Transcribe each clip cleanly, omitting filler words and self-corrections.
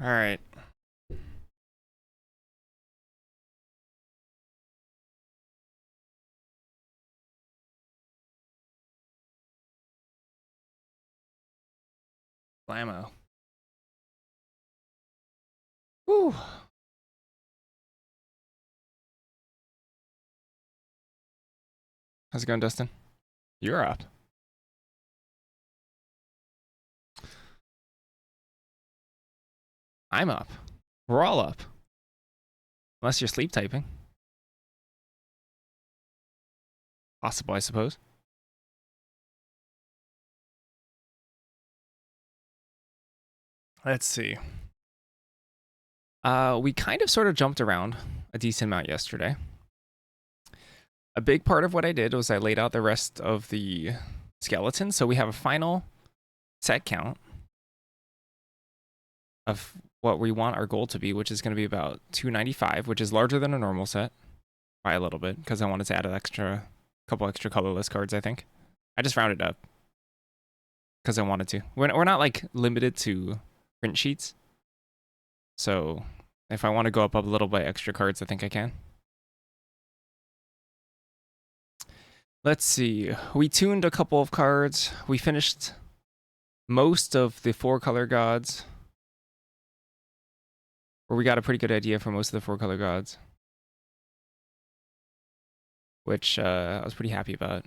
All right. Blammo. Whew. How's it going, Dustin? You're up. I'm up. We're all up. Unless you're sleep typing. Possible, I suppose. Let's see. We kind of sort of jumped around a decent amount yesterday. A big part of what I did was I laid out the rest of the skeletons, so we have a final set count of what we want our goal to be, which is going to be about 295, which is larger than a normal set by a little bit because I wanted to add a couple extra colorless cards, I think. I just rounded up because I wanted to. We're not like limited to print sheets. So if I want to go up a little by extra cards, I think I can. Let's see. We tuned a couple of cards. We finished most of the 4-color gods. Or we got a pretty good idea for most of the 4-color gods. Which I was pretty happy about.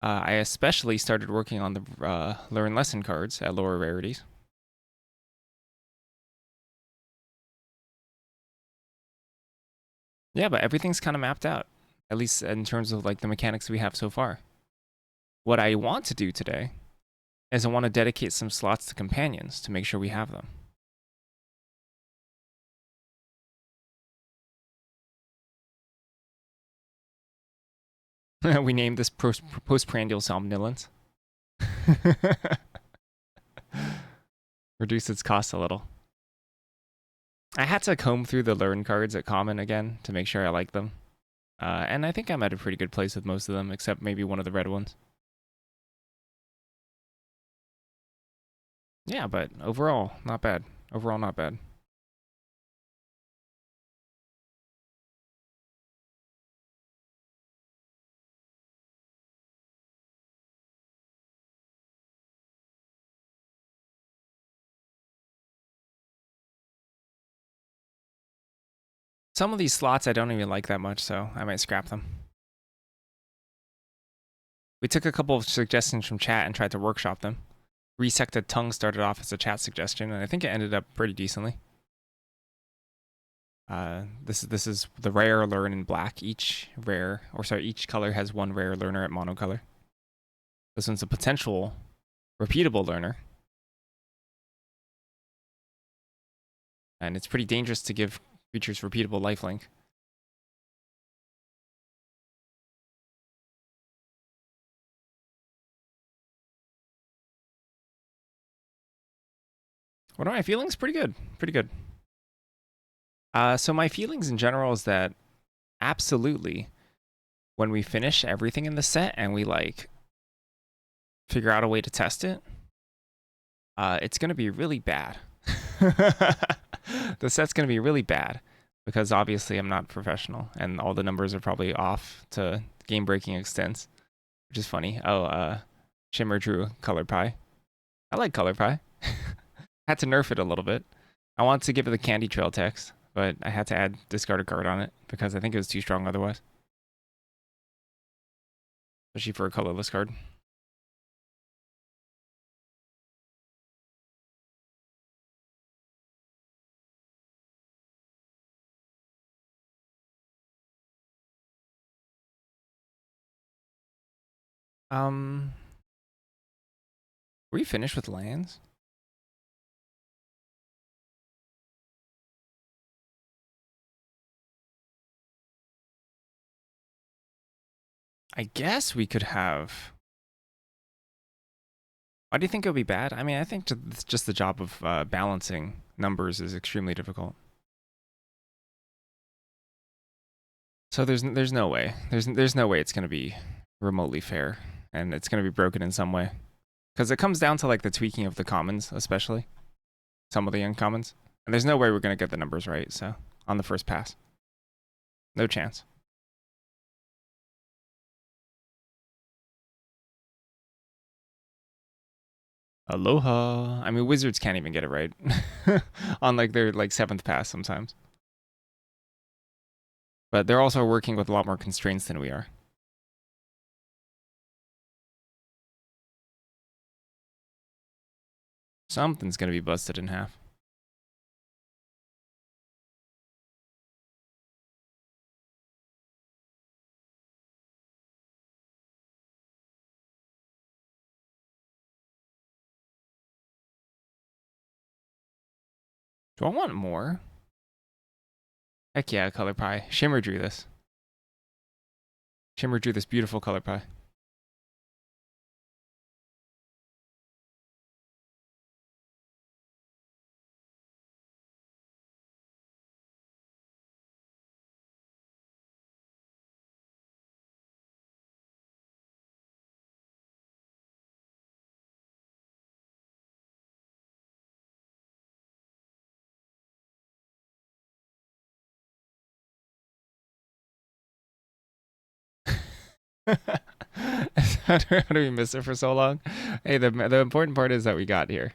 I especially started working on the Learn Lesson cards at lower rarities. Yeah, but everything's kind of mapped out, at least in terms of like the mechanics we have so far. What I want to do today is I want to dedicate some slots to companions to make sure we have them. We named this postprandial somnolence. Reduce its cost a little. I had to comb through the learn cards at common again to make sure I like them. And I think I'm at a pretty good place with most of them, except maybe one of the red ones. Yeah, but overall, not bad. Overall, not bad. Some of these slots I don't even like that much, so I might scrap them. We took a couple of suggestions from chat and tried to workshop them. Resected Tongue started off as a chat suggestion, and I think it ended up pretty decently. This is the rare learn in black. Each color has one rare learner at monocolor. This one's a potential repeatable learner. And it's pretty dangerous to give creatures repeatable lifelink. What are my feelings? Pretty good. Pretty good. So my feelings in general is that absolutely when we finish everything in the set and we like figure out a way to test it, it's going to be really bad. The set's going to be really bad because obviously I'm not professional and all the numbers are probably off to game breaking extents, which is funny. Oh, Shimmer drew Color Pie. I like Color Pie. Had to nerf it a little bit. I wanted to give it the Candy Trail text, but I had to add discard a card on it because I think it was too strong otherwise. Especially for a colorless card. Were you finished with lands? I guess we could have. Why do you think it would be bad? I mean, I think just the job of balancing numbers is extremely difficult. So there's no way. There's no way it's going to be remotely fair, and it's going to be broken in some way. Because it comes down to like the tweaking of the commons, especially some of the uncommons. And there's no way we're gonna get the numbers right. So on the first pass, no chance. Aloha. I mean, wizards can't even get it right on like their like seventh pass sometimes. But they're also working with a lot more constraints than we are. Something's gonna be busted in half. Do I want more? Heck yeah, color pie. Shimmer drew this. Shimmer drew this beautiful color pie. How do we miss it for so long? Hey, the important part is that we got here.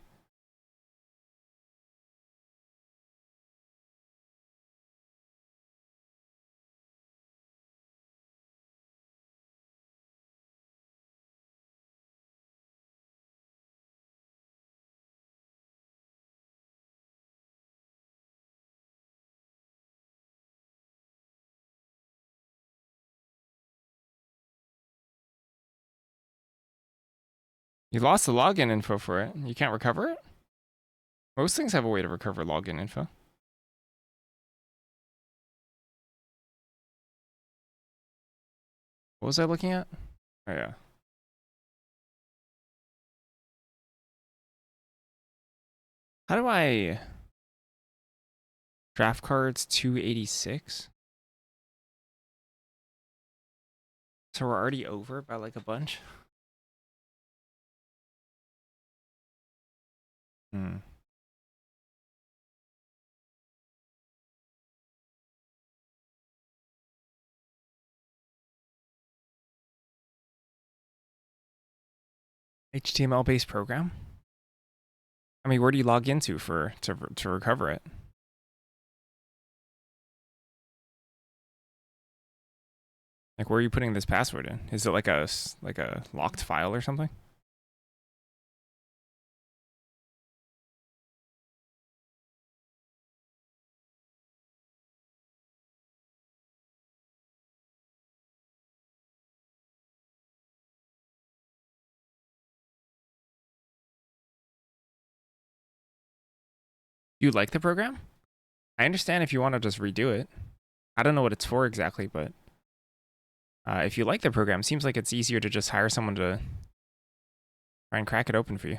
You lost the login info for it. You can't recover it? Most things have a way to recover login info. What was I looking at? Oh, yeah. How do I draft cards 286? So we're already over by like a bunch. Hmm. HTML based program? I mean, where do you log into to recover it? Like, where are you putting this password in? Is it like a locked file or something? You like the program? I understand if you want to just redo it. I don't know what it's for exactly, but if you like the program, it seems like it's easier to just hire someone to try and crack it open for you.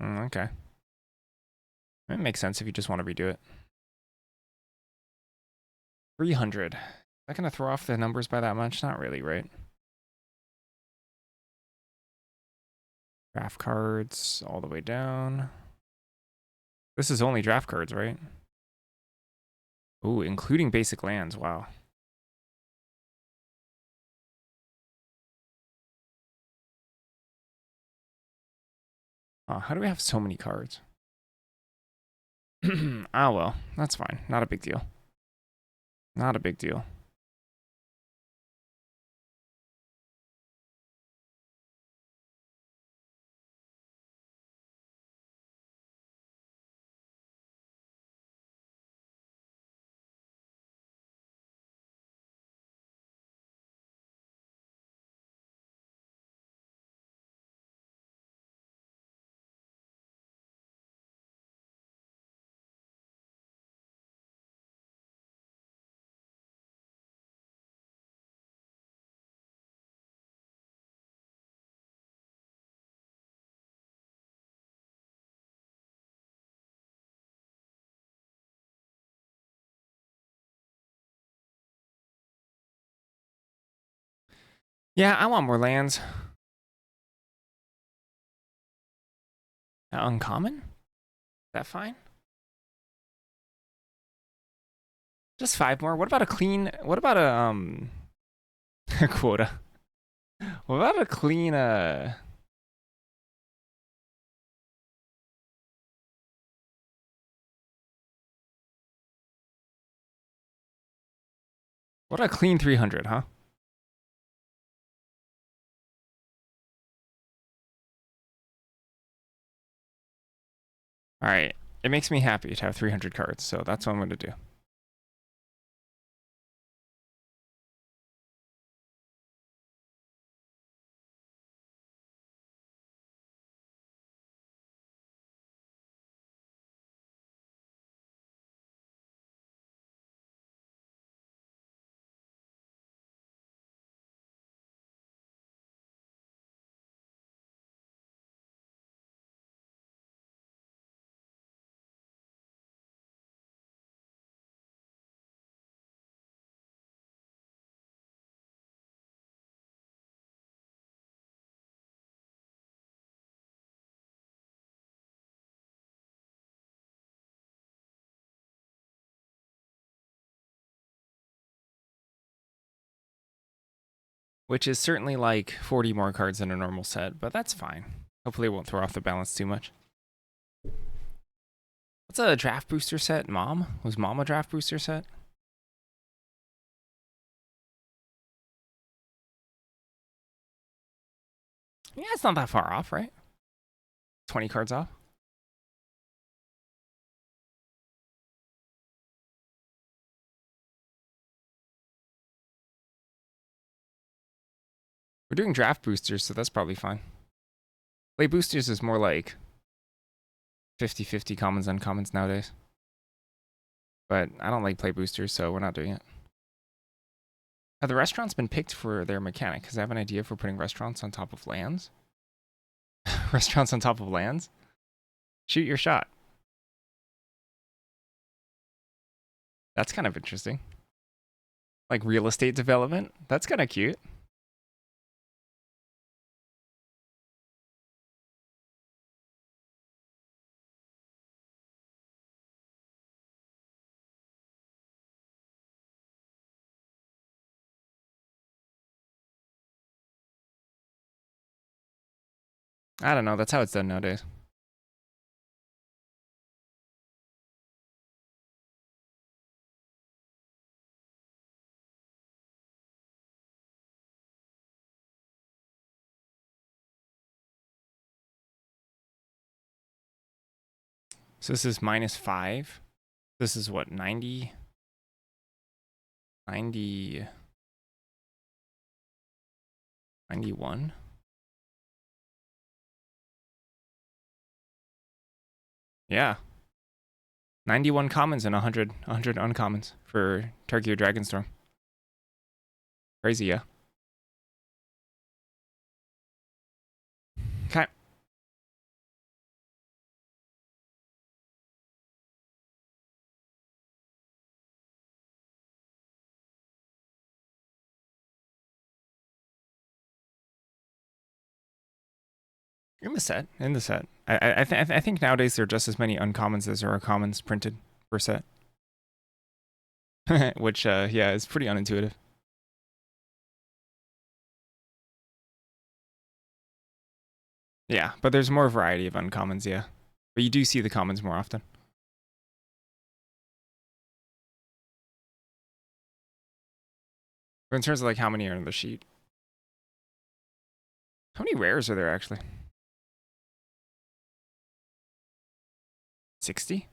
Okay. It makes sense if you just want to redo it. 300. Is that going to throw off the numbers by that much? Not really, right? Draft cards all the way down. This is only draft cards, right? Ooh, including basic lands. Wow. How do we have so many cards? Ah, well, that's fine. Not a big deal. Not a big deal. Yeah, I want more lands. Uncommon? Is that fine? Just 5 more. What about a clean? What about a quota? What about a clean what a clean 300, huh? All right. It makes me happy to have 300 cards, so that's what I'm going to do. Which is certainly like 40 more cards than a normal set, but that's fine. Hopefully it won't throw off the balance too much. What's a draft booster set? Mom? Was Mom a draft booster set? Yeah, it's not that far off, right? 20 cards off. We're doing draft boosters, so that's probably fine. Play boosters is more like 50-50 commons, uncommons nowadays. But I don't like play boosters, so we're not doing it. Have the restaurants been picked for their mechanic? Because I have an idea for putting restaurants on top of lands. Restaurants on top of lands? Shoot your shot. That's kind of interesting. Like real estate development? That's kind of cute. I don't know. That's how it's done nowadays. So this is -5. This is what, 90? 90... 91? Yeah. 91 commons and 100 uncommons for Turkey or Dragonstorm. Crazy, yeah. Okay. In the set. In the set. I think nowadays there are just as many uncommons as there are commons printed per set. Which, yeah, is pretty unintuitive. Yeah, but there's more variety of uncommons, yeah. But you do see the commons more often. But in terms of like how many are in the sheet. How many rares are there actually? 60?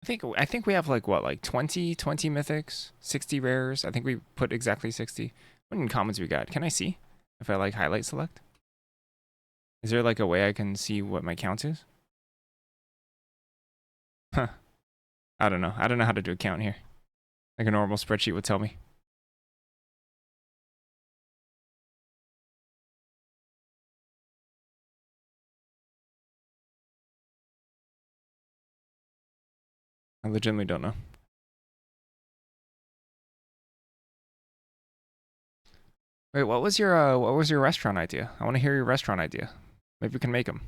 I think we have like what, like 20 mythics, 60 rares. I think we put exactly 60. What in commons we got? Can I see if I like highlight select? Is there like a way I can see what my count is? Huh. I don't know. I don't know how to do a count here. Like a normal spreadsheet would tell me. I legitimately don't know. Wait, what was your restaurant idea? I want to hear your restaurant idea. Maybe we can make them.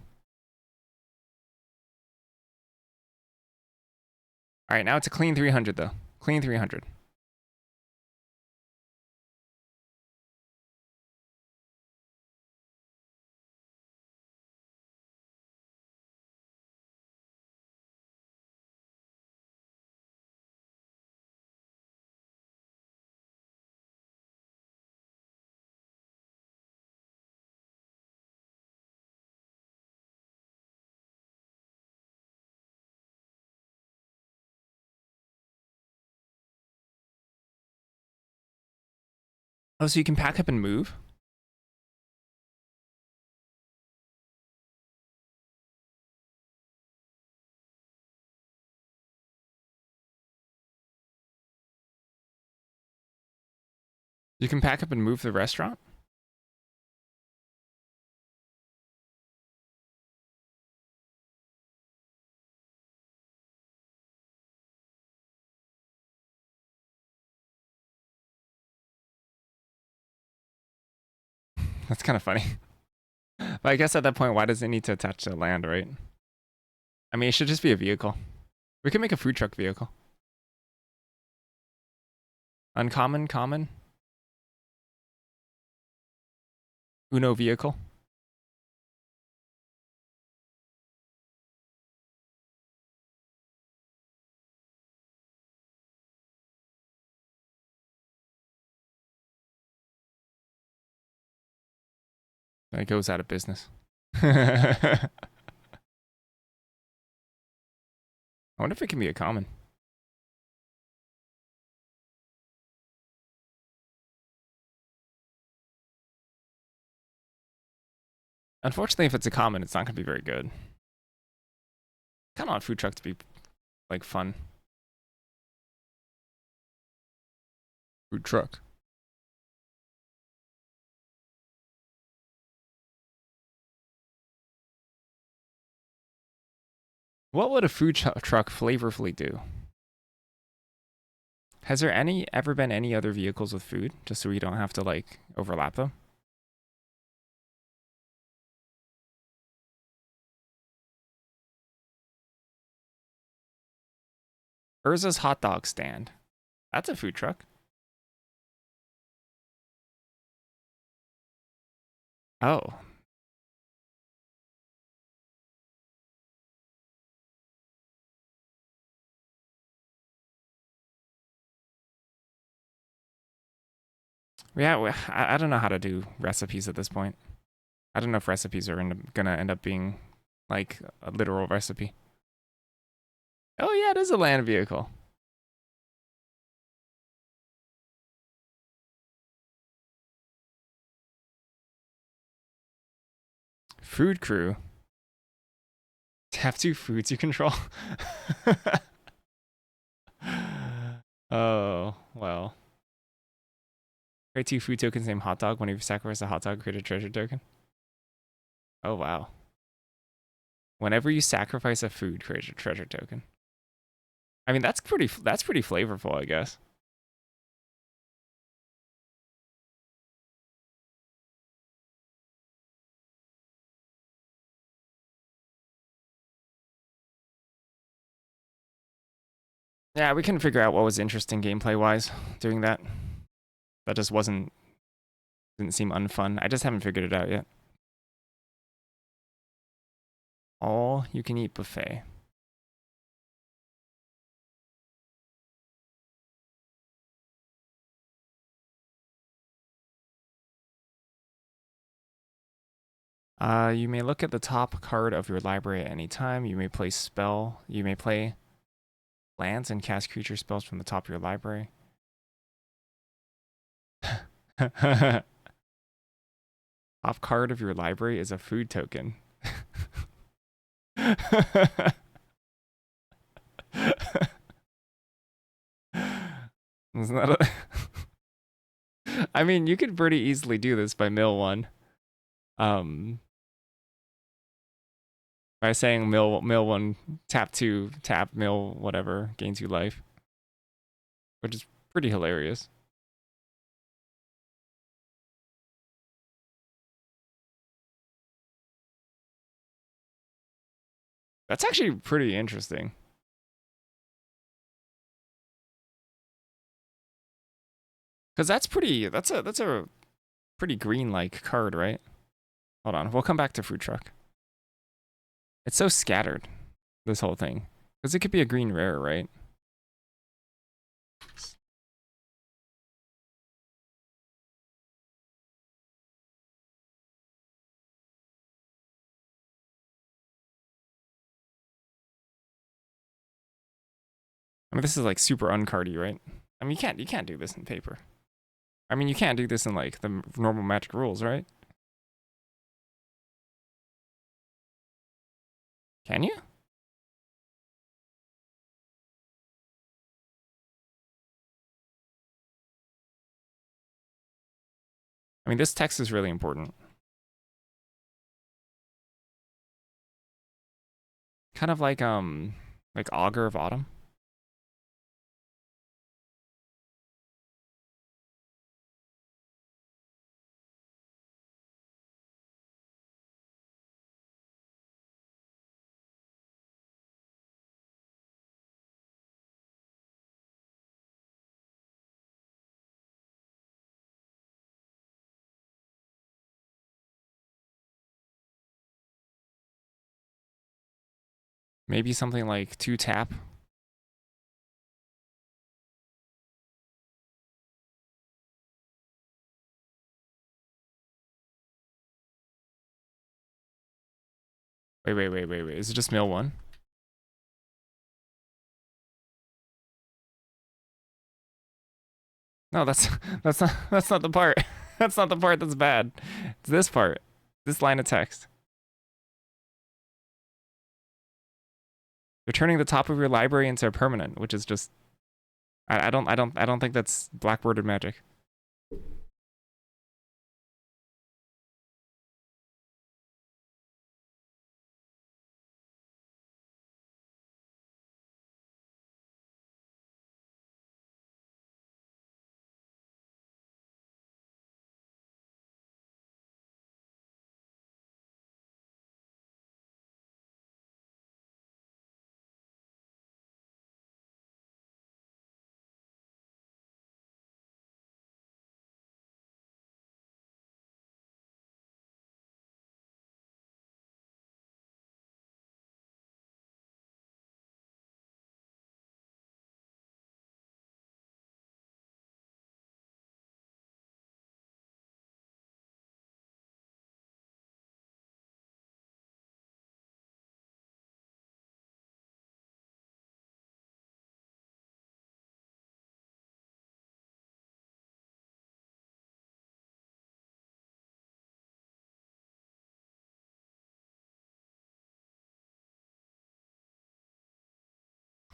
All right, now it's a clean 300 though. Clean 300. Oh, so you can pack up and move? You can pack up and move the restaurant? That's kind of funny. But I guess at that point, why does it need to attach to land, right? I mean, it should just be a vehicle. We can make a food truck vehicle. Uncommon, common. Uno vehicle. It goes out of business. I wonder if it can be a common. Unfortunately, if it's a common, it's not going to be very good. Kind of want food truck to be like fun. Food truck. What would a food truck flavorfully do? Has there ever been any other vehicles with food, just so we don't have to like overlap them? Urza's hot dog stand. That's a food truck. Oh. Yeah, I don't know how to do recipes at this point. I don't know if recipes are gonna end up being like a literal recipe. Oh yeah, it is a land vehicle. Food crew. Have two foods you control. Oh, well. Create two food tokens named hot dog. Whenever you sacrifice a hot dog, create a treasure token. Oh wow. Whenever you sacrifice a food, create a treasure token. I mean, that's pretty flavorful, I guess. Yeah, we can figure out what was interesting gameplay wise doing that. That just didn't seem unfun. I just haven't figured it out yet. All you can eat buffet. You may look at the top card of your library at any time. You may play You may play lands and cast creature spells from the top of your library. Top card of your library is a food token. Isn't that I mean, you could pretty easily do this by mill one. By saying mill one, tap two, tap mill whatever, gain 2 life. Which is pretty hilarious. That's actually pretty interesting. Because that's a pretty green like card, right? Hold on, we'll come back to food truck. It's so scattered, this whole thing. Because it could be a green rare, right? I mean, this is like super uncardy, right? I mean, you can't do this in paper. I mean, you can't do this in like the normal Magic rules, right? Can you? I mean, this text is really important. Kind of like Augur of Autumn. Maybe something like 2-tap. Wait. Is it just mill 1? No, that's not the part. That's not the part that's bad. It's this part. This line of text. You're turning the top of your library into a permanent, which is just I don't think that's black-worded magic.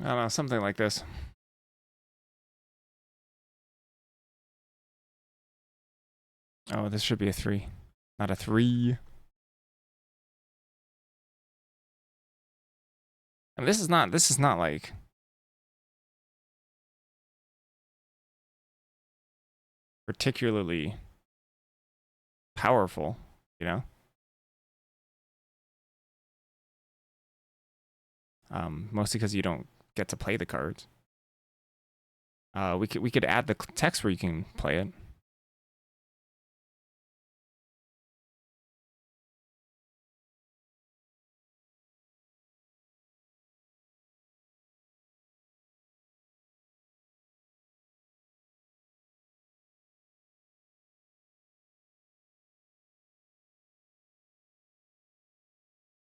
I don't know, something like this. Oh, this should be a 3, not a 3. I mean, this is not like particularly powerful, you know? Mostly because you don't get to play the cards. We could add the text where you can play it.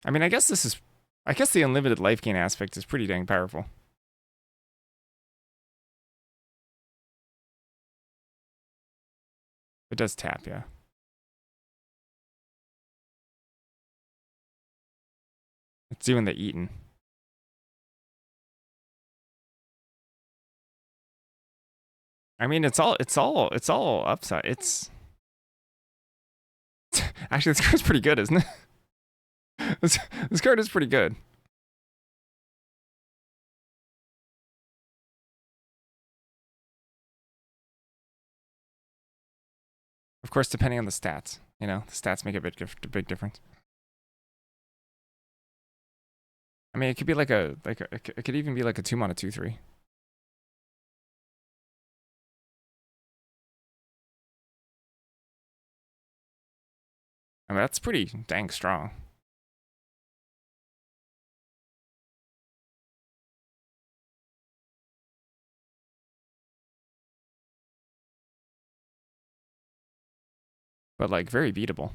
I mean, I guess the unlimited life gain aspect is pretty dang powerful. It does tap, yeah. It's doing the eating. I mean, it's all upside. It's actually, this card's pretty good, isn't it? This card is pretty good. Of course, depending on the stats, you know, the stats make a big difference. I mean, it could be like it could even be like a 2 mana 2/3. I mean, that's pretty dang strong. But like very beatable.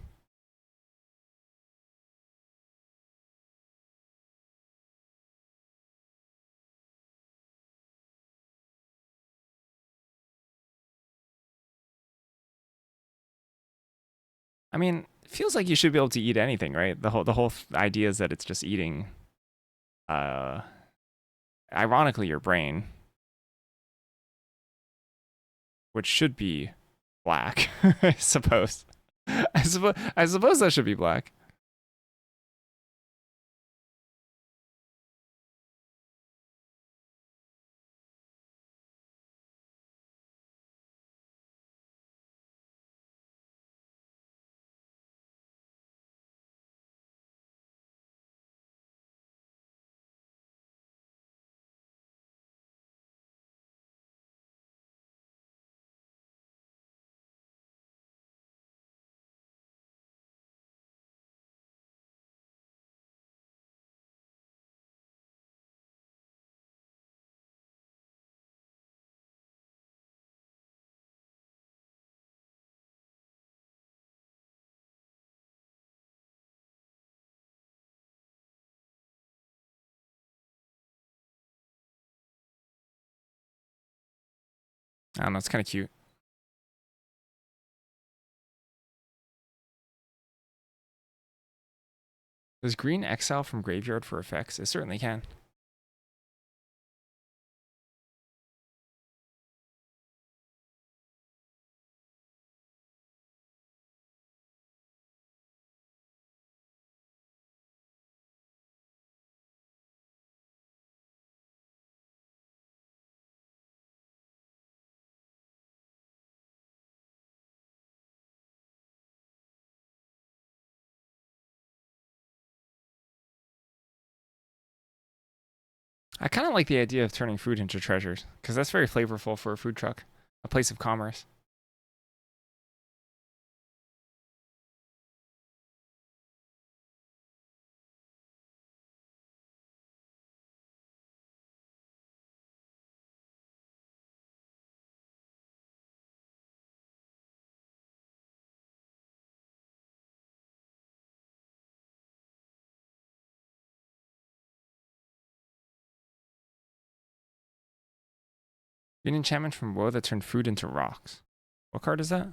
I mean, it feels like you should be able to eat anything, right? The whole idea is that it's just eating uh ironically your brain, which should be black, I suppose. I suppose that should be black. I don't know, it's kind of cute. Does green exile from graveyard for effects? It certainly can. I kind of like the idea of turning food into treasures because that's very flavorful for a food truck, a place of commerce. An enchantment from Woe that turned food into rocks. What card is that?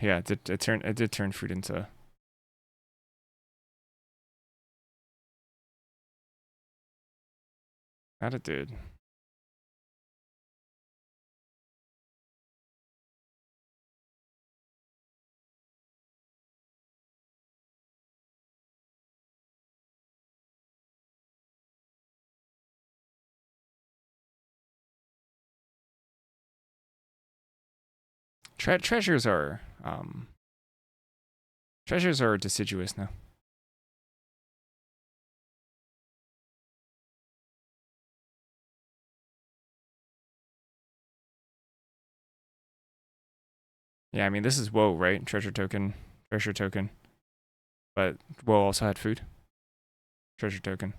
Yeah, it did turn food into. That it did. Treasures are treasures are deciduous now. Yeah, I mean this is Woe, right? Treasure token. But Woe also had food. Treasure token.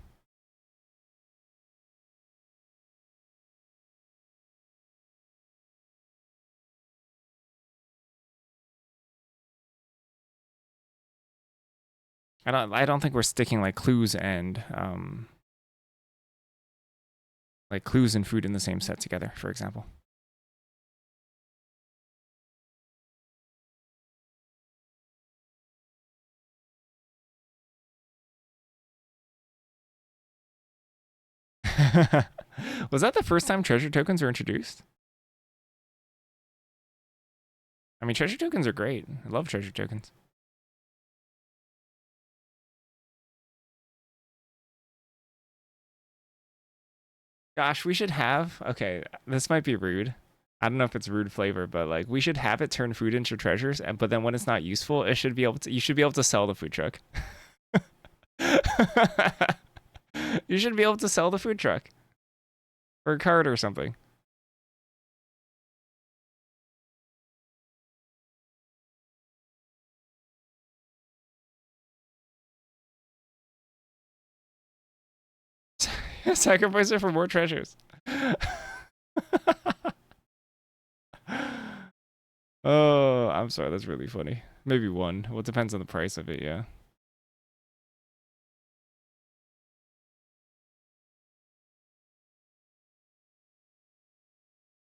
I don't think we're sticking like clues and like clues and food in the same set together, for example. Was that the first time treasure tokens were introduced? I mean, treasure tokens are great. I love treasure tokens. Gosh, we should have. Okay, this might be rude. I don't know if it's rude flavor, but like we should have it turn food into treasures, and but then when it's not useful, it should be able to. You should be able to sell the food truck. You should be able to sell the food truck or a card or something. Sacrifice it for more treasures. Oh, I'm sorry. That's really funny. Maybe one. Well, it depends on the price of it. Yeah.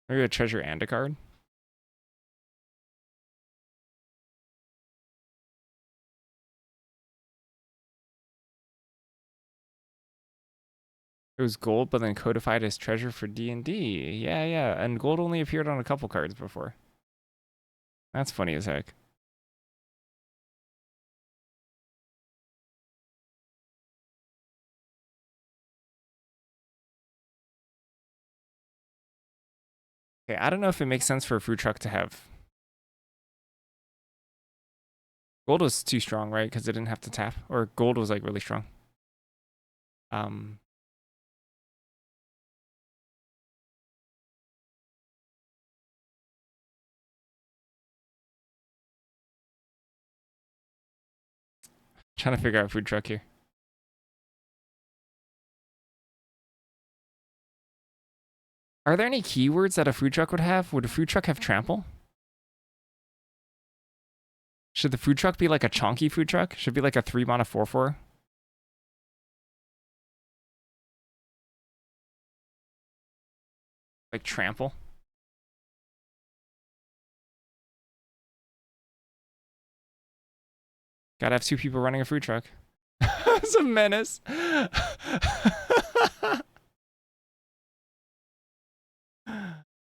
Maybe a treasure and a card. It was gold, but then codified as treasure for D&D. Yeah, yeah. And gold only appeared on a couple cards before. That's funny as heck. Okay, I don't know if it makes sense for a food truck to have. Gold was too strong, right? Because it didn't have to tap. Or gold was like really strong. Um, Trying to figure out food truck here. Are there any keywords that a food truck would have? Would a food truck have trample? Should the food truck be like a chonky food truck? Should it be like a 3 mana 4/4? Like trample? Gotta have two people running a food truck. It's a menace.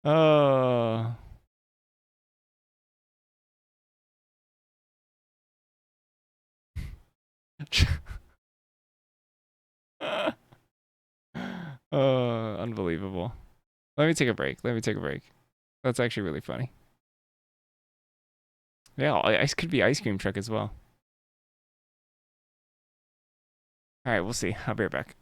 Oh. Unbelievable. Let me take a break. Let me take a break. That's actually really funny. Yeah, ice could be ice cream truck as well. All right, we'll see. I'll be right back.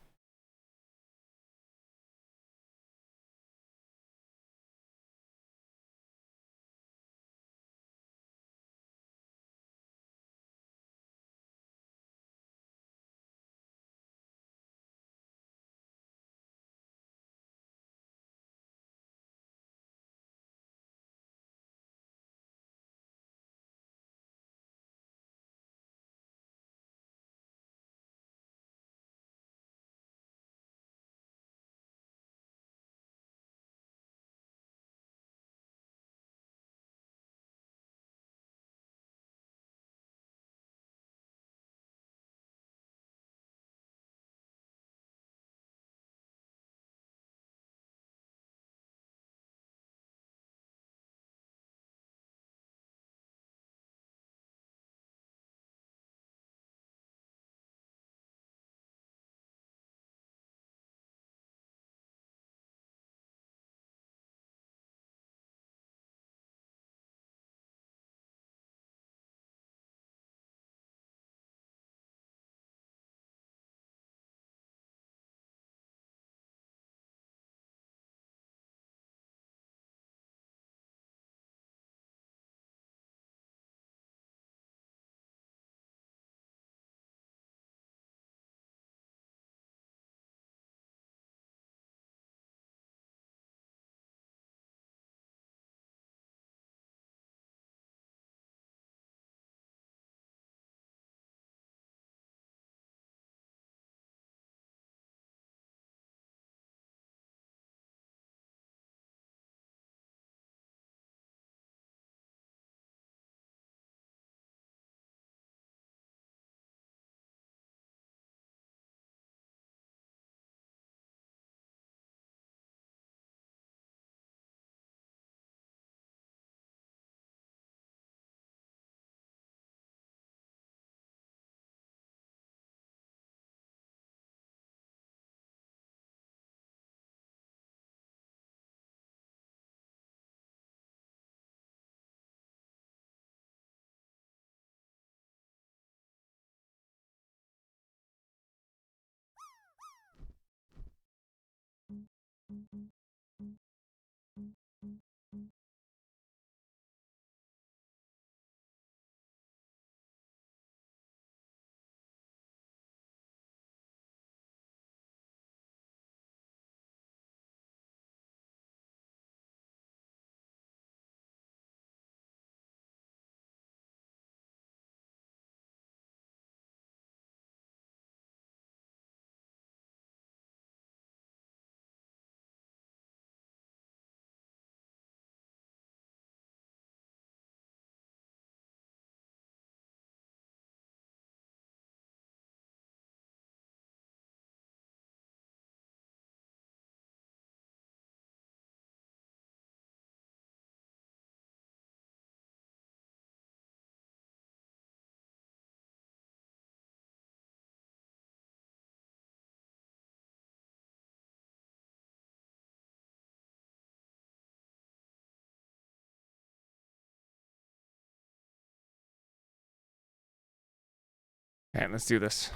Alright, let's do this.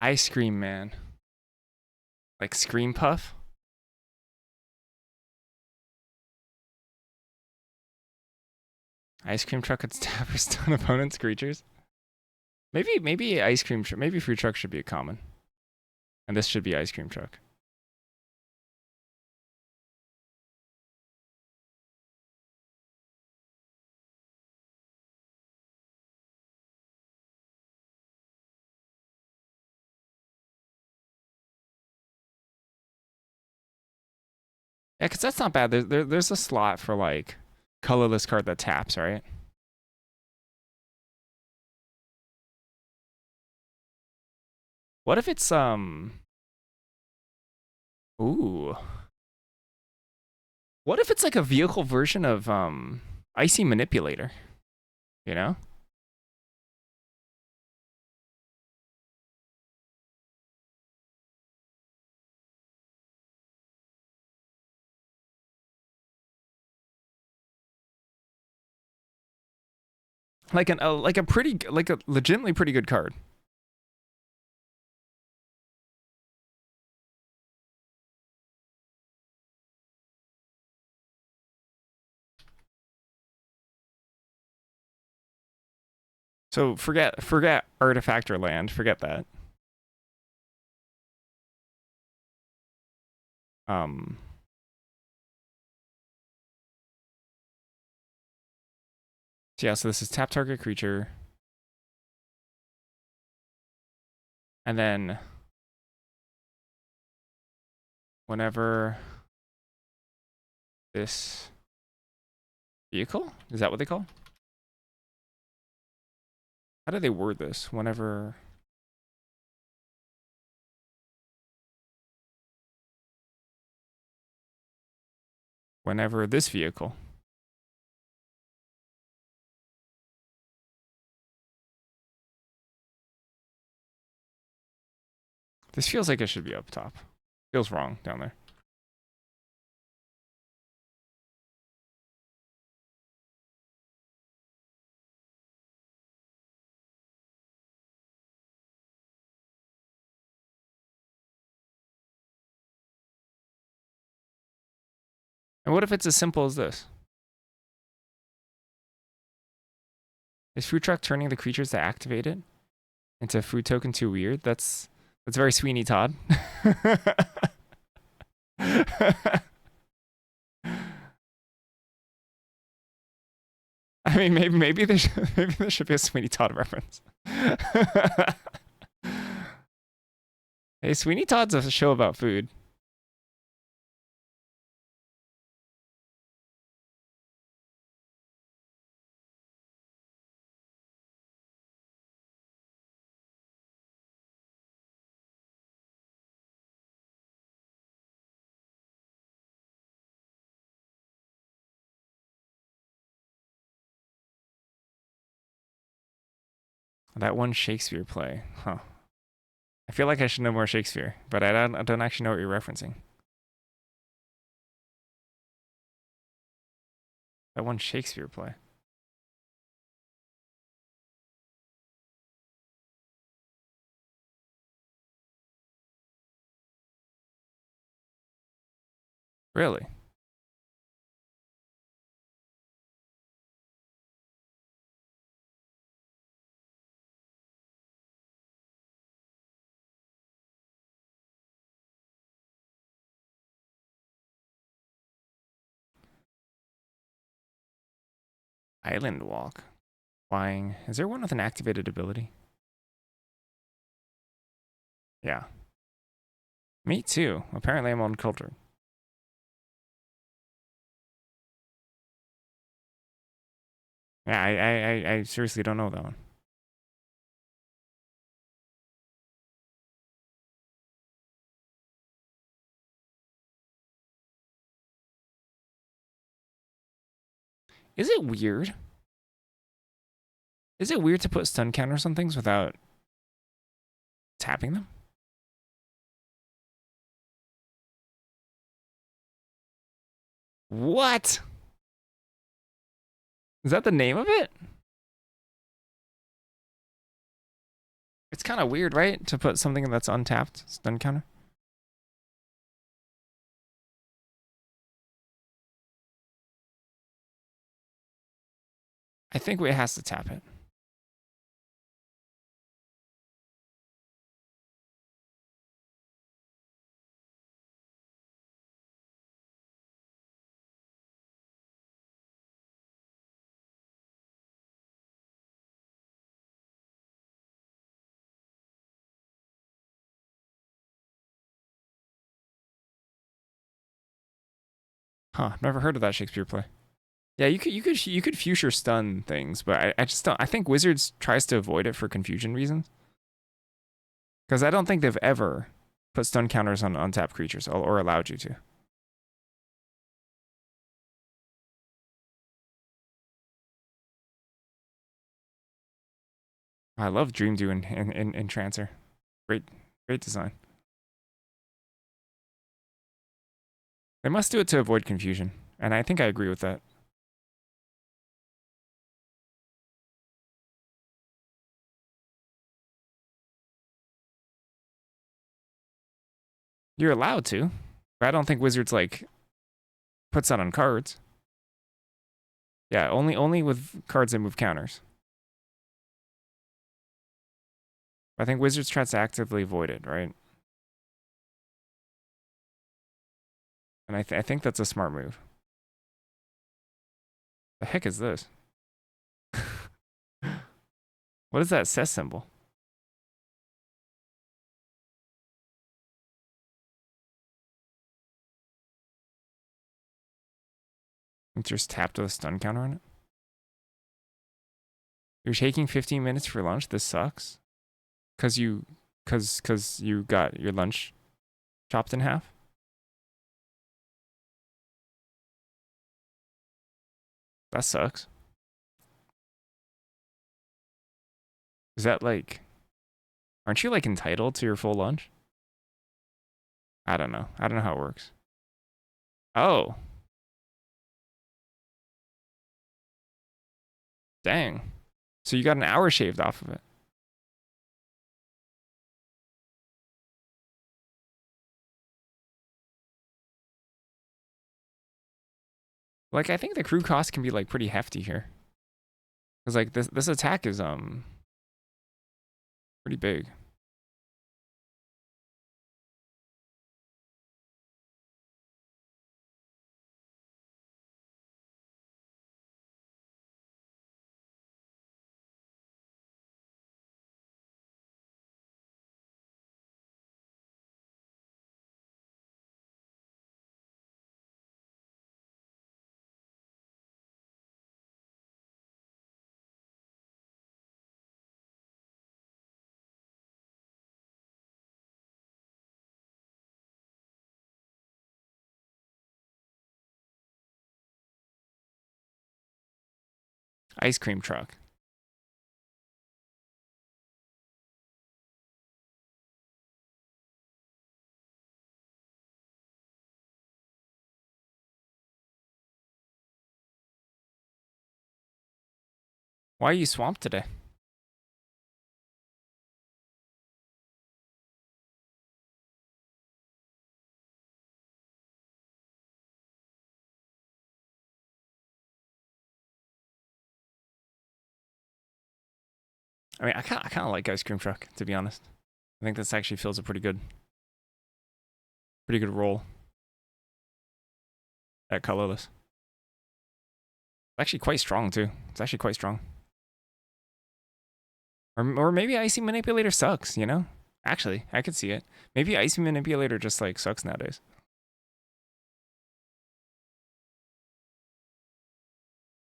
Ice cream man. Like Scream Puff? Ice cream truck could stab or stun opponents' creatures? Maybe ice cream maybe food truck should be a common. And this should be ice cream truck. Yeah, because that's not bad. There's a slot for like colorless card that taps, right? What if it's ooh. What if it's like a vehicle version of Icy Manipulator? You know? Like like a legitimately pretty good card. So forget Artifactor Land, forget that. So yeah, so this is tap target creature. And then whenever this vehicle, is that what they call? How do they word this? Whenever this vehicle. This feels like it should be up top. Feels wrong down there. And what if it's as simple as this? Is food truck turning the creatures that activate it into food token too weird? That's very Sweeney Todd. I mean, maybe there should be a Sweeney Todd reference. Hey, Sweeney Todd's a show about food. That one Shakespeare play, huh? I feel like I should know more Shakespeare, but I don't actually know what you're referencing. That one Shakespeare play. Really? Island walk. Flying. Is there one with an activated ability? Yeah. Me too. Apparently I'm uncultured. Yeah, I seriously don't know that one. Is it weird? Is it weird to put stun counters on things without tapping them? What? Is that the name of it? It's kind of weird, right? To put something that's untapped stun counter. I think it has to tap it. Huh, never heard of that Shakespeare play. Yeah, you could future stun things, but I just don't. I think Wizards tries to avoid it for confusion reasons. Because I don't think they've ever put stun counters on untapped creatures or allowed you to. I love Dream Dew in Trancer. Great, great design. They must do it to avoid confusion, and I think I agree with that. You're allowed to, but I don't think Wizards like puts that on cards. Yeah, only with cards that move counters. I think Wizards tries to actively avoid it, right? And I think that's a smart move. The heck is this? What is that CES symbol? It's just tapped with a stun counter on it. You're taking 15 minutes for lunch. This sucks. Cause you got your lunch chopped in half. That sucks. Is that like, aren't you like entitled to your full lunch? I don't know. I don't know how it works. Oh, dang. So you got an hour shaved off of it. Like I think the crew cost can be like pretty hefty here. Cause like this attack is pretty big. Ice cream truck. Why are you swamped today? I mean, I kind of like Ice Cream Truck, to be honest. I think this actually fills a pretty good role at colorless. Actually quite strong too. It's actually quite strong. Or maybe Icy Manipulator sucks, you know? Actually, I could see it. Maybe Icy Manipulator just like sucks nowadays.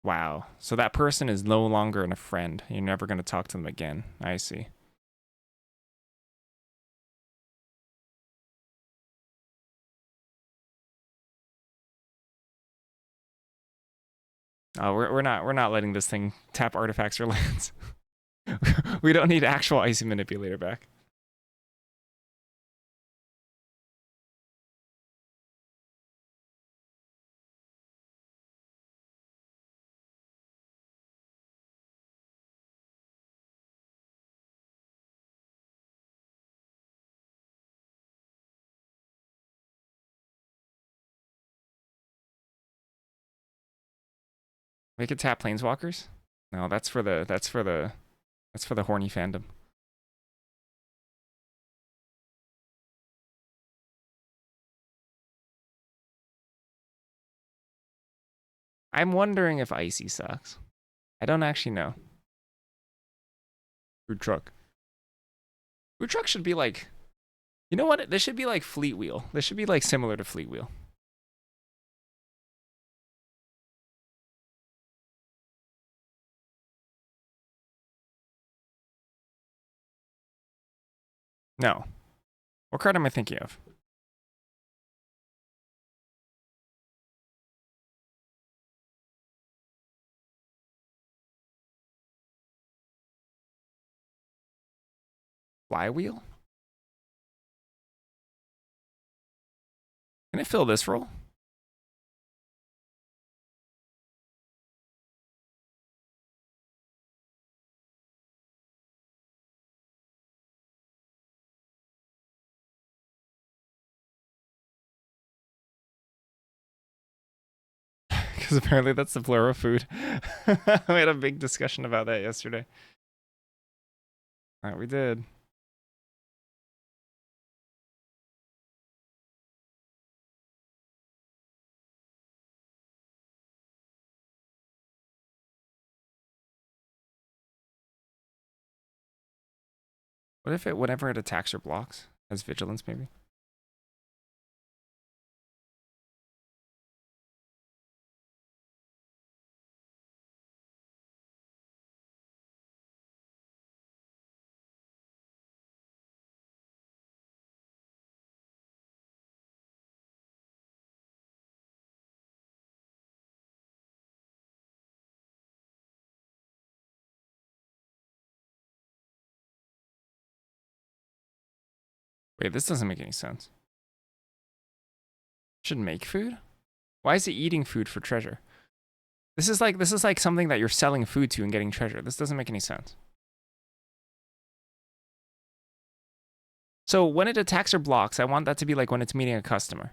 Wow. So that person is no longer a friend. You're never going to talk to them again. I see. Oh, we're not letting this thing tap artifacts or lands. We don't need actual Icy Manipulator back. We could tap planeswalkers. No, that's for the horny fandom. I'm wondering if Icy sucks. I don't actually know. Food truck. Food truck should be like, you know what? This should be like Fleet Wheel. This should be like similar to Fleet Wheel. No. What card am I thinking of? Flywheel? Can it fill this role? Because apparently that's the plural food. We had a big discussion about that yesterday. All right, we did. What if it, whenever it attacks or blocks, has vigilance maybe? Wait, this doesn't make any sense. Should make food? Why is it eating food for treasure? This is like something that you're selling food to and getting treasure. This doesn't make any sense. So when it attacks or blocks, I want that to be like when it's meeting a customer.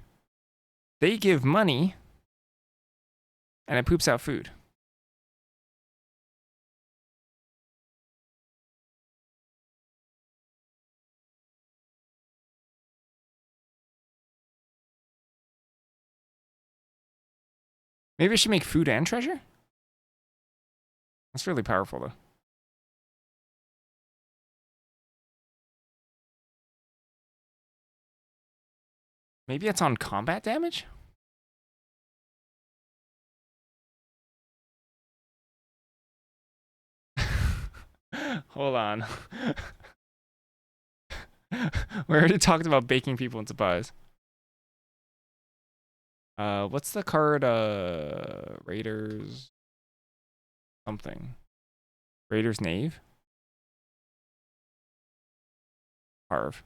They give money and it poops out food. Maybe I should make food and treasure? That's really powerful though. Maybe it's on combat damage? Hold on. We already talked about baking people into pies. What's the card? Raiders something. Raiders Knave? Harv.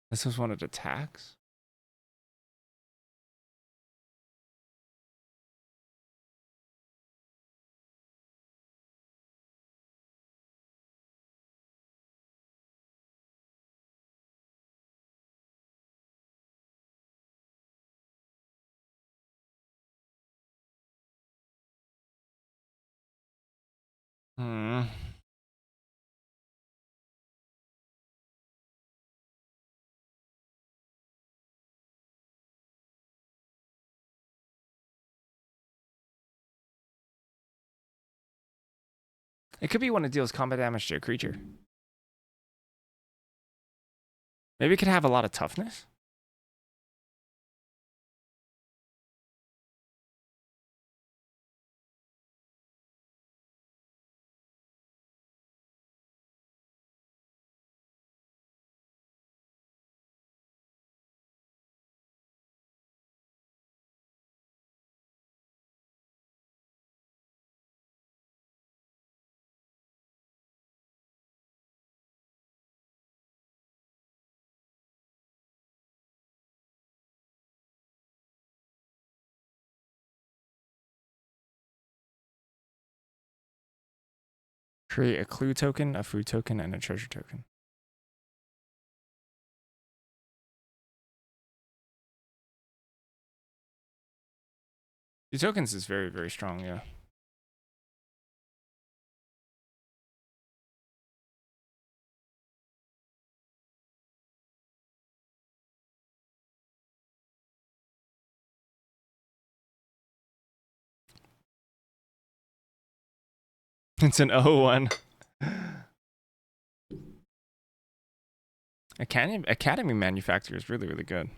This was one of the attacks? Hmm. It could be when it deals combat damage to a creature. Maybe it could have a lot of toughness. Create a clue token, a food token, and a treasure token. The tokens is very, very strong, yeah. It's an O1. Academy Manufacturer is really, really good.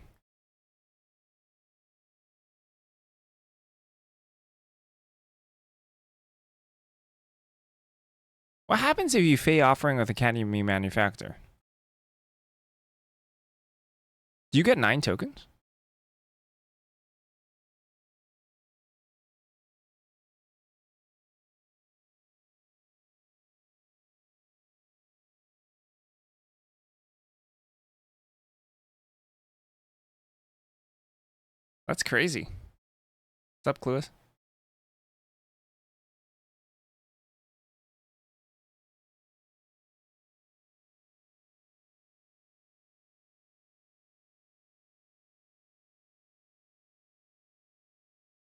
What happens if you Fey Offering with Academy Manufacturer? Do you get 9 tokens? That's crazy. What's up, Clueless?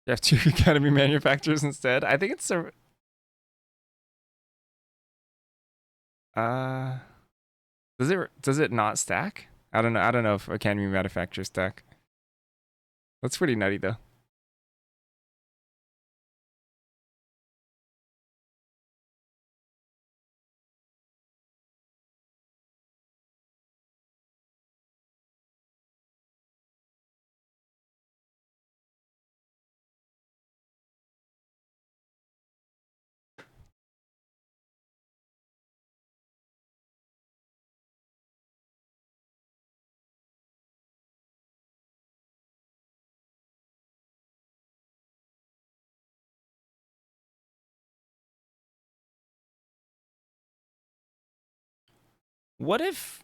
You have 2 Academy Manufacturers instead? I think it's a... Does it not stack? I don't know. I don't know if Academy Manufacturers stack. That's pretty nutty though. What if...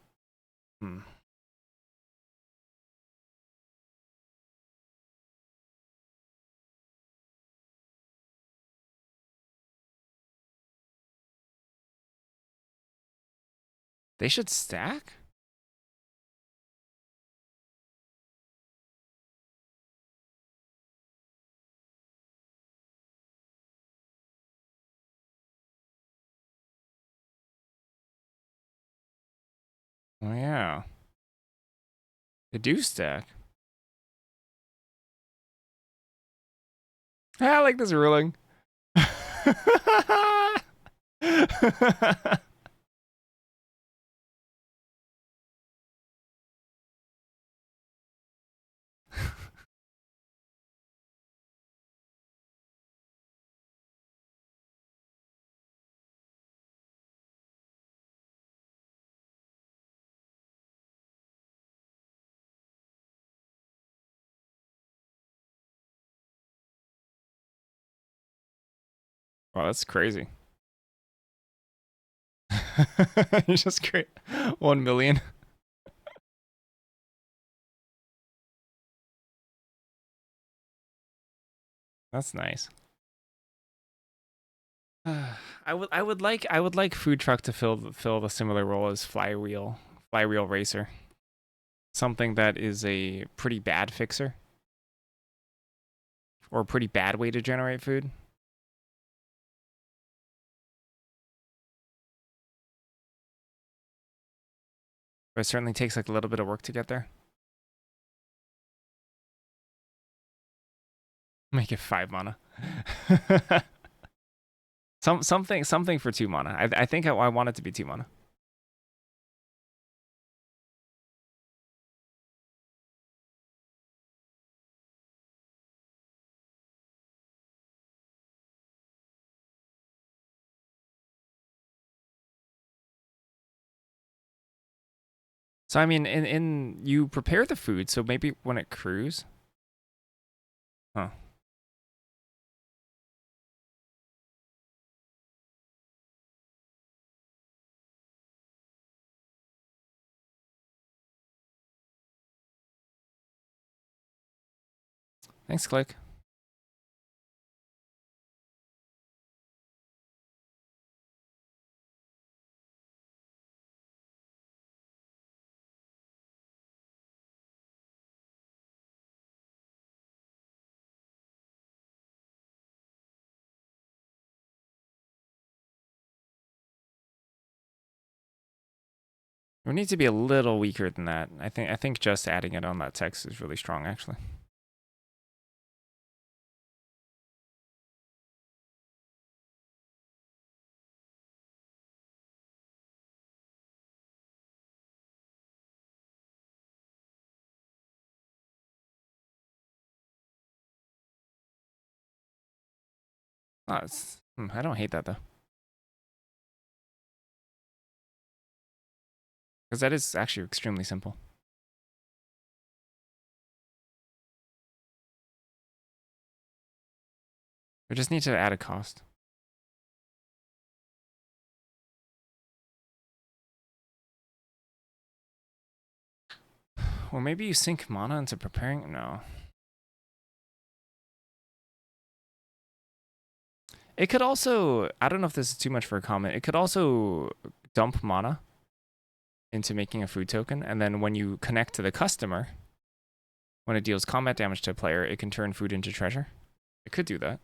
They should stack? Oh yeah. They do stack. I like this ruling. Wow, that's crazy. You just create 1 million. That's nice. I would like food truck to fill the similar role as flywheel racer. Something that is a pretty bad fixer or a pretty bad way to generate food. But it certainly takes like a little bit of work to get there. Make it 5 mana. Something for 2 mana. I think I want it to be 2 mana. So I mean, in you prepare the food, so maybe when it crews. Huh. Thanks, Click. We need to be a little weaker than that. I think just adding it on that text is really strong, actually. Oh, I don't hate that though, because that is actually extremely simple. We just need to add a cost. Or maybe you sink mana into preparing. No. It could also, I don't know if this is too much for a comment. It could also dump mana into making a food token, and then when you connect to the customer, when it deals combat damage to a player, it can turn food into treasure. It could do that.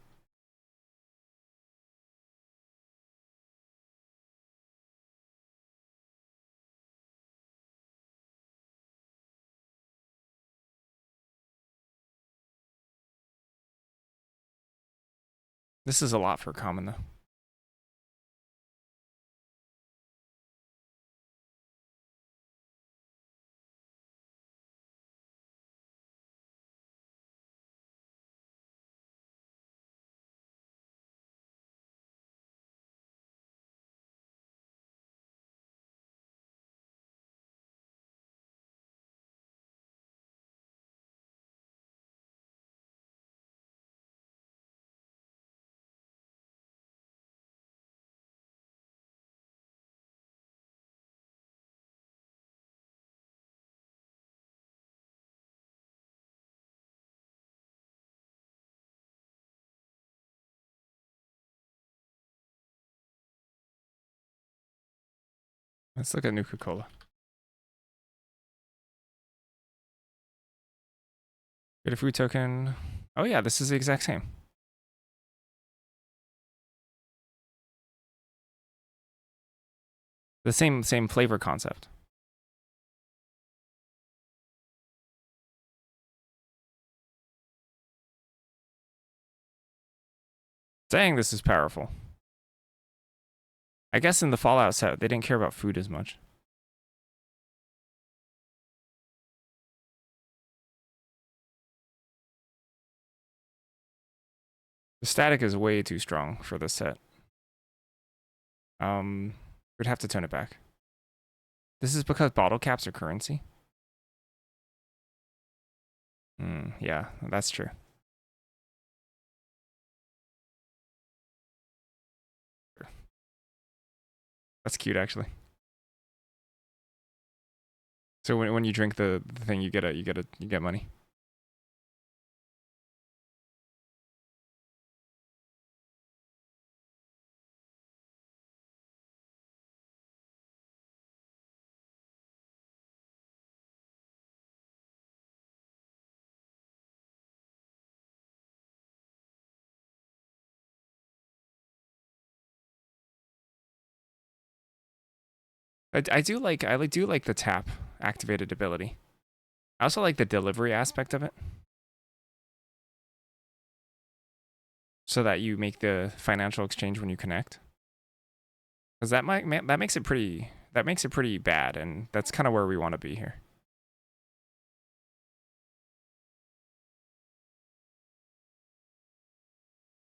This is a lot for common though. Let's look at Nuka Cola. Get a food token. Oh yeah, this is the exact same. The same flavor concept. Dang, this is powerful. I guess in the Fallout set, they didn't care about food as much. The static is way too strong for this set. We'd have to turn it back. This is because bottle caps are currency. Yeah, that's true. That's cute, actually. So when you drink the thing, you get money. I do like the tap activated ability. I also like the delivery aspect of it, so that you make the financial exchange when you connect. Because that makes it pretty bad, and that's kind of where we want to be here.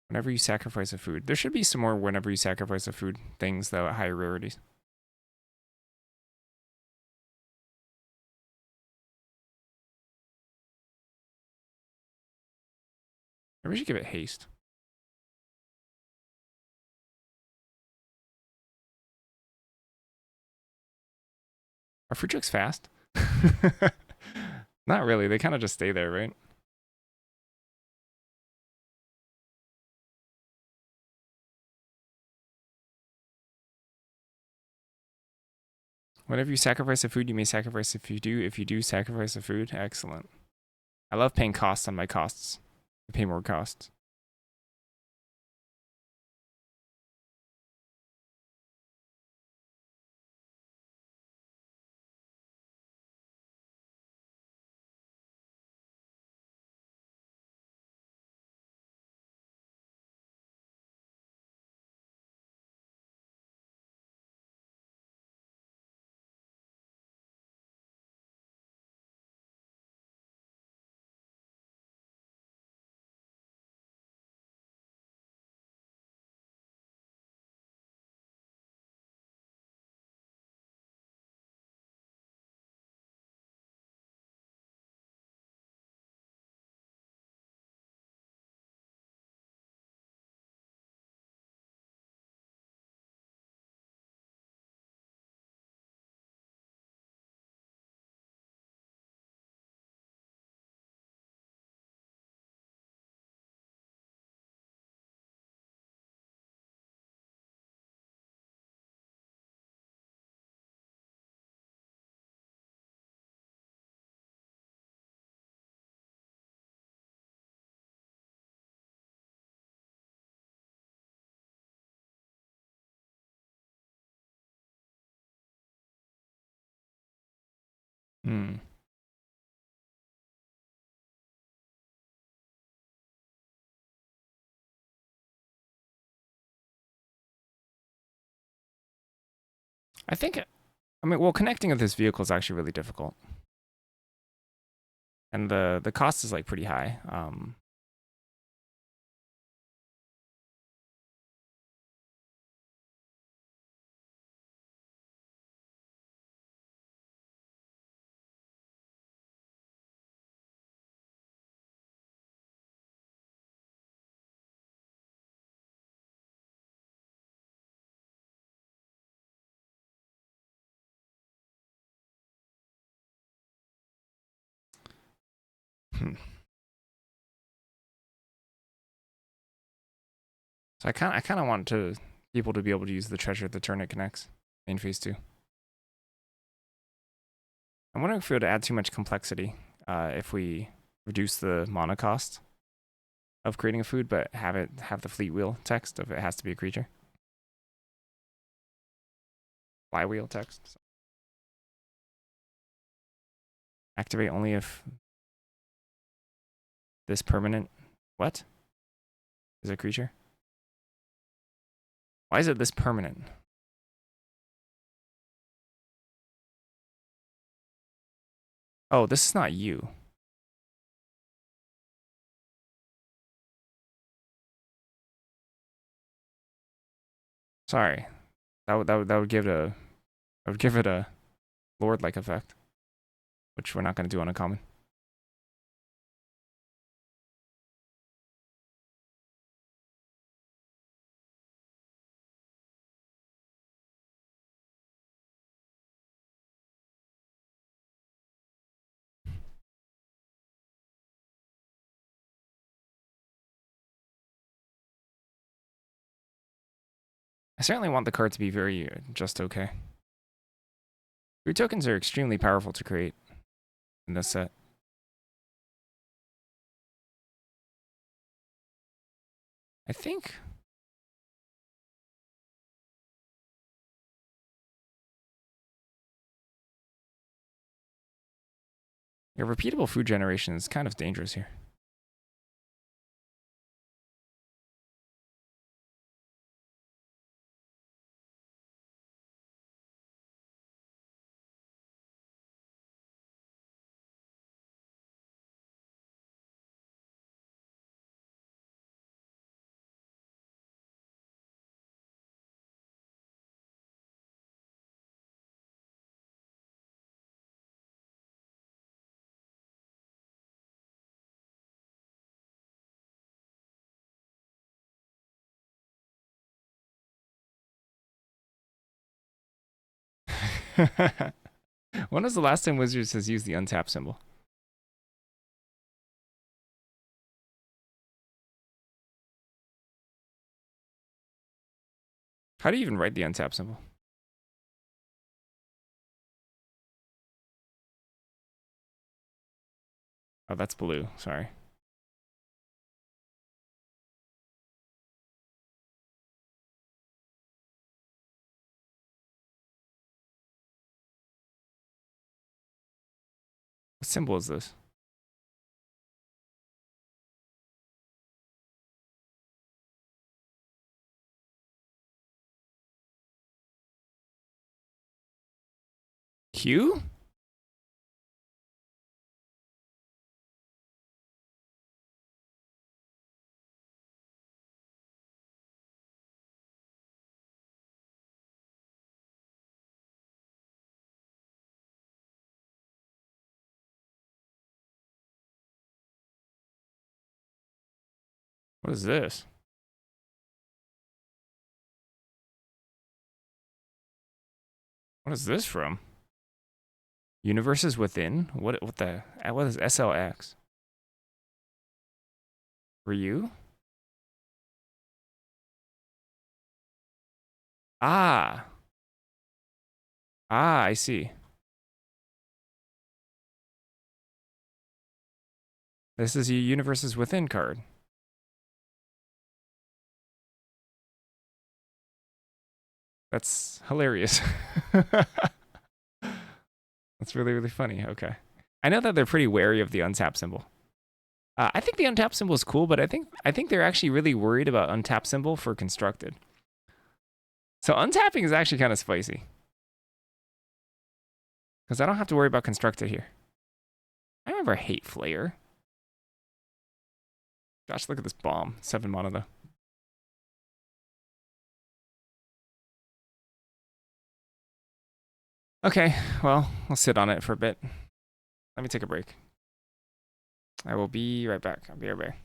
Whenever you sacrifice a food, there should be some more whenever you sacrifice a food things though at higher rarities. Maybe we should give it haste. Are fruit trucks fast? Not really. They kind of just stay there, right? Whenever you sacrifice a food, you may sacrifice if you do sacrifice a food. Excellent. I love paying costs on my costs. I pay more costs. Hmm. I think. I mean, well, connecting with this vehicle is actually really difficult, and the cost is like pretty high. Hmm. So I kind of want to people to be able to use the treasure at the turn it connects main phase 2. I'm wondering if we would add too much complexity if we reduce the mana cost of creating a food, but have the fleet wheel text of it has to be a creature. Flywheel text. Activate only if this permanent what is a creature. Why is it this permanent? Oh, this is not you. Sorry, that would give it a lord like effect, which we're not going to do on a common. I certainly want the card to be very just okay. Your tokens are extremely powerful to create in this set. I think Yeah, repeatable food generation is kind of dangerous here. When was the last time Wizards has used the untap symbol? How do you even write the untap symbol? Oh, that's blue. Sorry. What symbol is this? Q? What is this? What is this from? Universes within? What the what is SLX? Ryu? Ah. Ah, I see. This is a Universes Within card. That's hilarious. That's really, really funny. Okay. I know that they're pretty wary of the untap symbol. I think the untap symbol is cool, but I think they're actually really worried about untap symbol for constructed. So untapping is actually kind of spicy. Because I don't have to worry about constructed here. I remember hate Flayer. Gosh, look at this bomb. 7 mana though. Okay, well, I'll sit on it for a bit. Let me take a break. I will be right back. I'll be right back.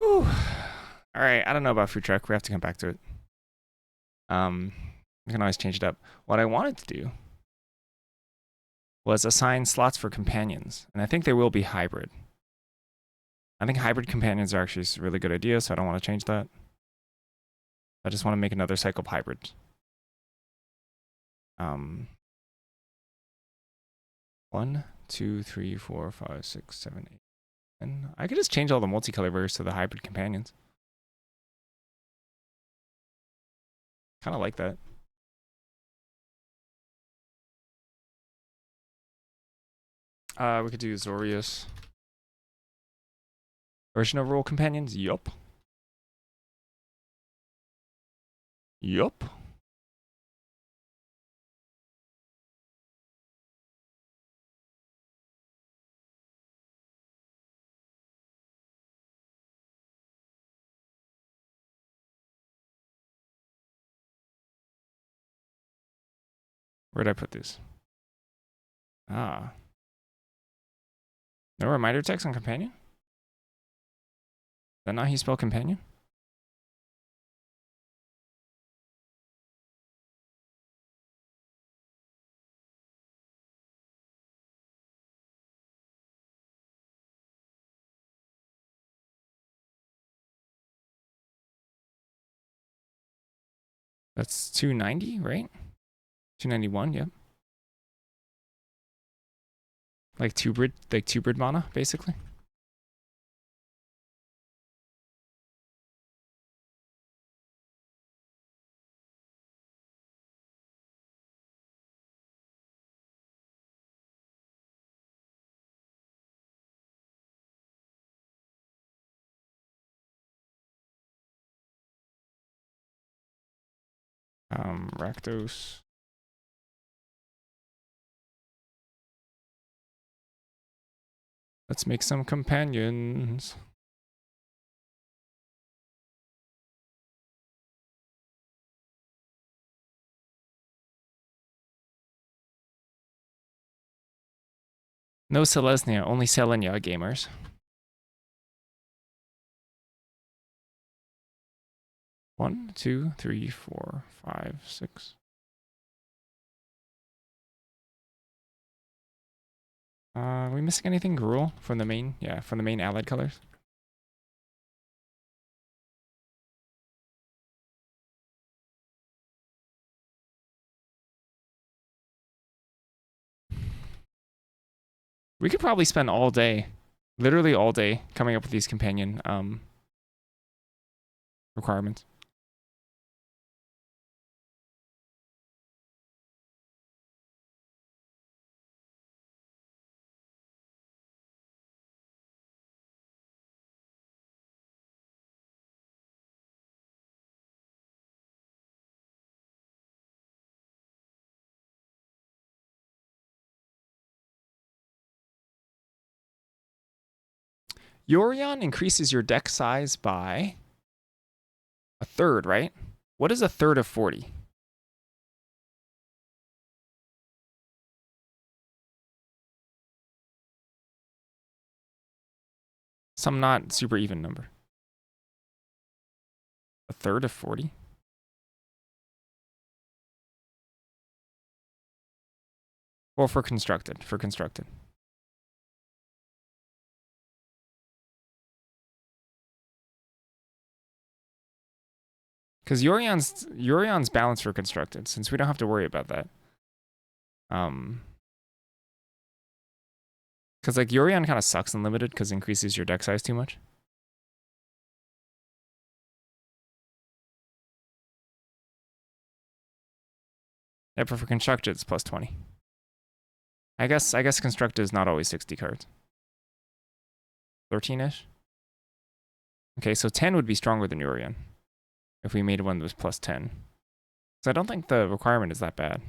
Whew. All right, I don't know about food truck. We have to come back to it. We can always change it up. What I wanted to do was assign slots for companions, and I think they will be hybrid. I think hybrid companions are actually a really good idea, so I don't want to change that. I just want to make another cycle hybrid. 1, 2, 3, 4, 5, 6, 7, 8, 10. I could just change all the multicolor to the hybrid companions. Kind of like that. We could do Zorius. Version of role companions? Yup. Yup. Where'd I put this? Ah. No reminder text on companion? Is that not how you spell companion? That's 290, right? 291, yep. Like two brid mana, basically. Rakdos. Let's make some companions. No Selesnya, only Selenia gamers. One, two, three, four, five, six. Are we missing anything? Gruul from the main? Yeah, from the main allied colors. We could probably spend all day, literally all day, coming up with these companion requirements. Yorion increases your deck size by a third, right? What is a third of 40? Some not super even number. A third of 40? Well, for constructed. Because Yorion's balanced for constructed, since we don't have to worry about that. Because like Yorion kind of sucks in limited because it increases your deck size too much. Yeah, but for constructed, it's plus 20. I guess constructed is not always 60 cards. 13-ish. Okay, so 10 would be stronger than Yorion if we made one that was plus 10. So I don't think the requirement is that bad.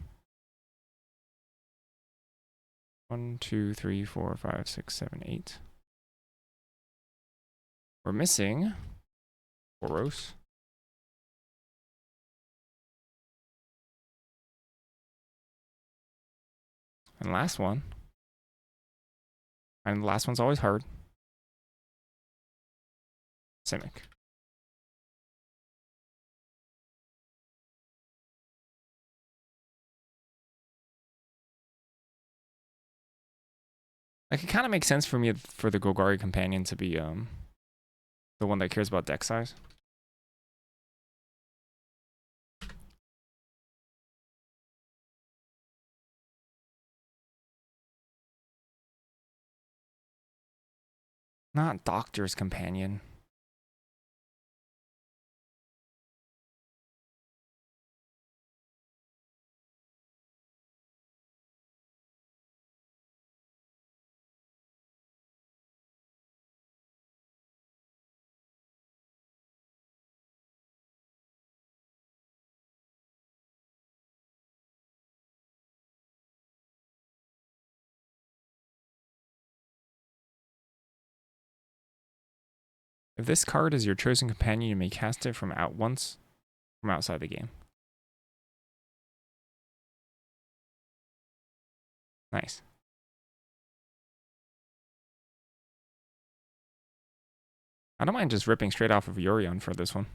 1, 2, 3, 4, 5, 6, 7, 8. We're missing Boros. And last one. And the last one's always hard. Simic. Like, it kind of makes sense for me for the Golgari companion to be the one that cares about deck size. Not Doctor's Companion. If this card is your chosen companion, you may cast it from once from outside the game. Nice. I don't mind just ripping straight off of Yorion for this one.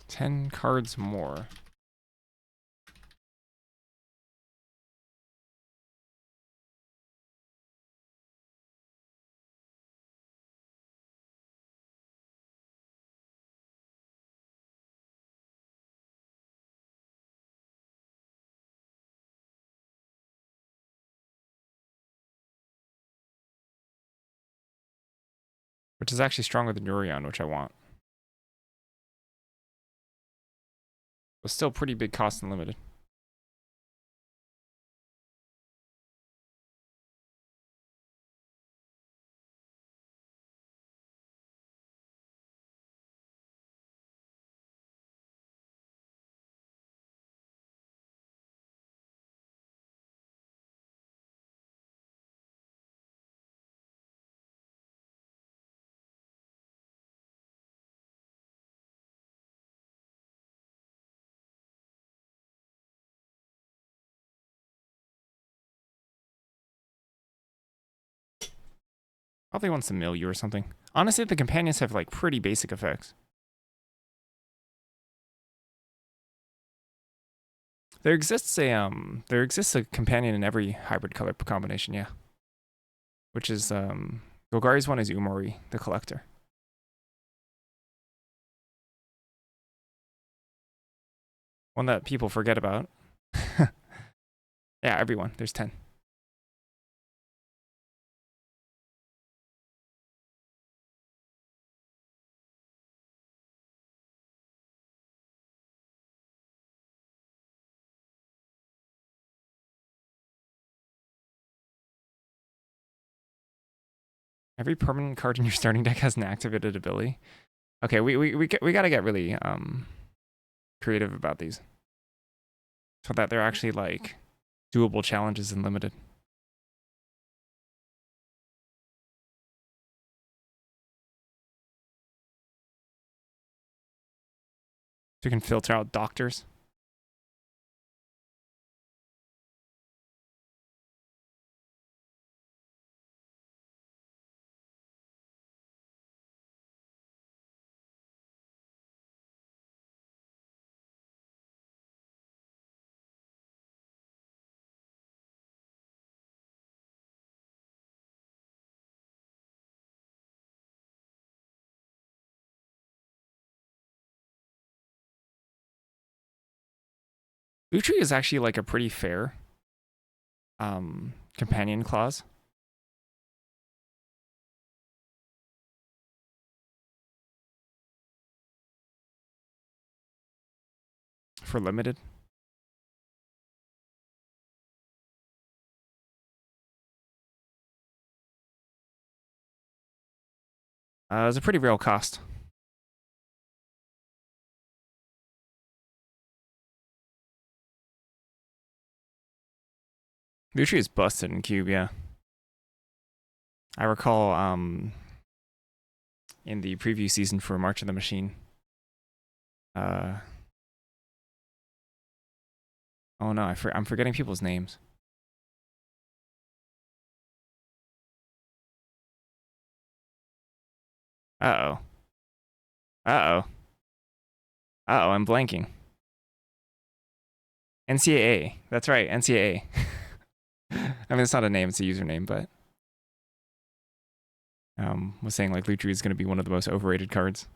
Ten cards more. Which is actually stronger than Yorion, which I want. But still pretty big cost and limited. Probably wants to mill you or something. Honestly, the companions have like pretty basic effects. There exists a companion in every hybrid color combination, yeah. Which is Golgari's one is Umori, the collector. One that people forget about. Yeah, everyone. There's 10. Every permanent card in your starting deck has an activated ability. Okay, we gotta get really creative about these, so that they're actually like doable challenges and limited. So you can filter out doctors. Lutri is actually like a pretty fair companion clause. For limited. It's a pretty real cost. Lutri is busted in Cube, yeah. I recall in the preview season for March of the Machine. Oh no, I'm forgetting people's names. Uh-oh. Uh-oh. Uh-oh, I'm blanking. NCAA. That's right, NCAA. I mean, it's not a name, it's a username, but was saying like Lutri is going to be one of the most overrated cards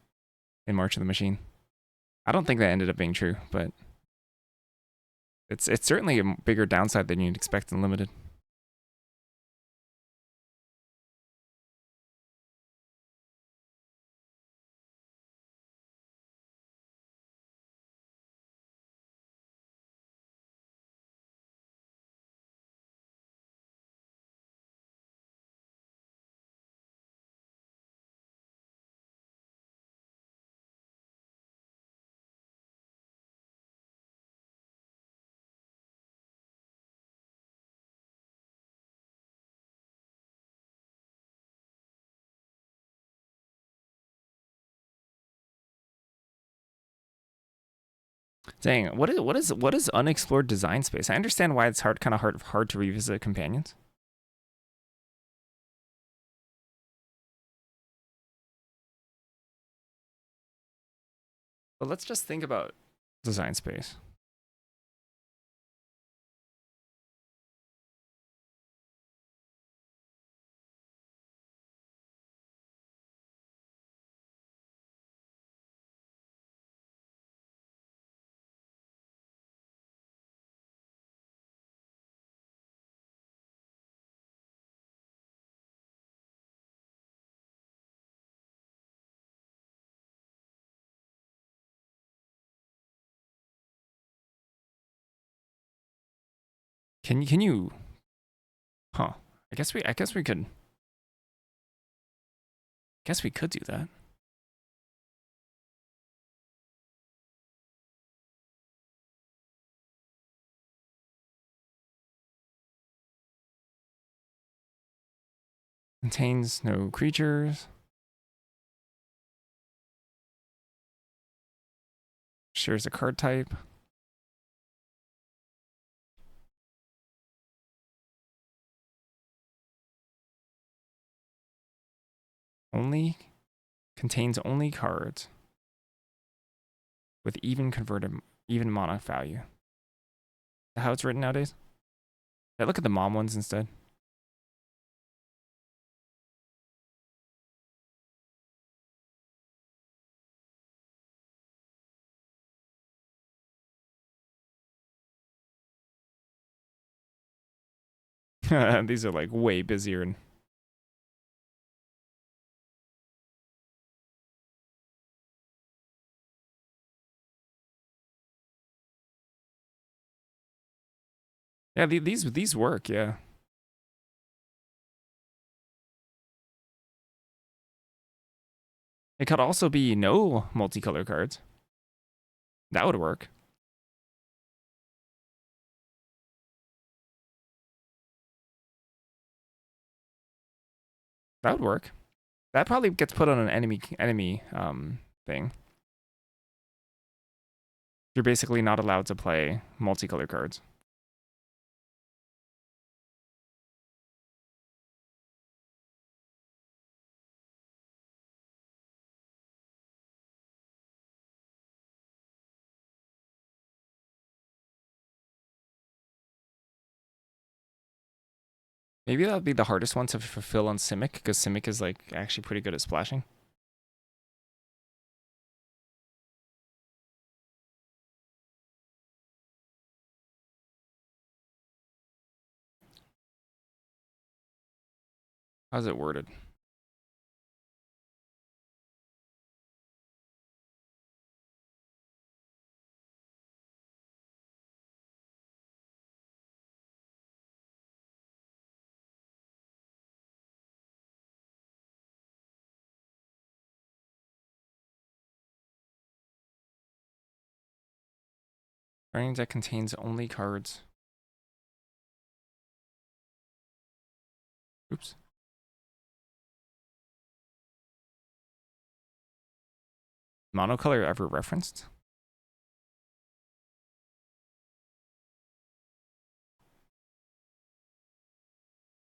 in March of the Machine. I don't think that ended up being true, but it's certainly a bigger downside than you'd expect in Limited. Dang, what is unexplored design space? I understand why it's hard to revisit companions. But let's just think about design space. Can you Huh. I guess we could do that. Contains no creatures. Shares a card type. Only contains only cards with even mana value. How it's written nowadays? Yeah, look at the mom ones instead. These are like way busier and yeah, these work, yeah. It could also be no multicolor cards. That would work. That would work. That probably gets put on an enemy thing. You're basically not allowed to play multicolor cards. Maybe that would be the hardest one to fulfill on Simic, because Simic is like actually pretty good at splashing. How's it worded? Turning deck contains only cards. Oops. Monocolor ever referenced?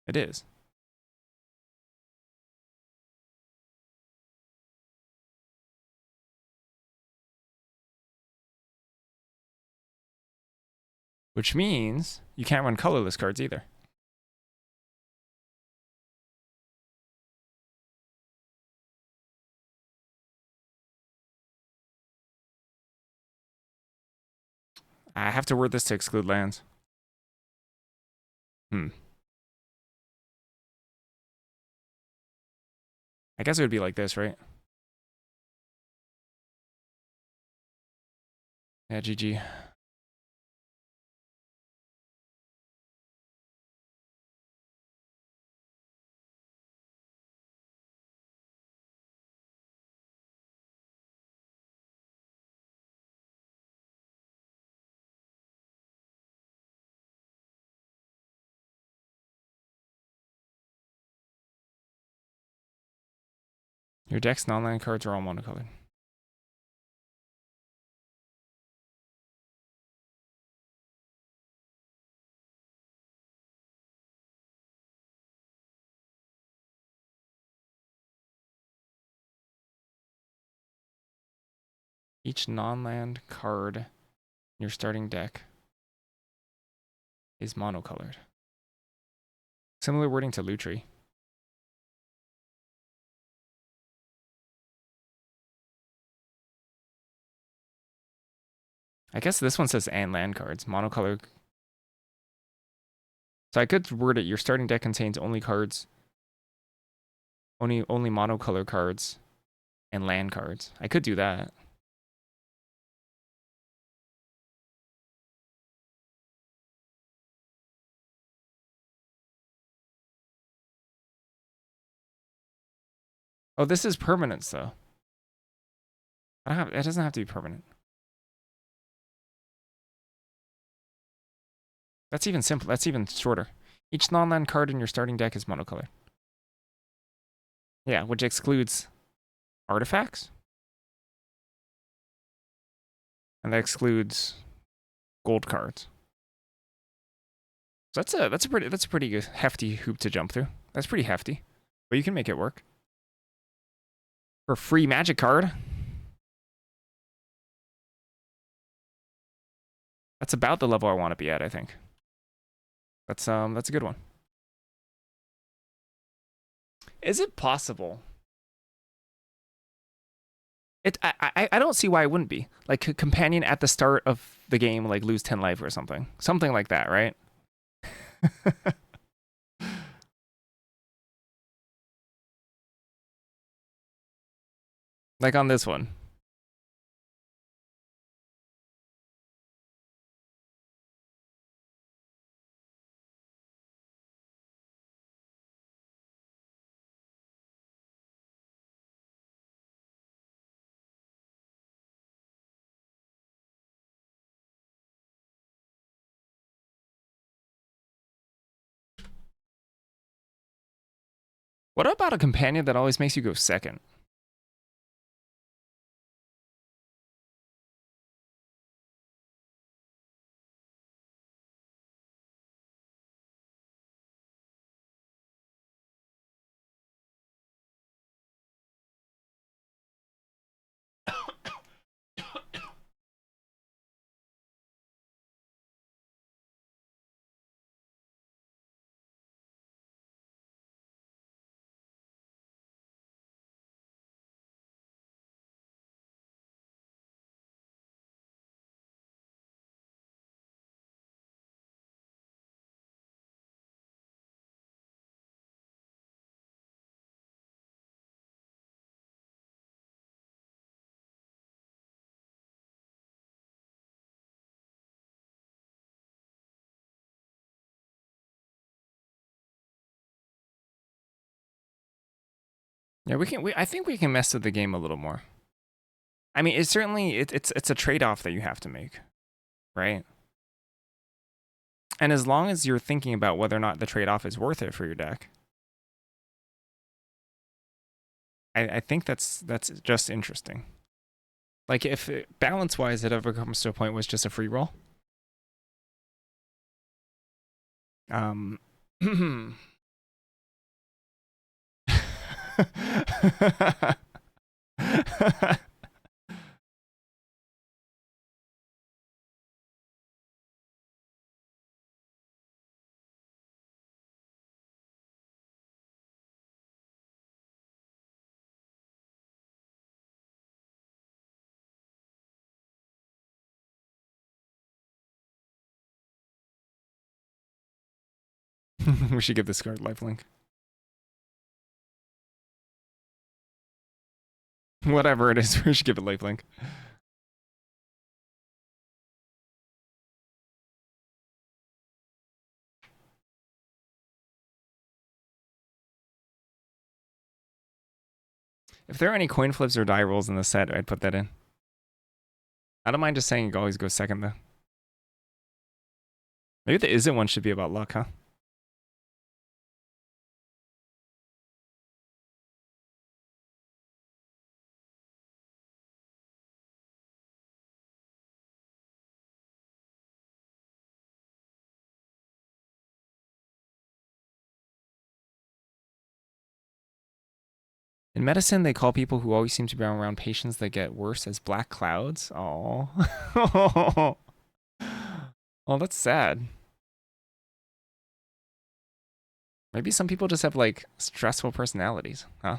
It is. Which means you can't run colorless cards either. I have to word this to exclude lands. I guess it would be like this, right? Yeah, GG. Your deck's non-land cards are all monocolored. Each non-land card in your starting deck is monocolored. Similar wording to Lutri. I guess this one says and land cards, monocolored. So I could word it, your starting deck contains only cards, only monocolor cards and land cards. I could do that. Oh, this is permanence though. It doesn't have to be permanent. That's even simple. That's even shorter. Each non-land card in your starting deck is monocolored. Yeah, which excludes artifacts. And that excludes gold cards. So that's a pretty good, hefty hoop to jump through. That's pretty hefty. But you can make it work. For a free magic card. That's about the level I want to be at, I think. That's a good one. Is it possible? I don't see why it wouldn't be. Like a companion at the start of the game, like lose 10 life or something. Something like that, right? Like on this one. What about a companion that always makes you go second? Yeah, I think we can mess with the game a little more. I mean, it's certainly it's a trade-off that you have to make, right? And as long as you're thinking about whether or not the trade-off is worth it for your deck, I think that's just interesting. Like if balance wise it ever comes to a point was just a free roll. Um we should give this card lifelink. Whatever it is, we should give it lifelink. If there are any coin flips or die rolls in the set, I'd put that in. I don't mind just saying it always goes second though. Maybe the isn't one should be about luck, huh? In medicine, they call people who always seem to be around patients that get worse as black clouds. Oh, oh, that's sad. Maybe some people just have like stressful personalities, huh?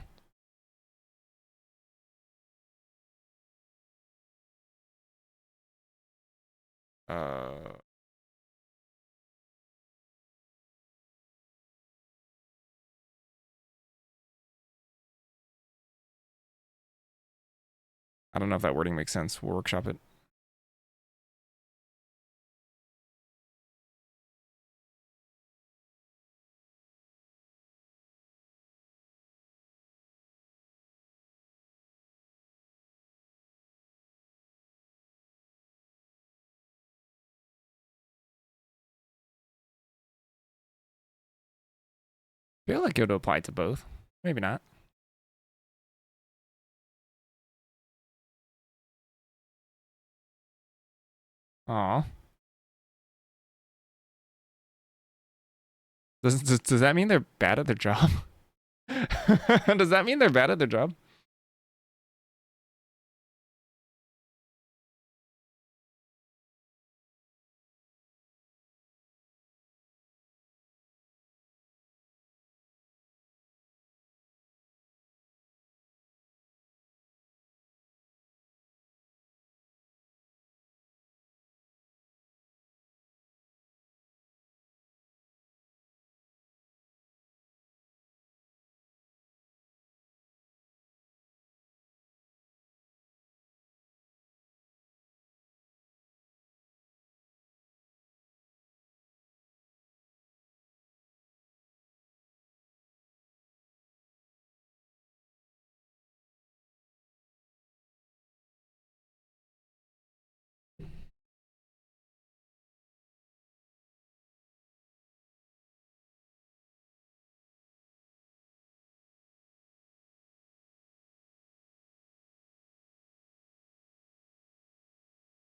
Uh, I don't know if that wording makes sense. We'll workshop it. I feel like it would apply to both. Maybe not. Aw. Does that mean they're bad at their job? Does that mean they're bad at their job?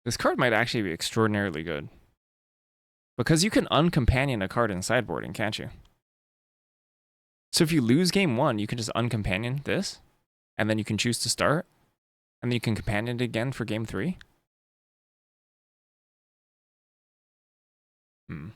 This card might actually be extraordinarily good. Because you can uncompanion a card in sideboarding, can't you? So if you lose game one, you can just uncompanion this, and then you can choose to start, and then you can companion it again for game three. Hmm.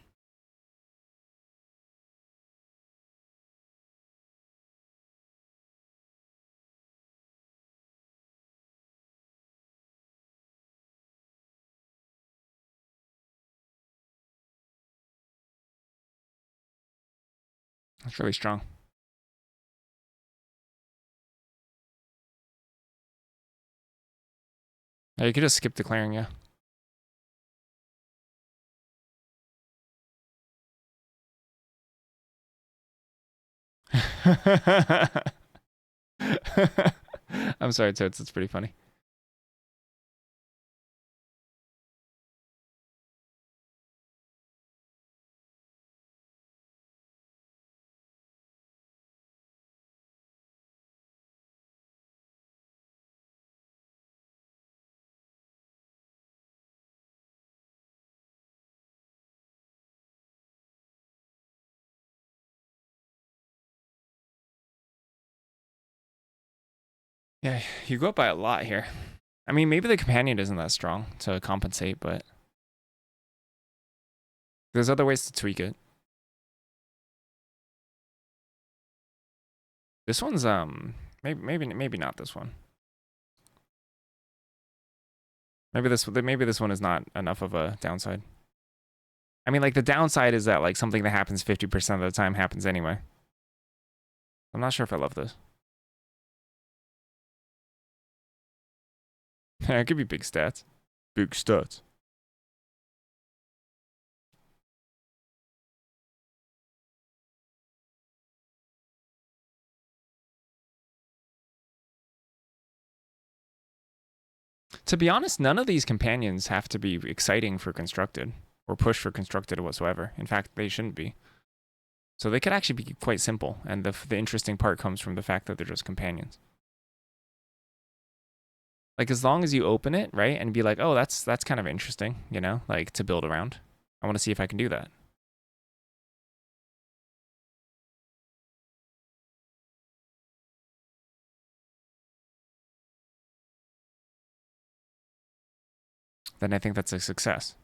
That's really strong. Yeah, you could just skip declaring, yeah. I'm sorry, Toads. It's pretty funny. Yeah, you go up by a lot here. I mean, maybe the companion isn't that strong to compensate, but there's other ways to tweak it. This one's maybe not this one. Maybe this one is not enough of a downside. I mean, like the downside is that like something that happens 50% of the time happens anyway. I'm not sure if I love this. Yeah, it could be big stats. Big stats. To be honest, none of these companions have to be exciting for constructed or push for constructed whatsoever. In fact, they shouldn't be. So they could actually be quite simple, and the interesting part comes from the fact that they're just companions. Like as long as you open it, right, and be like, oh, that's kind of interesting, you know, like to build around. I want to see if I can do that. Then I think that's a success.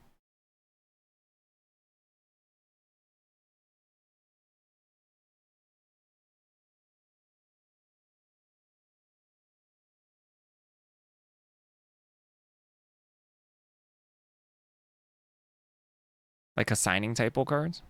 Like assigning typo cards.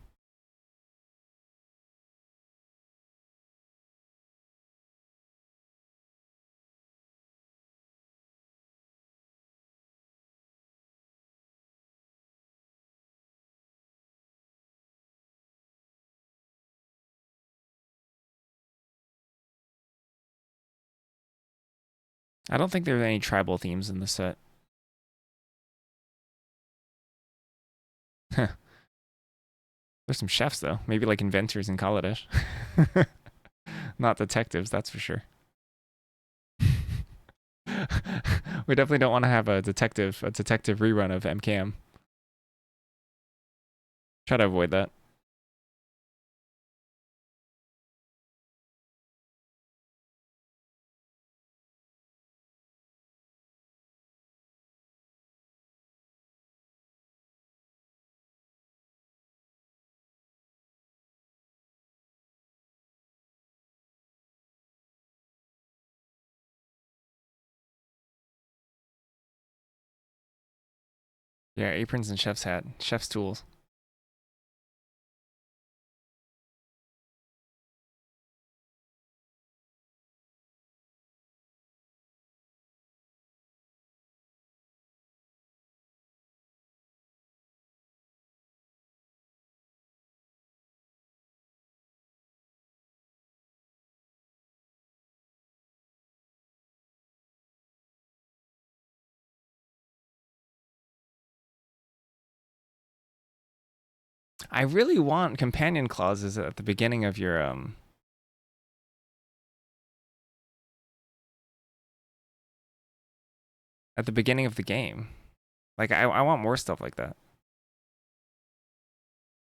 I don't think there's any tribal themes in the set. There's some chefs though. Maybe like inventors in Kaladesh. Not detectives, that's for sure. We definitely don't want to have a detective rerun of MKM. Try to avoid that. Yeah, aprons and chef's hat, chef's tools. I really want companion clauses at the beginning of your at the beginning of the game. Like I want more stuff like that.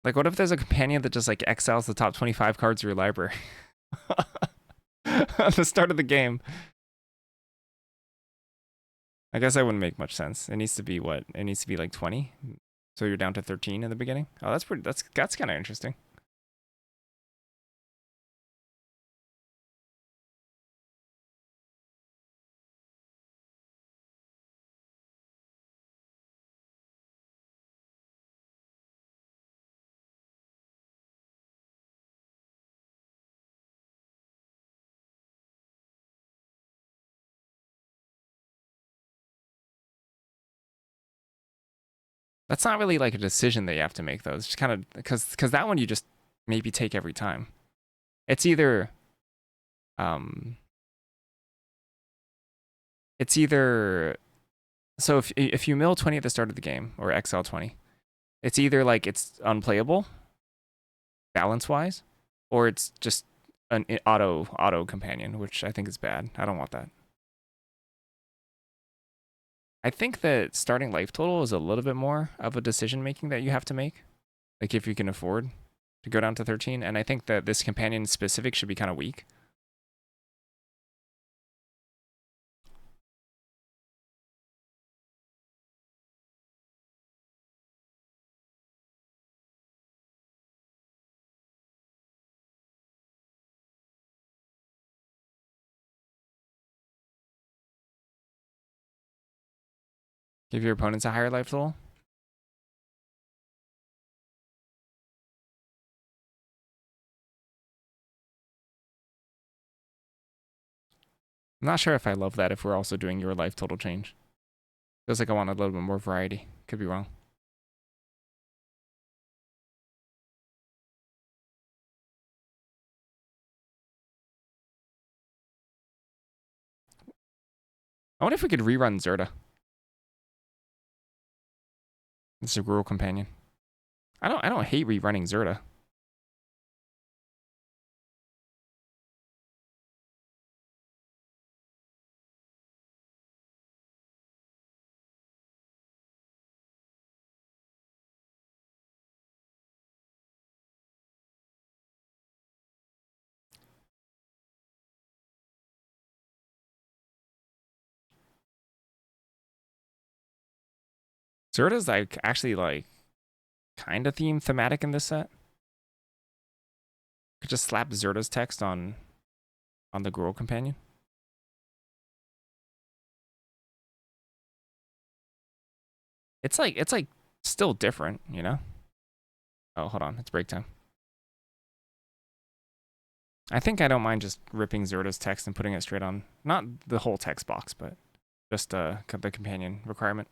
Like what if there's a companion that just like exiles the top 25 cards of your library at the start of the game? I guess that wouldn't make much sense. It needs to be what? It needs to be like 20. So you're down to 13 in the beginning. Oh, that's pretty. That's kind of interesting. That's not really like a decision that you have to make though. It's just kind of because that one you just maybe take every time. It's either um it's either so if you mill 20 at the start of the game or XL 20, it's either like it's unplayable balance wise, or it's just an auto companion, which I think is bad. I don't want that. I think that starting life total is a little bit more of a decision making that you have to make. Like if you can afford to go down to 13. And I think that this companion specific should be kind of weak. Give your opponents a higher life total. I'm not sure if I love that if we're also doing your life total change. Feels like I want a little bit more variety. Could be wrong. I wonder if we could rerun Zerta. It's a Gruul companion. I don't hate rerunning Zerta. Zerta's like actually like kind of thematic in this set. Could just slap Zerta's text on the Gruul companion. It's like still different, you know? Oh, hold on. It's break time. I think I don't mind just ripping Zerta's text and putting it straight on, not the whole text box, but just the companion requirement.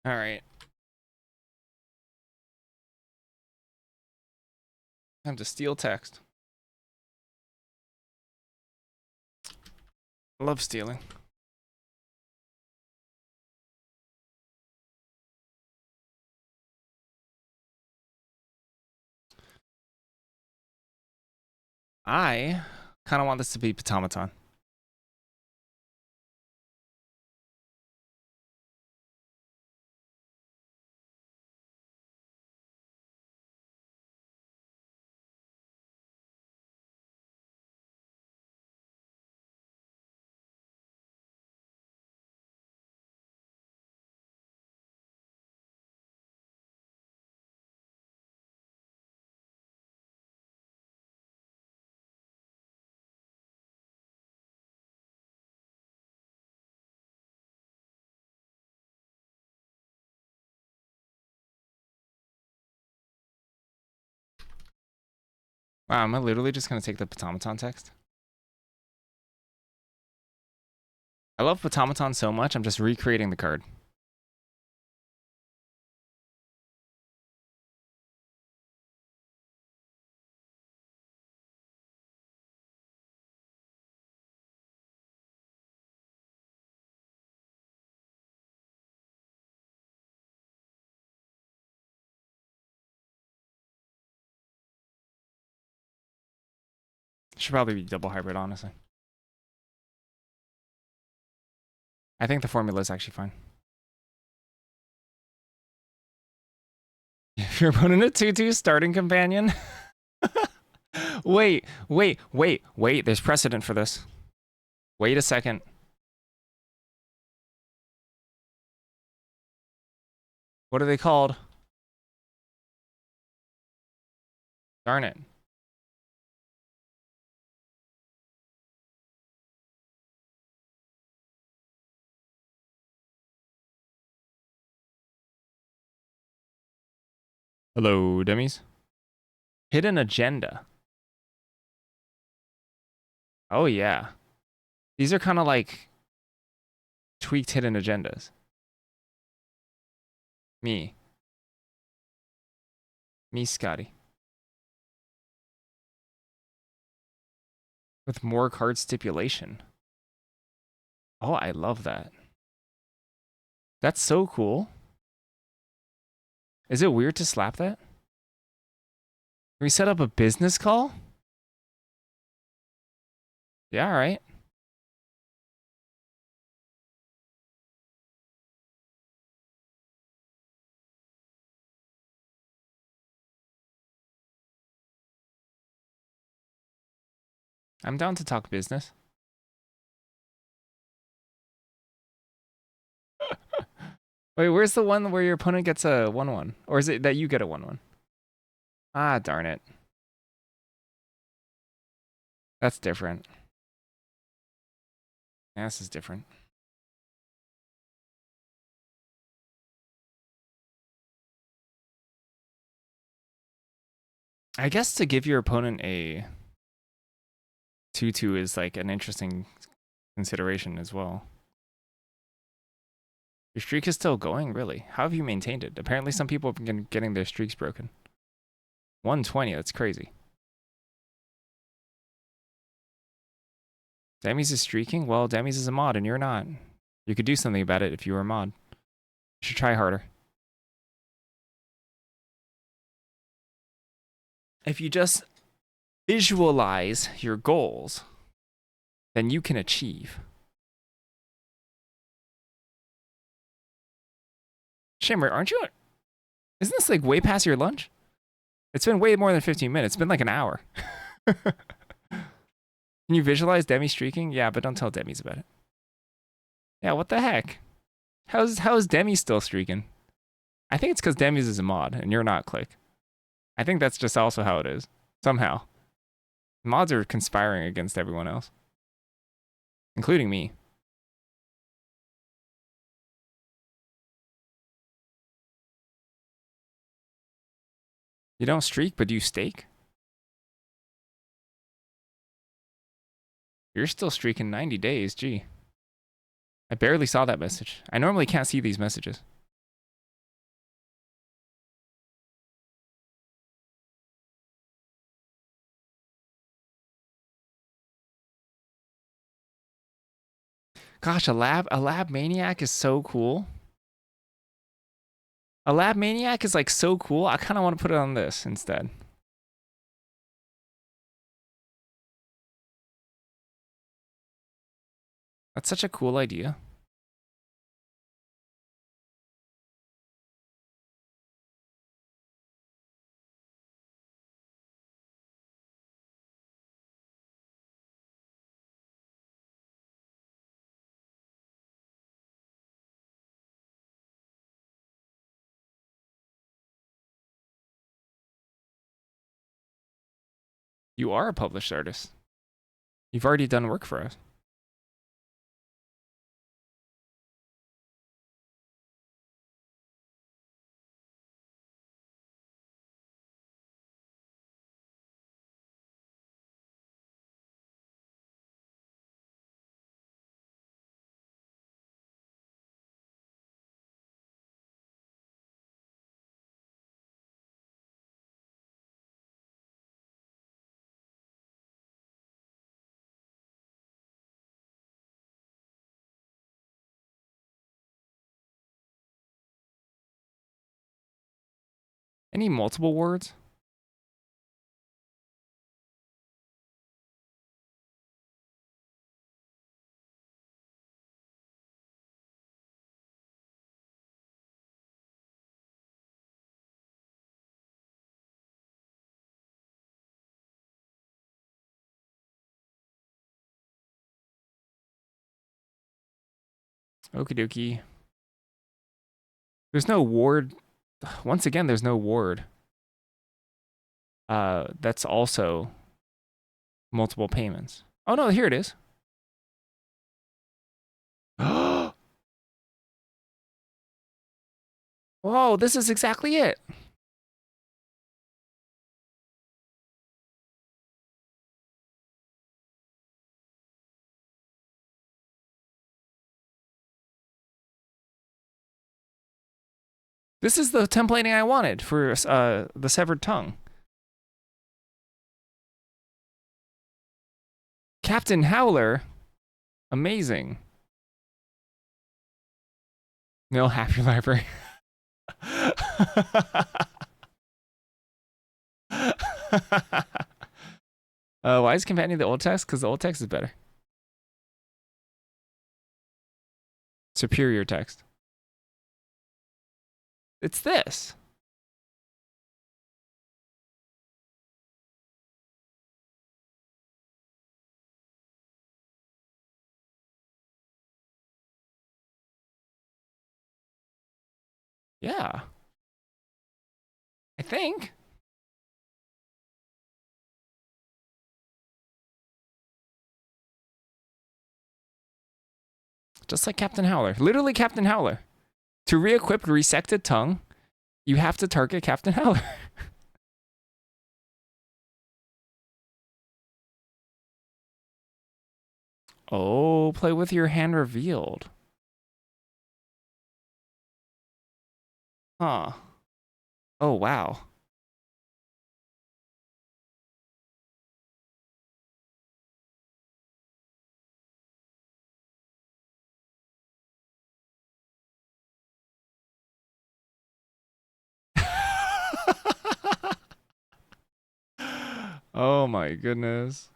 All right. Time to steal text. I love stealing. I kind of want this to be Patomaton. Wow, am I literally just gonna take the Patomaton text? I love Patomaton so much, I'm just recreating the card. Should probably be double hybrid, honestly. I think the formula is actually fine. If you're opponent a 2-2 starting companion. Wait. There's precedent for this. Wait a second. What are they called? Darn it. Hello, dummies. Hidden agenda. Oh, yeah. These are kind of like tweaked hidden agendas. Me, Scotty. With more card stipulation. Oh, I love that. That's so cool. Is it weird to slap that? Can we set up a business call? Yeah, all right. I'm down to talk business. Wait, where's the one where your opponent gets a 1-1? Or is it that you get a 1-1? Ah, darn it. That's different. Yeah, this is different. I guess to give your opponent a 2-2 is like an interesting consideration as well. Your streak is still going, really? How have you maintained it? Apparently some people have been getting their streaks broken. 120, that's crazy. Demis is streaking? Well, Demis is a mod and you're not. You could do something about it if you were a mod. You should try harder. If you just visualize your goals, then you can achieve. Shimmer, aren't you? Isn't this like way past your lunch? It's been way more than 15 minutes. It's been like an hour. Can you visualize Demi streaking? Yeah, but don't tell Demis about it. Yeah, what the heck? How's Demi still streaking? I think it's because Demis is a mod and you're not, Click. I think that's just also how it is. Somehow. Mods are conspiring against everyone else. Including me. You don't streak, but do you stake? You're still streaking 90 days, gee. I barely saw that message. I normally can't see these messages. Gosh, a lab maniac is so cool. A lab maniac is like so cool. I kind of want to put it on this instead. That's such a cool idea. You are a published artist. You've already done work for us. Any multiple words? Okie dokie. There's no ward. Once again, there's no ward. That's also multiple payments. Oh no, here it is. Whoa, this is exactly it. This is the templating I wanted for the severed tongue. Captain Howler. Amazing. Nil happy library. Why is Companion the old text? Because the old text is better. Superior text. It's this. Yeah. I think. Just like Captain Howler. Literally Captain Howler. To re-equip Resected Tongue, you have to target Captain Howler. Oh, play with your hand revealed. Huh. Oh, wow. Oh my goodness.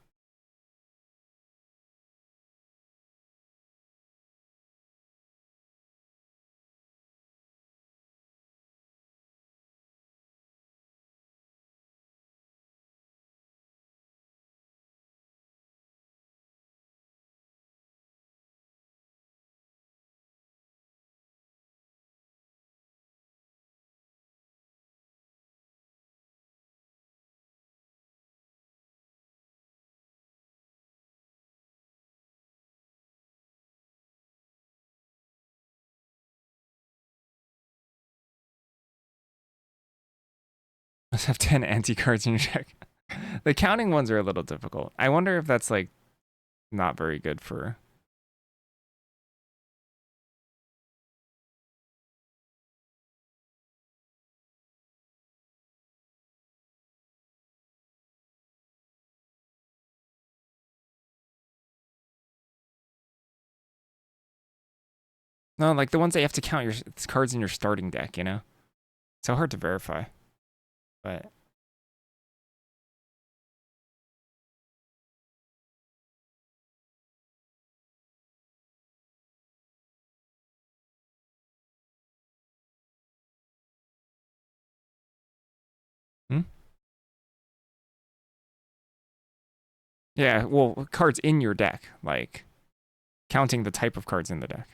Must have 10 anti-cards in your deck. The counting ones are a little difficult. I wonder if that's like not very good for... No, like the ones that you have to count your cards in your starting deck, you know? So hard to verify. But hmm? Yeah, well, cards in your deck, like counting the type of cards in the deck.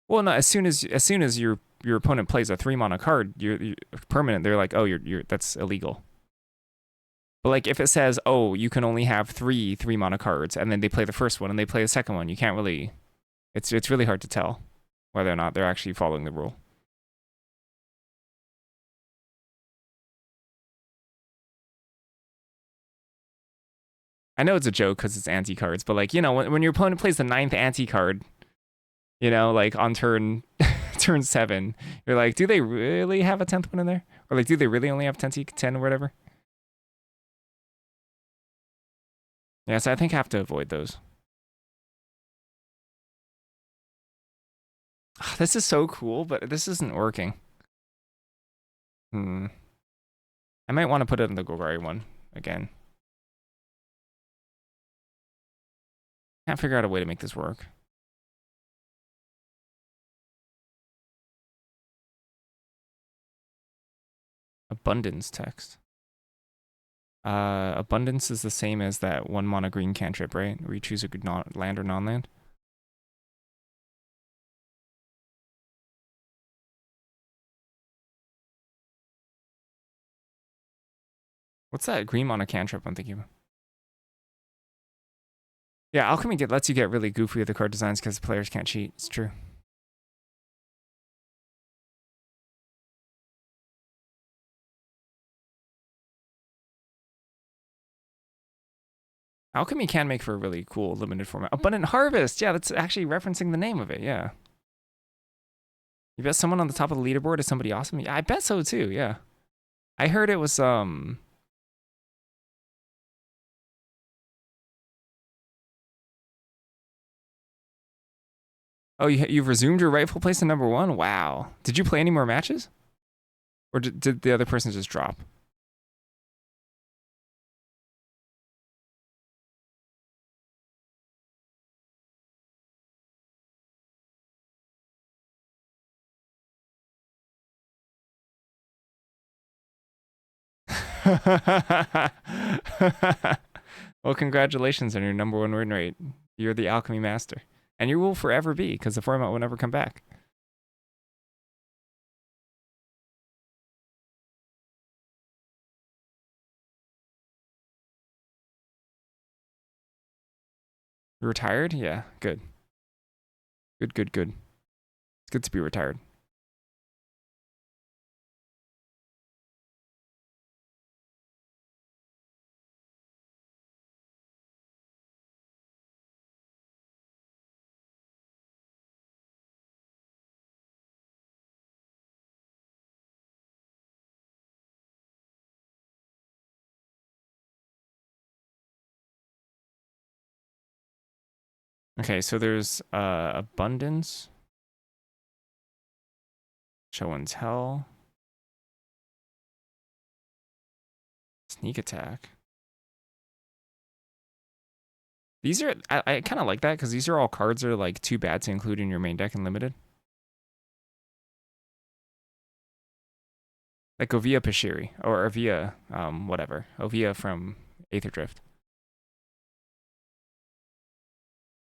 Well, no, as soon as your opponent plays a 3-mana card, you're permanent. They're like, oh, you're that's illegal. But like if it says, oh, you can only have 3-mana cards, and then they play the first one and they play the second one, you can't really. It's really hard to tell whether or not they're actually following the rule. I know it's a joke because it's anti cards, but like when your opponent plays the 9th anti card, like on turn 7, you're like, do they really have a 10th one in there, or like do they really only have 10 or whatever? Yeah, so I think I have to avoid those. This is so cool, but this isn't working. I might want to put it in the Golgari one again. Can't figure out a way to make this work. Abundance text. Abundance is the same as that 1 mana green cantrip, right? Where you choose a good land or non-land. What's that green mana cantrip I'm thinking of? Yeah, Alchemy lets you get really goofy with the card designs because the players can't cheat. It's true. Alchemy can make for a really cool limited format. Abundant Harvest! Yeah, that's actually referencing the name of it, yeah. You bet someone on the top of the leaderboard is somebody awesome? Yeah, I bet so too, yeah. I heard it was, Oh, you've resumed your rightful place in #1? Wow. Did you play any more matches? Or did the other person just drop? Well, congratulations on your #1 win rate. You're the alchemy master. And you will forever be, because the format will never come back. You're retired? Yeah, good. Good. It's good to be retired. Okay, so there's abundance, show and tell, sneak attack. These are I kind of like that because these are all cards that are like too bad to include in your main deck in limited. Like Ovia Pashiri or Ovia whatever. Ovia from Aether Drift.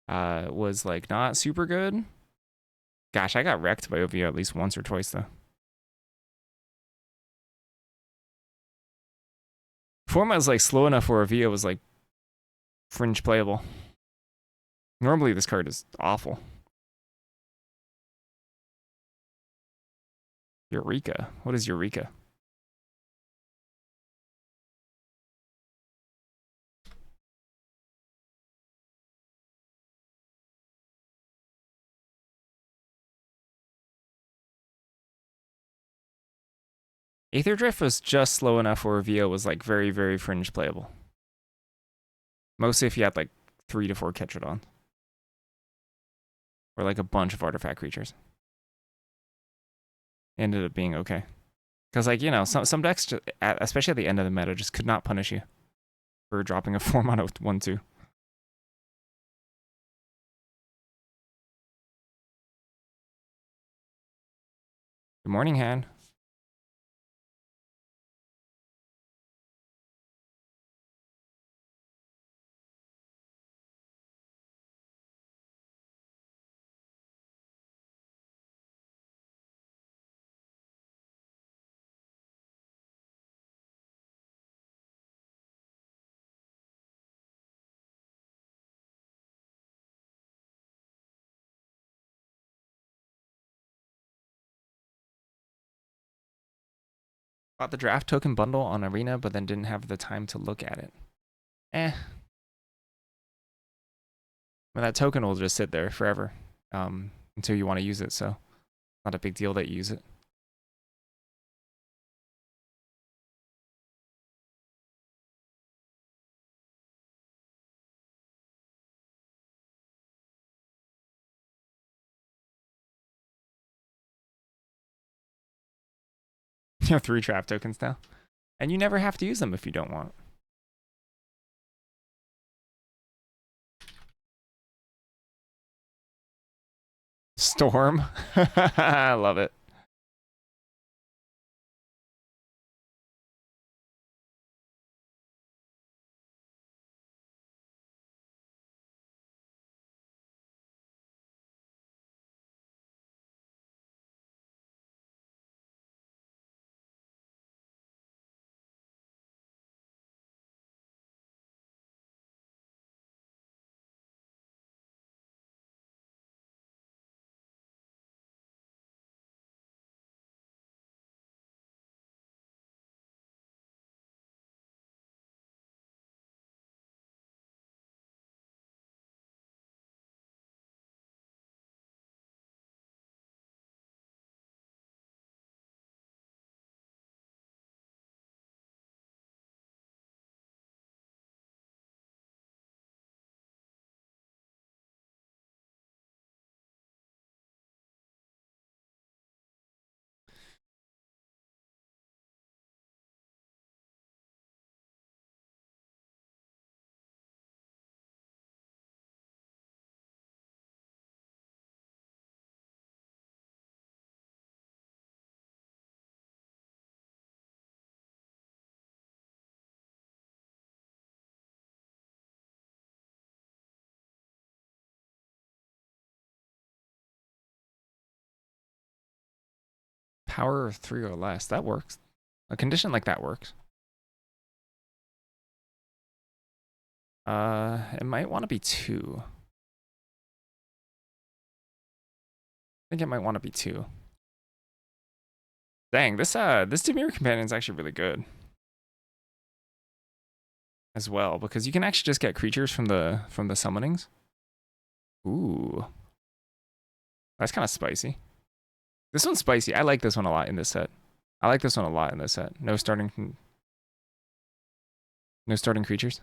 Was like not super good. Gosh, I got wrecked by Ovia at least once or twice though. Format was like slow enough where Ovia was like fringe playable. Normally this card is awful. Eureka. What is Eureka? Aether Drift was just slow enough where Ovia was like very, very fringe playable. Mostly if you had like 3 to 4 Ketrodons. Or like a bunch of artifact creatures. Ended up being okay. Because like, you know, some decks, just, especially at the end of the meta, just could not punish you for dropping a 4 mana 1/2. Good morning, Han. Bought the draft token bundle on Arena, but then didn't have the time to look at it. But that token will just sit there forever until you want to use it, so not a big deal that you use it. You have 3 draft tokens now. And you never have to use them if you don't want. Storm. I love it. Power of 3 or less. That works. A condition like that works. It might want to be 2. I think it might want to be 2. Dang, this Dimir companion is actually really good as well, because you can actually just get creatures from the summonings. Ooh. That's kind of spicy. This one's spicy. I like this one a lot in this set. I like this one a lot in this set. No starting creatures.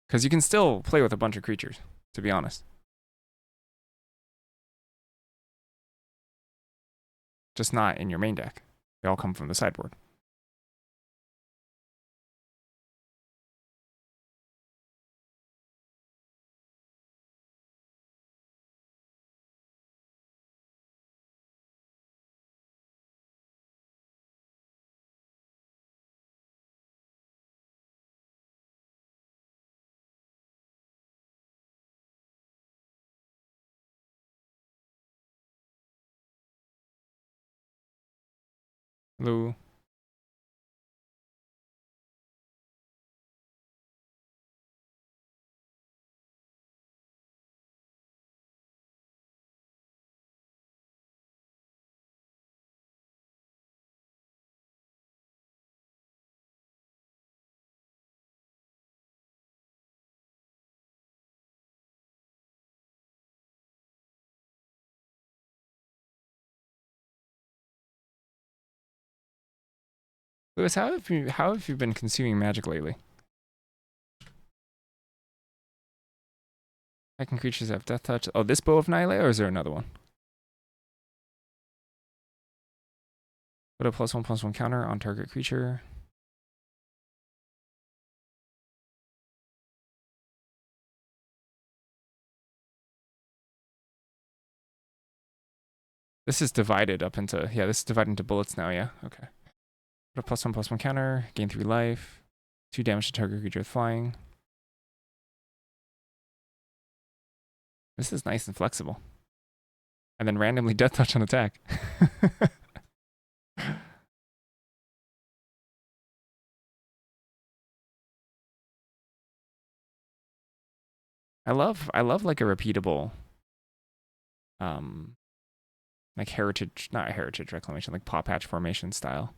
Because you can still play with a bunch of creatures, to be honest. Just not in your main deck. They all come from the sideboard. Hello. Lewis, how have you been consuming Magic lately? Attacking creatures have Death Touch. Oh, this Bow of Nihilate, or is there another one? Put a +1/+1 counter on target creature. This is divided up into, yeah, this is divided into bullets now, yeah? Okay. Put a +1/+1 counter, gain 3 life, 2 damage to target creature with flying. This is nice and flexible. And then randomly Death Touch on attack. I love like a repeatable like heritage, not heritage reclamation, like Paw Patch formation style.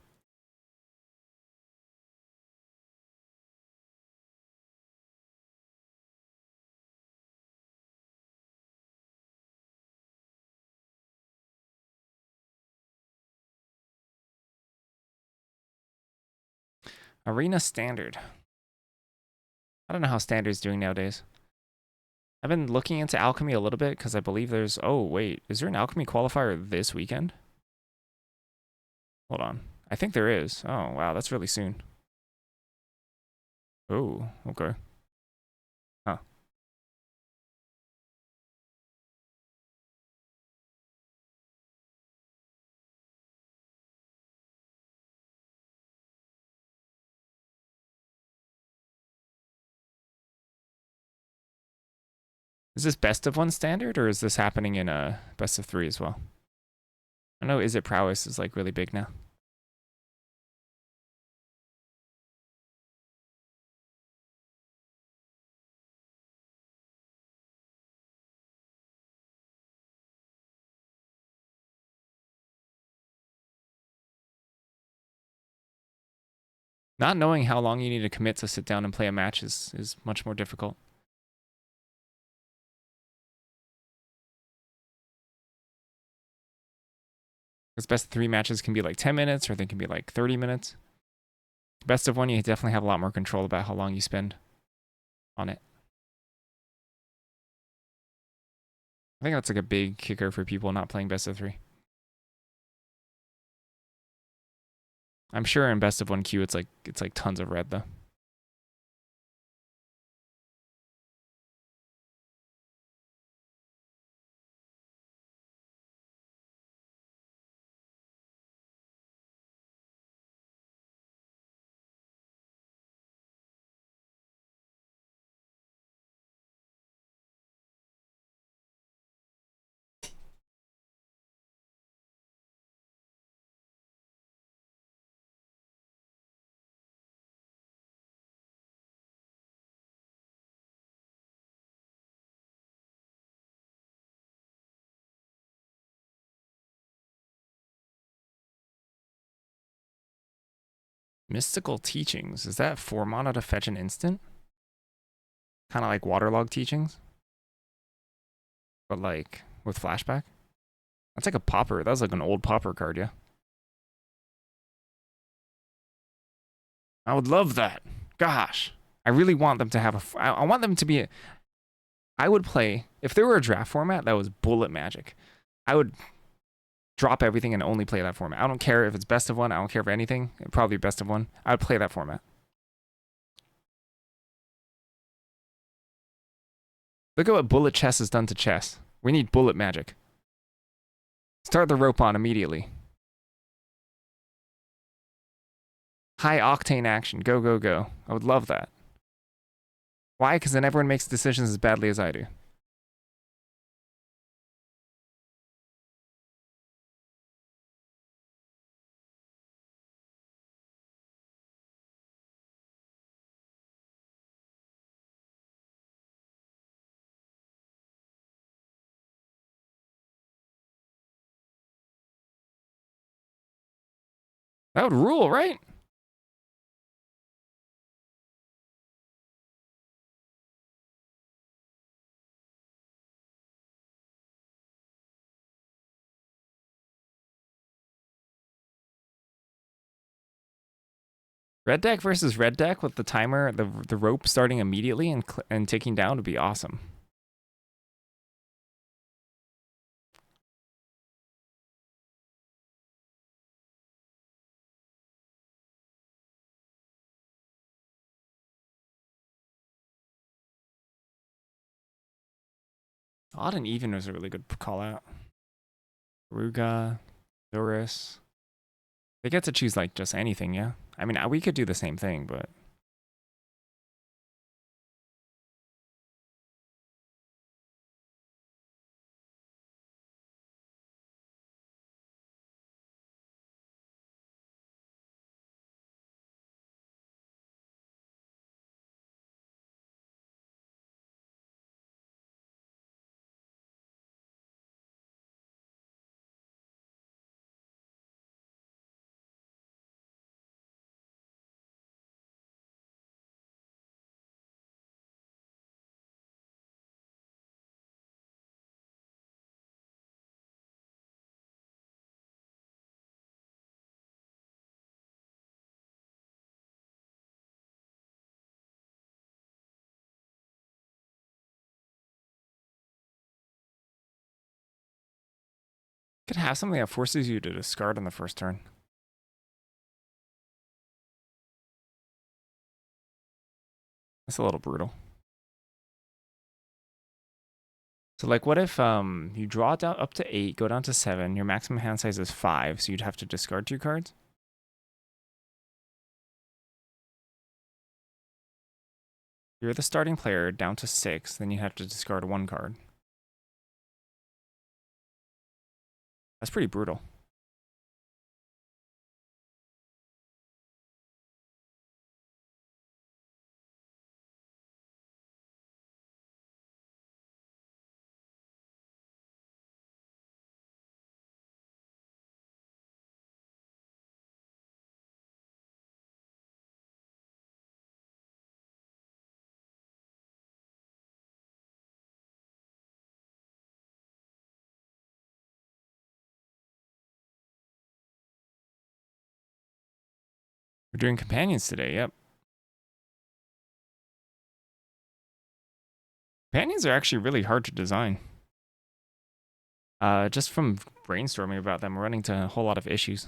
Arena Standard. I don't know how Standard's doing nowadays. I've been looking into Alchemy a little bit because I believe there's... Oh, wait. Is there an Alchemy qualifier this weekend? Hold on. I think there is. Oh, wow, that's really soon. Oh, okay. Huh. Is this best of one standard, or is this happening in a best of three as well? I know Is It Prowess is like really big now. Not knowing how long you need to commit to sit down and play a match is much more difficult. Because best of three matches can be like 10 minutes or they can be like 30 minutes. Best of one, you definitely have a lot more control about how long you spend on it. I think that's like a big kicker for people not playing best of three. I'm sure in best of one queue it's like tons of red though. Mystical Teachings. Is that 4 mana to fetch an instant? Kind of like Waterlog Teachings? But like with flashback? That's like a popper. That was like an old popper card, yeah. I would love that. Gosh. I really want them to have a. I want them to be. I would play. If there were a draft format that was bullet magic, I would drop everything and only play that format. I don't care if it's best of one. I don't care if anything. It'd probably be best of one. I would play that format. Look at what bullet chess has done to chess. We need bullet magic. Start the rope on immediately. High octane action. Go, go, go. I would love that. Why? Because then everyone makes decisions as badly as I do. That would rule, right? Red deck versus red deck with the timer, the rope starting immediately and ticking down would be awesome. Odd and even was a really good call out. Ruga, Doris. They get to choose like just anything, yeah? I mean, we could do the same thing, but could have something that forces you to discard on the first turn. That's a little brutal. So like what if you draw down up to 8, go down to 7, your maximum hand size is 5, so you'd have to discard 2 cards? You're the starting player down to 6, then you have to discard 1 card. That's pretty brutal. We're doing companions today, yep. Companions are actually really hard to design. Just from brainstorming about them, we're running into a whole lot of issues.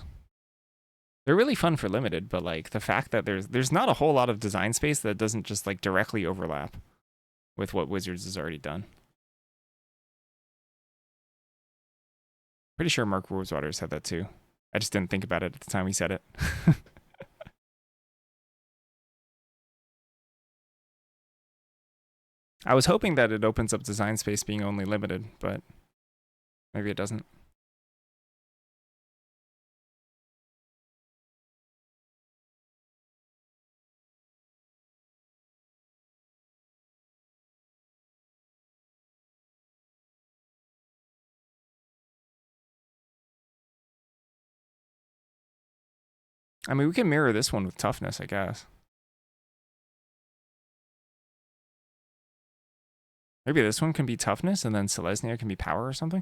They're really fun for limited, but like the fact that there's not a whole lot of design space that doesn't just like directly overlap with what Wizards has already done. Pretty sure Mark Rosewater said that too. I just didn't think about it at the time he said it. I was hoping that it opens up design space being only limited, but maybe it doesn't. I mean, we can mirror this one with toughness, I guess. Maybe this one can be toughness and then Selesnya can be power or something?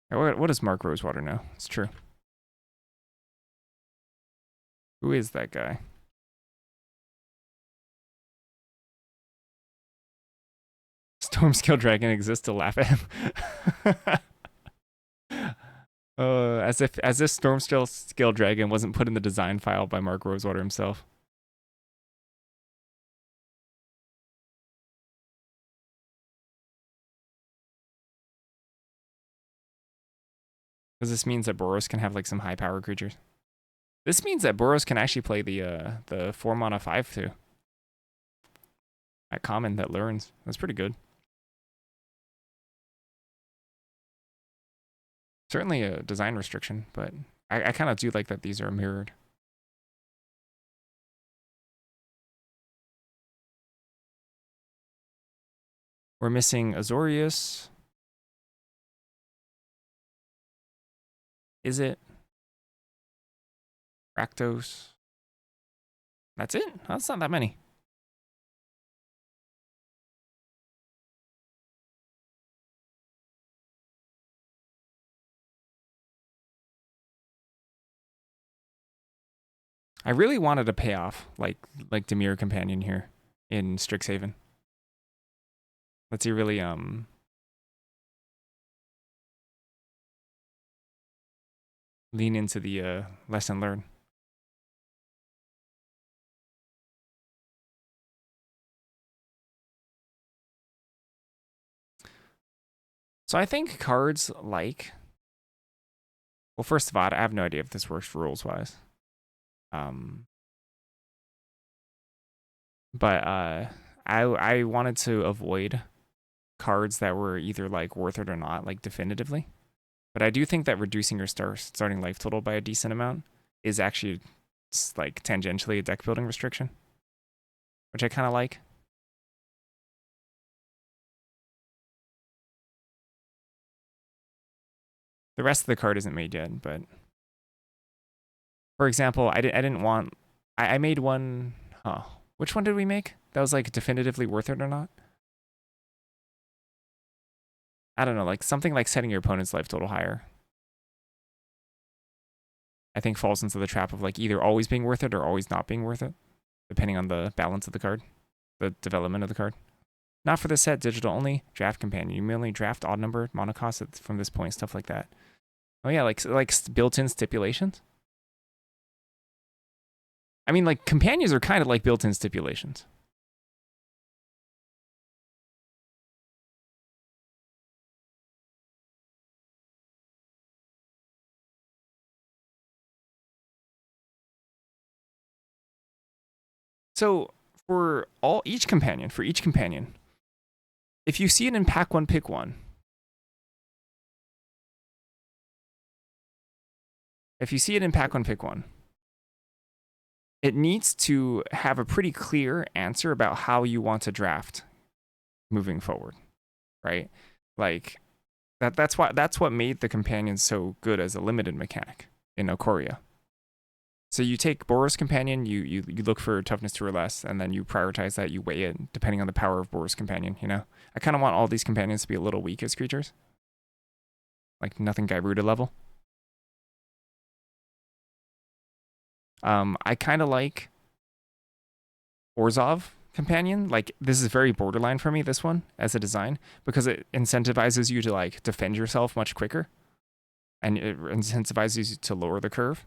What is Mark Rosewater now? It's true. Who is that guy? Stormscale Dragon exists to laugh at him. As if Stormscale Dragon wasn't put in the design file by Mark Rosewater himself. Because this means that Boros can have like some high power creatures. This means that Boros can actually play the 4 mana 5 too. At common that learns. That's pretty good. Certainly a design restriction, but I kind of do like that these are mirrored. We're missing Azorius. Is it? Rakdos. That's it? That's not that many. I really wanted a payoff like Dimir Companion here in Strixhaven. Let's see really lean into the lesson learned. So I think cards like, well, first of all, I have no idea if this works rules wise. But I wanted to avoid cards that were either like worth it or not, like definitively. But I do think that reducing your starting life total by a decent amount is actually like tangentially a deck building restriction, which I kind of like. The rest of the card isn't made yet, but for example, I didn't want. I made one. Huh? Which one did we make? That was like definitively worth it or not? I don't know, like something like setting your opponent's life total higher. I think falls into the trap of like either always being worth it or always not being worth it, depending on the balance of the card, the development of the card. Not for the set, digital only. Draft companion. You may only draft odd number monocost from this point, stuff like that. Oh yeah, like built-in stipulations. I mean, like companions are kind of like built-in stipulations. So for each companion, if you see it in pack one, pick one. If you see it in pack one, pick one. It needs to have a pretty clear answer about how you want to draft moving forward, right? Like that's what made the companions so good as a limited mechanic in Ikoria. So you take Boros Companion, you look for toughness 2 or less, and then you prioritize that, you weigh it depending on the power of Boros Companion, you know? I kind of want all these companions to be a little weak as creatures. Like nothing Gyruda level. I kind of like Orzhov Companion. Like this is very borderline for me, this one, as a design, because it incentivizes you to like defend yourself much quicker. And it incentivizes you to lower the curve.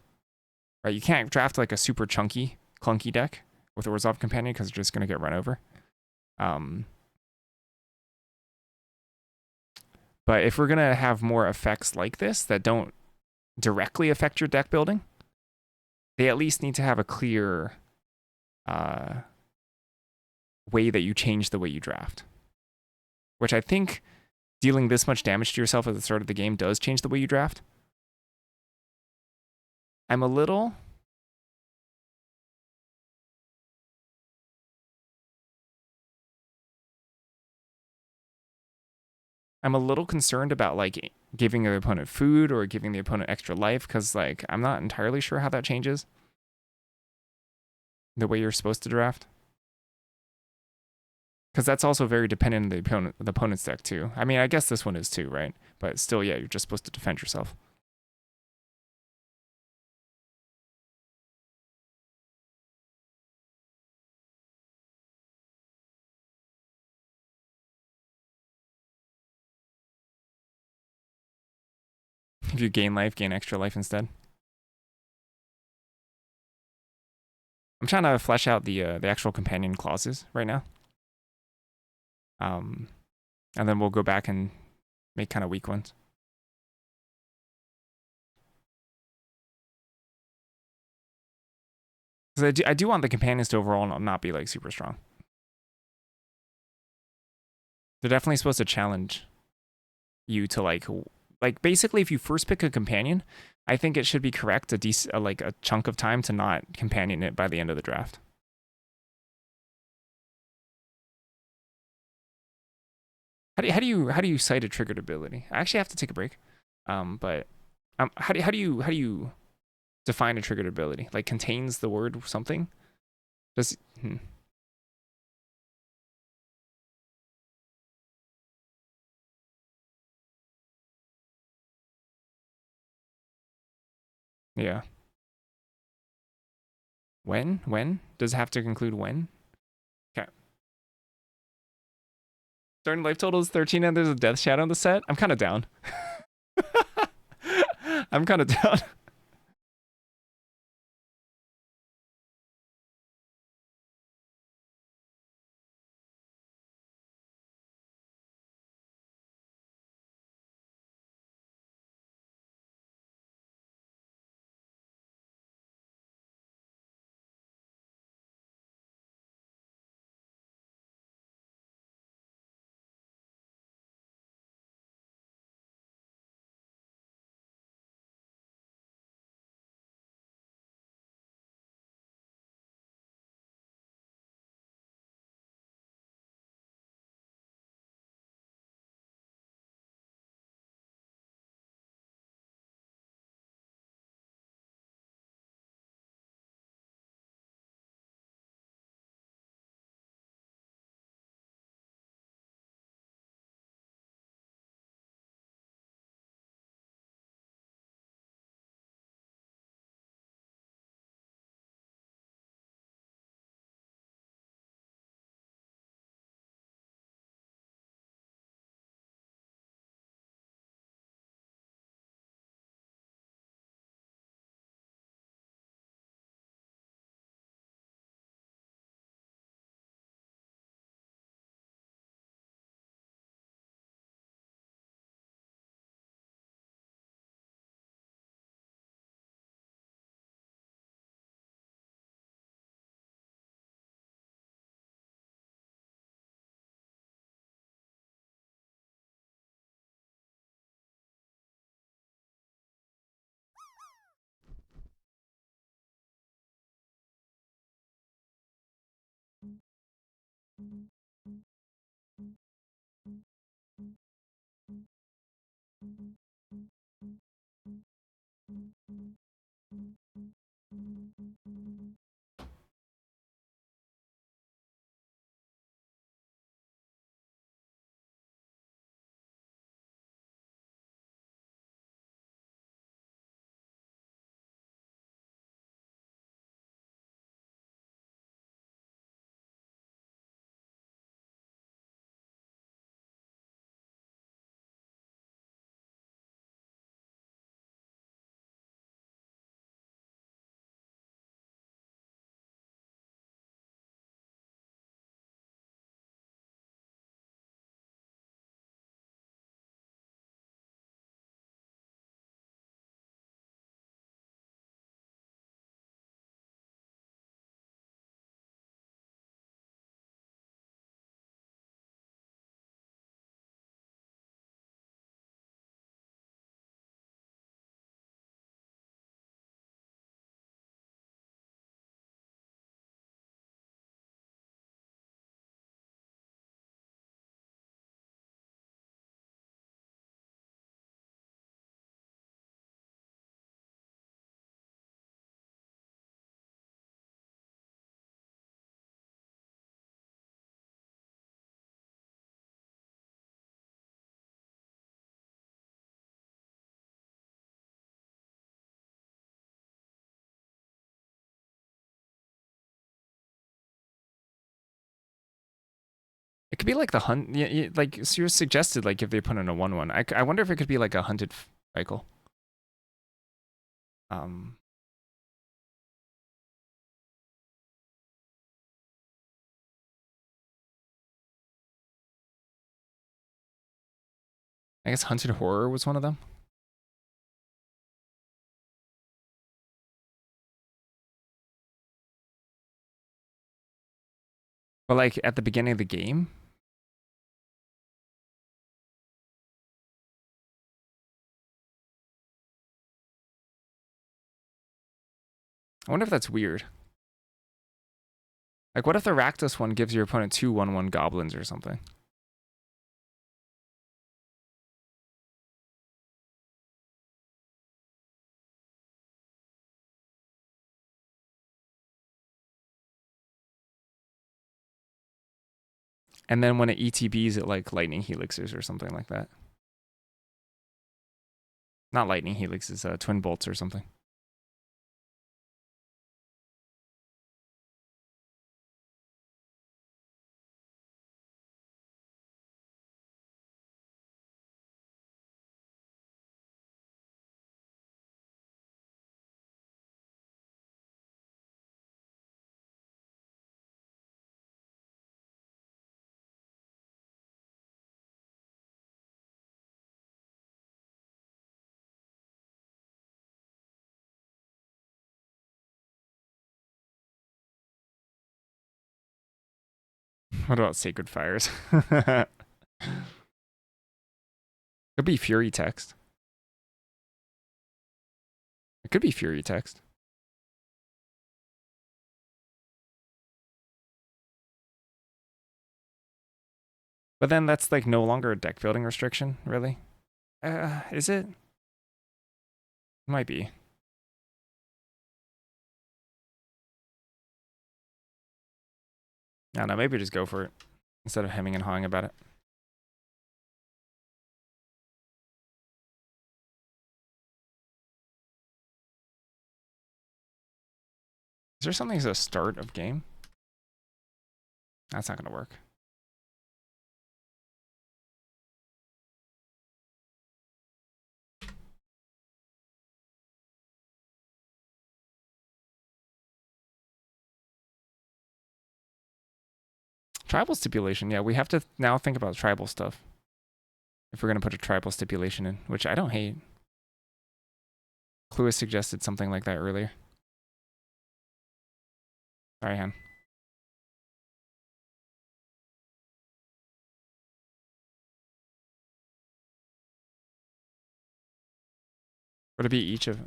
Right? You can't draft like a super chunky, clunky deck with Orzhov Companion because you're just going to get run over. But if we're going to have more effects like this that don't directly affect your deck building, they at least need to have a clear way that you change the way you draft. Which I think dealing this much damage to yourself at the start of the game does change the way you draft. I'm a little concerned about like giving the opponent food or giving the opponent extra life, because like I'm not entirely sure how that changes the way you're supposed to draft. Because that's also very dependent on the opponent's deck too. I mean, I guess this one is too, right? But still, yeah, you're just supposed to defend yourself. If you gain life, gain extra life instead. I'm trying to flesh out the actual companion clauses right now. And then we'll go back and make kind of weak ones. Because I do want the companions to overall not be like super strong. They're definitely supposed to challenge you to like basically if you first pick a companion, I think it should be correct like a chunk of time to not companion it by the end of the draft. How do you cite a triggered ability? I actually have to take a break. But how do you define a triggered ability? Like contains the word something? Does Yeah. When? When? Does it have to conclude when? Okay. Starting life total is 13 and there's a death shadow on the set. I'm kind of down. I'm kind of down. It could be like the hunt. Yeah, like so you suggested, like if they put in a 1/1. I wonder if it could be like a hunted cycle. Um, I guess hunted horror was one of them. But like at the beginning of the game, I wonder if that's weird. Like, what if the Rakdos one gives your opponent 2/1/1 goblins or something? And then when it ETBs, it like lightning helixes or something like that. Not lightning helixes, twin bolts or something. What about Sacred Fires? Could be Fury Text. It could be Fury Text. But then that's like no longer a deck building restriction, really? Is it? Might be. I don't know, maybe just go for it instead of hemming and hawing about it. Is there something as a start of game? That's not gonna work. Tribal stipulation, yeah, we have to now think about tribal stuff. If we're gonna put a tribal stipulation in, which I don't hate. Clue has suggested something like that earlier. Sorry, Han. Would it be each of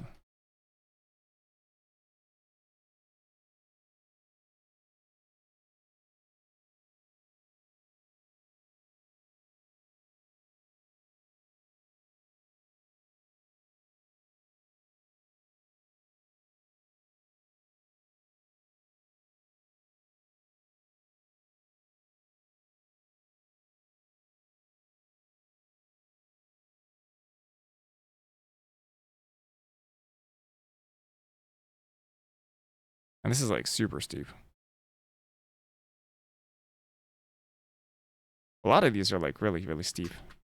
And this is like super steep. A lot of these are like really, really steep,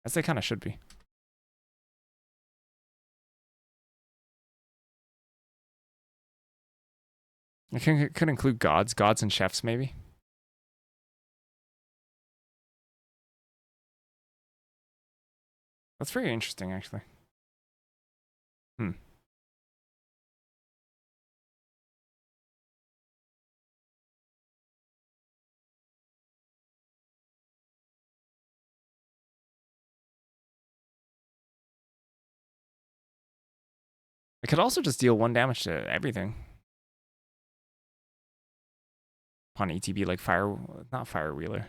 as they kind of should be. It could include gods and chefs maybe. That's very interesting, actually. Hmm. It could also just deal 1 damage to everything. Upon ETB, like not Fire Wheeler.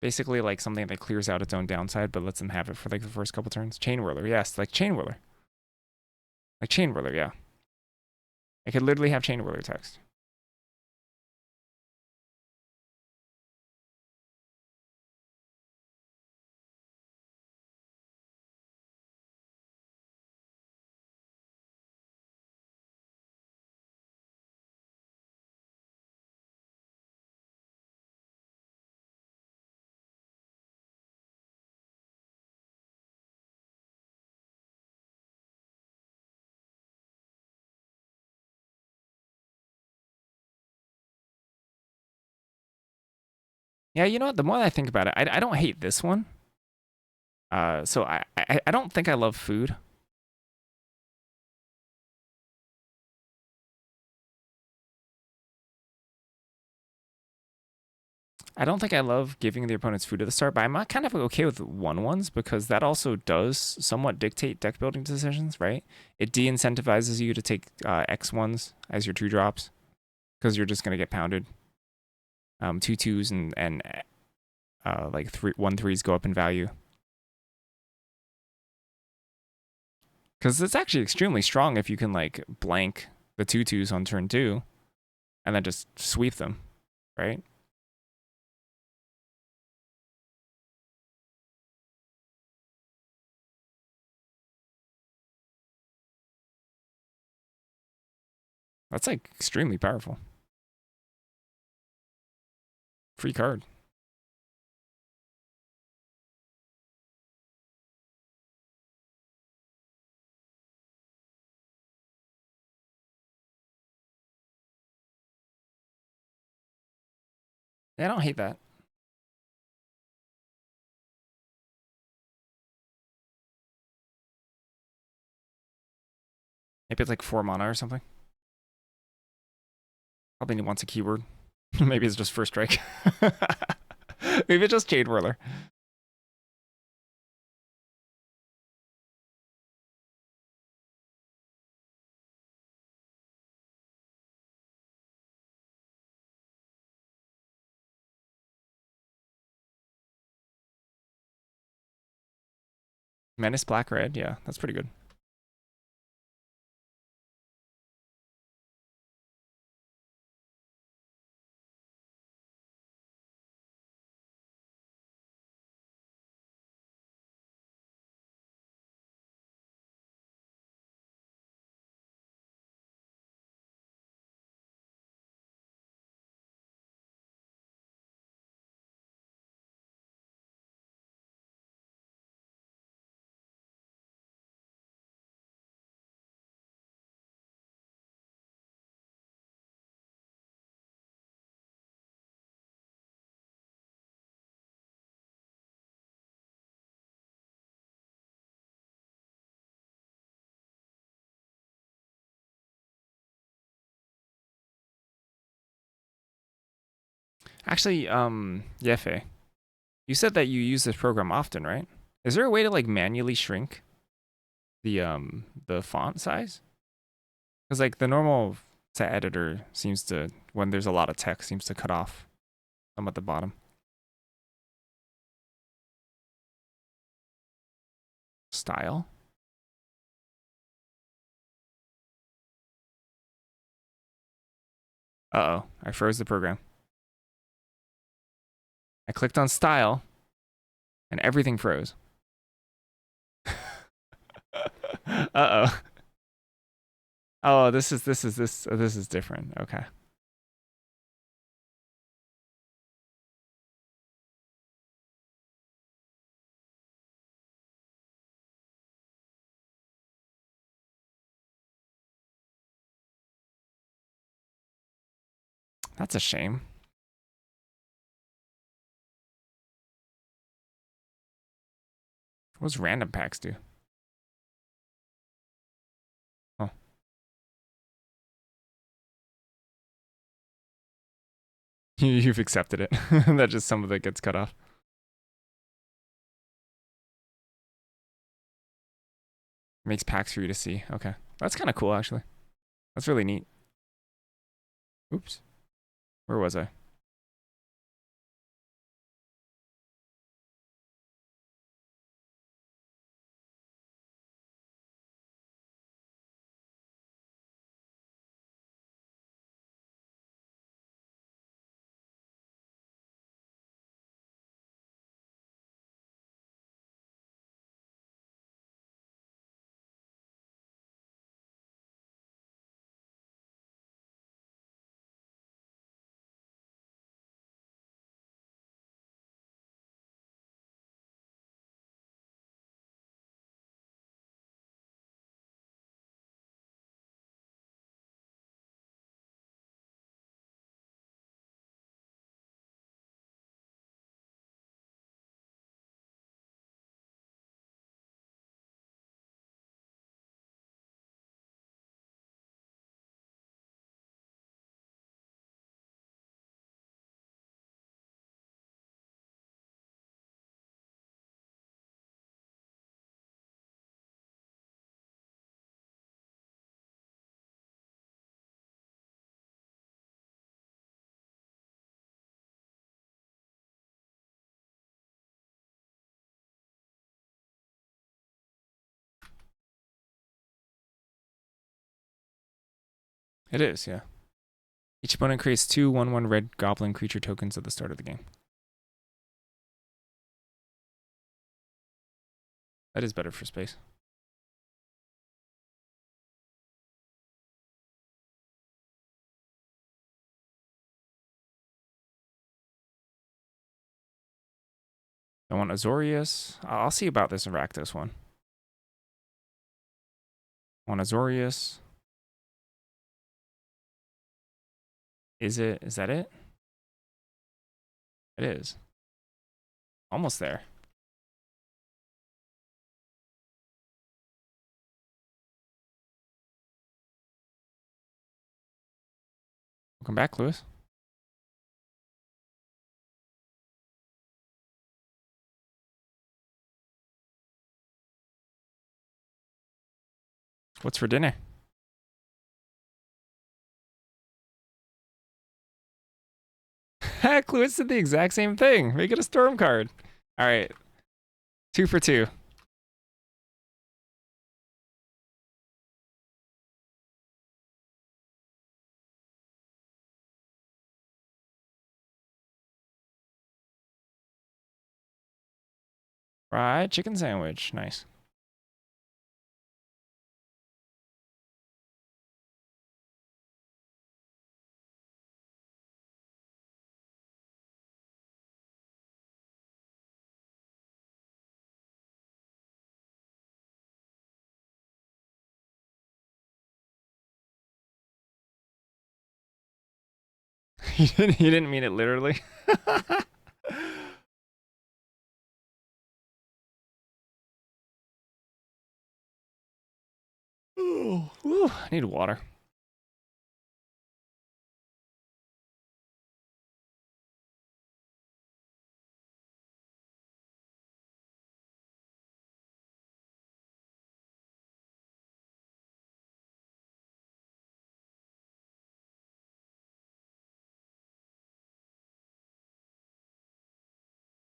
Basically, like something that clears out its own downside, but lets them have it for like the first couple turns. Chain Whirler, yes, like Chain Whirler. Like Chain Whirler, yeah. I could literally have Chain Whirler text. Yeah, you know what? The more I think about it, I don't hate this one. So I don't think I love food. I don't think I love giving the opponents food at the start, but I'm kind of okay with 1/1s because that also does somewhat dictate deck building decisions, right? It de-incentivizes you to take X1s as your 2 drops because you're just going to get pounded. 2/2s and like 1/3s go up in value. Because it's actually extremely strong if you can like blank the 2/2s on turn 2 and then just sweep them, right? That's like extremely powerful. Free card. Yeah, I don't hate that. Maybe it's like 4 mana or something. Probably wants a keyword. Maybe it's just first strike. Maybe it's just Chain Whirler. Menace Black Red, yeah, that's pretty good. Actually, Yefe, you said that you use this program often, right? Is there a way to like manually shrink the font size? Because like the normal set editor seems to, when there's a lot of text, seems to cut off some at the bottom. Style. Uh-oh, I froze the program. I clicked on style. And everything froze. Uh-oh. Oh, this is different. Okay. That's a shame. What does random packs do? Oh. You've accepted it. That just some of it gets cut off. Makes packs for you to see. Okay. That's kind of cool, actually. That's really neat. Oops. Where was I? It is, yeah. Each opponent creates 2 1/1 red goblin creature tokens at the start of the game. That is better for space. I want Azorius. I'll see about this Rakdos one. I want Azorius. Is that it? It is. Almost there. Welcome back, Lewis. What's for dinner? Heck, Lewis did the exact same thing. Make it a storm card. All right. 2 for 2. Fried chicken sandwich. Nice. You didn't mean it literally. Ooh, I need water.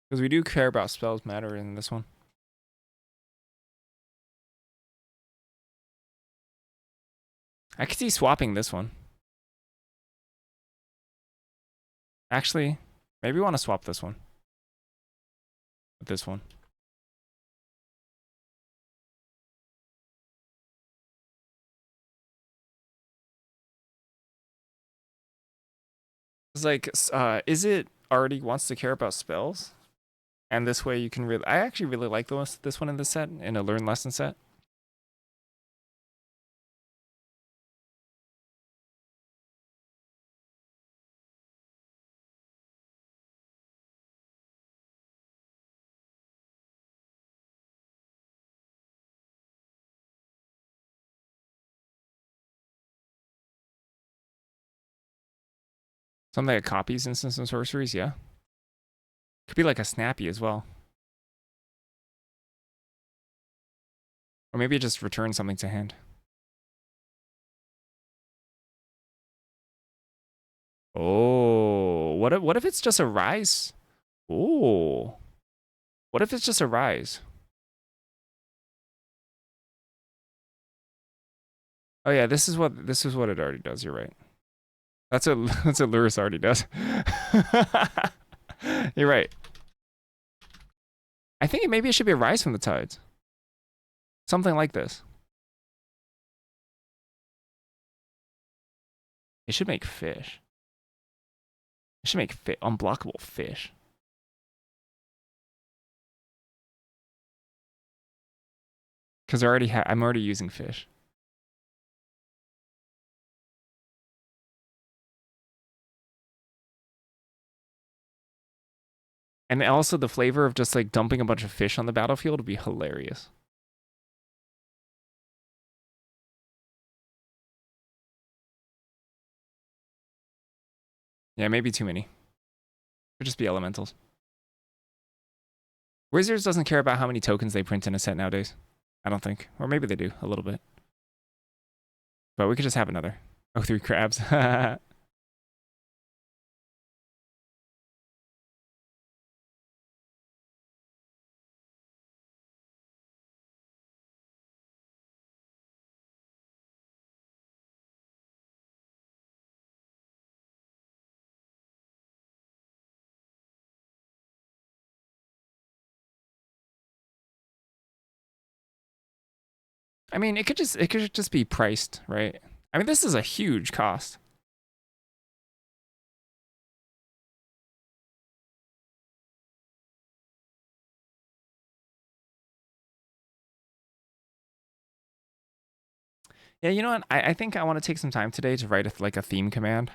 Because we do care about spells matter in this one. I could see swapping this one. Actually, maybe we want to swap this one. with this one. It's like, is it already wants to care about spells? And this way you can really, I actually really like this one in the set, in a learn lesson set. Something that copies instants and sorceries, yeah. Could be like a snappy as well. Or maybe it just returns something to hand. Oh, what if it's just a rise? Oh, what if it's just a rise? Oh yeah, this is what it already does. You're right. That's what that's what Lurrus already does. You're right. I think maybe it should be a rise from the tides. Something like this. It should make fish. It should make unblockable fish. Because I'm already using fish. And also the flavor of just like dumping a bunch of fish on the battlefield would be hilarious. Yeah, maybe too many. Could just be elementals. Wizards doesn't care about how many tokens they print in a set nowadays. I don't think. Or maybe they do, a little bit. But we could just have another. Oh, 3 crabs. I mean, it could just be priced, right? I mean, this is a huge cost. Yeah, you know what? I think I want to take some time today to write like a theme command.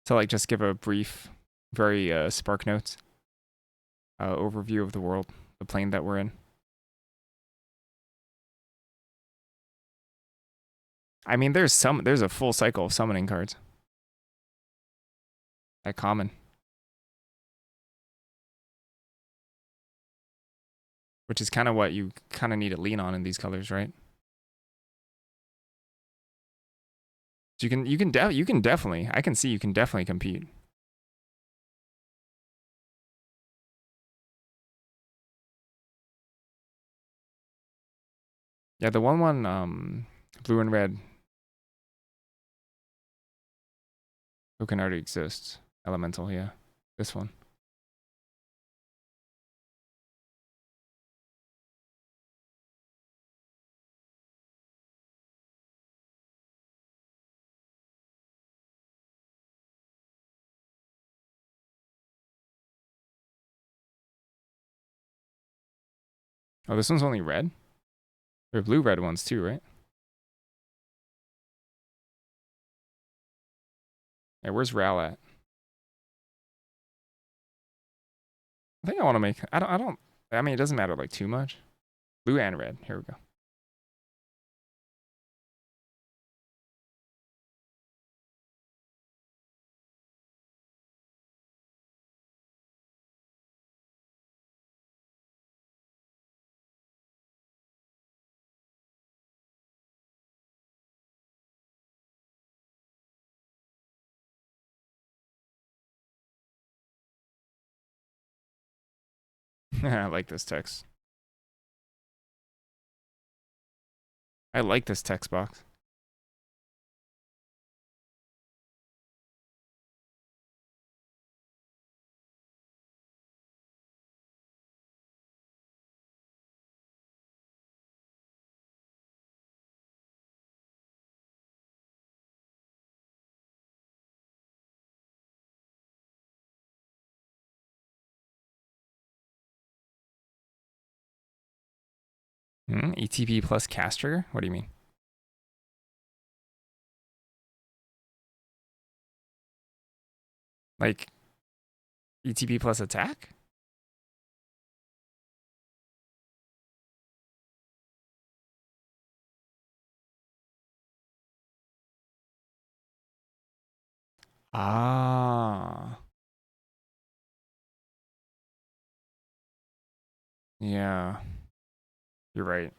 To like just give a brief, very Spark Notes overview of the world, the plane that we're in. I mean, there's a full cycle of summoning cards. That common. Which is kind of what you kind of need to lean on in these colors, right? So you can definitely, I can see you can definitely compete. Yeah, the one blue and red token already exists. Elemental, yeah. This one. Oh, this one's only red? There are blue red ones too, right? Yeah, where's Ral at? I think I want to make I mean it doesn't matter like too much. Blue and red. Here we go. I like this text. I like this text box. ETB plus cast trigger? What do you mean? Like ETB plus attack? Ah. Yeah. You're right.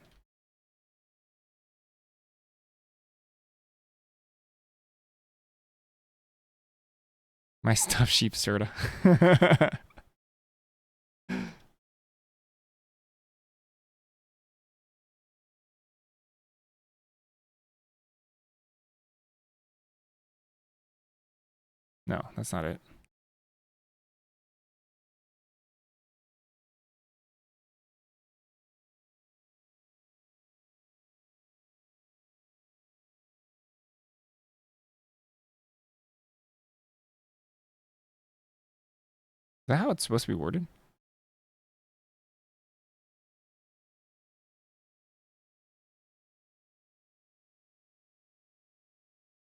My stuffed sheep soda. No, that's not it. Is that how it's supposed to be worded?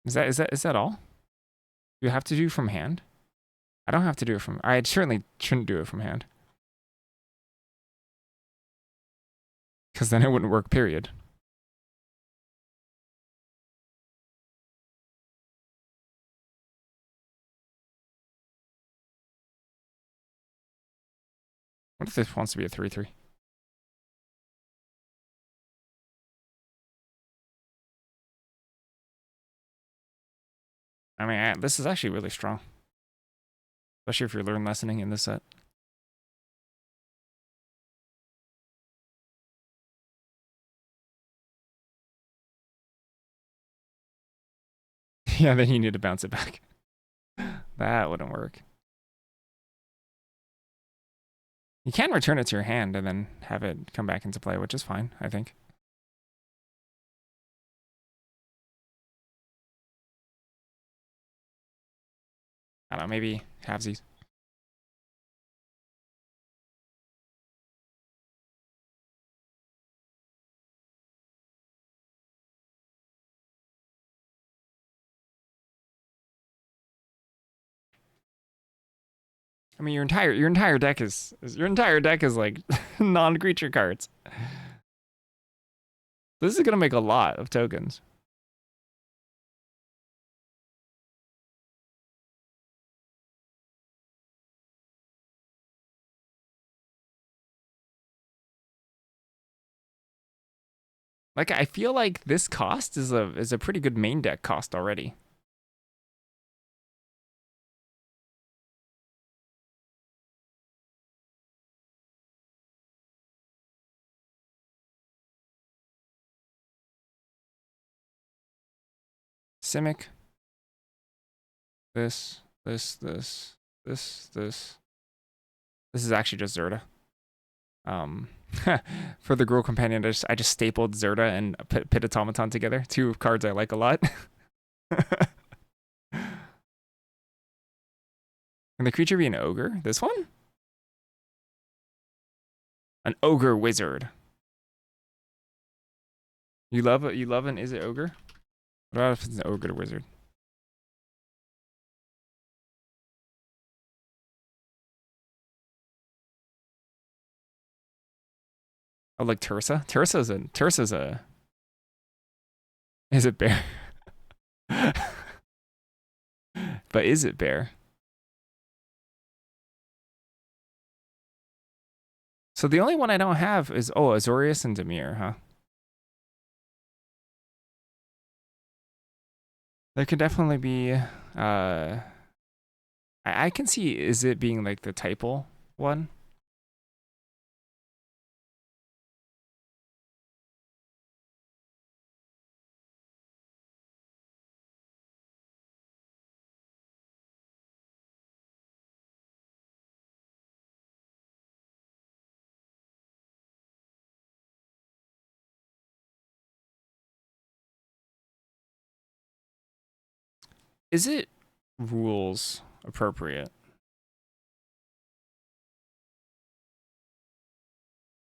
Is that all? You have to do from hand? I don't have to do it from. I certainly shouldn't do it from hand. Because then it wouldn't work, period. What if this wants to be a 3/3? I mean, this is actually really strong. Especially if you're learn lessoning in this set. Yeah, then you need to bounce it back. That wouldn't work. You can return it to your hand and then have it come back into play, which is fine, I think. I don't know, maybe halvesies. I mean, your entire deck is like non-creature cards. This is gonna make a lot of tokens. Like, I feel like this cost is a pretty good main deck cost already. Simic. This. This is actually just Zerta. For the Gruul Companion, I just stapled Zerta and Pit Automaton together. Two cards I like a lot. Can the creature be an ogre? This one? An ogre wizard. You love an is it ogre? What about if it's an ogre wizard? Oh, like Tursa? Tursa's a is it bear? But is it bear? So the only one I don't have is Azorius and Dimir, huh? There could definitely be I can see is it being like the typal one. Is it rules appropriate?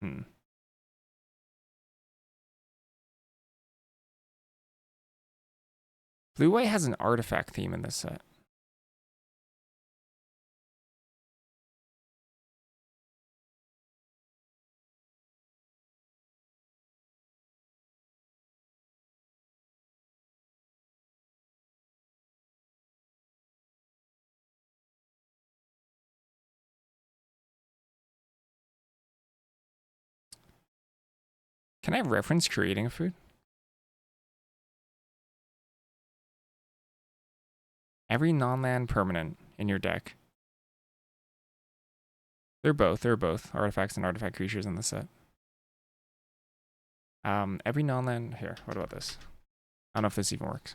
Hmm. Blue White has an artifact theme in this set. Can I reference creating a food? Every non-land permanent in your deck. They're both artifacts and artifact creatures in the set. Every non-land here. What about this? I don't know if this even works.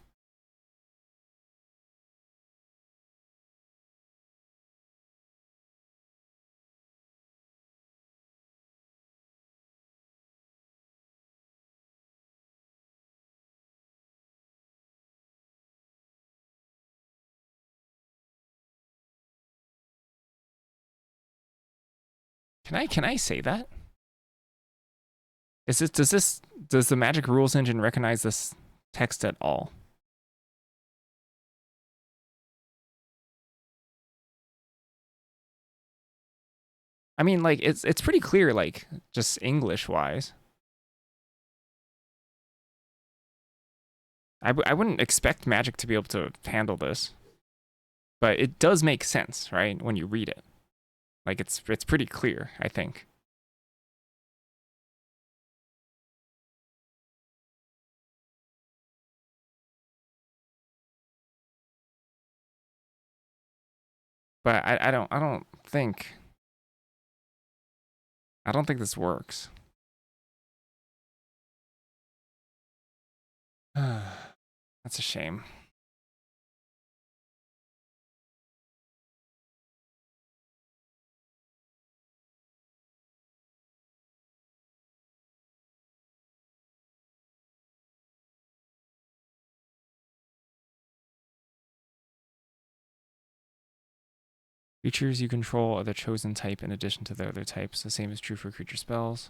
Can I say that? Does the Magic Rules Engine recognize this text at all? I mean, like it's pretty clear, like just English wise. I wouldn't expect Magic to be able to handle this, but it does make sense, right? When you read it, like it's pretty clear, I think. But I don't think this works. That's a shame. Creatures you control are the chosen type in addition to the other types. The same is true for creature spells.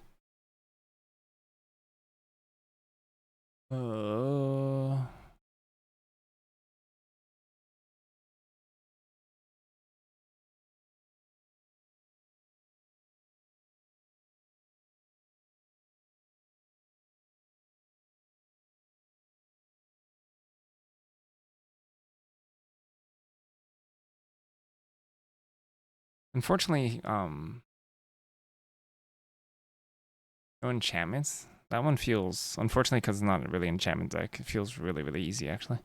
Unfortunately, no enchantments. That one feels, unfortunately, because it's not really an enchantment deck, it feels really easy, actually.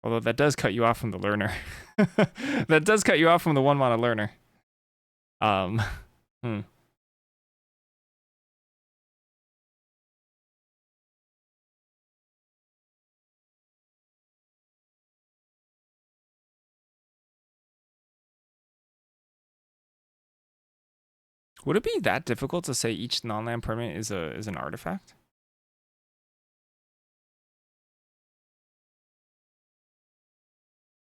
Although that does cut you off from the learner. That does cut you off from the 1-mana learner. Hmm. Would it be that difficult to say each non-land permanent is an artifact?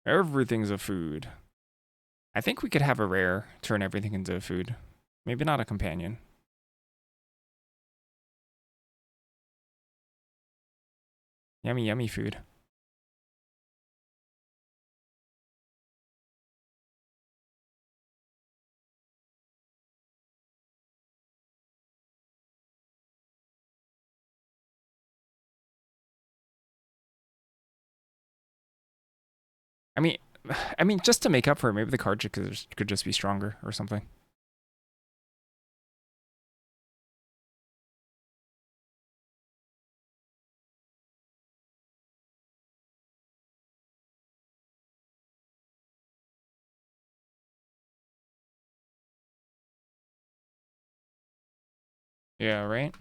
Everything's a food. I think we could have a rare turn everything into a food. Maybe not a companion. Yummy food. I mean, just to make up for it, maybe the card could just be stronger or something. Yeah, right?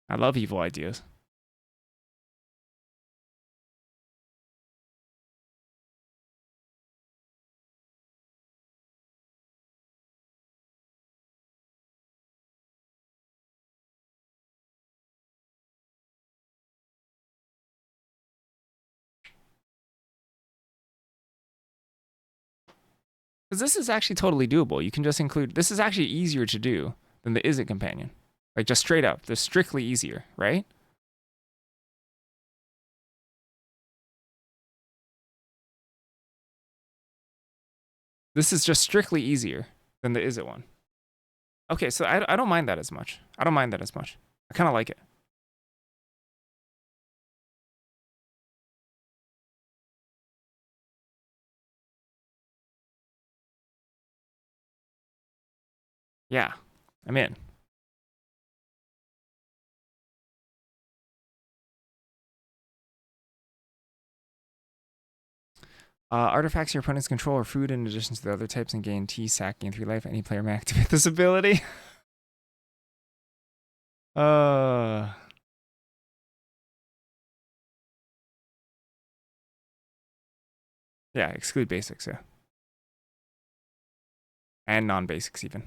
I love evil ideas. Because this is actually totally doable. You can just include, this is actually easier to do than the is it companion. Like just straight up, they're strictly easier, right? This is just strictly easier than the is it one. Okay, so I don't mind that as much. I don't mind that as much. I kind of like it. Yeah, I'm in. Artifacts your opponents control are food in addition to the other types and gain T, sack, gain 3 life. Any player may activate this ability. uh, yeah, exclude basics, yeah. And non-basics even.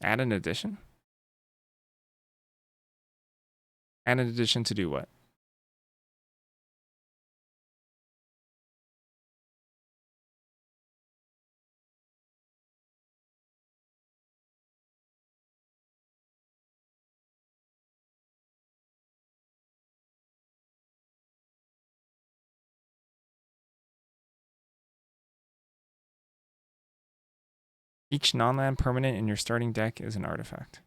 Add an addition? Add an addition to do what? Each non-land permanent in your starting deck is an artifact.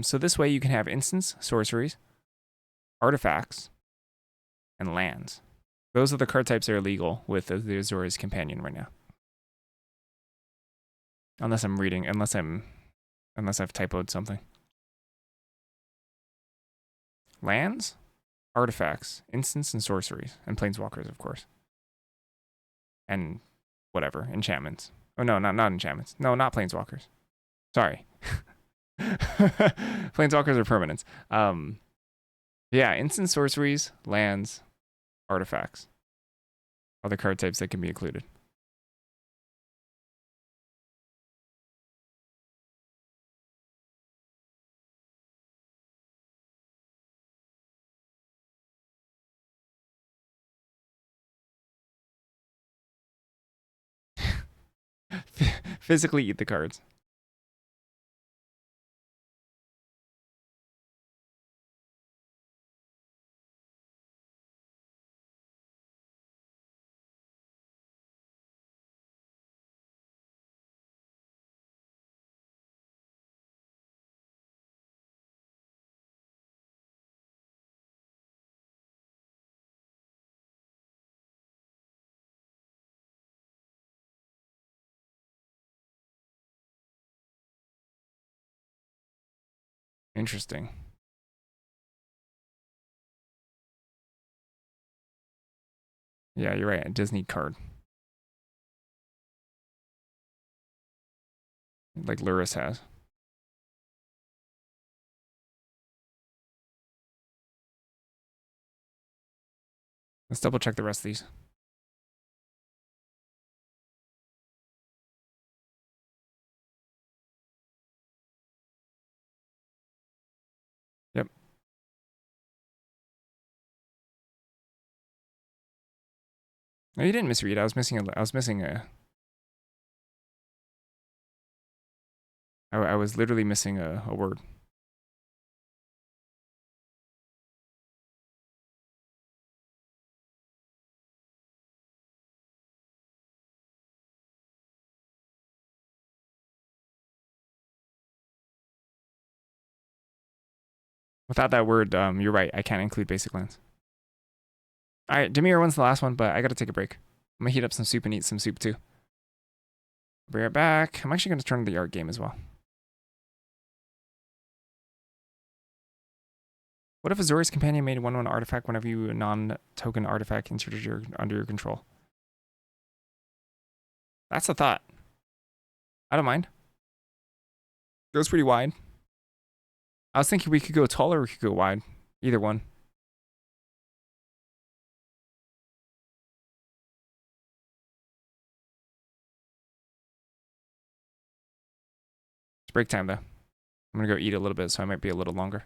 So this way you can have instants, sorceries, artifacts, and lands. Those are the card types that are legal with the Azorius Companion right now. Unless I'm reading, unless I've typoed something. Lands, artifacts, instants, and sorceries, and planeswalkers, of course. And whatever, enchantments. Oh no, not enchantments. No, not planeswalkers. Sorry. Planeswalkers are permanents. Yeah, instant sorceries, lands, artifacts. Other card types that can be included. Physically eat the cards. Interesting. Yeah, you're right. A Disney card. Like Luris has. Let's double check the rest of these. Yep. No, you didn't misread. I was missing a. I was literally missing a word. Without that word, you're right. I can't include basic lands. All right, Dimir wins the last one, but I gotta take a break. I'm gonna heat up some soup and eat some soup too. Be right back. I'm actually gonna turn the art game as well. What if Azorius Companion made 1/1 artifact whenever you non-token artifact inserted under your control? That's a thought. I don't mind. Goes pretty wide. I was thinking we could go tall or we could go wide. Either one. break time though. I'm gonna go eat a little bit, so I might be a little longer.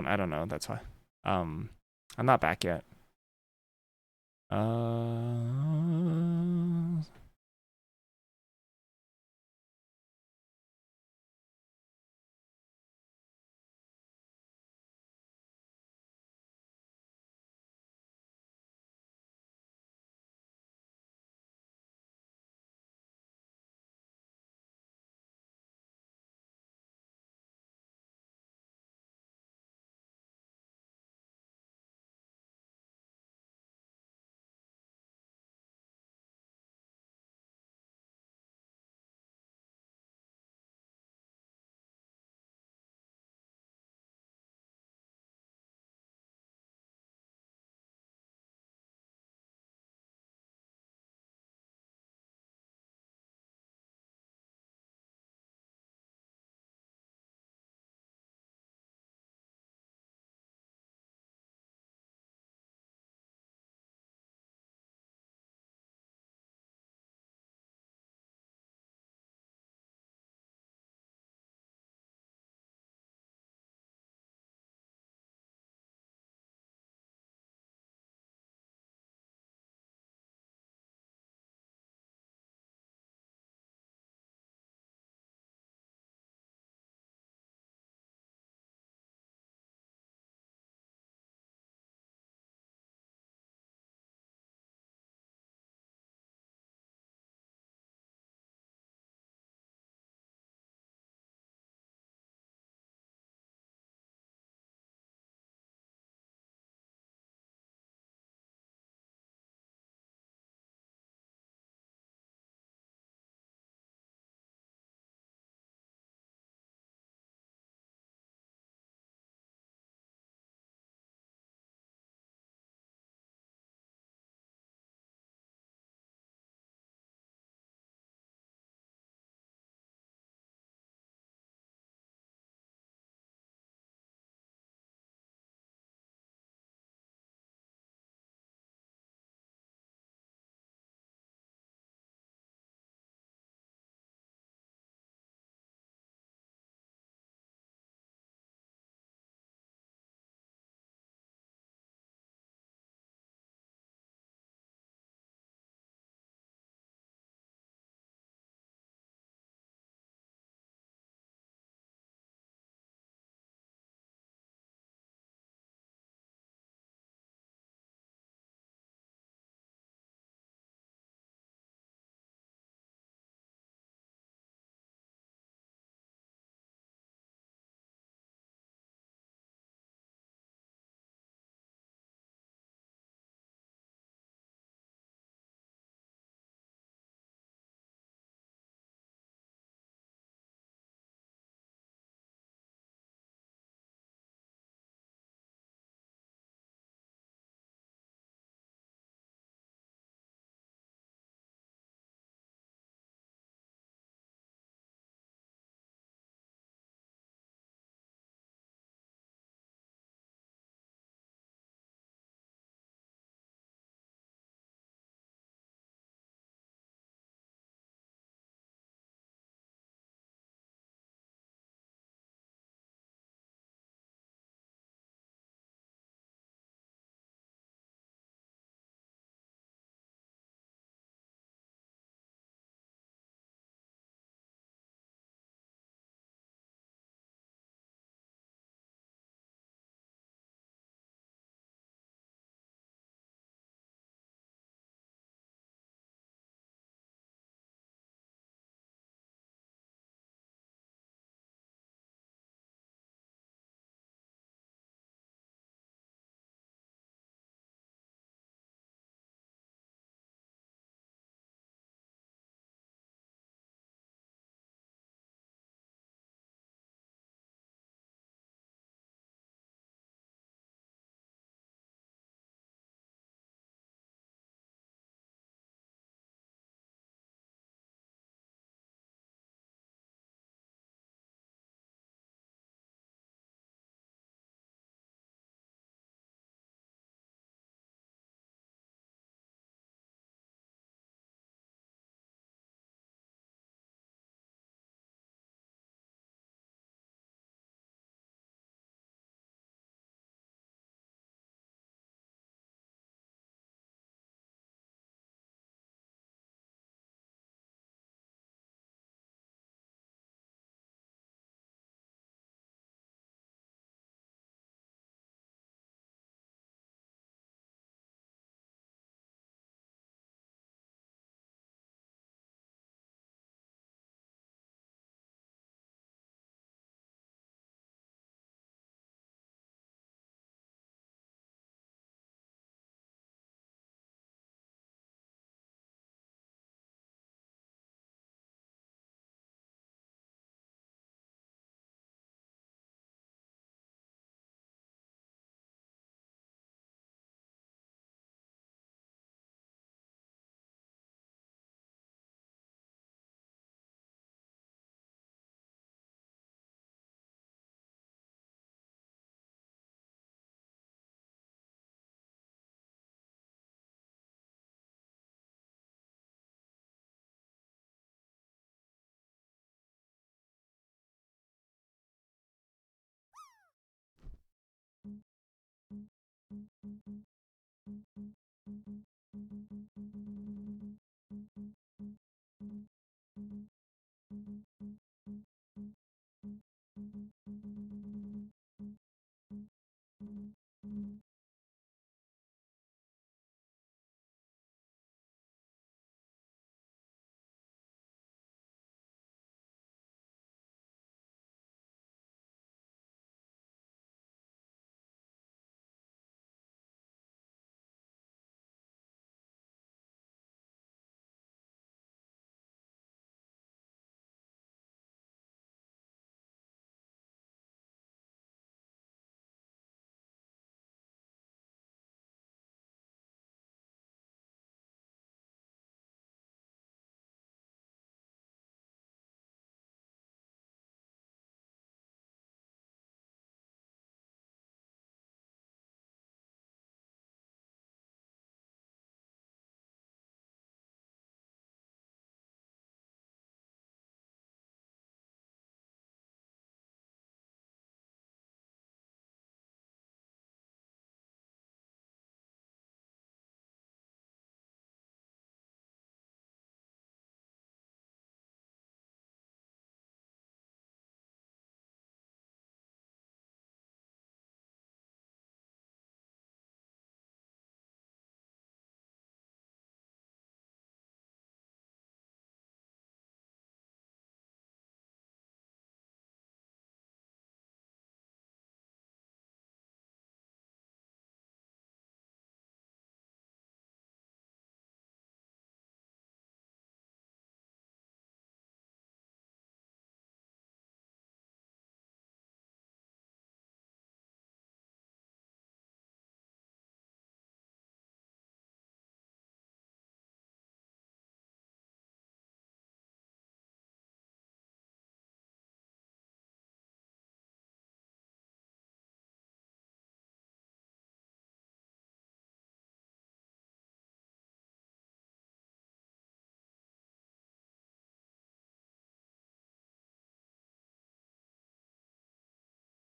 I don't know. That's why. Um, I'm not back yet. Uh,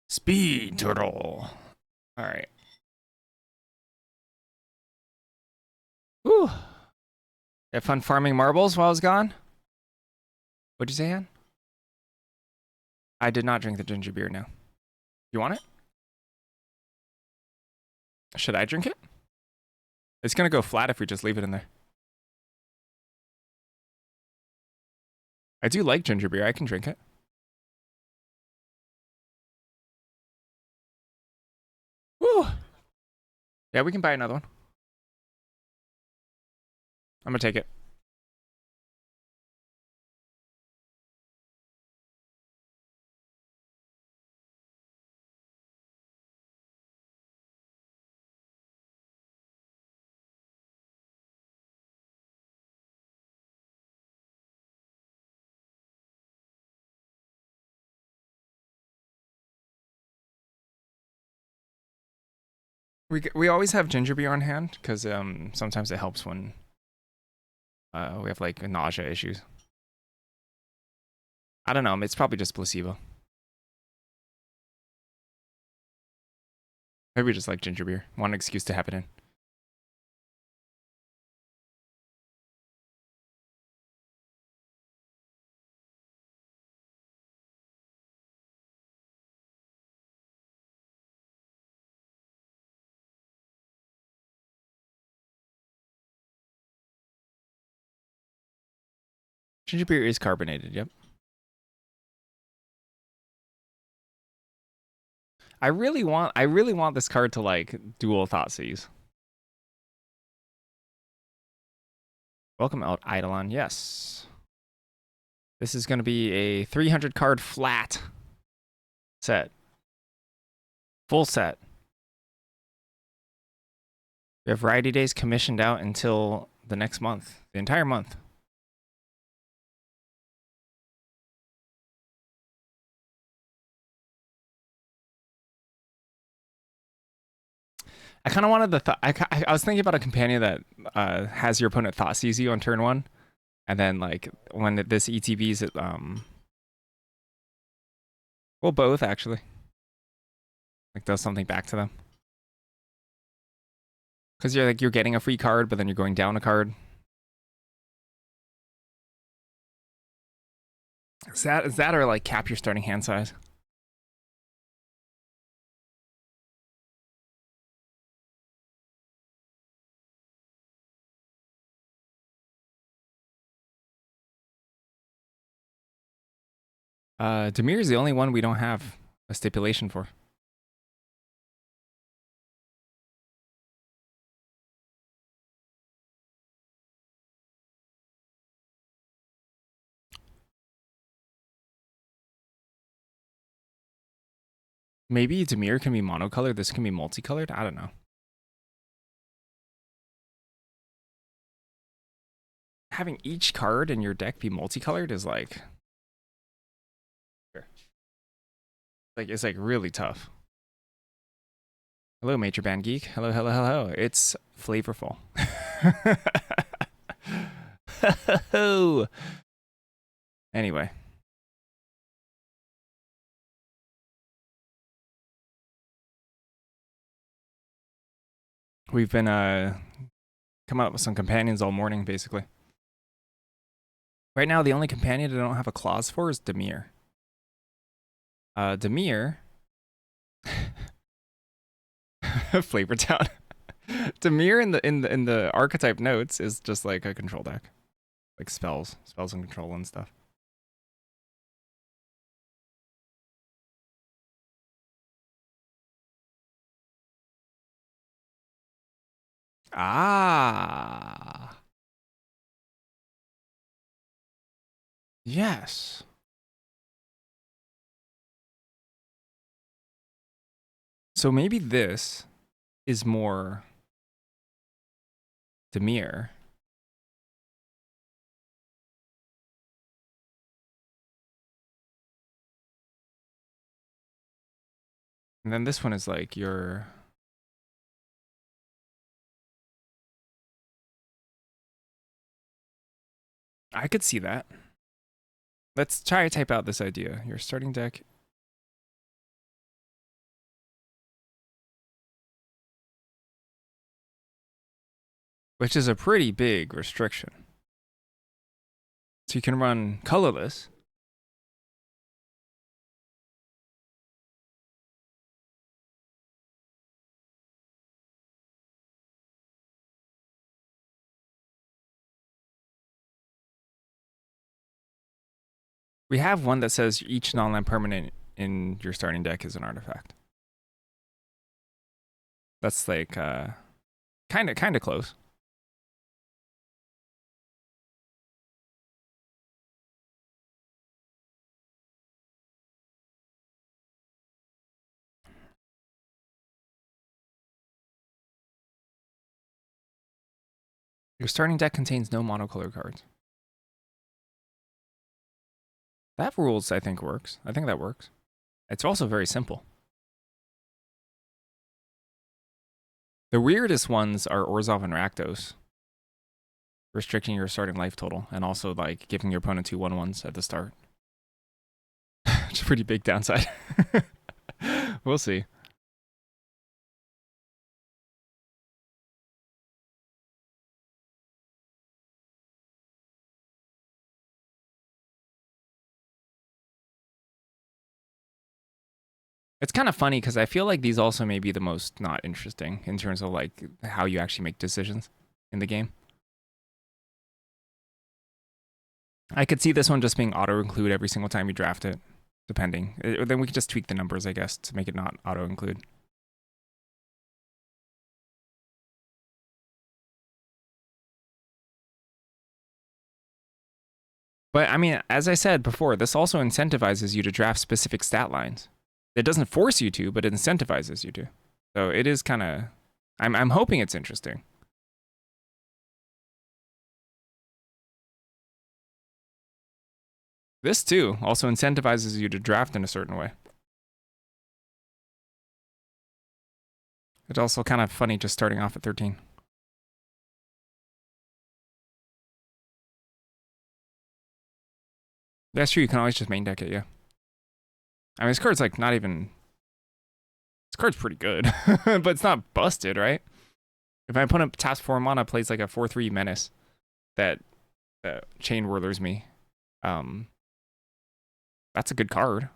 Speed turtle. All right. Whew. Had fun farming marbles while I was gone? What'd you say, Ann? I did not drink the ginger beer, no. You want it? Should I drink it? It's gonna go flat if we just leave it in there. I do like ginger beer. I can drink it. Woo! Yeah, we can buy another one. I'm gonna take it. We always have ginger beer on hand because sometimes it helps when we have like nausea issues. I don't know. It's probably just placebo. Maybe we just like ginger beer. Want an excuse to have it in. Ginger beer is carbonated. Yep. I really want this card to like dual Thoughtseize. Welcome out, Eidolon. Yes. This is going to be a 300 card flat set. Full set. We have Variety Days commissioned out until the next month. The entire month. I kind of wanted I was thinking about a companion that has your opponent Thoughtseize you on turn 1. And then like when this ETBs it well, both actually. Like does something back to them. Because you're getting a free card, but then you're going down a card. Is that or like cap your starting hand size? Dimir is the only one we don't have a stipulation for. Maybe Dimir can be monocolored. This can be multicolored. I don't know. Having each card in your deck be multicolored is like, it's like really tough. Hello, Major Band Geek. Hello, hello, hello. It's flavorful. Anyway. We've been coming up with some companions all morning, basically. Right now, the only companion I don't have a clause for is Dimir. Dimir. Flavor Town. Dimir in the archetype notes is just like a control deck, like spells and control and stuff. Ah. Yes. So maybe this is more Dimir. And then this one is like your... I could see that. Let's try to type out this idea. Your starting deck. Which is a pretty big restriction. So you can run colorless. We have one that says each non-land permanent in your starting deck is an artifact. That's like kind of close. Your starting deck contains no monocolor cards. That rules, I think, works. I think that works. It's also very simple. The weirdest ones are Orzhov and Rakdos, restricting your starting life total and also like giving your opponent 2/1/1s at the start. It's a pretty big downside. We'll see. It's kind of funny because I feel like these also may be the most not interesting in terms of like how you actually make decisions in the game. I could see this one just being auto-include every single time you draft it, depending. Then we could just tweak the numbers, I guess, to make it not auto-include. But I mean, as I said before, this also incentivizes you to draft specific stat lines. It doesn't force you to, but it incentivizes you to. So it is kind of... I'm hoping it's interesting. This, too, also incentivizes you to draft in a certain way. It's also kind of funny just starting off at 13. That's true, you can always just main deck it, yeah. I mean, this card's like not even... This card's pretty good, but it's not busted, right? If my opponent taps 4 mana, plays like a 4/3 menace that chain whirlers me, that's a good card.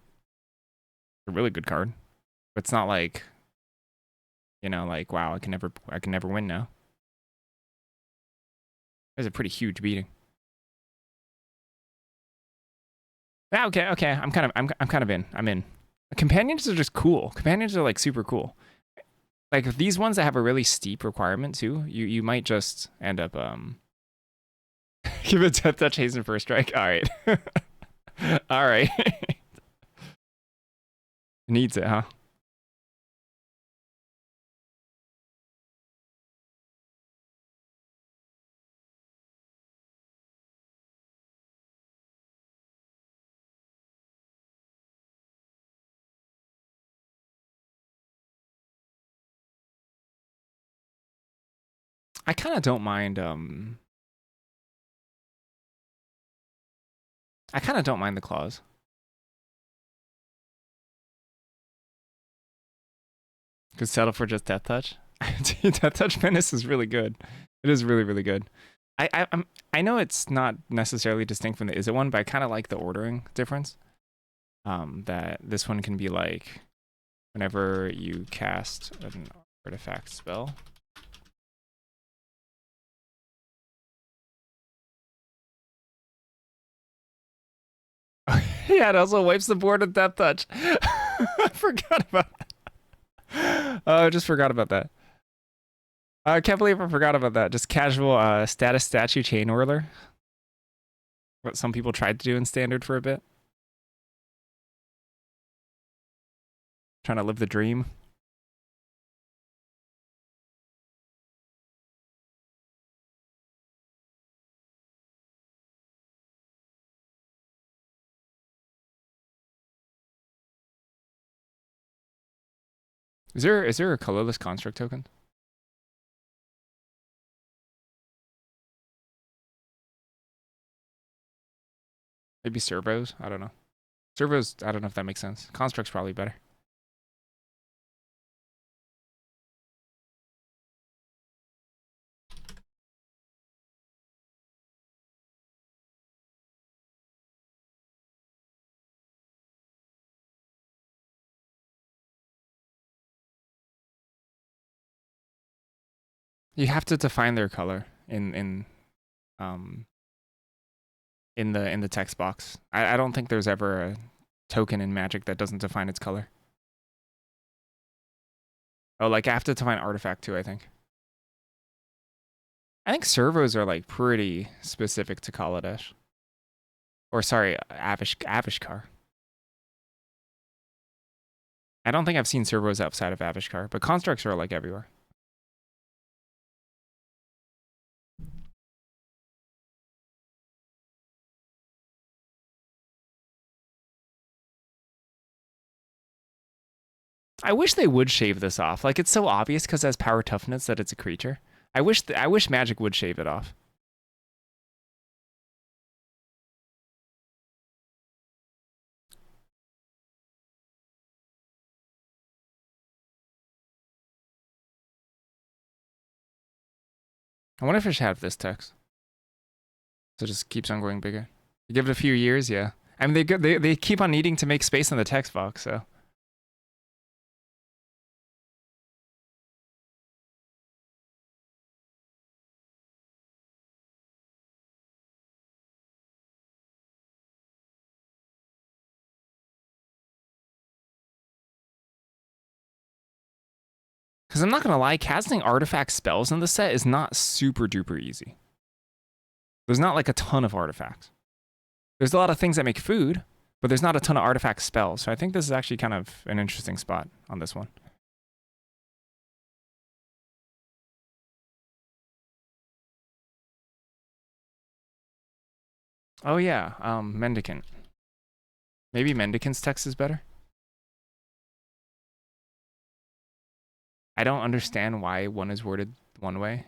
A really good card. But it's not like, you know, like, wow, I can never win now. That's a pretty huge beating. Yeah, okay. I'm kind of in. I'm in. Companions are just cool. Companions are like super cool. Like these ones that have a really steep requirement too, you might just end up give it Death Touch, hasten first strike. All right. All right. Needs it, huh? I kind of don't mind I kind of don't mind the claws. Could settle for just Death Touch. Death Touch Menace is really good. It is really, really good. I know it's not necessarily distinct from the Is It one, but I kind of like the ordering difference. That this one can be like whenever you cast an artifact spell. Yeah, it also wipes the board with Death Touch. I forgot about that. I just forgot about that. I can't believe I forgot about that. Just casual status statue chain whirler. What some people tried to do in standard for a bit. Trying to live the dream. Is there a colorless construct token? Maybe servos? I don't know. Servos, I don't know if that makes sense. Construct's probably better. You have to define their color um in the text box. I don't think there's ever a token in Magic that doesn't define its color. Oh, like I have to define artifact too, I think. I think servos are like pretty specific to Kaladesh. Or sorry, Avishkar. I don't think I've seen servos outside of Avishkar, but constructs are like everywhere. I wish they would shave this off. Like it's so obvious because it has power toughness that it's a creature. I wish Magic would shave it off. I wonder if it should have this text. So it just keeps on going bigger. You give it a few years, yeah. I mean, they keep on needing to make space in the text box, so. Because I'm not gonna lie, casting artifact spells in the set is not super duper easy. There's not like a ton of artifacts. There's a lot of things that make food, but there's not a ton of artifact spells. So I think this is actually kind of an interesting spot on this one. Oh yeah, Mendicant. Maybe Mendicant's text is better. I don't understand why one is worded one way.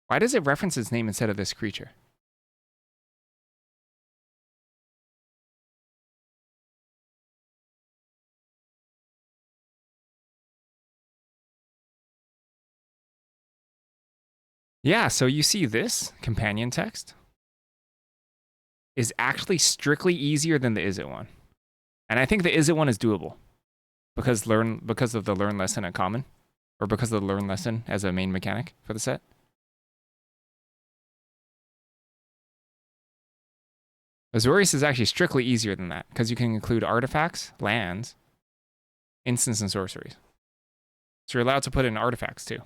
Why does it reference its name instead of this creature? Yeah, so you see this companion text is actually strictly easier than the is it one. And I think the is it one is doable because of the learn lesson at common, or because of the learn lesson as a main mechanic for the set. Azorius is actually strictly easier than that because you can include artifacts, lands, instants, and sorceries. So you're allowed to put in artifacts too.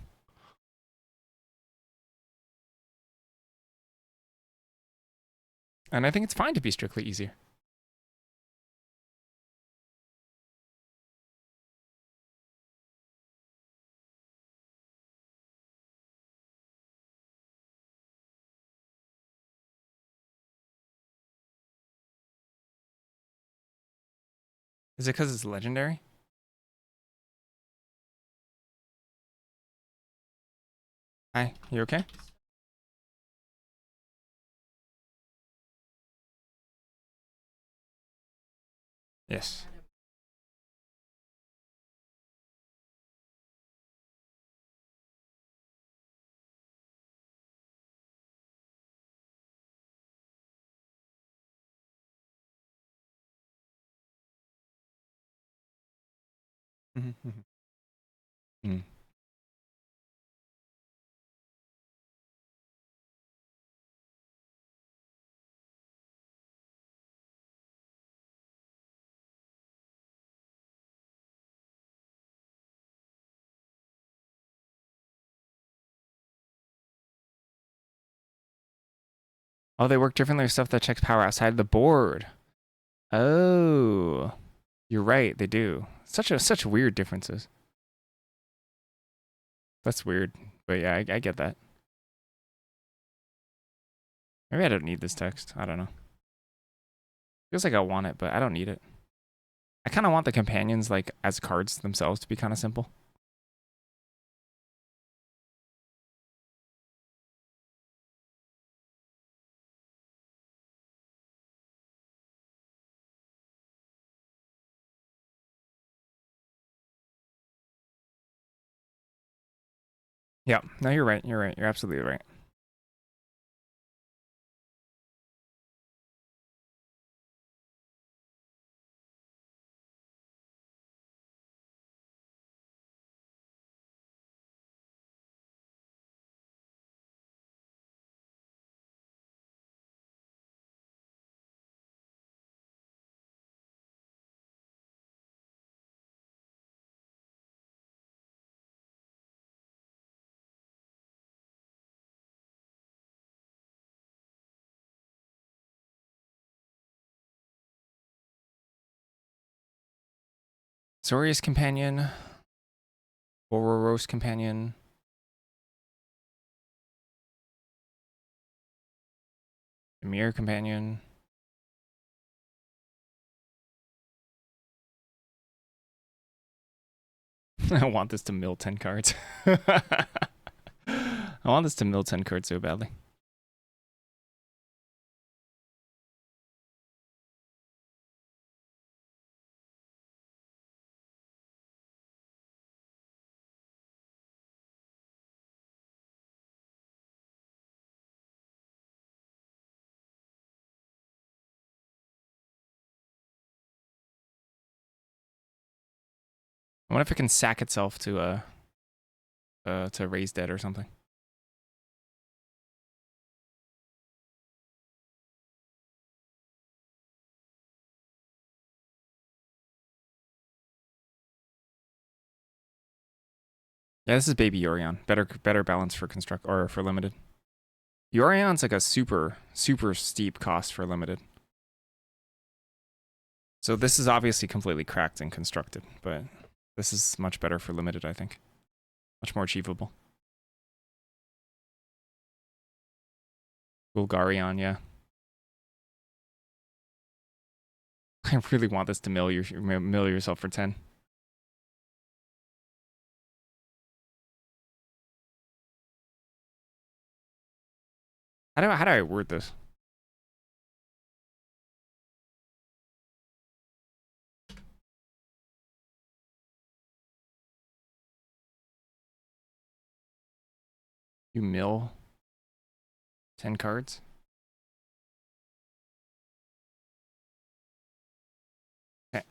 And I think it's fine to be strictly easier. Is it because it's legendary? Hi, you okay? Yes. Mm. Oh, they work differently with stuff that checks power outside the board. Oh, you're right. They do. Such weird differences. That's weird, but yeah, I get that. Maybe I don't need this text. I don't know. Feels like I want it, but I don't need it. I kind of want the companions like as cards themselves to be kind of simple. Yeah, no, you're right. You're right. You're absolutely right. Zorius companion, Bororos companion, Emir companion. I want this to mill 10 cards. I want this to mill 10 cards so badly. I wonder if it can sack itself to raise dead or something. Yeah, this is baby Yorion. Better balance for construct or for limited. Yorion's like a super steep cost for limited. So this is obviously completely cracked and constructed, but this is much better for limited, I think. Much more achievable. Bulgarian, yeah. I really want this to mill yourself for 10. How do I word this? You mill 10 cards. Okay.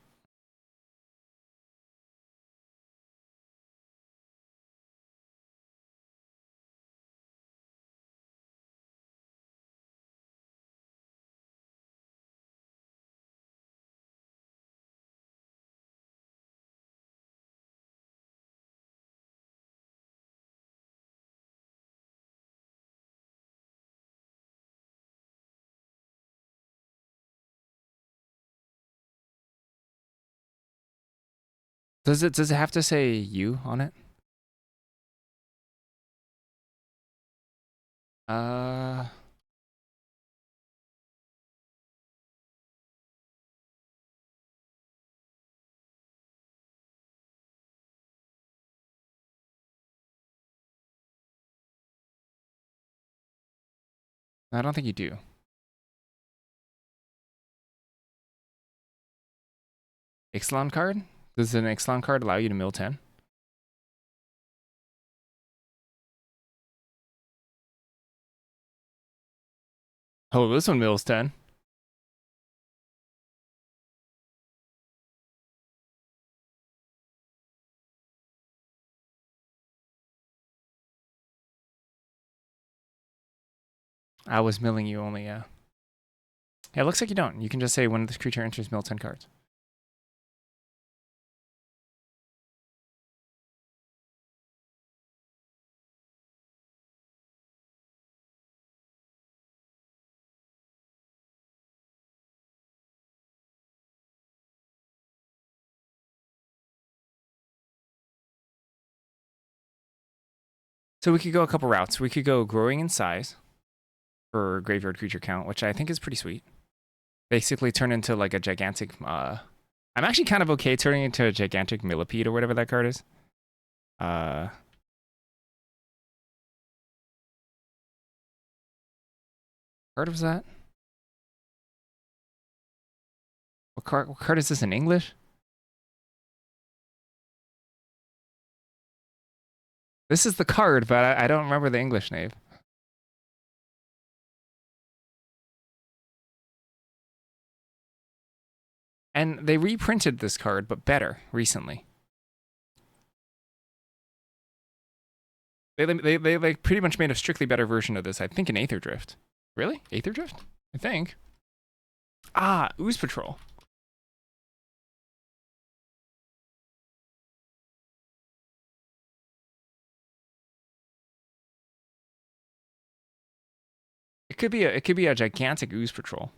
Does it have to say you on it? Uh, I don't think you do. Ixalan card? Does an Ixalan card allow you to mill 10? Oh, this one mills 10. I was milling you only, yeah. Yeah, it looks like you don't. You can just say when this creature enters, mill 10 cards. So we could go a couple routes. We could go growing in size for graveyard creature count, which I think is pretty sweet. Basically turn into like a gigantic I'm actually kind of okay turning into a gigantic millipede or whatever that card is. Card was that? What card is this in English? This is the card, but I don't remember the English name. And they reprinted this card, but better recently. They like pretty much made a strictly better version of this. I think in Aether Drift. Really? Aether Drift? I think. Ah, Ooze Patrol. It could be a gigantic Ooze Patrol.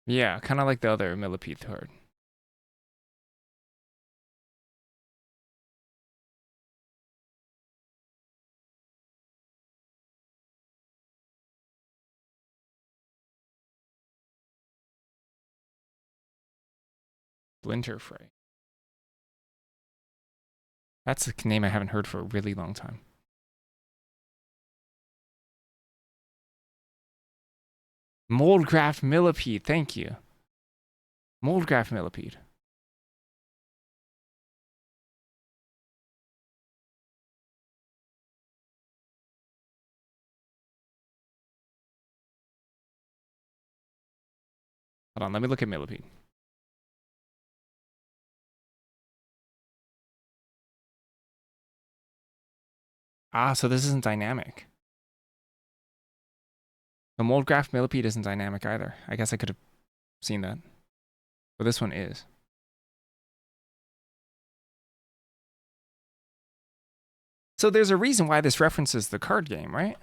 Yeah, kind of like the other Millipede card. Splinterfray. That's a name I haven't heard for a really long time. Moldgraft Millipede, thank you. Moldgraft Millipede. Hold on, let me look at Millipede. Ah, so this isn't dynamic. The Moldgraft Millipede isn't dynamic either. I guess I could have seen that. But this one is. So there's a reason why this references the card game, right?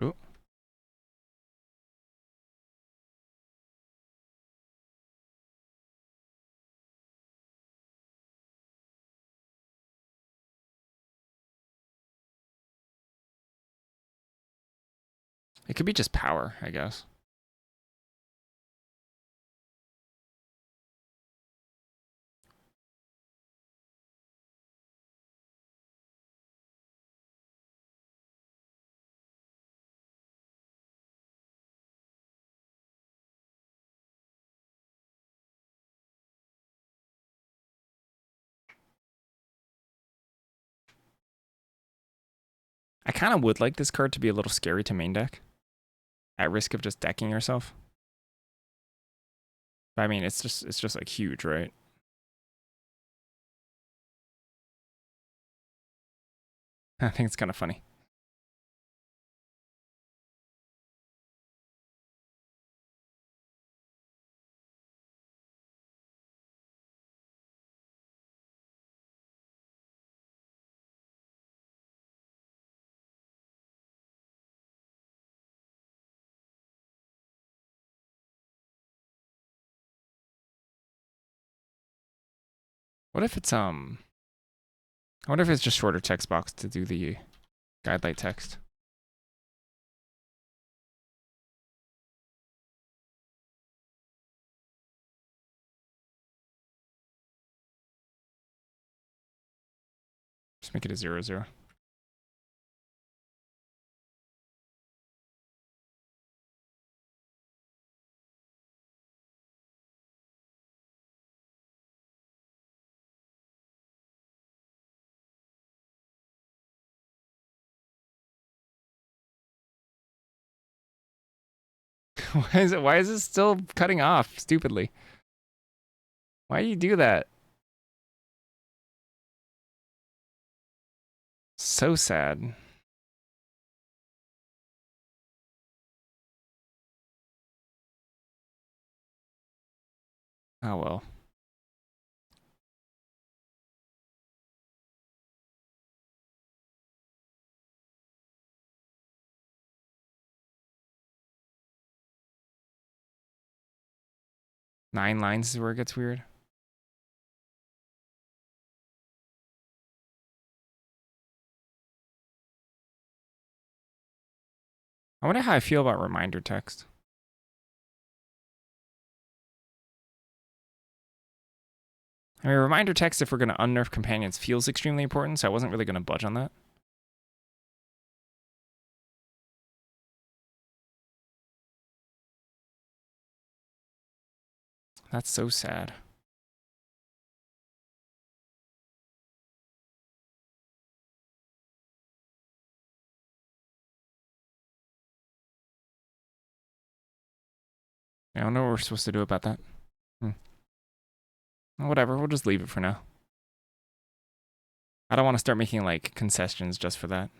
Ooh. It could be just power, I guess. I kind of would like this card to be a little scary to main deck, at risk of just decking yourself. But I mean, it's just like huge, right? I think it's kind of funny. What if it's I wonder if it's just shorter text box to do the guide light text. Just make it a 0/0. Why is it still cutting off stupidly? Why do you do that? So sad. Oh well. Nine lines is where it gets weird. I wonder how I feel about reminder text. I mean, reminder text, if we're going to unnerf companions, feels extremely important, so I wasn't really going to budge on that. That's so sad. I don't know what we're supposed to do about that. Whatever, we'll just leave it for now. I don't want to start making, like, concessions just for that.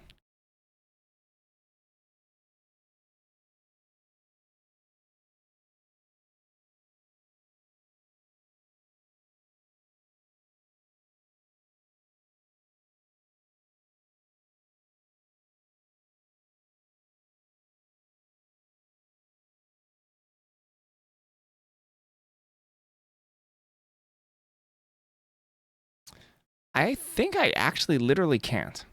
I think I actually literally can't.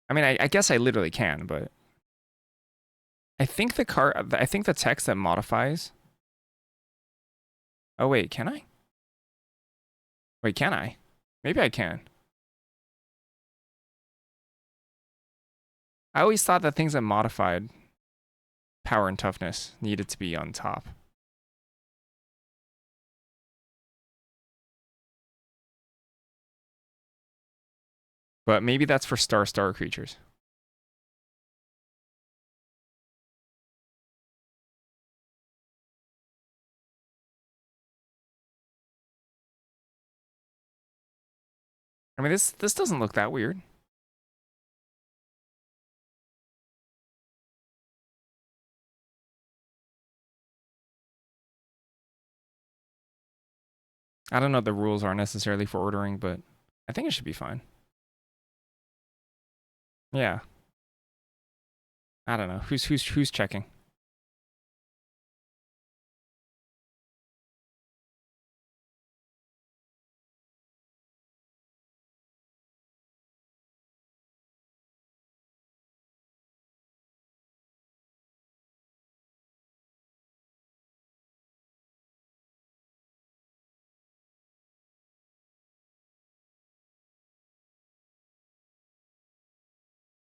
I mean, I guess I literally can, but I think I think the text that modifies. Oh wait, can I? Wait, can I? Maybe I can. I always thought that things that modified power and toughness needed to be on top. But maybe that's for star creatures. I mean, this doesn't look that weird. I don't know what the rules are necessarily for ordering, but I think it should be fine. Yeah. I don't know. Who's checking?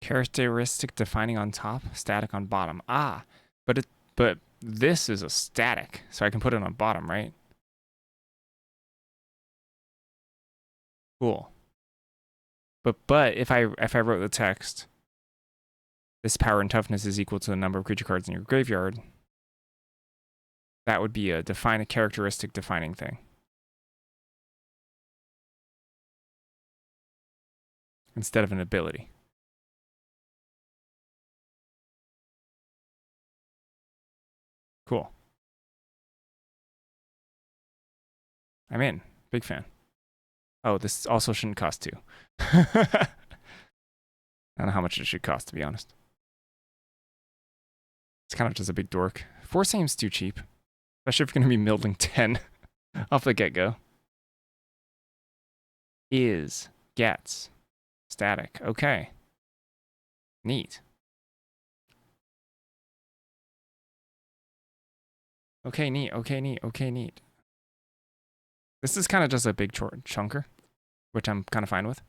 Characteristic defining on top, static on bottom. Ah, but this is a static, so I can put it on bottom, right? Cool. But if I wrote the text, this power and toughness is equal to the number of creature cards in your graveyard, that would be a characteristic defining thing. Instead of an ability. Cool. I'm in. Big fan. Oh, this also shouldn't cost 2. I don't know how much it should cost, to be honest. It's kind of just a big dork. 4 seems too cheap. Especially if you're going to be milding 10 off the get-go. Gets. Static. Okay. Neat. Okay, neat. Okay, neat. Okay, neat. This is kind of just a big chunker, which I'm kind of fine with.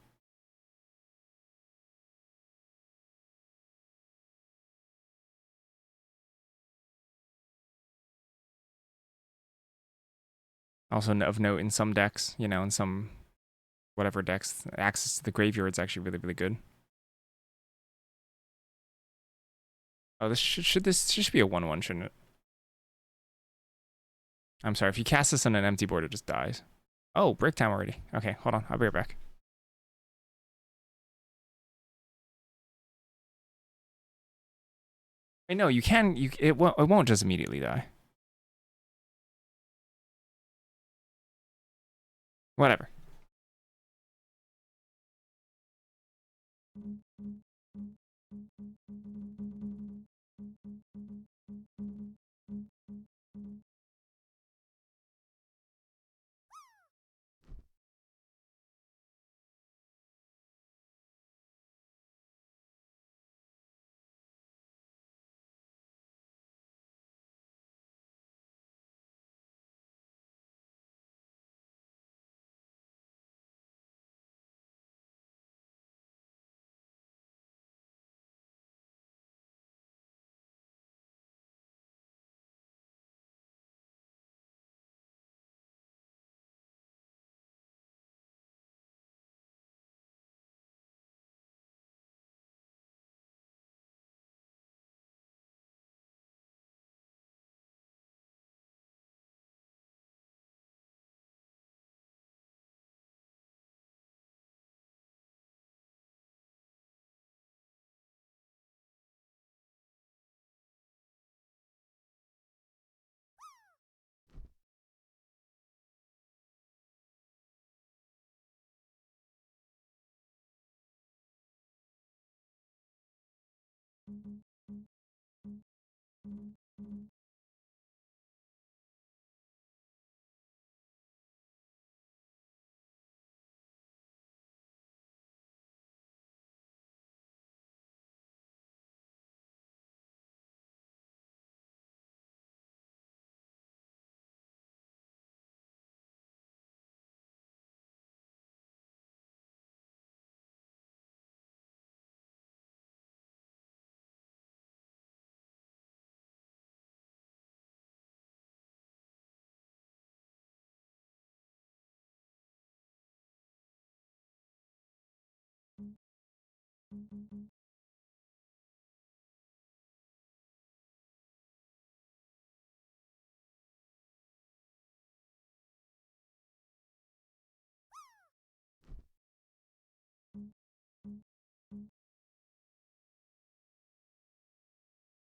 Also of note, in some decks, you know, in some whatever decks, access to the graveyard is actually really, really good. Oh, this should be a 1/1, shouldn't it? I'm sorry, if you cast this on an empty board, it just dies. Oh, break time already. Okay, hold on, I'll be right back. Wait, no, you can. It won't just immediately die. Whatever.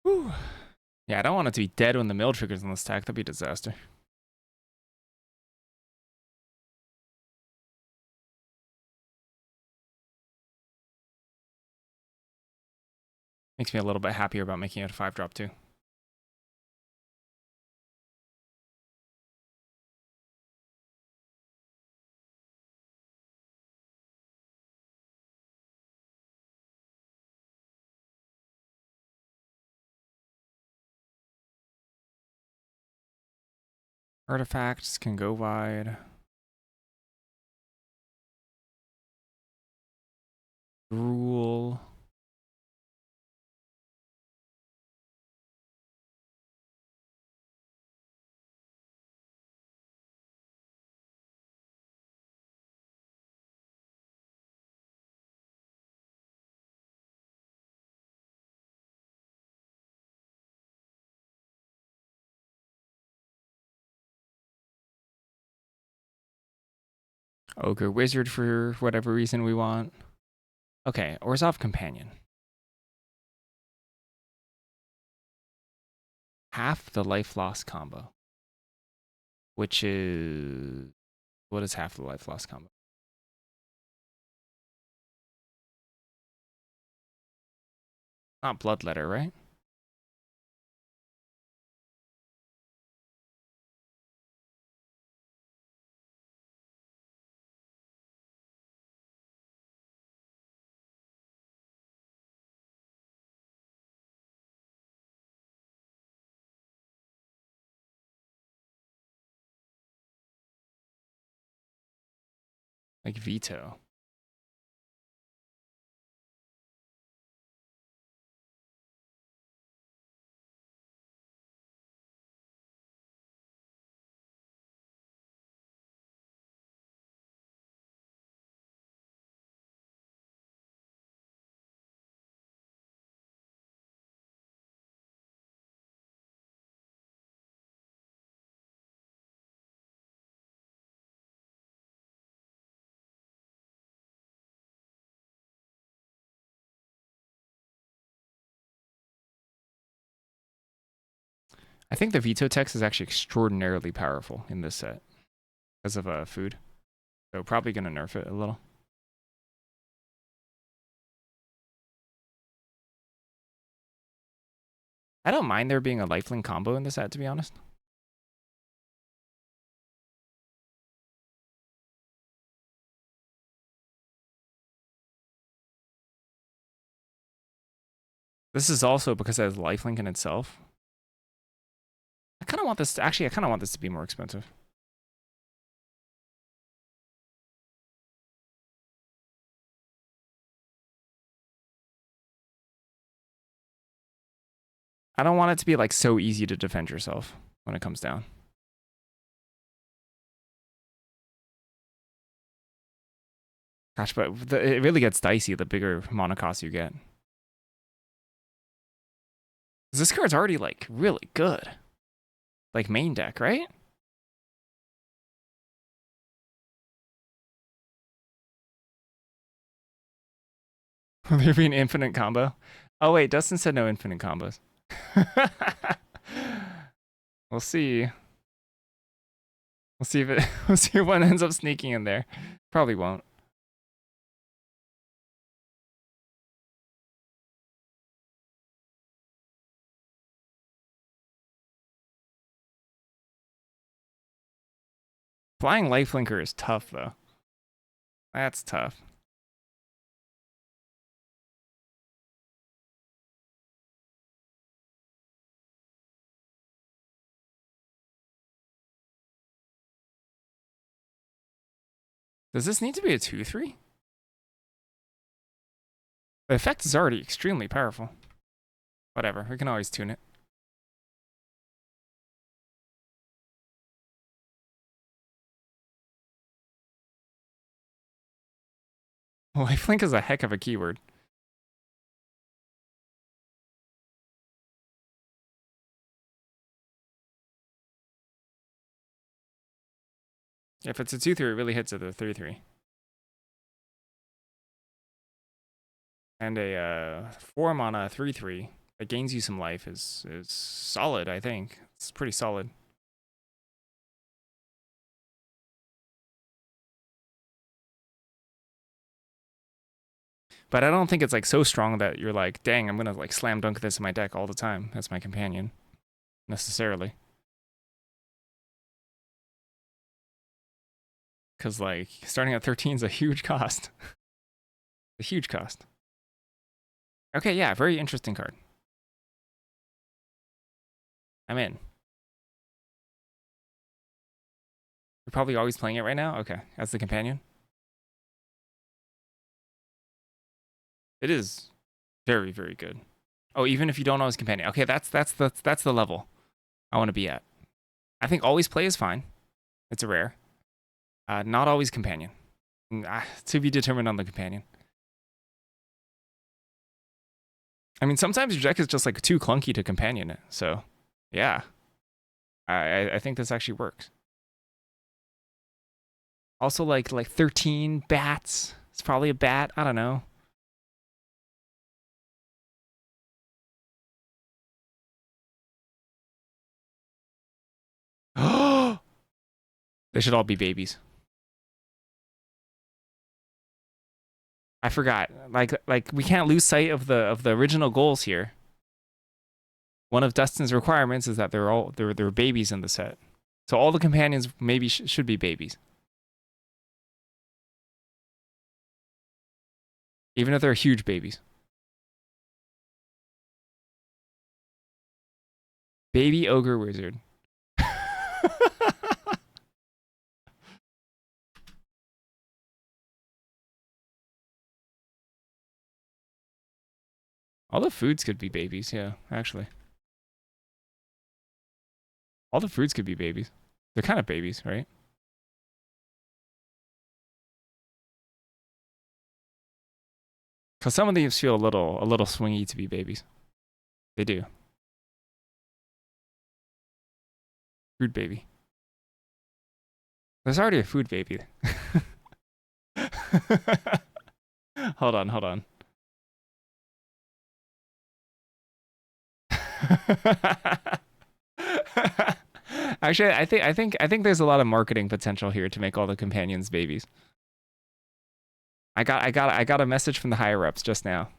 Whew. Yeah, I don't want it to be dead when the mill triggers on this stack. That'd be a disaster. Makes me a little bit happier about making it a 5-drop too. Artifacts can go wide. Rule. Ogre Wizard for whatever reason we want. Okay, Orzhov Companion. Half the life loss combo. Which is... What is half the life loss combo? Not Bloodletter, right? Like Veto. I think the Veto text is actually extraordinarily powerful in this set because of food. So probably going to nerf it a little. I don't mind there being a lifelink combo in this set, to be honest. This is also because it has lifelink in itself. I kind of want this to, actually, I kind of want this to be more expensive. I don't want it to be like so easy to defend yourself when it comes down. Gosh, but it really gets dicey the bigger mana cost you get. This card's already like really good. Like main deck, right? Will there be an infinite combo? Oh wait, Dustin said no infinite combos. We'll see. We'll see if it. We'll see if one ends up sneaking in there. Probably won't. Flying Lifelinker is tough though. That's tough. Does this need to be a 2/3? The effect is already extremely powerful. Whatever, we can always tune it. Lifelink is a heck of a keyword. If it's a 2/3, it really hits at the 3/3. And a 4 mana 3/3 that gains you some life is solid, I think. It's pretty solid. But I don't think it's like so strong that you're like, dang, I'm gonna like slam dunk this in my deck all the time as my companion. Necessarily. Because like starting at 13 is a huge cost. A huge cost. Okay, yeah, very interesting card. I'm in. You're probably always playing it right now? Okay, as the companion. It is very, very good. Oh, even if you don't know his companion. Okay, that's the level I want to be at. I think always play is fine. It's a rare. Not always companion. To be determined on the companion. I mean, sometimes your deck is just like too clunky to companion it. So, yeah. I think this actually works. Also like 13 bats. It's probably a bat. I don't know. They should all be babies. I forgot. Like we can't lose sight of the original goals here. One of Dustin's requirements is that they're babies in the set. So all the companions maybe should be babies. Even if they're huge babies. Baby ogre wizard. All the foods could be babies, yeah, actually. All the foods could be babies. They're kind of babies, right? Because some of these feel a little swingy to be babies. They do. Food baby. There's already a food baby. Hold on, hold on. Actually, I think there's a lot of marketing potential here to make all the companions babies. I got a message from the higher ups just now.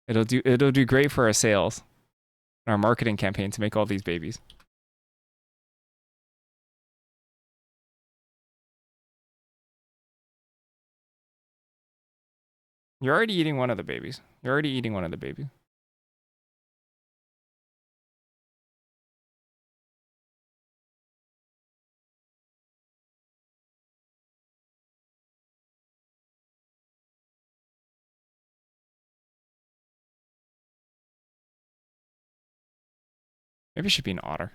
It'll do great for our sales, our marketing campaign to make all these babies. You're already eating one of the babies. You're already eating one of the babies. Maybe it should be an otter.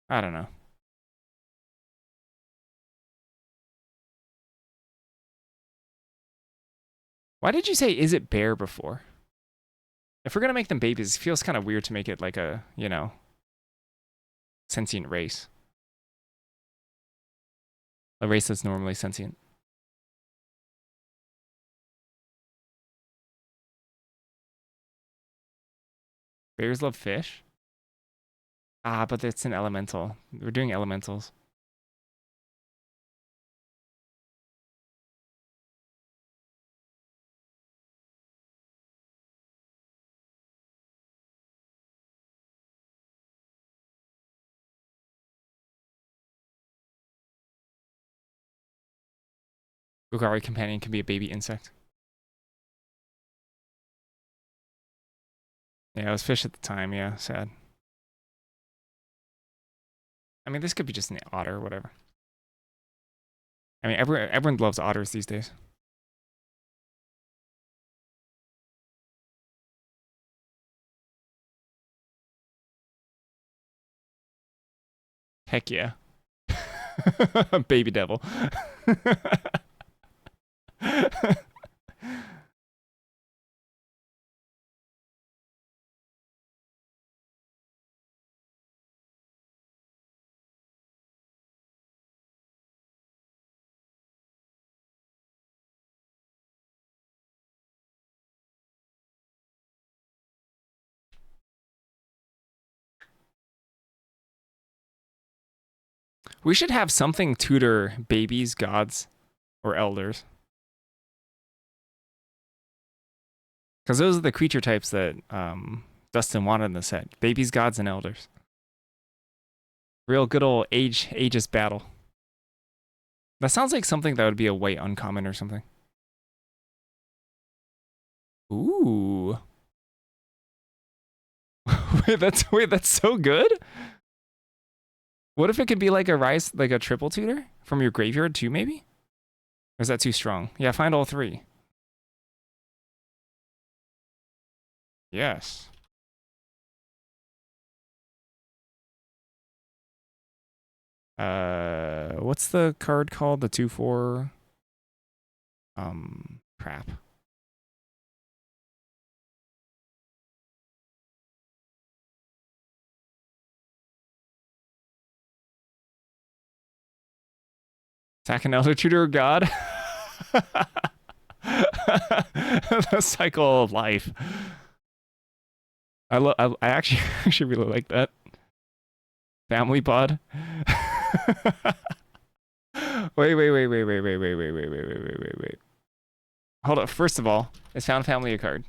I don't know. Why did you say is it bear before? If we're gonna make them babies, it feels kind of weird to make it like a, you know, sentient race. A race that's normally sentient. Bears love fish? Ah, but it's an elemental. We're doing elementals. Golgari companion can be a baby insect. Yeah, it was fish at the time. Yeah, sad. I mean, this could be just an otter or whatever. I mean, everyone loves otters these days. Heck yeah. Baby devil. We should have something tutor babies, gods, or elders. Because those are the creature types that Dustin wanted in the set. Babies, gods, and elders. Real good old ages battle. That sounds like something that would be a white uncommon or something. Ooh. wait, that's so good? What if it could be like a rise, like a triple tutor from your graveyard too, maybe? Or is that too strong? Yeah, find all three. Yes. What's the card called? The 2/4. Crap. Attack an elder tutor god. The cycle of life. I actually actually really like that. Family pod. Wait. Hold up. First of all, is found family a card?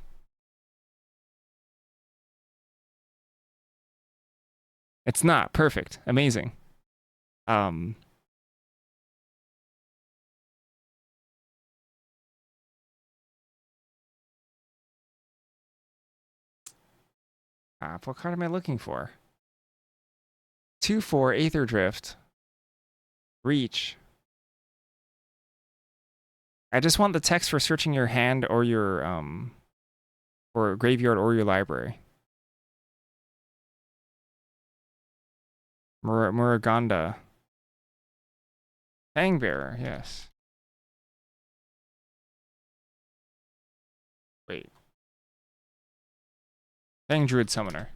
It's not. Perfect. Amazing. What card am I looking for? 2/4 Aether Drift. Reach. I just want the text for searching your hand or your or graveyard or your library. Muraganda. Fangbearer, yes. Wait. Fang Druid Summoner.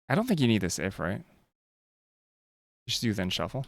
I don't think you need this if, right? Just do then shuffle.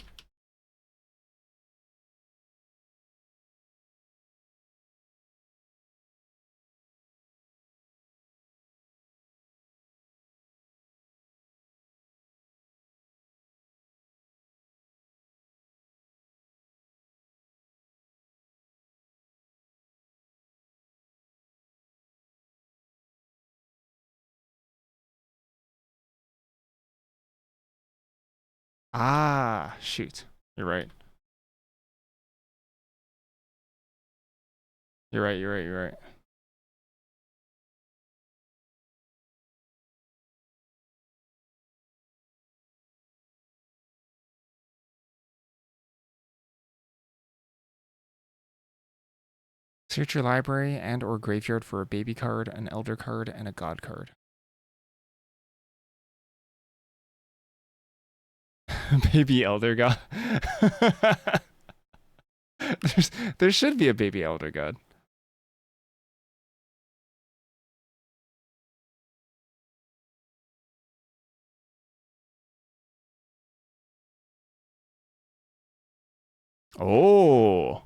Ah, shoot. You're right. You're right. Search your library and or graveyard for a baby card, an elder card, and a god card. Baby elder god. there should be a baby elder god. Oh.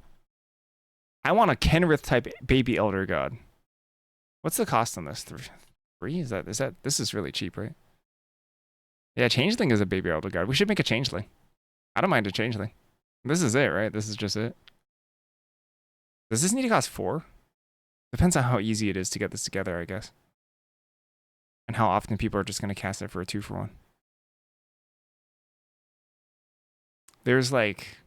I want a Kenrith type baby elder god. What's the cost on this? 3? Is that this is really cheap, right? Yeah, Changeling is a baby elder god. We should make a Changeling. I don't mind a Changeling. This is it, right? This is just it. Does this need to cost 4? Depends on how easy it is to get this together, I guess. And how often people are just going to cast it for a 2-for-1. There's like...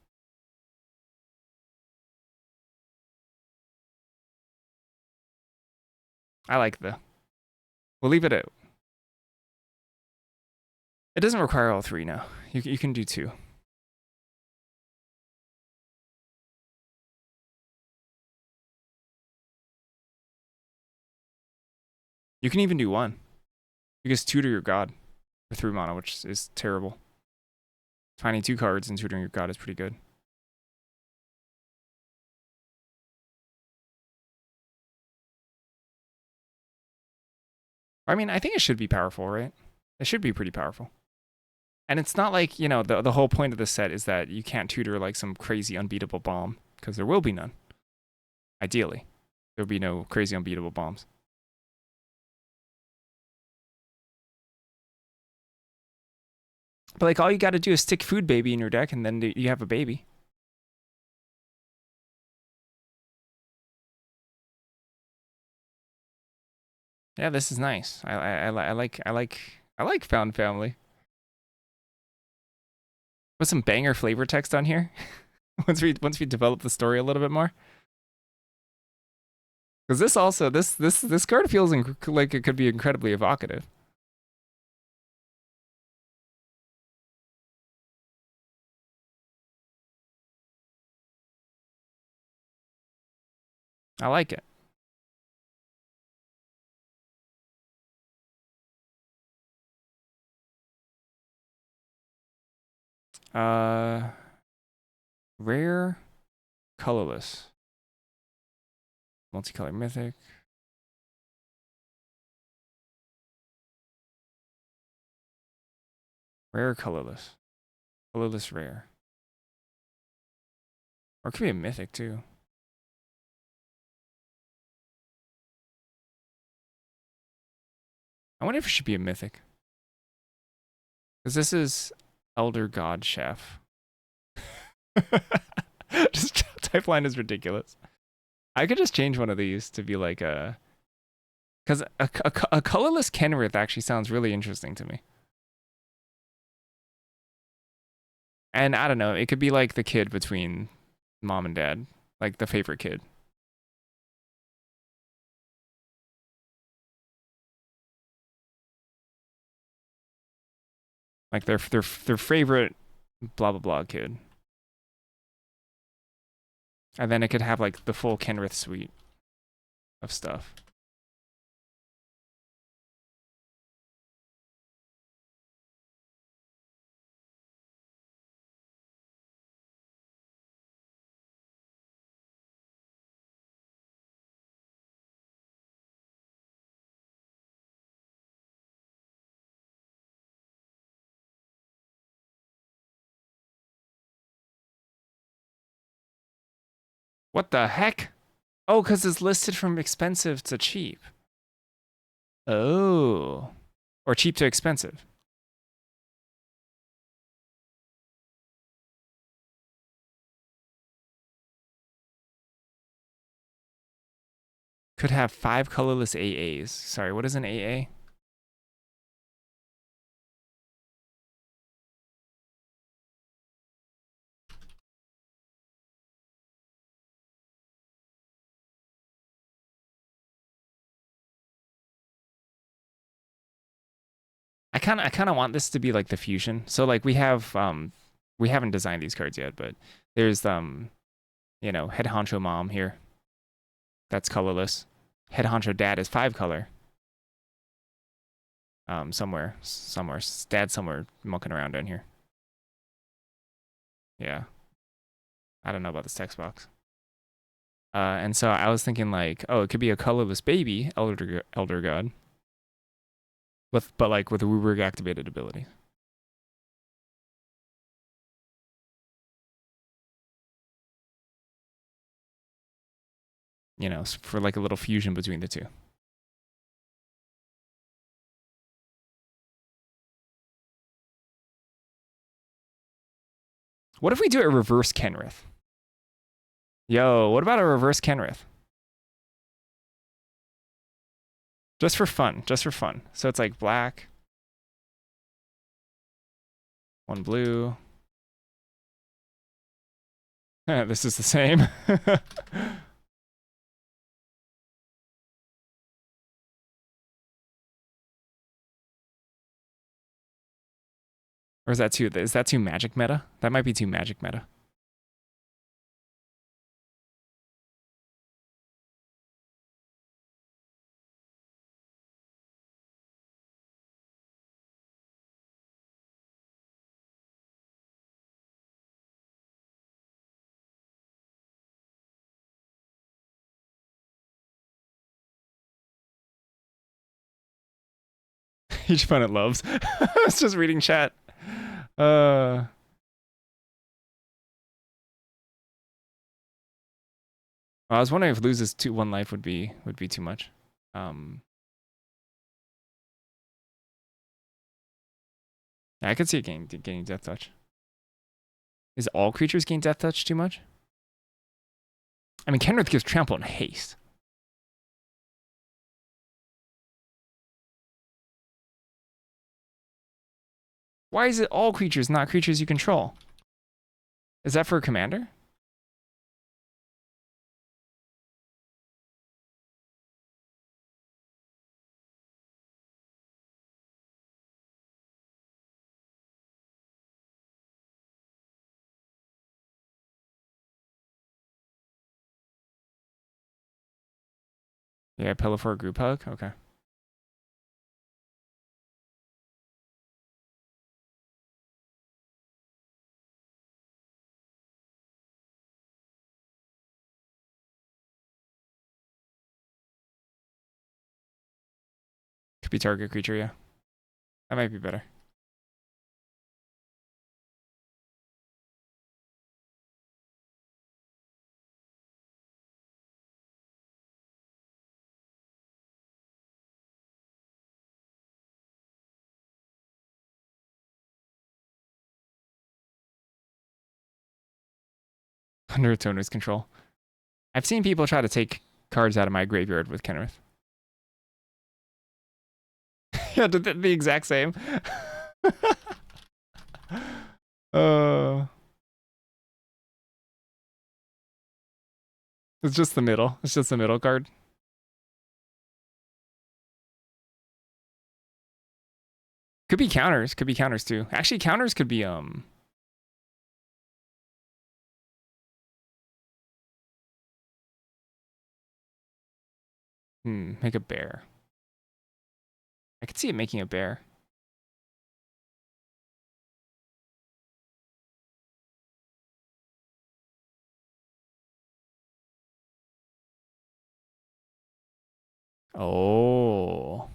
I like the... We'll leave it at... It doesn't require all 3 now. You can do 2. You can even do 1. Because tutor your god for 3 mana, which is terrible. Finding 2 cards and tutoring your god is pretty good. I mean, I think it should be powerful, right? It should be pretty powerful. And it's not like, you know, the whole point of the set is that you can't tutor like some crazy unbeatable bomb, because there will be none. Ideally. There'll be no crazy unbeatable bombs. But like all you gotta do is stick Food Baby in your deck and then you have a baby. Yeah, this is nice. I like Found Family. Put some banger flavor text on here. once we develop the story a little bit more. Because this also this card feels like it could be incredibly evocative. I like it. Uh, rare, colorless, multicolor mythic. Rare, colorless, colorless, rare. Or it could be a mythic too. I wonder if it should be a mythic. Because this is Elder God Chef. Just type line is ridiculous. I could just change one of these to be like a. Because a colorless Kenrith actually sounds really interesting to me. And I don't know, it could be like the kid between mom and dad, like the favorite kid. Like their favorite blah blah blah kid. And then it could have like the full Kenrith suite of stuff. What the heck? Oh, because it's listed from expensive to cheap. Oh. Or cheap to expensive. Could have 5 colorless AAs. Sorry, what is an AA? I kind of want this to be like the fusion. So like we haven't designed these cards yet, but there's you know, head honcho mom here. That's colorless. Head honcho dad is 5 color. Somewhere. Dad's somewhere mucking around down here. Yeah. I don't know about this text box. And so I was thinking like, oh, it could be a colorless baby, Elder God. But like with a WUBRG activated ability. You know, for like a little fusion between the two. What if we do a reverse Kenrith? Yo, what about a reverse Kenrith? Just for fun, just for fun. So it's like black, 1 blue. This is the same. Or is that too magic meta? That might be too magic meta. Each opponent loves. It's just reading chat. I was wondering if loses 1 life would be too much. I could see it getting death touch. Is all creatures gain death touch too much? I mean, Kenrith gives trample and haste. Why is it all creatures, not creatures you control? Is that for a commander? Yeah, pillow for a group hug. Okay. Could be target creature, yeah. That might be better. Under its owner's control. I've seen people try to take cards out of my graveyard with Kenrith. Yeah, the exact same. uh, it's just the middle. It's just the middle card. Could be counters. Could be counters too. Actually, counters could be make a bear. I could see it making a bear. Oh.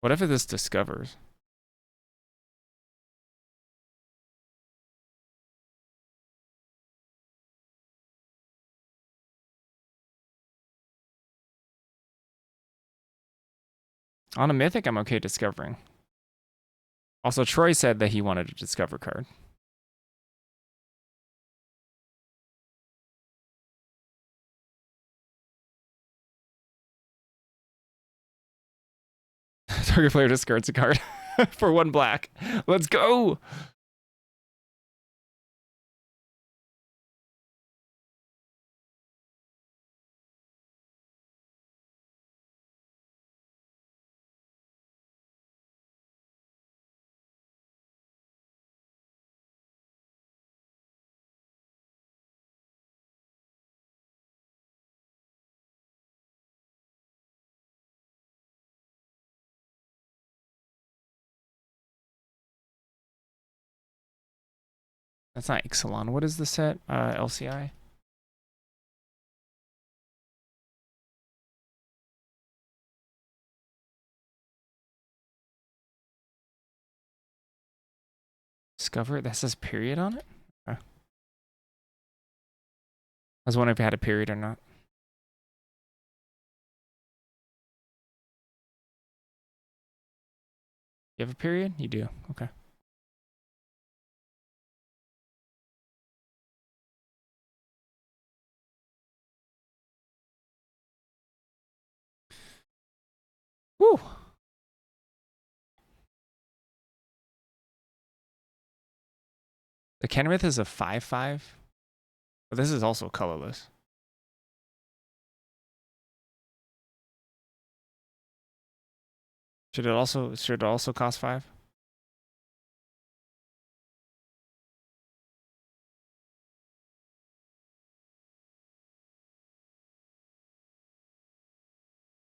What if this discovers? On a mythic, I'm okay discovering. Also, Troy said that he wanted a discover card. Target player discards a card for 1 black. Let's go. That's not Ixalan. What is the set? LCI? Discover? That says period on it? Okay. I was wondering if it had a period or not. You have a period? You do. Okay. Woo! The Kenrith is a 5/5, but this is also colorless. Should it also cost 5?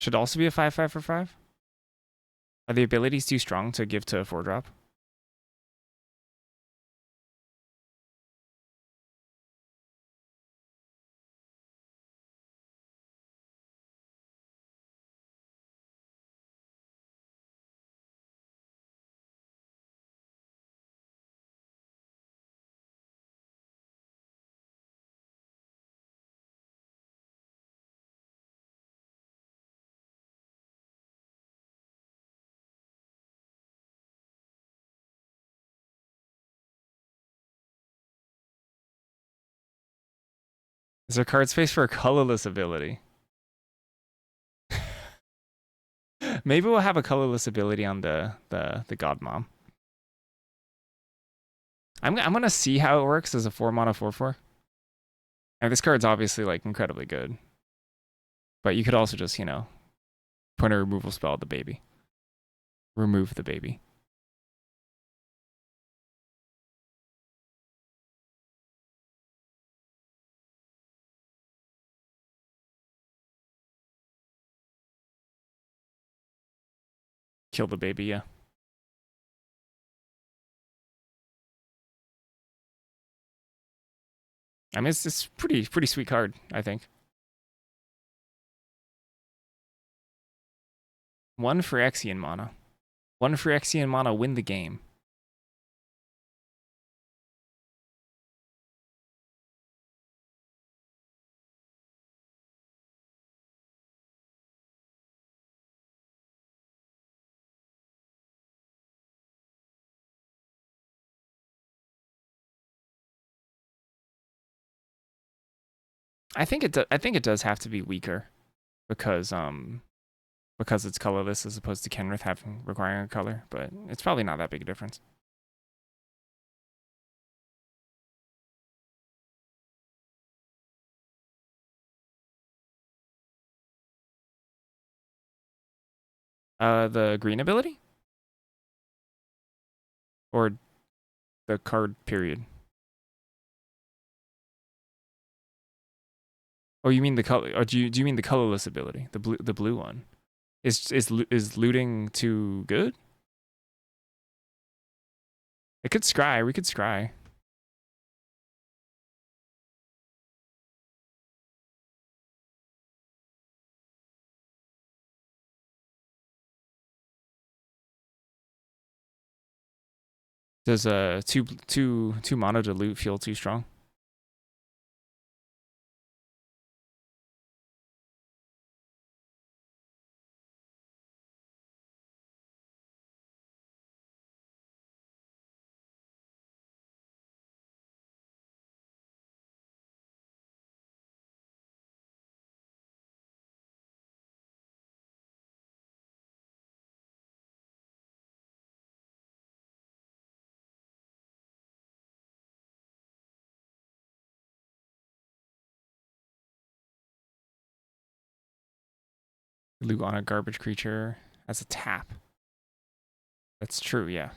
Should also be a 5/5 for 5? Are the abilities too strong to give to a 4-drop? Is there card space for a colorless ability? Maybe we'll have a colorless ability on the God Mom. I'm gonna see how it works as a 4-mana 4/4. And this card's obviously like incredibly good, but you could also just put a removal spell at the baby. Remove the baby. Kill the baby, yeah. I mean, it's pretty sweet card, I think. One Phyrexian mana. One Phyrexian mana, win the game. I think it does have to be weaker because it's colorless as opposed to Kenrith having requiring a color, but it's probably not that big a difference. The green ability or the card period. Oh, you mean the color? Or do you mean the colorless ability? The blue one. Is looting too good? It could scry. We could scry. Does two mono to loot feel too strong? Loot on a garbage creature as a tap. That's true, yeah.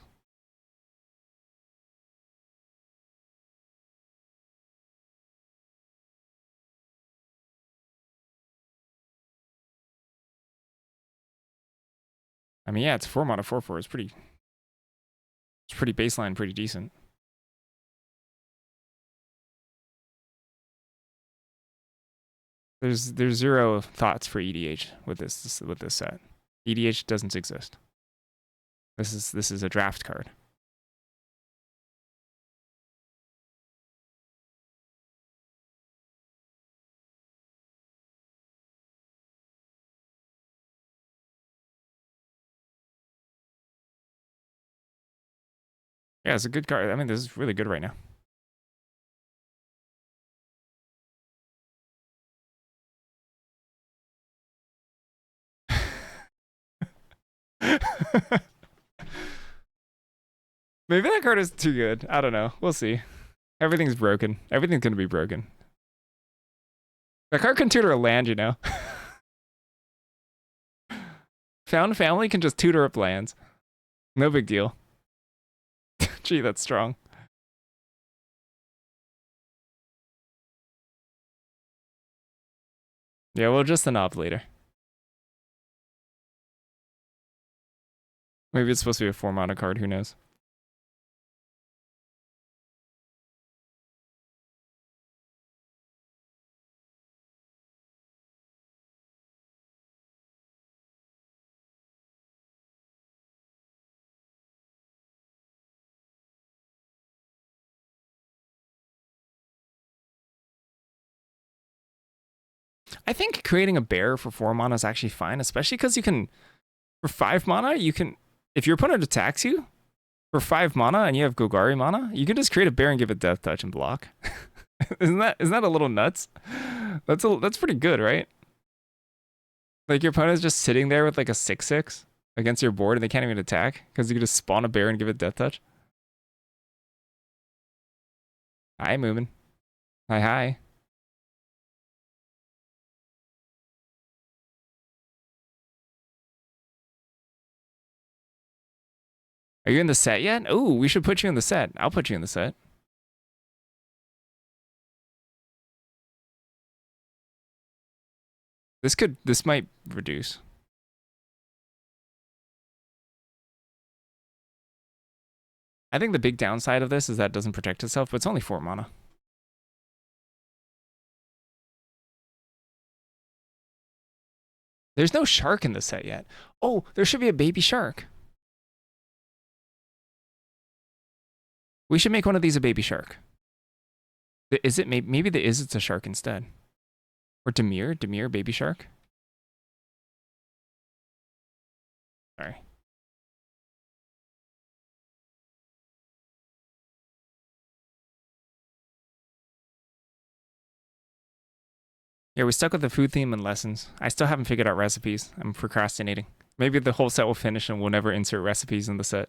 I mean, yeah, it's 4 mana 4/4. It's pretty baseline, pretty decent. There's zero thoughts for EDH with this set. EDH doesn't exist. This is a draft card. Yeah, it's a good card. I mean, this is really good right now. Maybe that card is too good. I don't know. We'll see. Everything's broken. Everything's gonna be broken. That card can tutor a land, you know. Found Family can just tutor up lands. No big deal. Gee, that's strong. Yeah, we'll just an op later. Maybe it's supposed to be a 4 mana card. Who knows? I think creating a bear for 4 mana is actually fine, especially because you can, for 5 mana, you can, if your opponent attacks you for 5 mana and you have Golgari mana, you can just create a bear and give it death touch and block. isn't that a little nuts? That's pretty good, right? Like your opponent's just sitting there with like a 6/6 against your board and they can't even attack because you can just spawn a bear and give it death touch. Hi, Moomin. Hi. Are you in the set yet? Oh, we should put you in the set. I'll put you in the set. This might reduce. I think the big downside of this is that it doesn't protect itself, but it's only 4 mana. There's no shark in the set yet. Oh, there should be a baby shark. We should make one of these a baby shark. Is it maybe the it's a shark instead? Or Dimir, baby shark? Sorry. Yeah, we stuck with the food theme and lessons. I still haven't figured out recipes. I'm procrastinating. Maybe the whole set will finish and we'll never insert recipes in the set.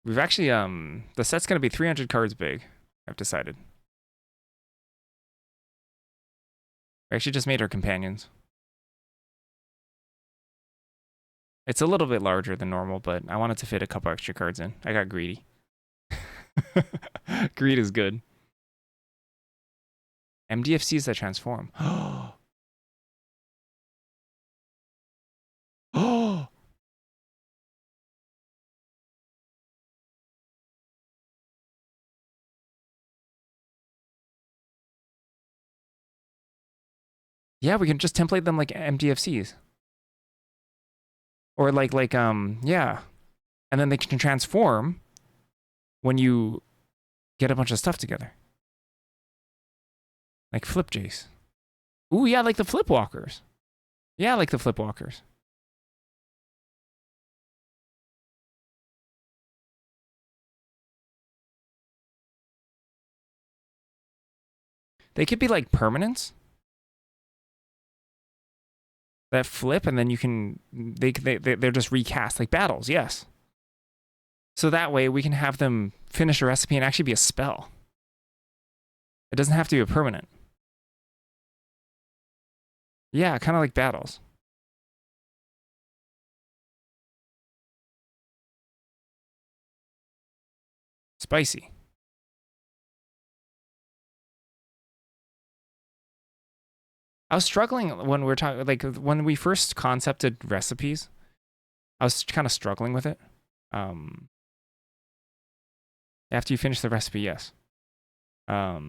We've actually, the set's gonna be 300 cards big, I've decided. We actually just made our companions. It's a little bit larger than normal, but I wanted to fit a couple extra cards in. I got greedy. Greed is good. MDFCs that transform. Oh! Yeah, we can just template them like MDFCs. Or yeah. And then they can transform when you get a bunch of stuff together. Like Flip Jace. Ooh, yeah, like the Flip Walkers. Yeah, like the Flip Walkers. They could be like permanents that flip, and then you can they're just recast like battles. Yes. So that way we can have them finish a recipe and actually be a spell. It doesn't have to be a permanent. Yeah, kind of like battles. Spicy. I was struggling when we were talking, like when we first concepted recipes. I was kind of struggling with it. After you finish the recipe, yes. I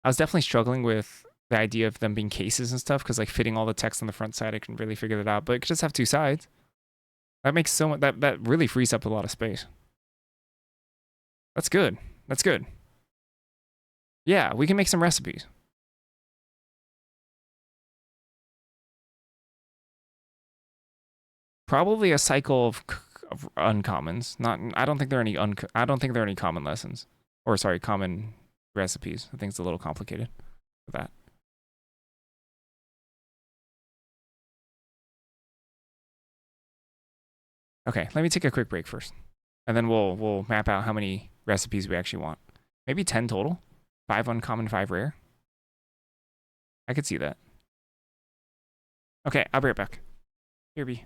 was definitely struggling with the idea of them being cases and stuff because like fitting all the text on the front side, I couldn't really figure that out. But it could just have two sides. That makes so much that really frees up a lot of space. That's good. That's good. Yeah, we can make some recipes. Probably a cycle of uncommons. Not. I don't think there are any. I don't think there are any common lessons, or sorry, common recipes. I think it's a little complicated for that. Okay, let me take a quick break first, and then we'll map out how many recipes we actually want. Maybe 10 total. 5 uncommon, 5 rare. I could see that. Okay, I'll be right back. Here be.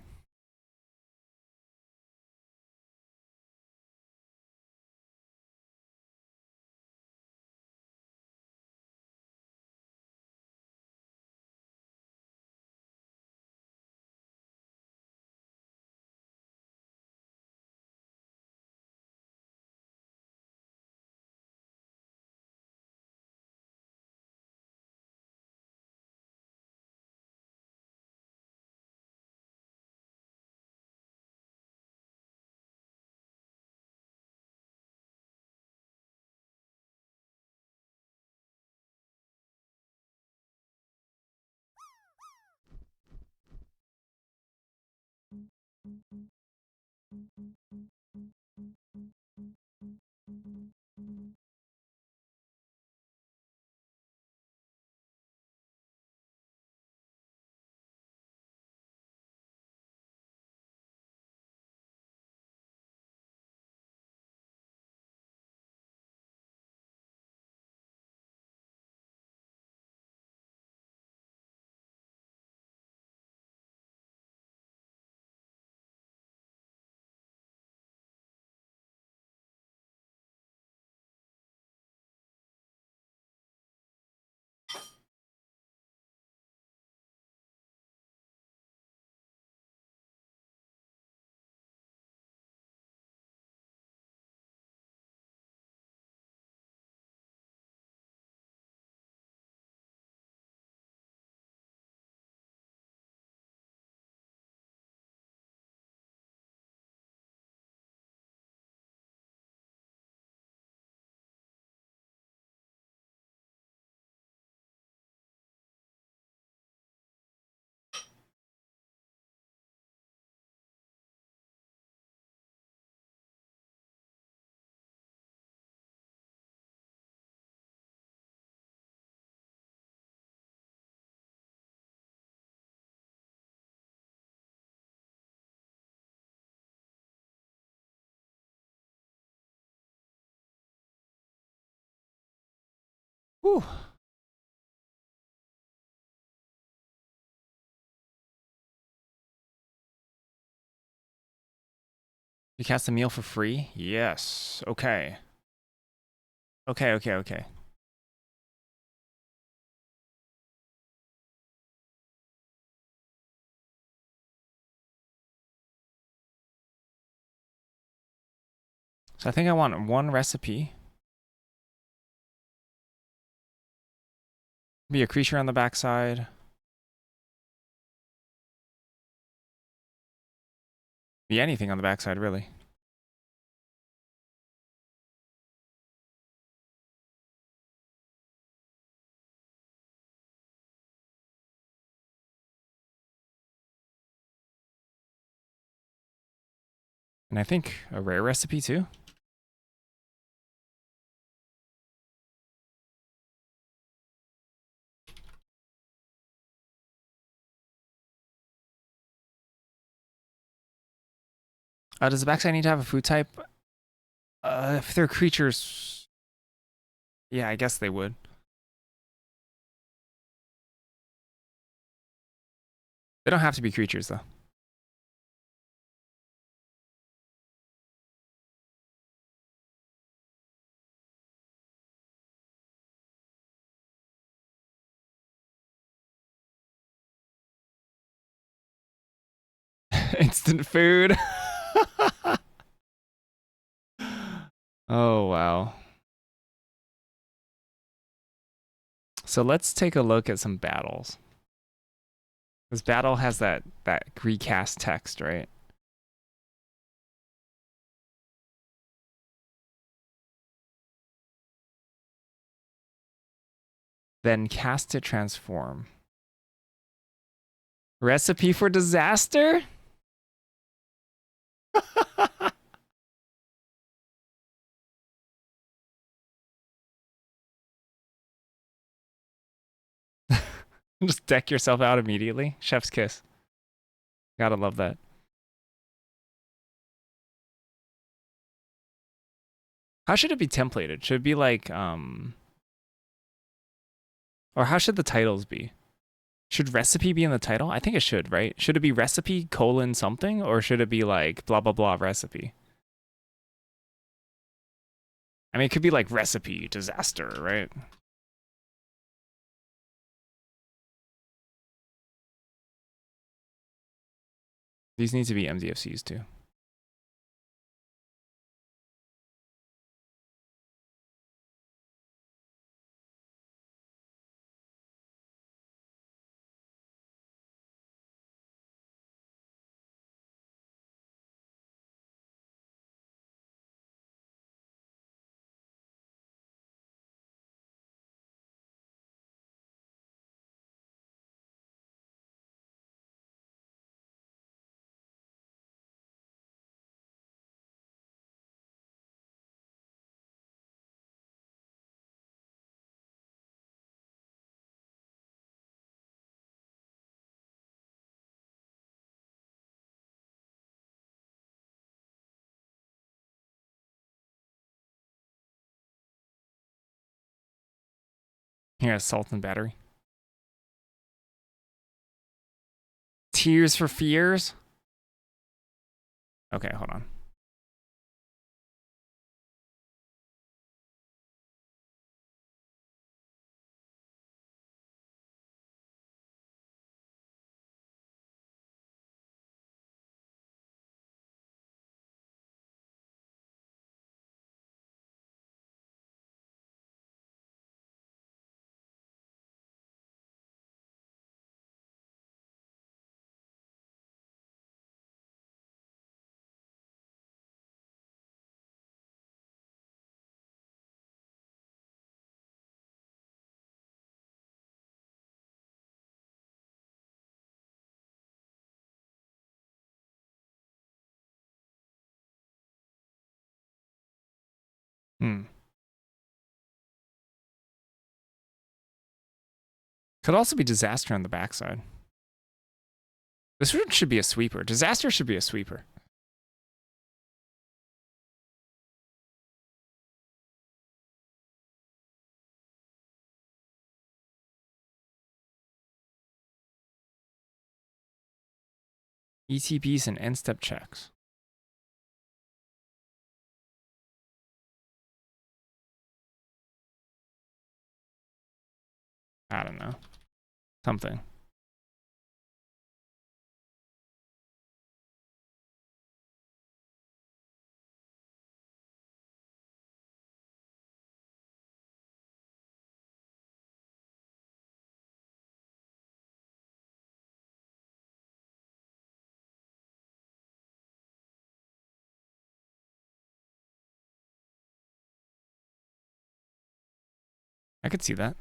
Whew. You cast a meal for free? Yes. Okay. Okay. So I think I want one recipe. Be a creature on the backside. Be anything on the backside, really. And I think a rare recipe too. Does the backside need to have a food type? If they're creatures, yeah, I guess they would. They don't have to be creatures though. Instant food. Oh wow. So let's take a look at some battles. This battle has that recast text, right? Then cast it transform. Recipe for disaster? Just deck yourself out immediately. Chef's kiss. Gotta love that. How should it be templated? Should it be like or how should the titles be? Should recipe be in the title? I think it should, right? Should it be recipe colon something, or should it be like blah blah blah recipe? I mean, it could be like recipe disaster, right? These need to be MDFCs too. Here, assault and battery. Tears for fears. Okay, hold on. Could also be disaster on the backside. This one should be a sweeper. Disaster should be a sweeper. ETPs and end step checks. I don't know. Something. I could see that.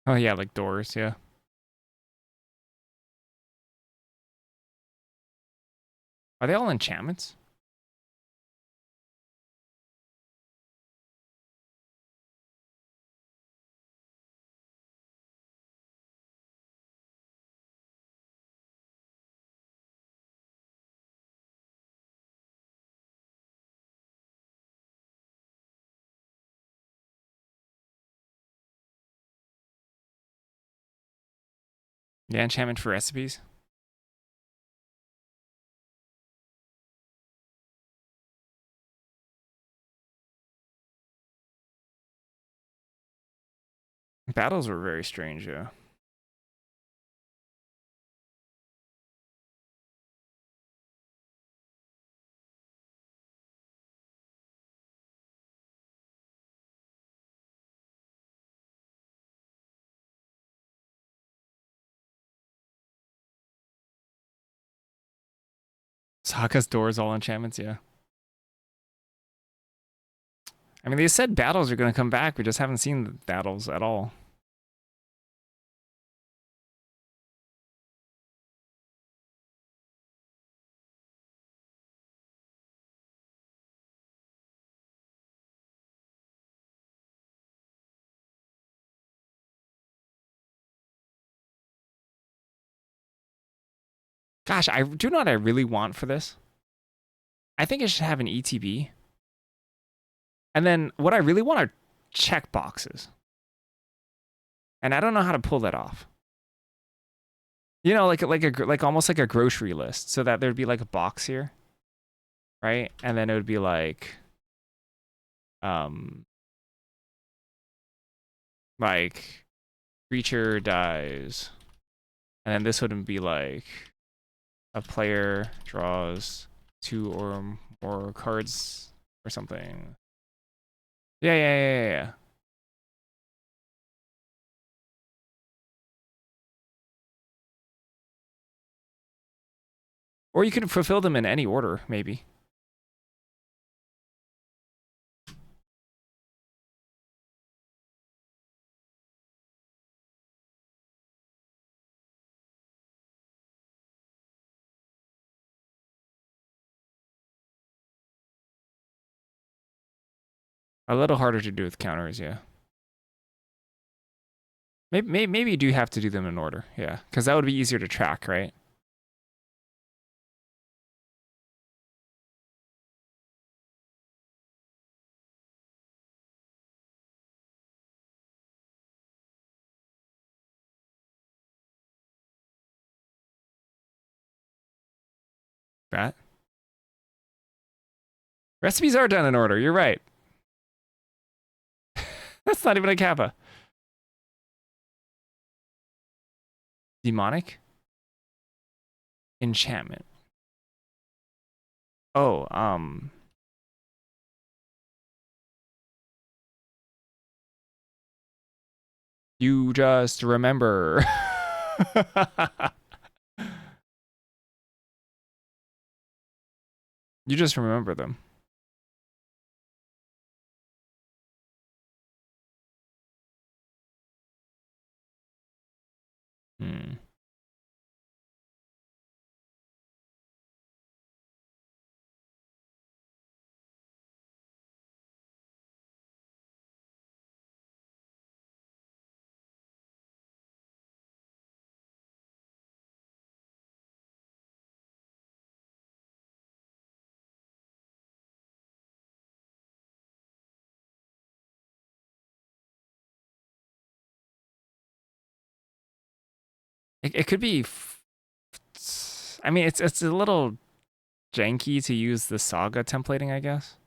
Oh yeah, like doors, yeah. Are they all enchantments? Yeah, enchantment for recipes. Battles were very strange, yeah. Sokka's doors all enchantments, yeah. I mean, they said battles are going to come back. We just haven't seen the battles at all. Gosh, do you know what I really want for this? I think it should have an ETB. And then what I really want are check boxes. And I don't know how to pull that off. You know, like almost like a grocery list, so that there'd be like a box here, right? And then it would be um, like creature dies, and then this wouldn't be like a player draws 2 or more cards or something. Yeah. Or you can fulfill them in any order, maybe. A little harder to do with counters, yeah. Maybe you do have to do them in order, yeah, because that would be easier to track, right? That recipes are done in order. You're right. That's not even a kappa. Demonic enchantment. Oh, you just remember. You just remember them. Hmm. It could be. I mean, it's a little janky to use the Saga templating, I guess.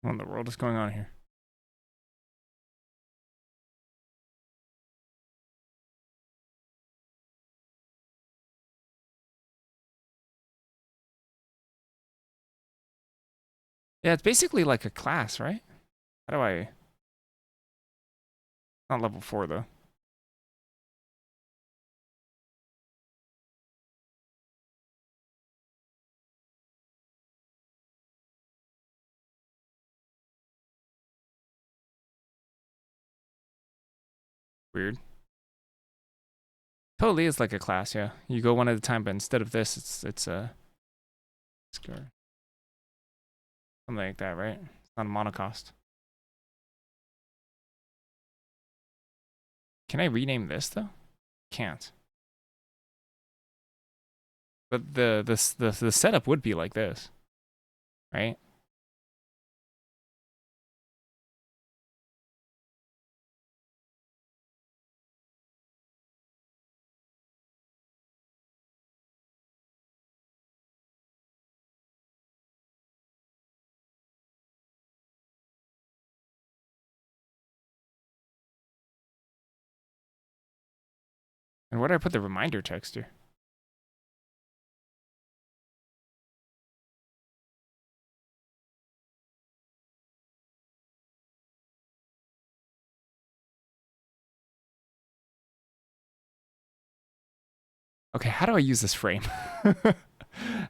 What in the world is going on here? Yeah, it's basically like a class, right? How do I? Not level 4 though. Weird. Totally is like a class, yeah. You go one at a time, but instead of this, it's a something like that, right? It's not a monocost. Can I rename this though? Can't. But the setup would be like this, right? And where do I put the reminder text here? Okay, how do I use this frame?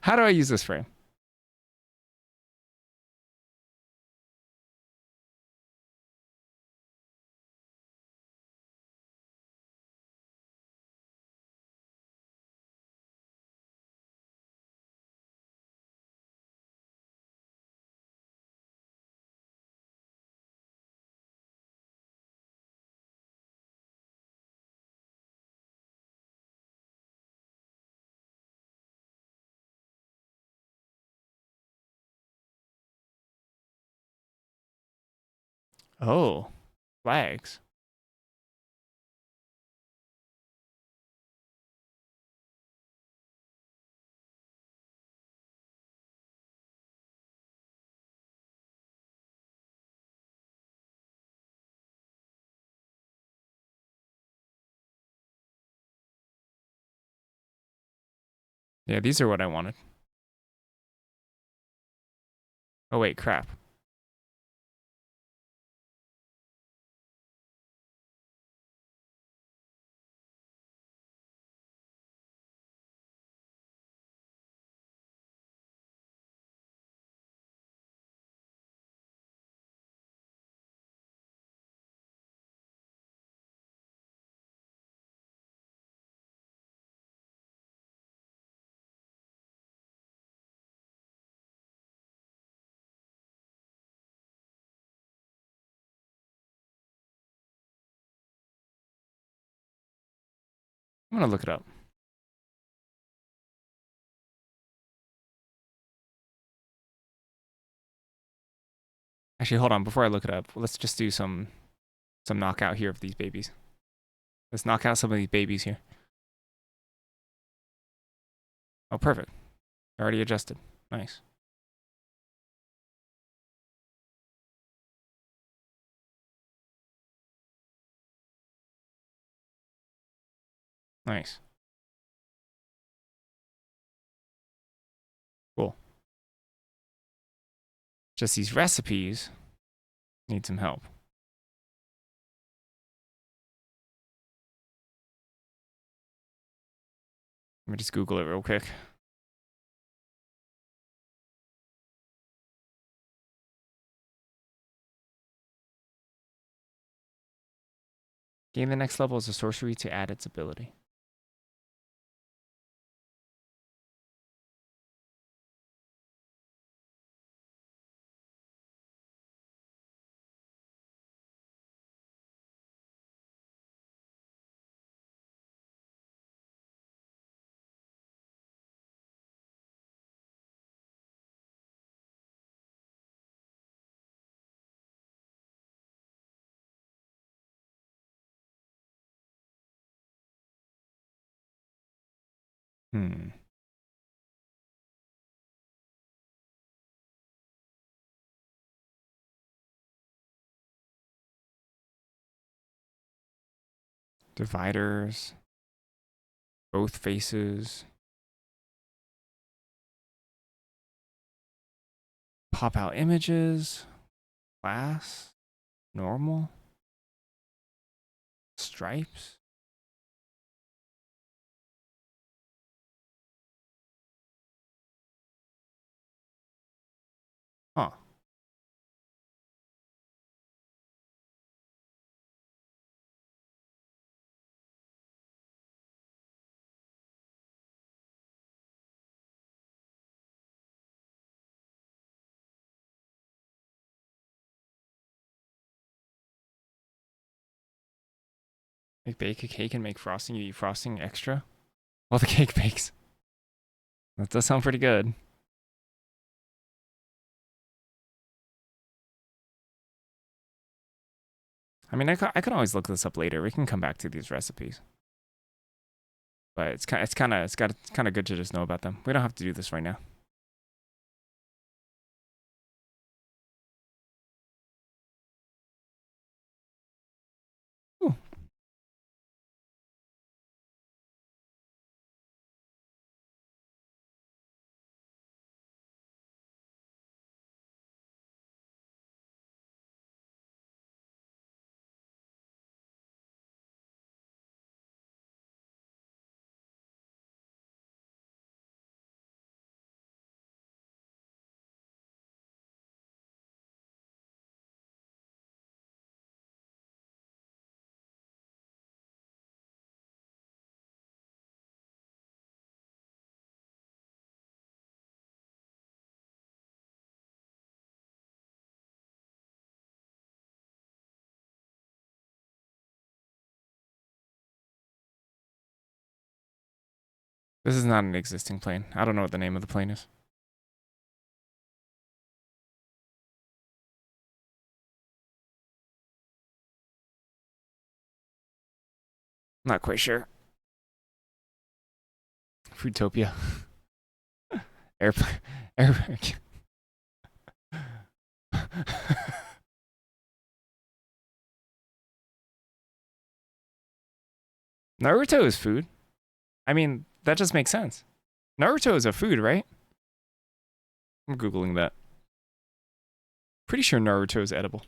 How do I use this frame? Oh, flags. Yeah, these are what I wanted. Oh wait, crap. I'm gonna look it up. Actually, hold on. Before I look it up, let's just do some knockout here of these babies. Let's knock out some of these babies here. Oh, perfect. Already adjusted. Nice. Nice. Just these recipes need some help. Let me just Google it real quick. Gain the next level as a sorcery to add its ability. Dividers. Both faces. Pop out images. Class. Normal. Stripes. Huh. Bake a cake and make frosting. You eat frosting extra while the cake bakes. That does sound pretty good. I mean, I can always look this up later. We can come back to these recipes, but it's kind of good to just know about them. We don't have to do this right now. Ooh. This is not an existing plane. I don't know what the name of the plane is. Not quite sure. Foodtopia. Airplane. Naruto is food. I mean, that just makes sense. Naruto is a food, right? I'm Googling that. Pretty sure Naruto is edible.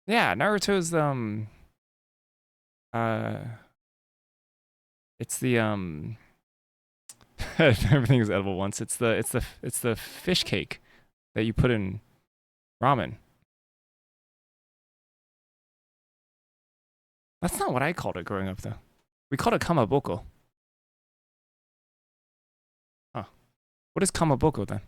Yeah, Naruto's it's the everything is edible once. It's the fish cake that you put in ramen. That's not what I called it growing up though. We called it kamaboko. Huh. What is kamaboko then?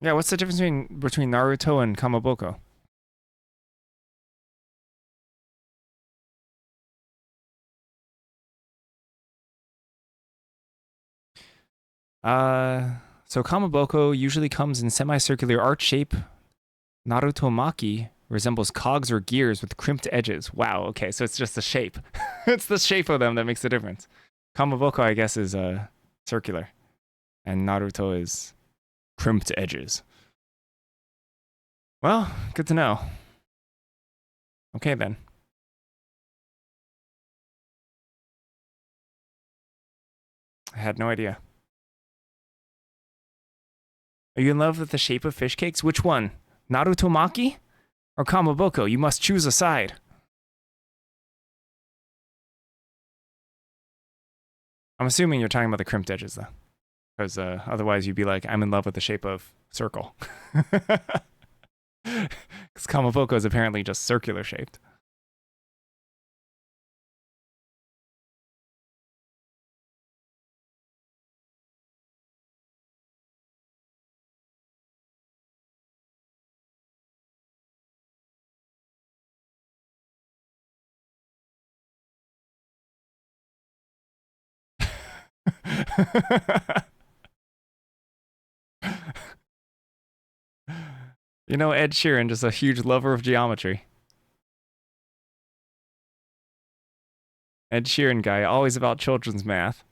Yeah, what's the difference between Naruto and kamaboko? So kamaboko usually comes in semicircular arch shape. Naruto maki resembles cogs or gears with crimped edges. Wow, okay, so it's just the shape. It's the shape of them that makes the difference. Kamaboko, I guess, is circular. And Naruto is crimped edges. Well, good to know. Okay, then. I had no idea. Are you in love with the shape of fish cakes? Which one? Narutomaki or Kamaboko? You must choose a side. I'm assuming you're talking about the crimped edges, though. Because otherwise you'd be like, I'm in love with the shape of circle. Because Kamaboko is apparently just circular shaped. You know, Ed Sheeran, just a huge lover of geometry. Ed Sheeran guy, always about children's math.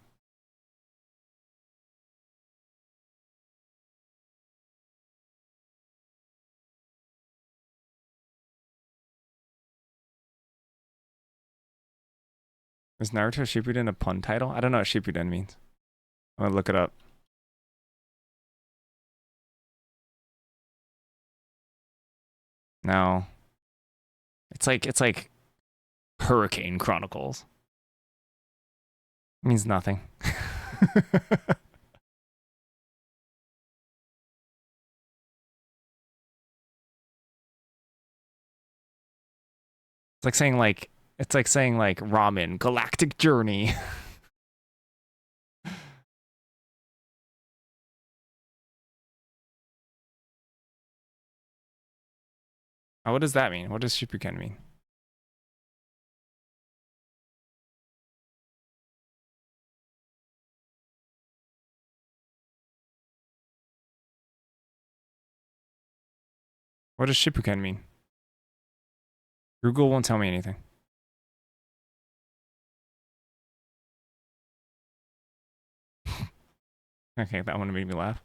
Is Naruto Shippuden a pun title? I don't know what Shippuden means. I'm gonna look it up. No. It's like Hurricane Chronicles. It means nothing. It's like saying like it's like saying like ramen, galactic journey. Oh, what does that mean? What does Shippuden mean? What does Shippuden mean? Google won't tell me anything. Okay, that one made me laugh.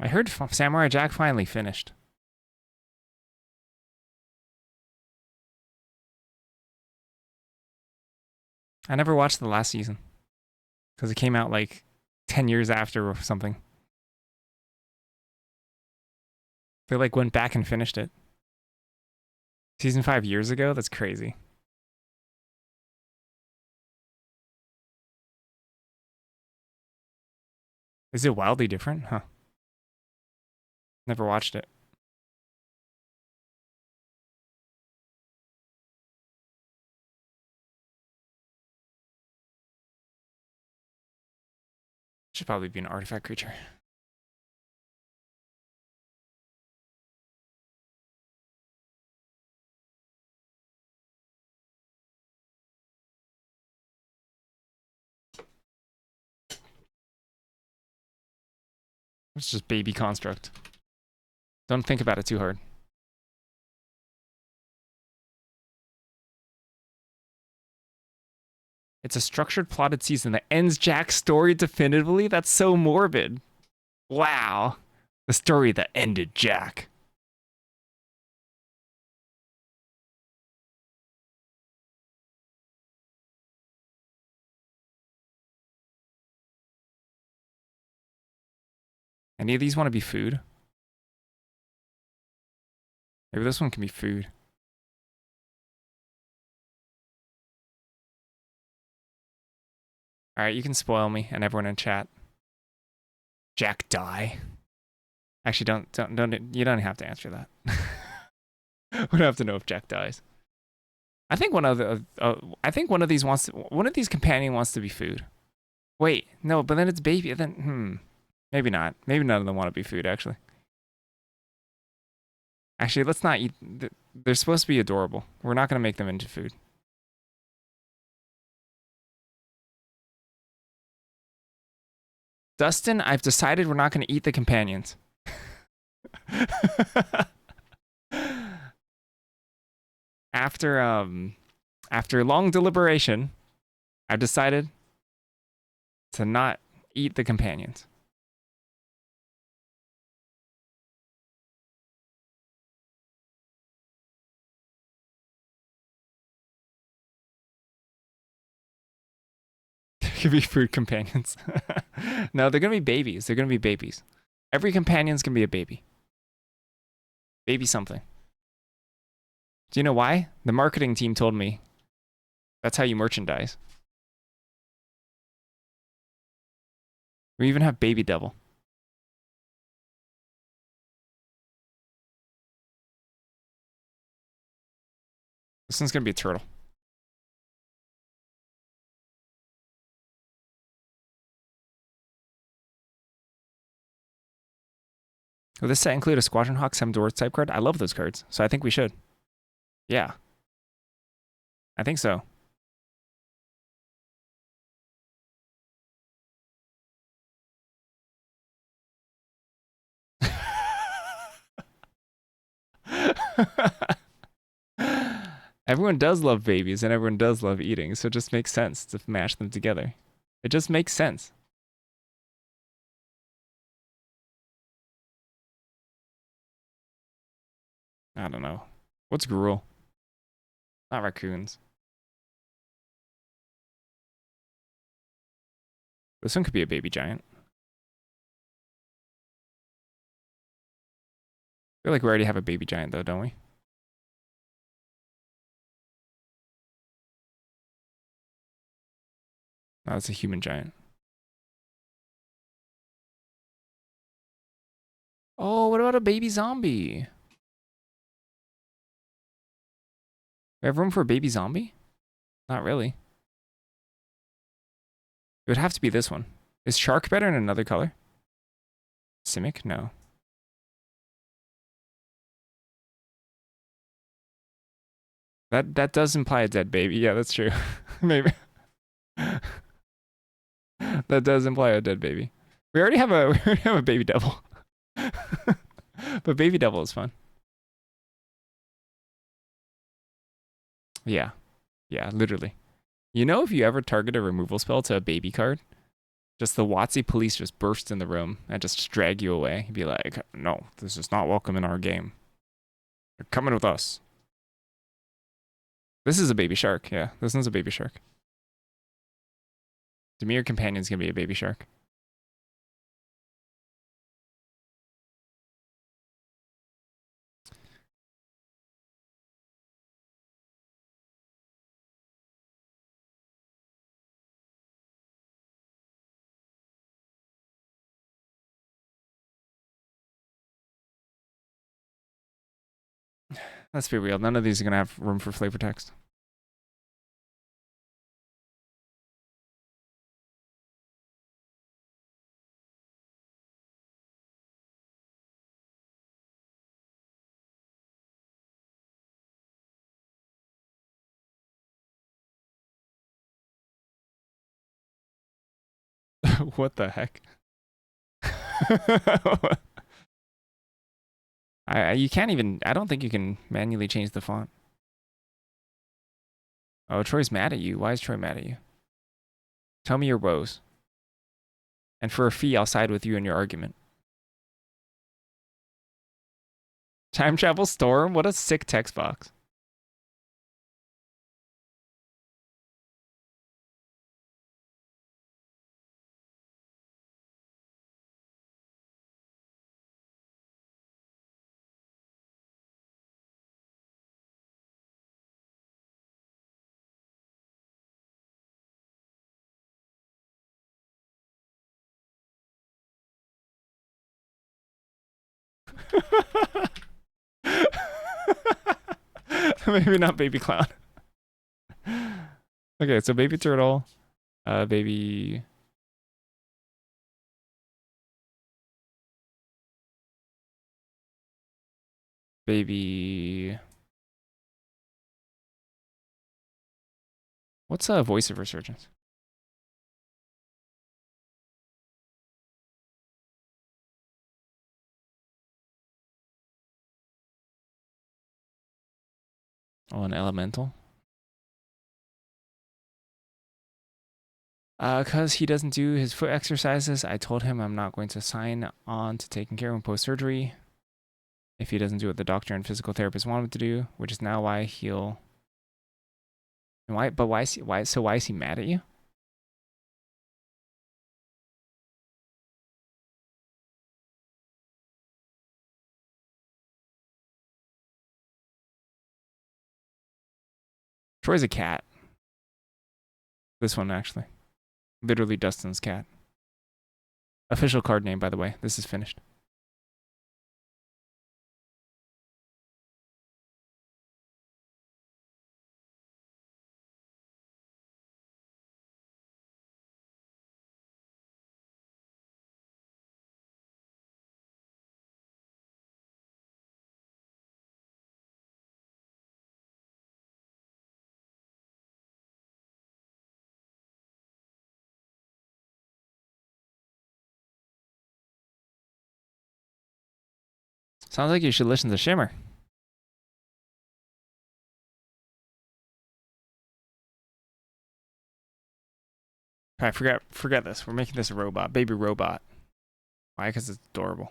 I heard Samurai Jack finally finished. I never watched the last season because it came out like 10 years after or something. They like went back and finished it. Season 5 years ago? That's crazy. Is it wildly different? Huh. Never watched it. Should probably be an artifact creature. It's just baby construct. Don't think about it too hard. It's a structured plotted season that ends Jack's story definitively? That's so morbid. Wow. The story that ended Jack. Any of these want to be food? Maybe this one can be food. All right, you can spoil me and everyone in chat. Jack die? Actually, don't. You don't have to answer that. We don't have to know if Jack dies. I think one of the. I think one of these wants. One of these companion wants to be food. Wait, no, but then it's baby. Then maybe not. Maybe none of them want to be food. Actually, Actually, let's not eat. They're supposed to be adorable. We're not gonna make them into food. Dustin, I've decided we're not gonna eat the companions. after after long deliberation, I've decided to not eat the companions. They could be food companions. No, they're gonna be babies. They're gonna be babies. Every companion's gonna be a baby. Baby something. Do you know why? The marketing team told me that's how you merchandise. We even have Baby Devil. This one's gonna be a turtle. Will this set include a Squadron Hawk 7 Doors type card? I love those cards, so I think we should. Yeah. I think so. Everyone does love babies and everyone does love eating, so it just makes sense to mash them together. It just makes sense. I don't know. What's gruel? Not raccoons. This one could be a baby giant. I feel like we already have a baby giant though, don't we? No, it's a human giant. Oh, what about a baby zombie? We have room for a baby zombie? Not really. It would have to be this one. Is Shark better in another color? Simic? No. That does imply a dead baby. Yeah, that's true. Maybe. That does imply a dead baby. We already have a baby devil. But baby devil is fun. Yeah. Yeah, literally. You know, if you ever target a removal spell to a baby card, just the WotC police just burst in the room and just drag you away. You'd be like, no, this is not welcome in our game. You're coming with us. This is a baby shark. Yeah, this one's a baby shark. Dimir Companion's gonna be a baby shark. Let's be real. None of these are gonna have room for flavor text. What the heck? You can't even. I don't think you can manually change the font. Oh, Troy's mad at you. Why is Troy mad at you? Tell me your woes. And for a fee, I'll side with you in your argument. Time travel storm? What a sick text box. Maybe not baby clown. Okay, so baby turtle, baby. Baby. What's a voice of resurgence? Oh, an elemental. Because he doesn't do his foot exercises, I told him I'm not going to sign on to taking care of him post surgery if he doesn't do what the doctor and physical therapist want him to do, which is now why he'll. And why? But why is he? Why? So why is he mad at you? Troy's a cat. This one actually, literally Dustin's cat. Official card name, by the way. This is finished. Sounds like you should listen to Shimmer. I forget this. We're making this a robot, baby robot. Why? Because it's adorable.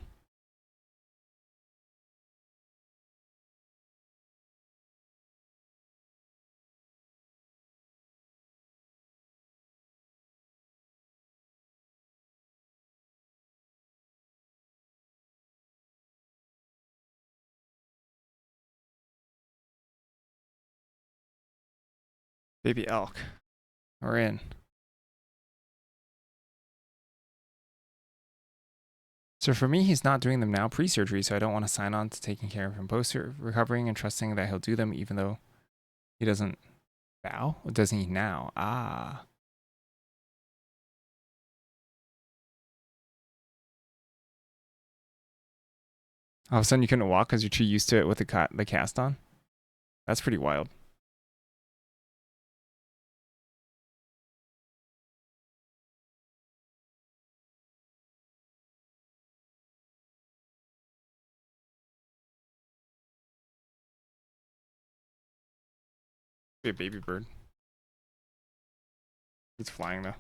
Baby elk. We're in. So for me, he's not doing them now pre-surgery, so I don't want to sign on to taking care of him post-recovering and trusting that he'll do them even though he doesn't bow? Or doesn't he now? Ah. All of a sudden you couldn't walk because you're too used to it with the cast on? That's pretty wild. Be a baby bird. It's flying though.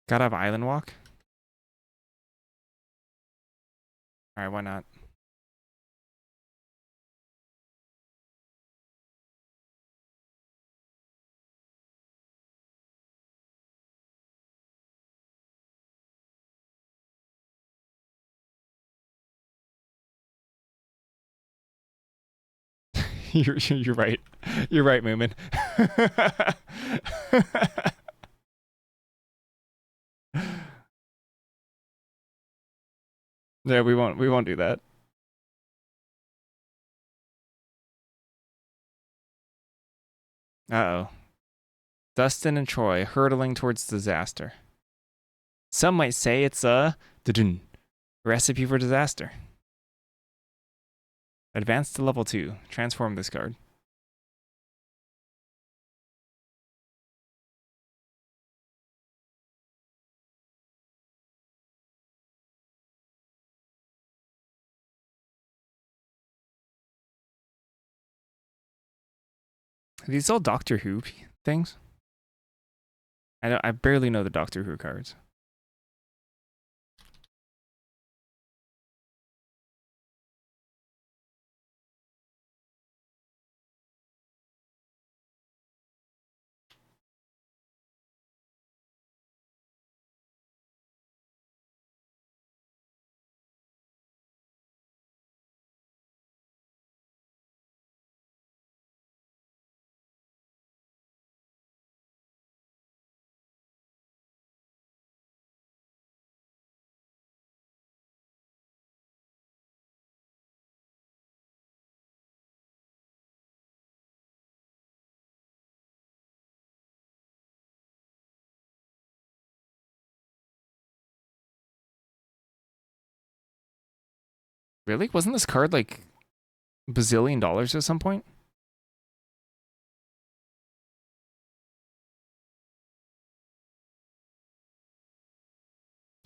Gotta have island walk? Alright, why not? You're right. You're right, Moomin. Yeah, we won't do that. Uh-oh. Dustin and Troy hurtling towards disaster. Some might say it's a recipe for disaster. Advance to level 2. Transform this card. Are these all Doctor Who things? I barely know the Doctor Who cards. Really? Wasn't this card like bazillion dollars at some point?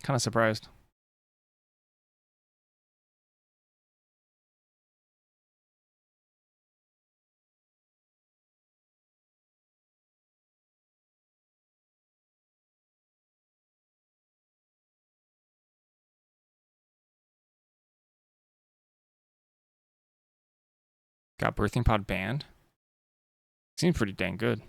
Kind of surprised. Got Birthing Pod banned? Seems pretty dang good.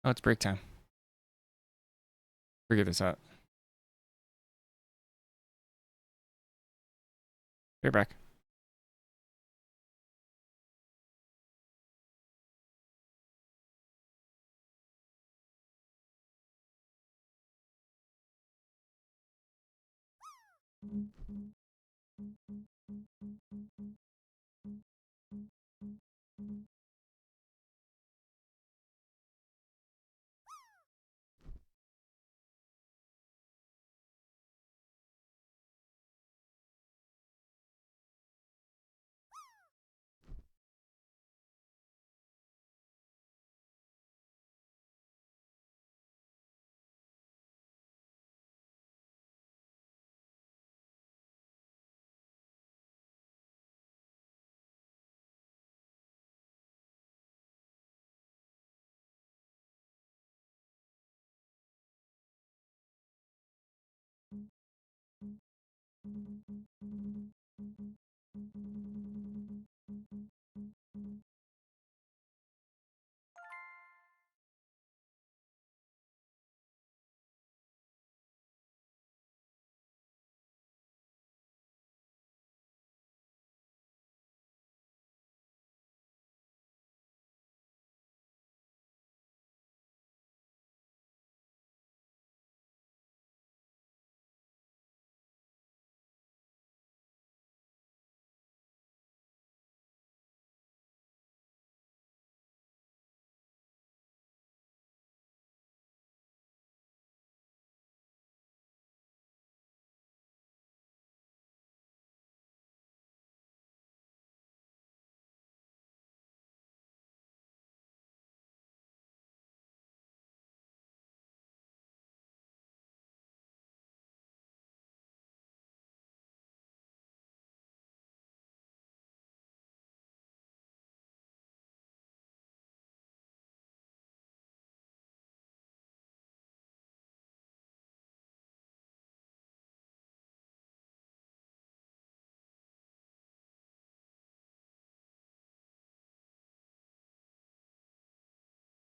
Oh, it's break time. Figure this out. Be right back.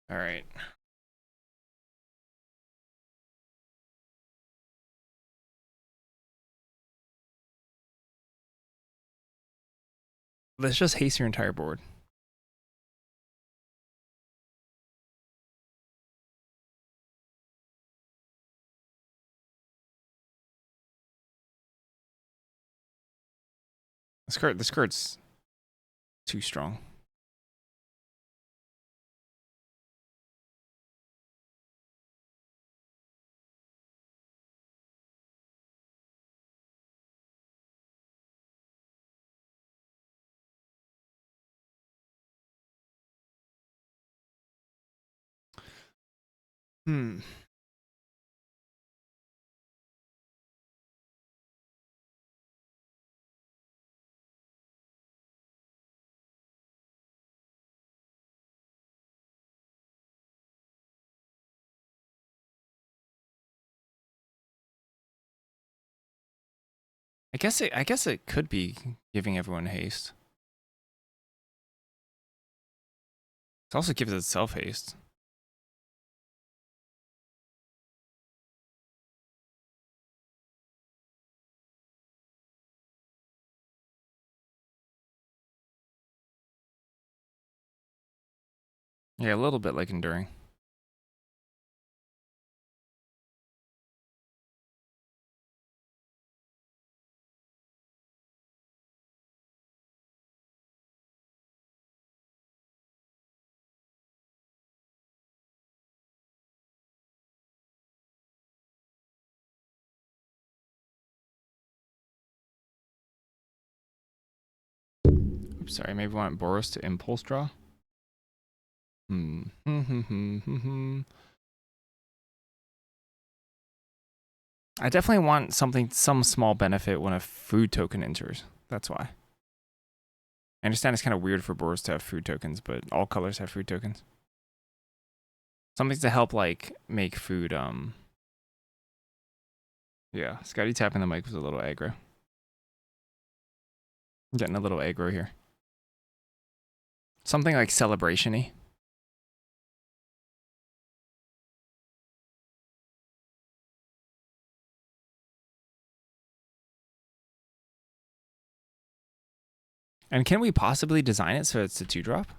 All right. Let's just haste your entire board. This card's too strong. Hmm. I guess it could be giving everyone haste. It also gives itself haste. Yeah, a little bit like enduring. Oops, sorry. Maybe we want Boros to impulse draw. I definitely want some small benefit when a food token enters. That's why. I understand it's kind of weird for Boros to have food tokens, but all colors have food tokens. Something to help like make food. Yeah, Scotty tapping the mic was a little aggro. I'm getting a little aggro here. Something like celebration-y. And can we possibly design it so it's a 2-drop?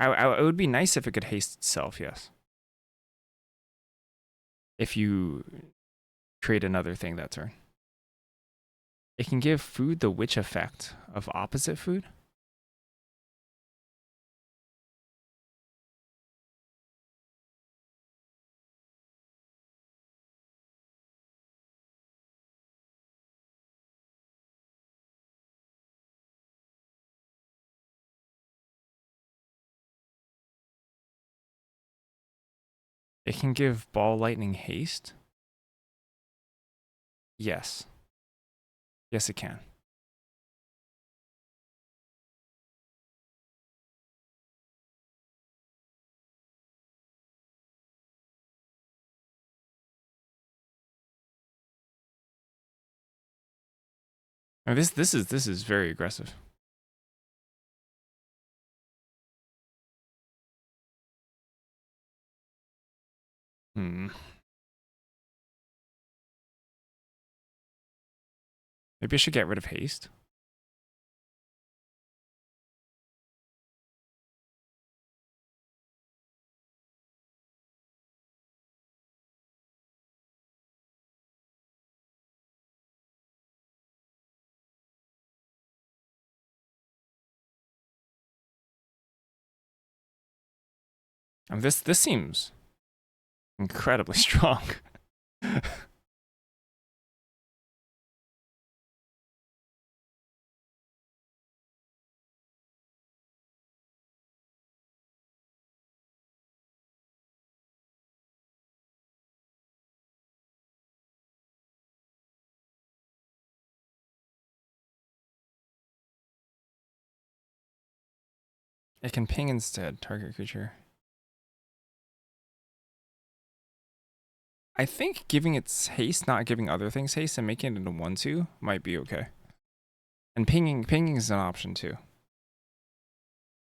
It would be nice if it could haste itself, yes. If you create another thing that turn. It can give food the witch effect of opposite food. It can give ball lightning haste. Yes. Yes, it can. Now this is very aggressive. Maybe I should get rid of haste. This seems incredibly strong. It can ping instead, target creature. I think giving its haste, not giving other things haste, and making it into 1/2 might be okay. And pinging is an option too.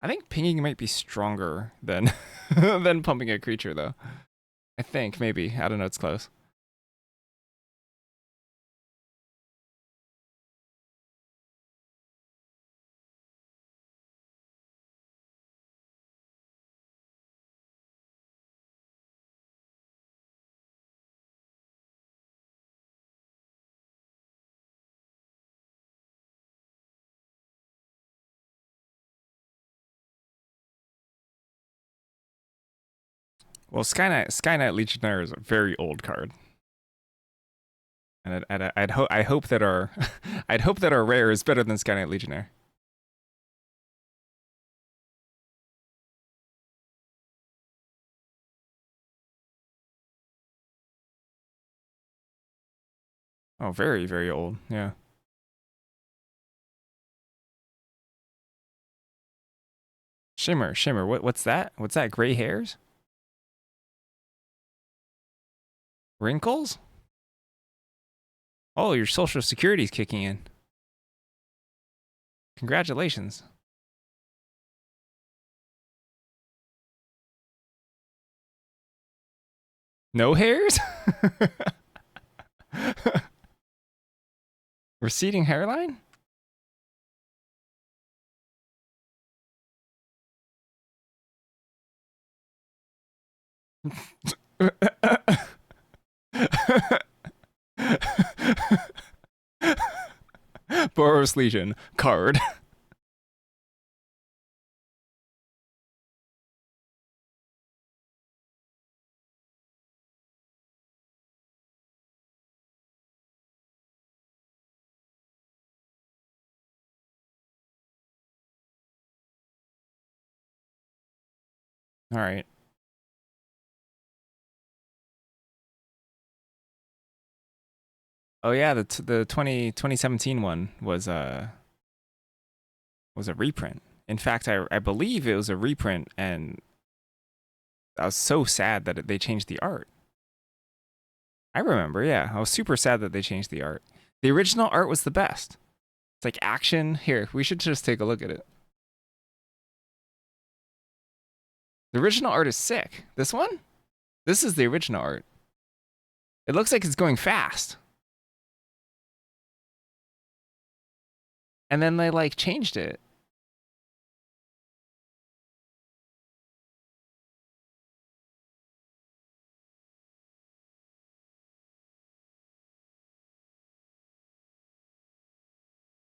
I think pinging might be stronger than than pumping a creature though. I think maybe. I don't know, it's close. Well, Skynet Legionnaire is a very old card. And I hope that our I'd hope that our rare is better than Skynet Legionnaire. Oh, very, very old. Yeah. Shimmer, shimmer. What's that? What's that? Gray hairs? Wrinkles? Oh, your social security's kicking in. Congratulations. No hairs? Receding hairline? Boros Legion card. All right. Oh yeah, the 2017 one was a reprint. In fact, I believe it was a reprint, and I was so sad that they changed the art. I remember, yeah. I was super sad that they changed the art. The original art was the best. It's like action. Here, we should just take a look at it. The original art is sick. This one? This is the original art. It looks like it's going fast. And then they like changed it.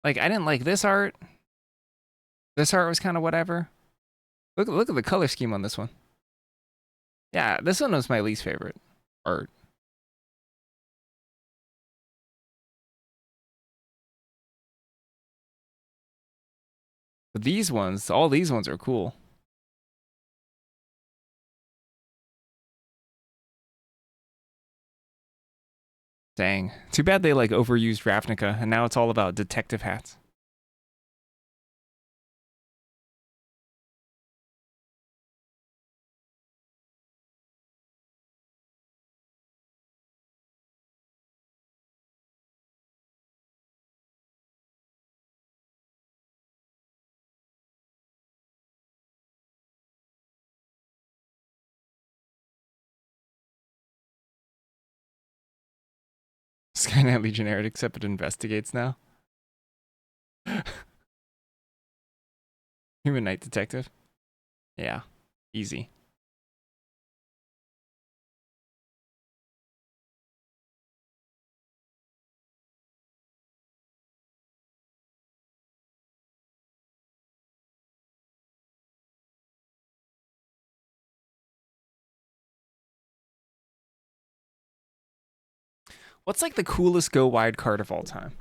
Like I didn't like this art. This art was kind of whatever. Look at the color scheme on this one. Yeah, this one was my least favorite art. But these ones, all these ones are cool. Dang. Too bad they like overused Ravnica and now it's all about detective hats. Skynet Legionnaire except it investigates now. Human Night Detective. Yeah. Easy. What's like the coolest go wide card of all time?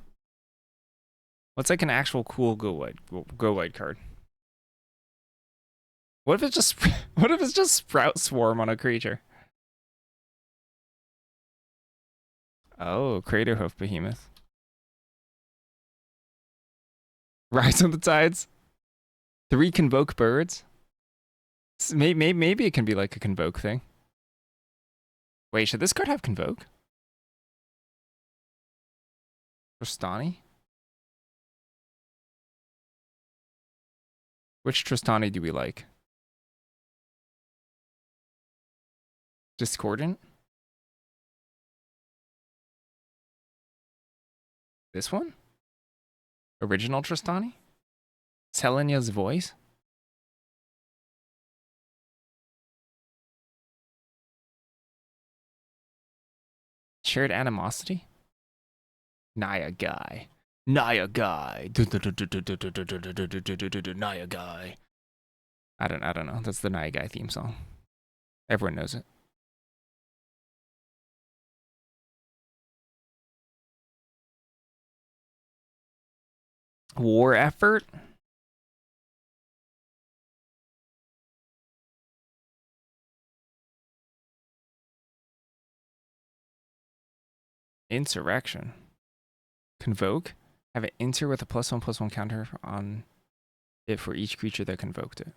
What's like an actual cool go wide card? What if it's just what if it's just Sprout Swarm on a creature? Oh, Craterhoof Behemoth. Rise on the Tides. 3 Convoke Birds. Maybe it can be like a Convoke thing. Wait, should this card have Convoke? Tristani? Which Tristani do we like? Discordant? This one? Original Tristani? Selenia's Voice? Shared Animosity? Naya Guy. Naya Guy. Naya Guy. I don't know. That's the Naya Guy theme song. Everyone knows it. War Effort? Insurrection. Convoke. Have it enter with a +1/+1 counter on it for each creature that convoked it.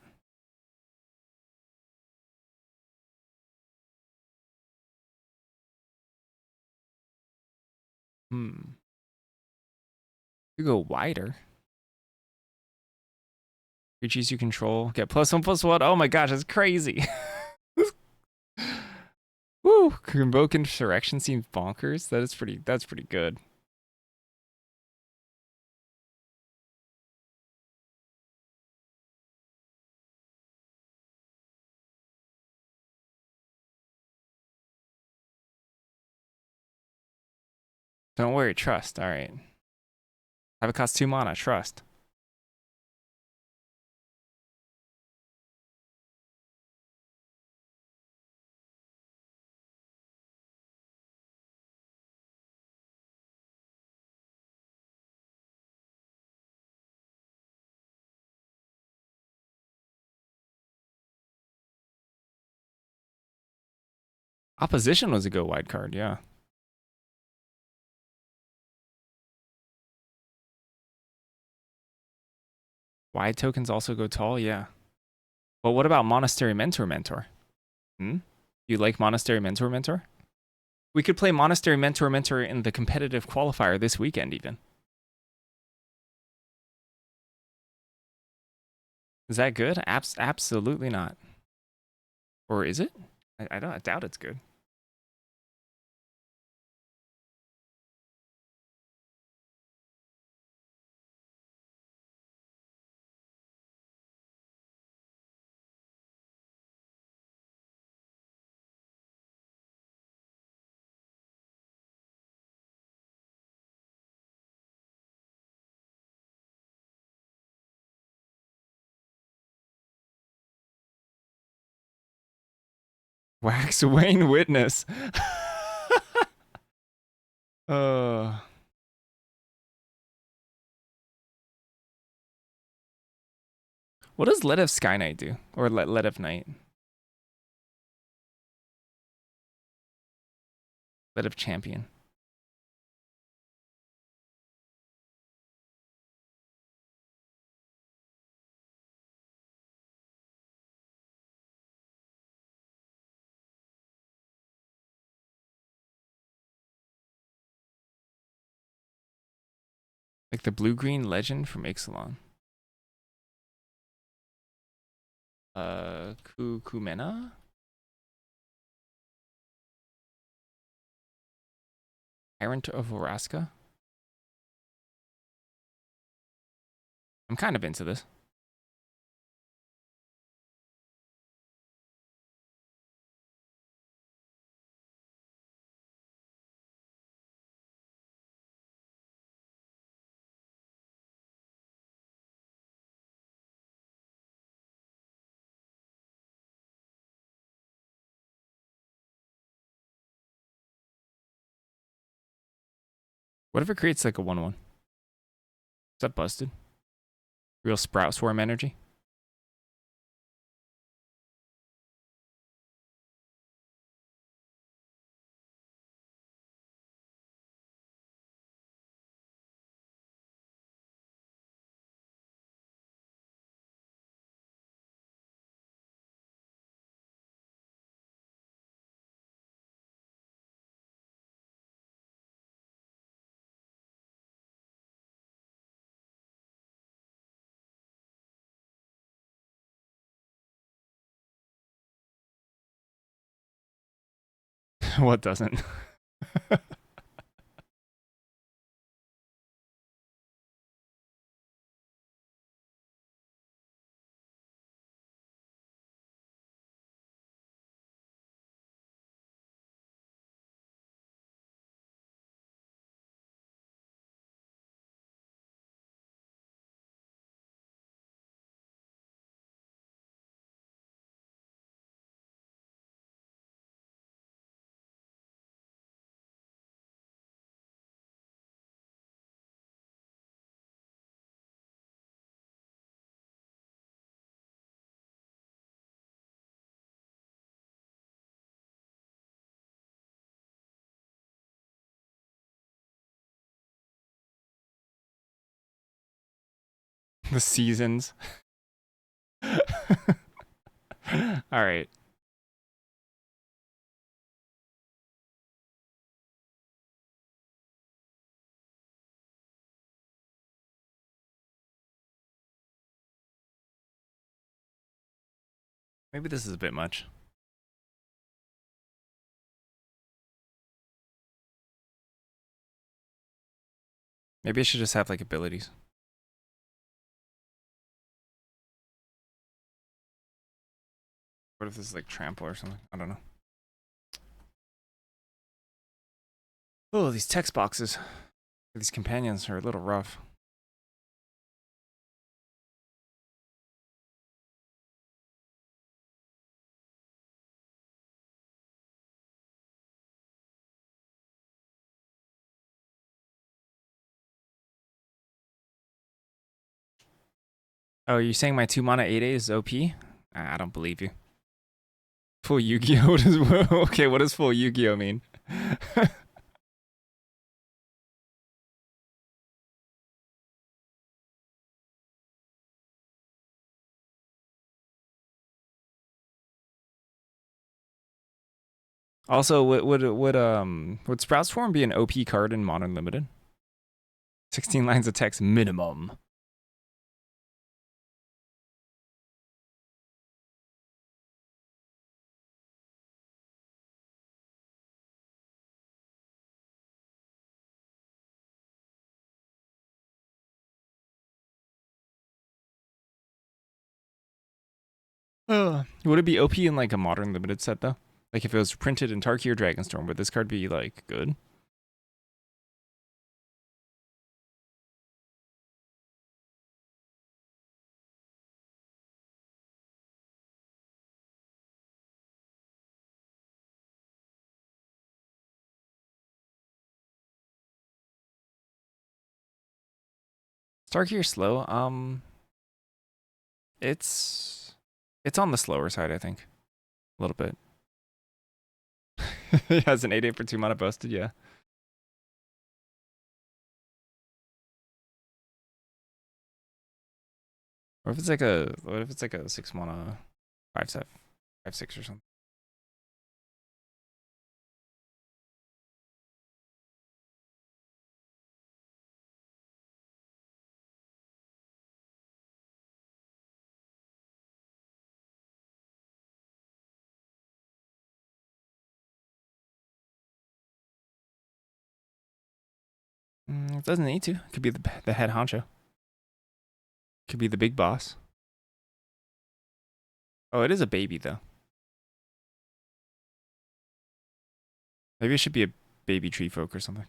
You go wider. Creatures you control get +1/+1. Oh my gosh, that's crazy. Woo! Convoke Insurrection seems bonkers. That's pretty good. Don't worry, trust. Alright. Have it cost 2 mana, trust. Opposition was a go wide card, yeah. Wide tokens also go tall, yeah. But what about Monastery Mentor? You like Monastery Mentor? We could play Monastery Mentor in the competitive qualifier this weekend, even. Is that good? Absolutely not. Or is it? I doubt it's good. Wax Wayne Witness. What does Let of Sky Knight do? Or Let of Night? Let of Champion. Like the blue-green legend from Ixalan. Kukumena? Tyrant of Oraska? I'm kind of into this. What if it creates like a 1/1? Is that busted? Real Sprout Swarm energy? What doesn't? The seasons. All right. Maybe this is a bit much. Maybe I should just have like abilities. What if this is like trample or something? I don't know. Oh, these text boxes. These companions are a little rough. Oh, you're saying my 2 mana 8/8 is OP? I don't believe you. Full Yu-Gi-Oh! Okay, what does full Yu-Gi-Oh! Mean? Also, would Sprout's form be an OP card in Modern Limited? 16 lines of text minimum. Would it be OP in like a Modern Limited set though? Like if it was printed in Tarkir Dragonstorm, would this card be like good? Tarkir slow. It's on the slower side, I think. A little bit. It has an 8/8 for 2 mana boasted, yeah. Or if it's like a what if it's like a 6 mana 5/7, 5/6 or something. It doesn't need to. It could be the head honcho. Could be the big boss. Oh, it is a baby though. Maybe it should be a baby tree folk or something.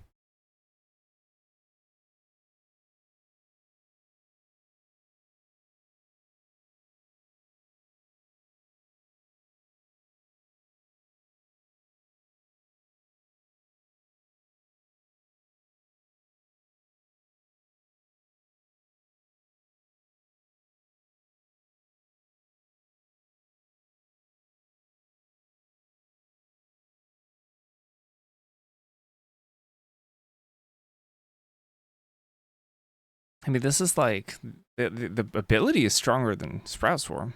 I mean, this is like the ability is stronger than Sprout's form.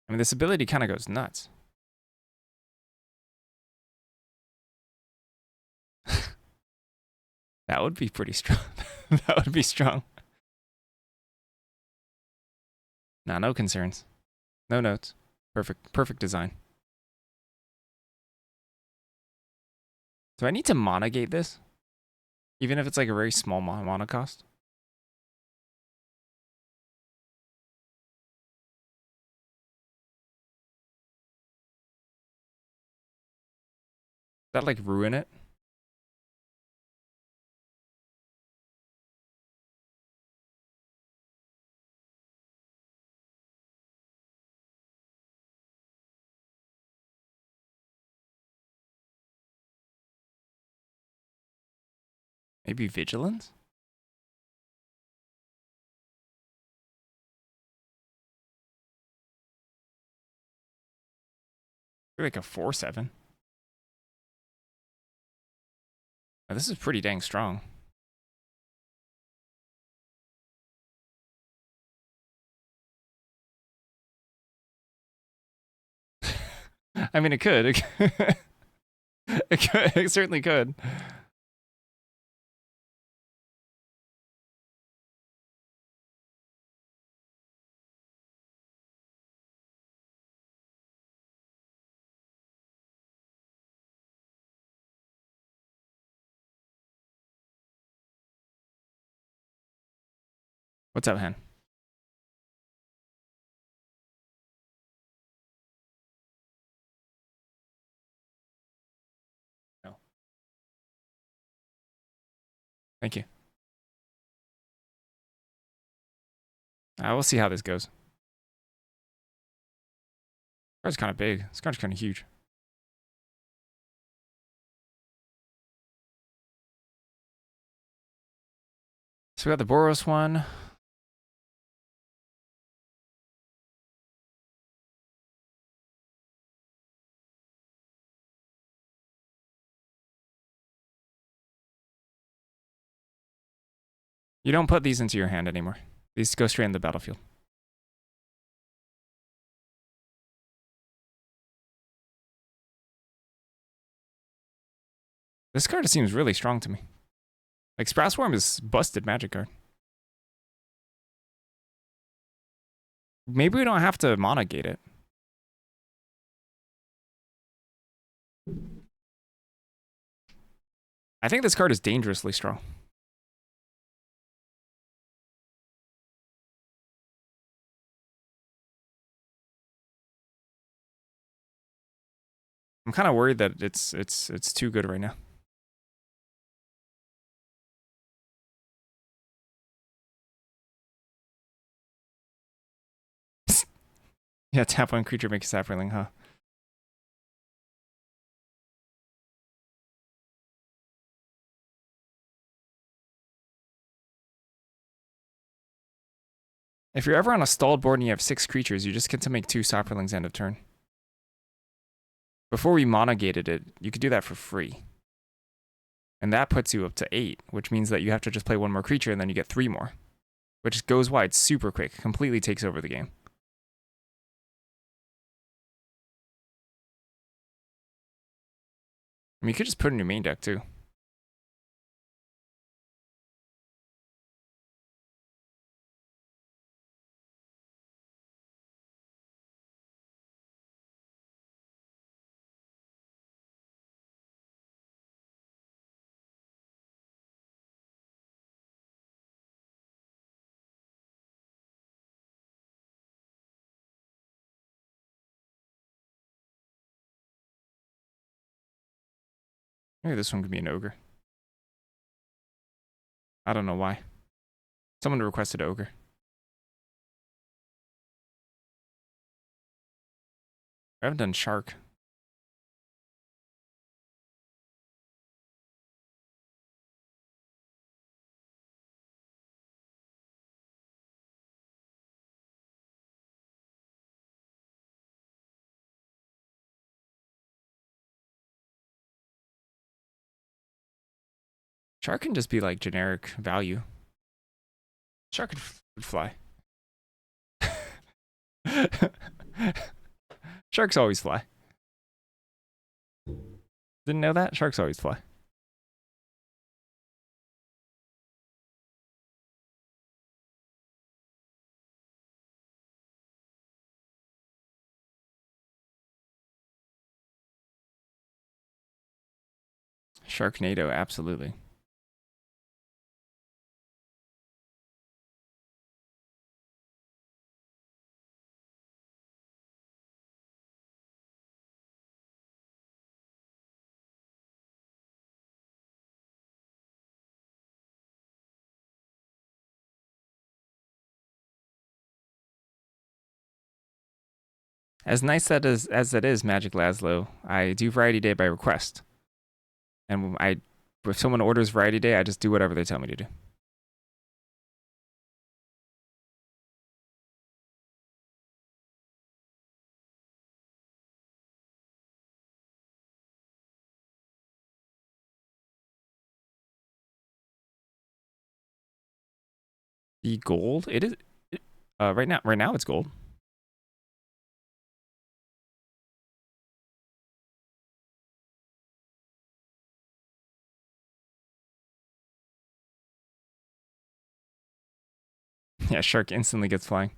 I mean, this ability kind of goes nuts. That would be pretty strong. That would be strong. Nah, no concerns. No notes. Perfect design. Do I need to monogate this? Even if it's like a very small mana cost? That like ruin it? Maybe vigilance? Maybe like a 4/7. Now, this is pretty dang strong. I mean, it could. It could. It certainly could. What's up, Hen? No. Thank you. We'll see how this goes. This card's kind of big. This card's kind of huge. So we got the Boros one. You don't put these into your hand anymore. These go straight in the battlefield. This card seems really strong to me. Like, Sprout Swarm is busted magic card. Maybe we don't have to mana gate it. I think this card is dangerously strong. I'm kind of worried that it's too good right now. Yeah, tap one creature, make a Saproling, huh? If you're ever on a stalled board and you have 6 creatures, you just get to make 2 Saprolings end of turn. Before we mana gated it, you could do that for free. And that puts you up to 8, which means that you have to just play 1 more creature and then you get 3 more. Which goes wide super quick, completely takes over the game. I mean, you could just put it in your main deck too. Maybe this one could be an ogre. I don't know why. Someone requested ogre. I haven't done shark. Shark can just be like generic value. Shark would fly. Sharks always fly. Didn't know that? Sharks always fly. Sharknado, absolutely. As nice as that is, Magic Laszlo, I do Variety Day by request. And if someone orders Variety Day, I just do whatever they tell me to do. The gold? It is right now it's gold. Yeah, shark instantly gets flying.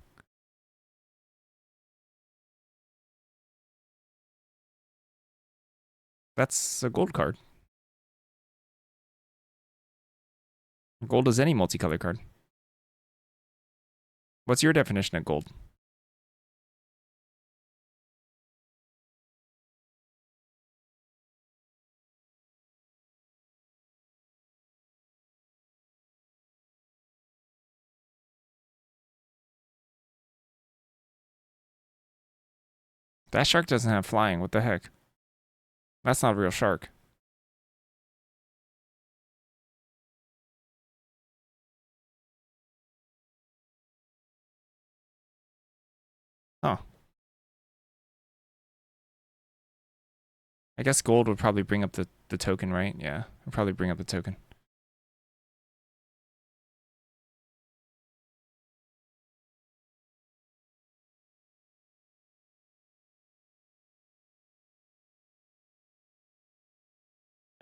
That's a gold card. Gold is any multicolor card. What's your definition of gold? That shark doesn't have flying. What the heck? That's not a real shark. Oh. I guess gold would probably bring up the token, right? Yeah, would probably bring up the token.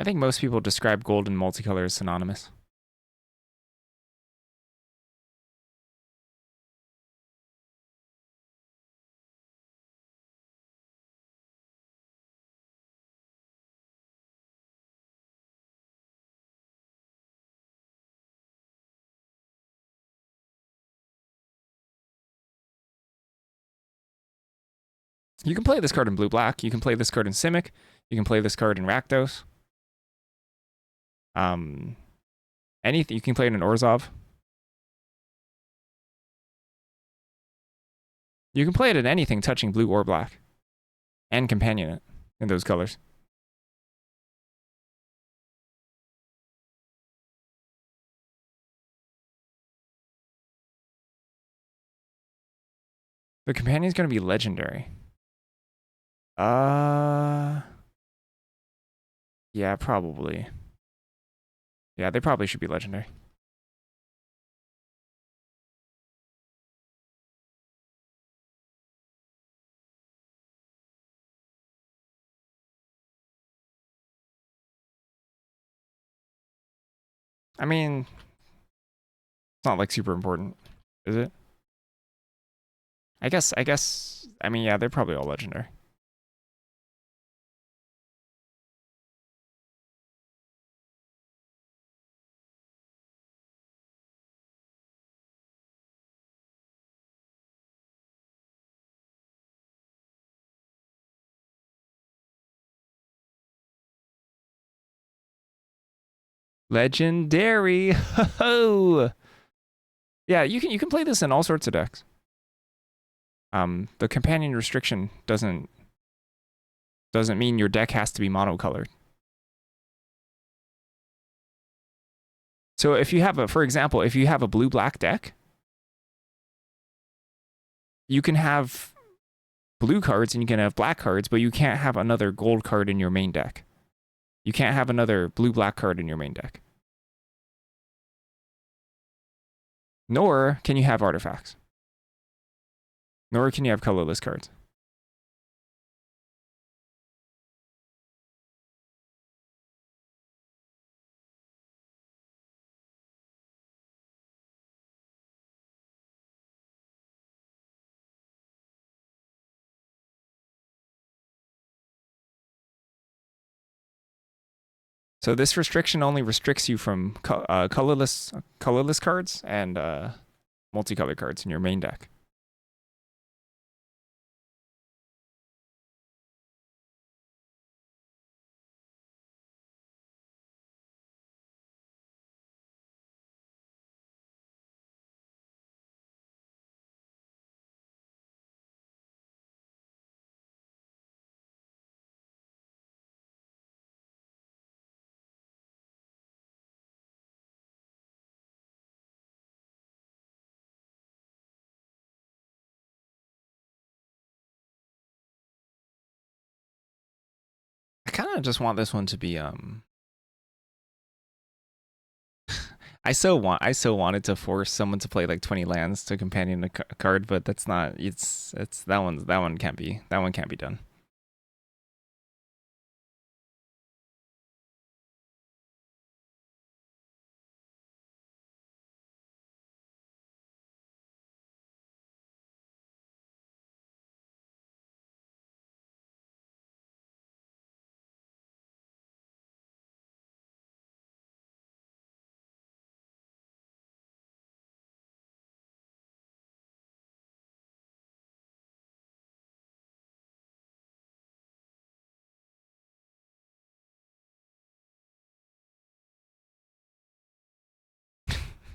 I think most people describe gold and multicolor as synonymous. You can play this card in blue-black. You can play this card in Simic. You can play this card in Rakdos. Anything. You can play it in Orzhov. You can play it in anything touching blue or black. And companion it in those colors. The companion's going to be legendary. Yeah, probably. Yeah, they probably should be legendary. I mean, it's not like super important, is it? I mean, yeah, they're probably all legendary. Legendary. Ho! Yeah, you can play this in all sorts of decks. The companion restriction doesn't mean your deck has to be monocolored. So if you have for example, if you have a blue-black deck, you can have blue cards and you can have black cards, but you can't have another gold card in your main deck. You can't have another blue-black card in your main deck. Nor can you have artifacts. Nor can you have colorless cards. So this restriction only restricts you from colorless cards and multicolor cards in your main deck. I kind of just want this one to be I so wanted to force someone to play like 20 lands to companion a card, but that's not. It's that one can't be done.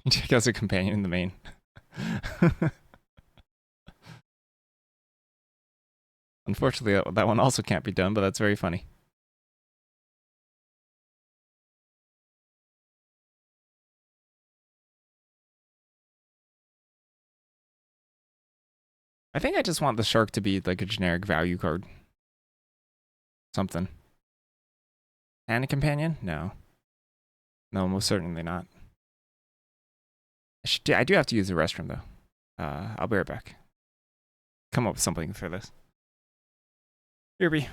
You take as a companion in the main. Unfortunately, that one also can't be done, but that's very funny. I think I just want the shark to be like a generic value card. Something. And a companion? No. No, most certainly not. I do have to use the restroom though. I'll be right back. Come up with something for this. Irby.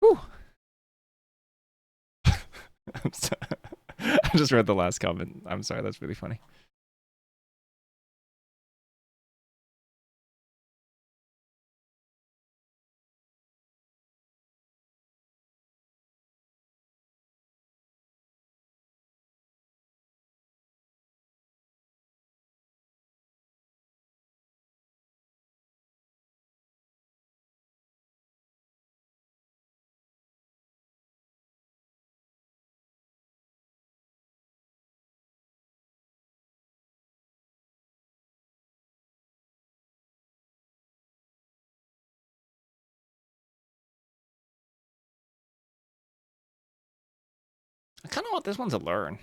Whew. I just read the last comment. I'm sorry, that's really funny. this one's a learn.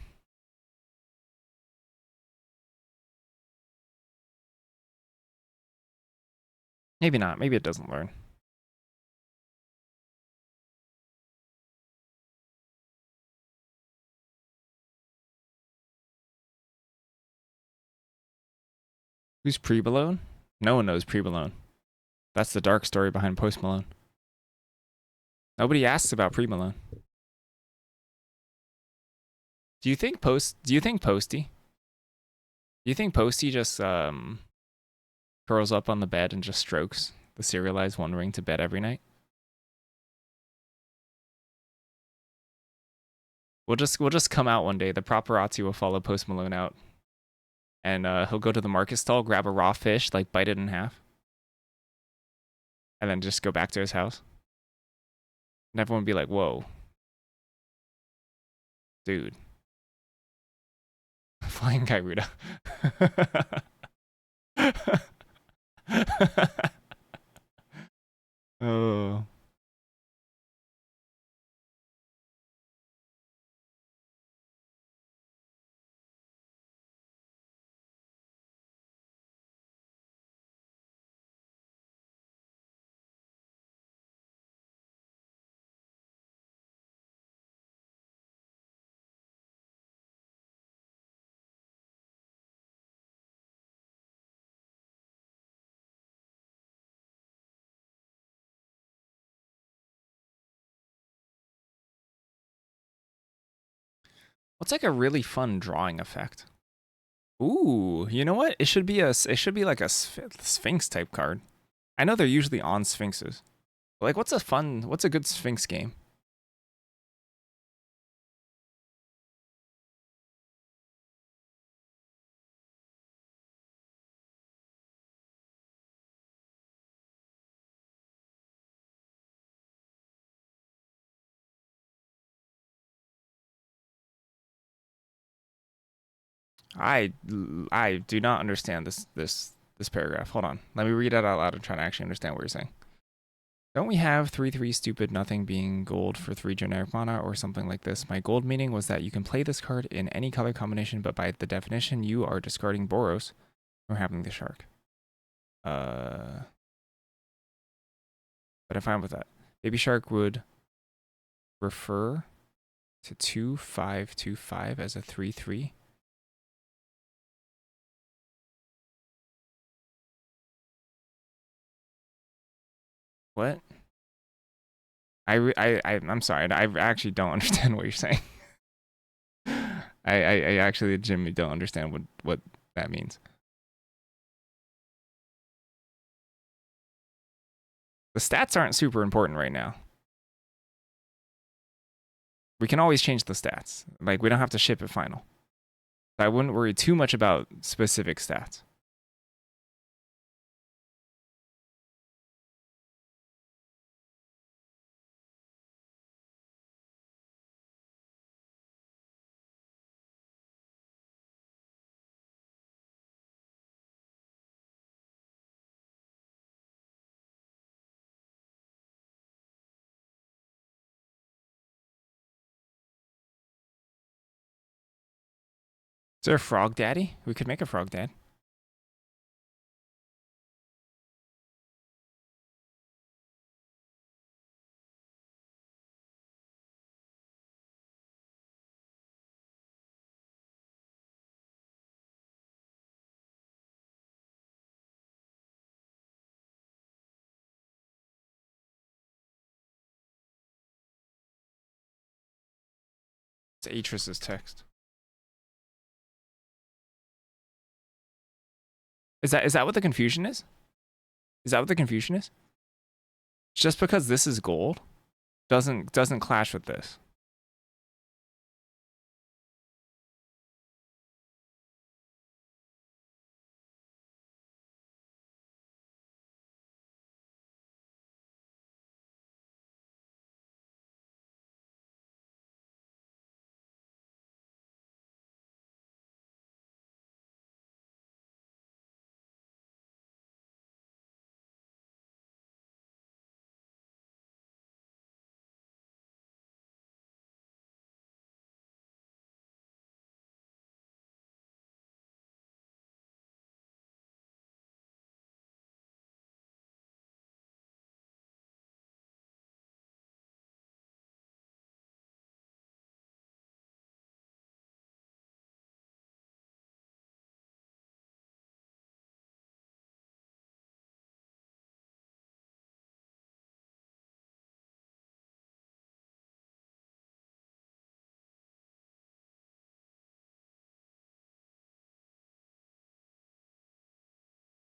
Maybe not. Maybe it doesn't learn. Who's Pre-Malone? No one knows Pre-Malone. That's the dark story behind Post Malone. Nobody asks about Pre-Malone. Do you think Posty? Do you think Posty just curls up on the bed and just strokes the serialized One Ring to bed every night? We'll just come out one day. The paparazzi will follow Post Malone out, and he'll go to the market stall, grab a raw fish, like bite it in half, and then just go back to his house. And everyone will be like, "Whoa, dude, flying Kairuda." Oh. What's like a really fun drawing effect? Ooh, you know what? It should be like a Sphinx type card. I know they're usually on Sphinxes. But like, what's a good Sphinx game? I do not understand this paragraph. Hold on. Let me read it out loud and try to actually understand what you're saying. Don't we have 3/3 stupid nothing being gold for 3 generic mana or something like this? My gold meaning was that you can play this card in any color combination, but by the definition, you are discarding Boros from having the shark. But I'm fine with that. Baby Shark would refer to 2/5/2/5 as a 3/3. What? I'm sorry. I actually don't understand what you're saying. I actually legitimately don't understand what that means. The stats aren't super important right now. We can always change the stats. Like, we don't have to ship it final. I wouldn't worry too much about specific stats. Is there a Frog Daddy? We could make a Frog Dad. It's Atris's text. Is that what the confusion is? Is that what the confusion is? Just because this is gold doesn't clash with this.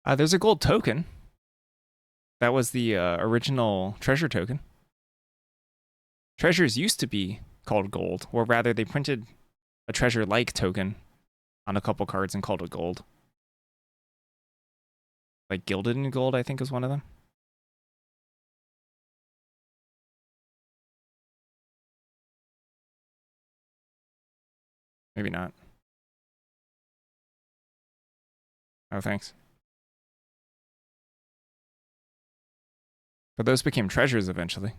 There's a gold token. That was the original treasure token. Treasures used to be called gold, or rather, they printed a treasure-like token on a couple cards and called it gold. Like Gilded in Gold, I think, is one of them. Maybe not. Oh, thanks. But those became treasures eventually.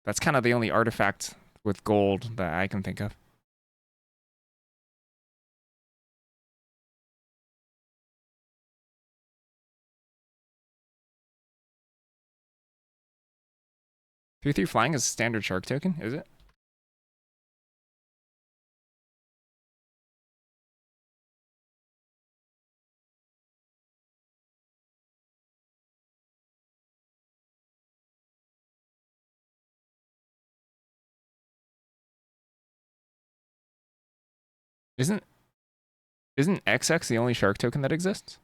That's kind of the only artifact with gold that I can think of. Three flying is a standard shark token, is it? Isn't XX the only shark token that exists?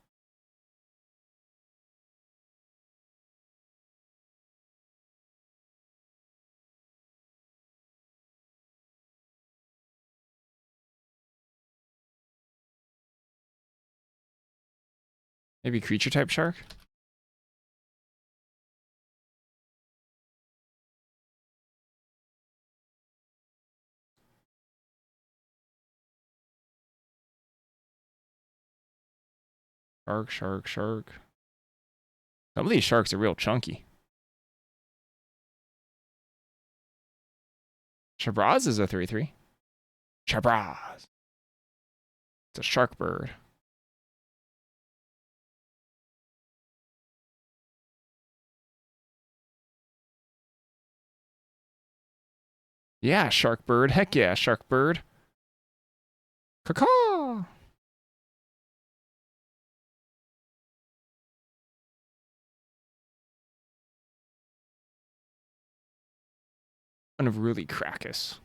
Maybe creature type shark? Shark. Some of these sharks are real chunky. Shabraz is a 3/3. Shabraz. It's a shark bird. Yeah, shark bird. Heck yeah, shark bird. Caw. Unruly Krakus.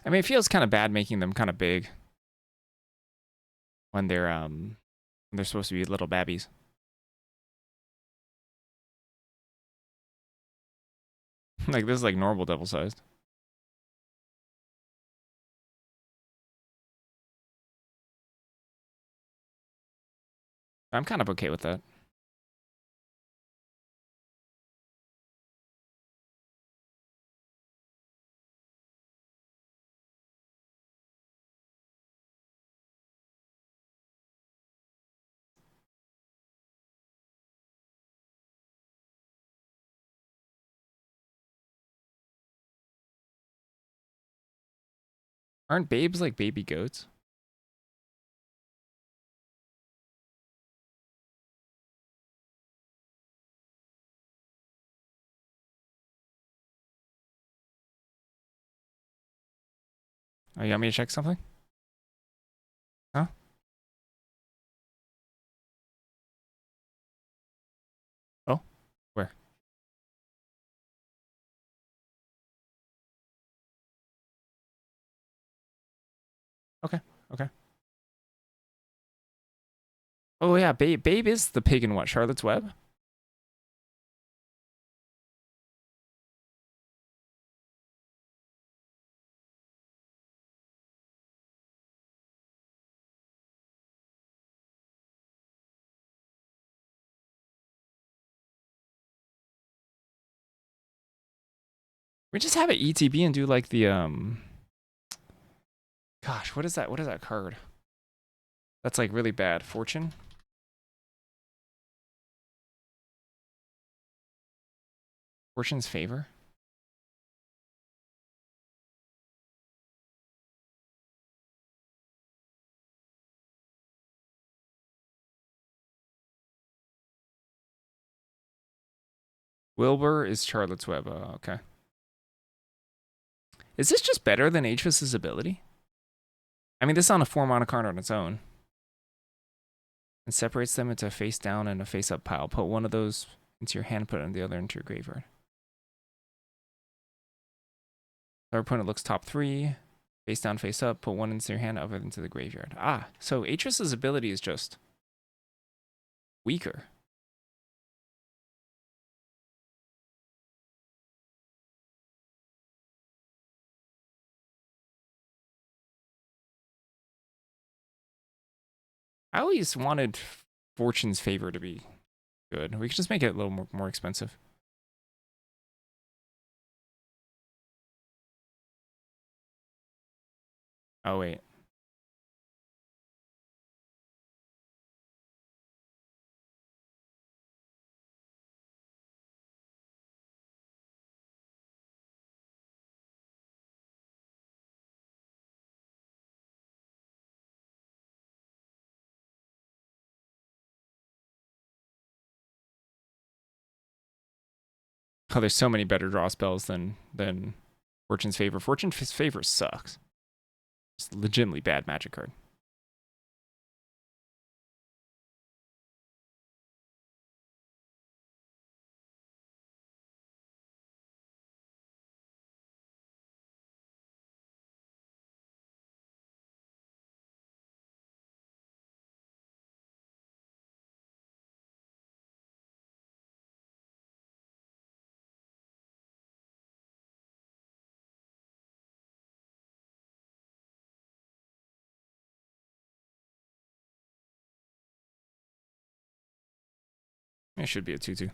I mean, it feels kind of bad making them kind of big when they're supposed to be little babbies. Like this is like normal devil sized. I'm kind of okay with that. Aren't babes like baby goats? Oh, you want me to check something? Huh? Oh, where? Okay. Oh yeah, Babe is the pig in what? Charlotte's Web? We just have it ETB and do like the gosh, what is that? What is that card? That's like really bad. Fortune? Fortune's Favor? Wilbur is Charlotte's Web. Okay. Is this just better than Aetris's ability? I mean, this is on a 4-mana card on its own. And separates them into a face down and a face up pile. Put one of those into your hand, put the other into your graveyard. Our opponent looks top 3. Face down, face up. Put one into your hand, other into the graveyard. Ah, so Aetris's ability is just weaker. I always wanted Fortune's Favor to be good. We could just make it a little more expensive. Oh, wait. Oh, there's so many better draw spells than Fortune's Favor. Fortune's Favor sucks. It's a legitimately bad Magic card. It should be a 2/2.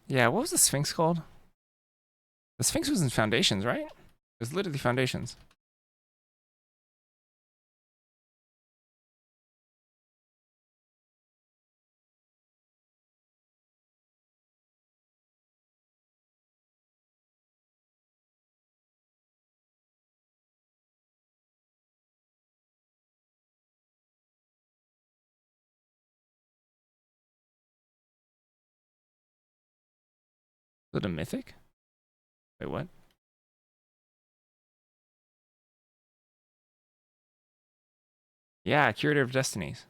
Yeah, what was the Sphinx called? The Sphinx was in Foundations, right? It was literally Foundations. Was it a Mythic? Wait, what? Yeah, Curator of Destinies.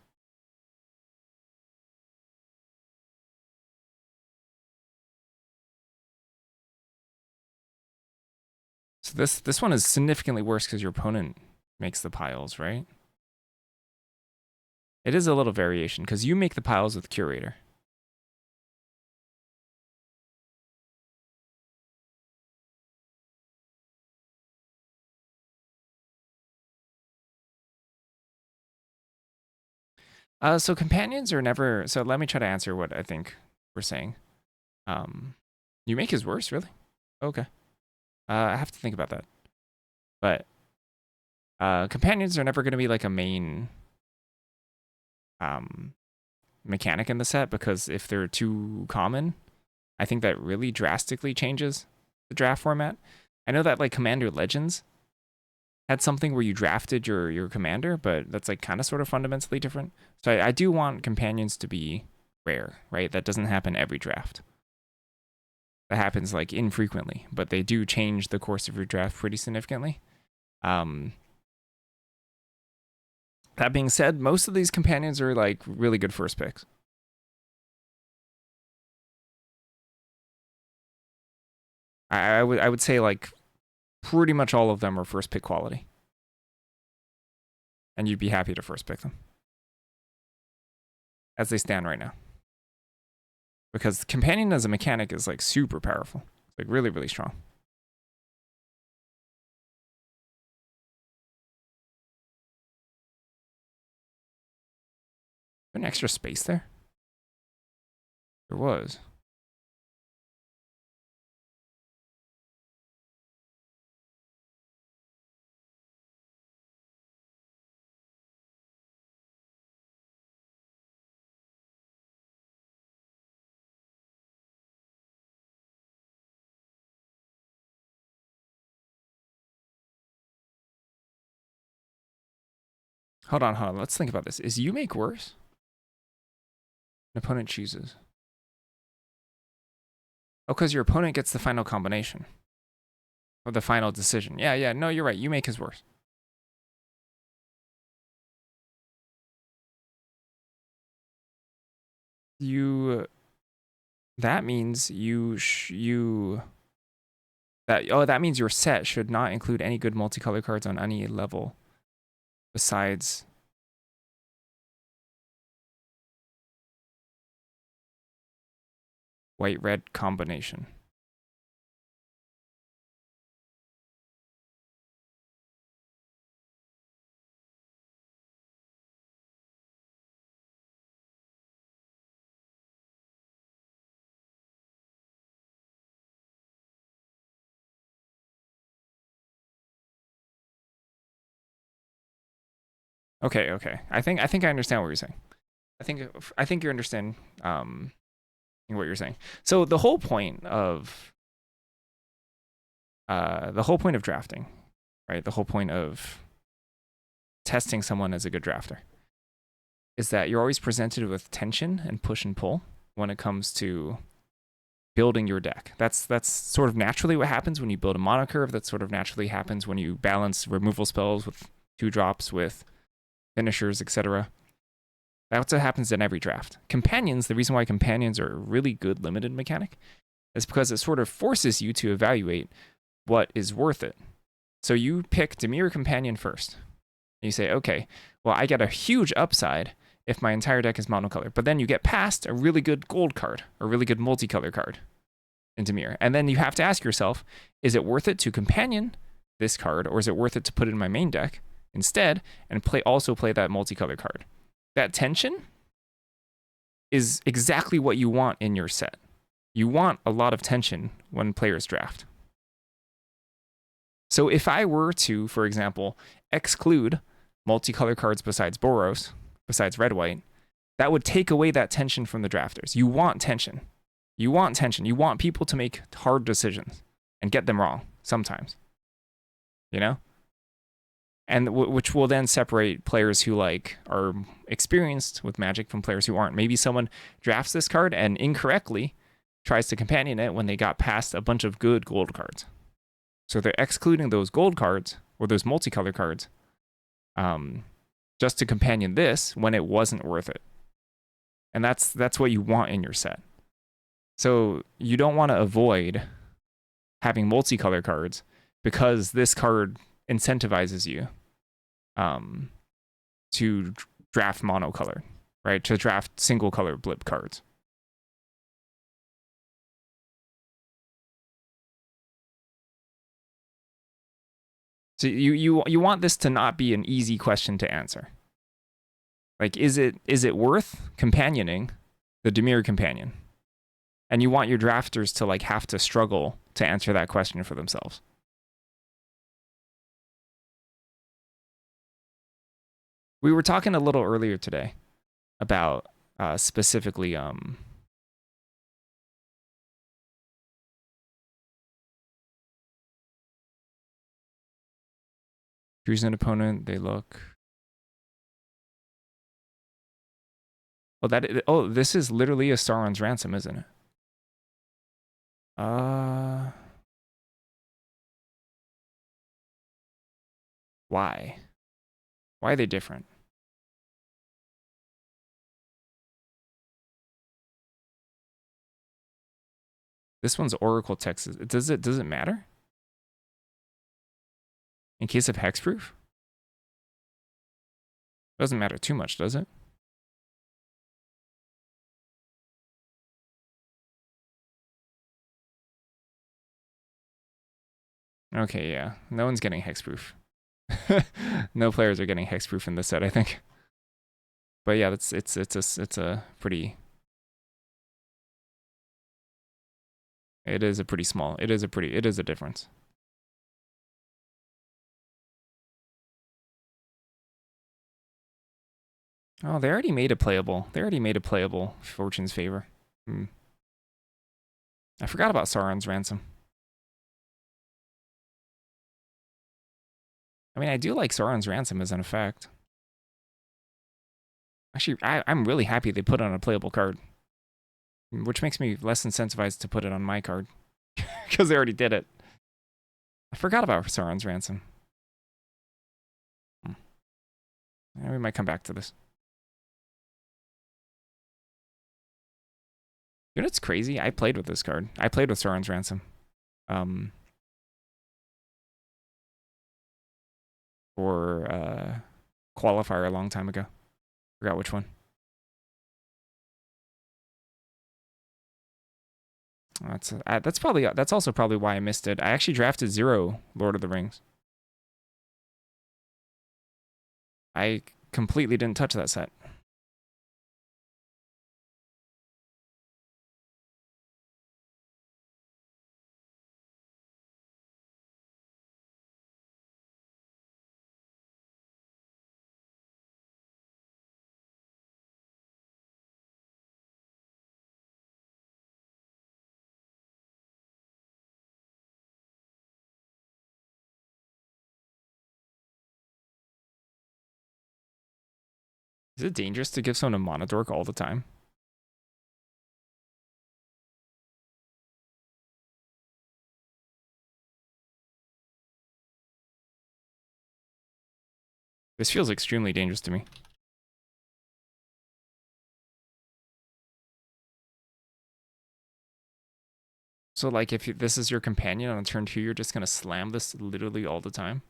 So this one is significantly worse because your opponent makes the piles, right? It is a little variation because you make the piles with Curator. So companions are never. So let me try to answer what I think we're saying. You make his worse, really? Okay. I have to think about that. But companions are never going to be like a main mechanic in the set because if they're too common, I think that really drastically changes the draft format. I know that like Commander Legends had something where you drafted your commander, but that's like kind of sort of fundamentally different. So I do want companions to be rare, right? That doesn't happen every draft. That happens like infrequently, but they do change the course of your draft pretty significantly. That being said, most of these companions are like really good first picks. I would say like pretty much all of them are first pick quality, and you'd be happy to first pick them as they stand right now. Because companion as a mechanic is like super powerful, like really really strong. An extra space there? There was. Hold on, hold on. Let's think about this. Is you make worse? An opponent chooses. Oh, because your opponent gets the final combination. Or the final decision. Yeah, yeah. No, you're right. You make his worse. You... That means that means your set should not include any good multicolor cards on any level besides white-red combination. Okay, okay. I think I understand what you're saying. I think you understand what you're saying. So the whole point of drafting, right? The whole point of testing someone as a good drafter is that you're always presented with tension and push and pull when it comes to building your deck. That's sort of naturally what happens when you build a mono curve. That sort of naturally happens when you balance removal spells with 2-drops with finishers, etc. That's what happens in every draft. Companions, the reason why companions are a really good limited mechanic is because it sort of forces you to evaluate what is worth it. So you pick Dimir Companion first. And you say, okay, well, I get a huge upside if my entire deck is monocolor. But then you get past a really good gold card, a really good multicolor card in Dimir. And then you have to ask yourself, is it worth it to companion this card, or is it worth it to put it in my main deck instead and also play that multicolor card? That tension is exactly what you want in your set. You want a lot of tension when players draft. So if I were to, for example, exclude multicolor cards besides Boros, besides red-white, that would take away that tension from the drafters. You want tension. You want tension. You want people to make hard decisions and get them wrong sometimes. You know? And which will then separate players who like are experienced with Magic from players who aren't. Maybe someone drafts this card and incorrectly tries to companion it when they got past a bunch of good gold cards. So they're excluding those gold cards or those multicolor cards just to companion this when it wasn't worth it. And that's what you want in your set. So you don't want to avoid having multicolor cards because this card incentivizes you to draft monocolor, right? To draft single color blip cards. So you want this to not be an easy question to answer. Like, is it worth companioning the Dimir Companion? And you want your drafters to like have to struggle to answer that question for themselves. We were talking a little earlier today about specifically choose an opponent, they look. Oh, this is literally a Sauron's Ransom, isn't it? Why? Why are they different? This one's Oracle text. Does it matter? In case of hexproof? Doesn't matter too much, does it? Okay, yeah. No one's getting hexproof. No players are getting hexproof in this set, I think. But yeah, it's a pretty. It is a pretty small. It is a difference. Oh, they already made it playable. They already made it playable. Fortune's Favor. I forgot about Sauron's Ransom. I mean, I do like Sauron's Ransom as an effect. Actually, I'm really happy they put on a playable card, which makes me less incentivized to put it on my card because they already did it. I forgot about Sauron's Ransom. Yeah, we might come back to this. You know what's crazy? I played with this card. I played with Sauron's Ransom. For qualifier a long time ago. Forgot which one. That's also probably why I missed it. I actually drafted 0 Lord of the Rings. I completely didn't touch that set. Is it dangerous to give someone a Monodork all the time? This feels extremely dangerous to me. So, like, if this is your companion on turn 2, you're just going to slam this literally all the time?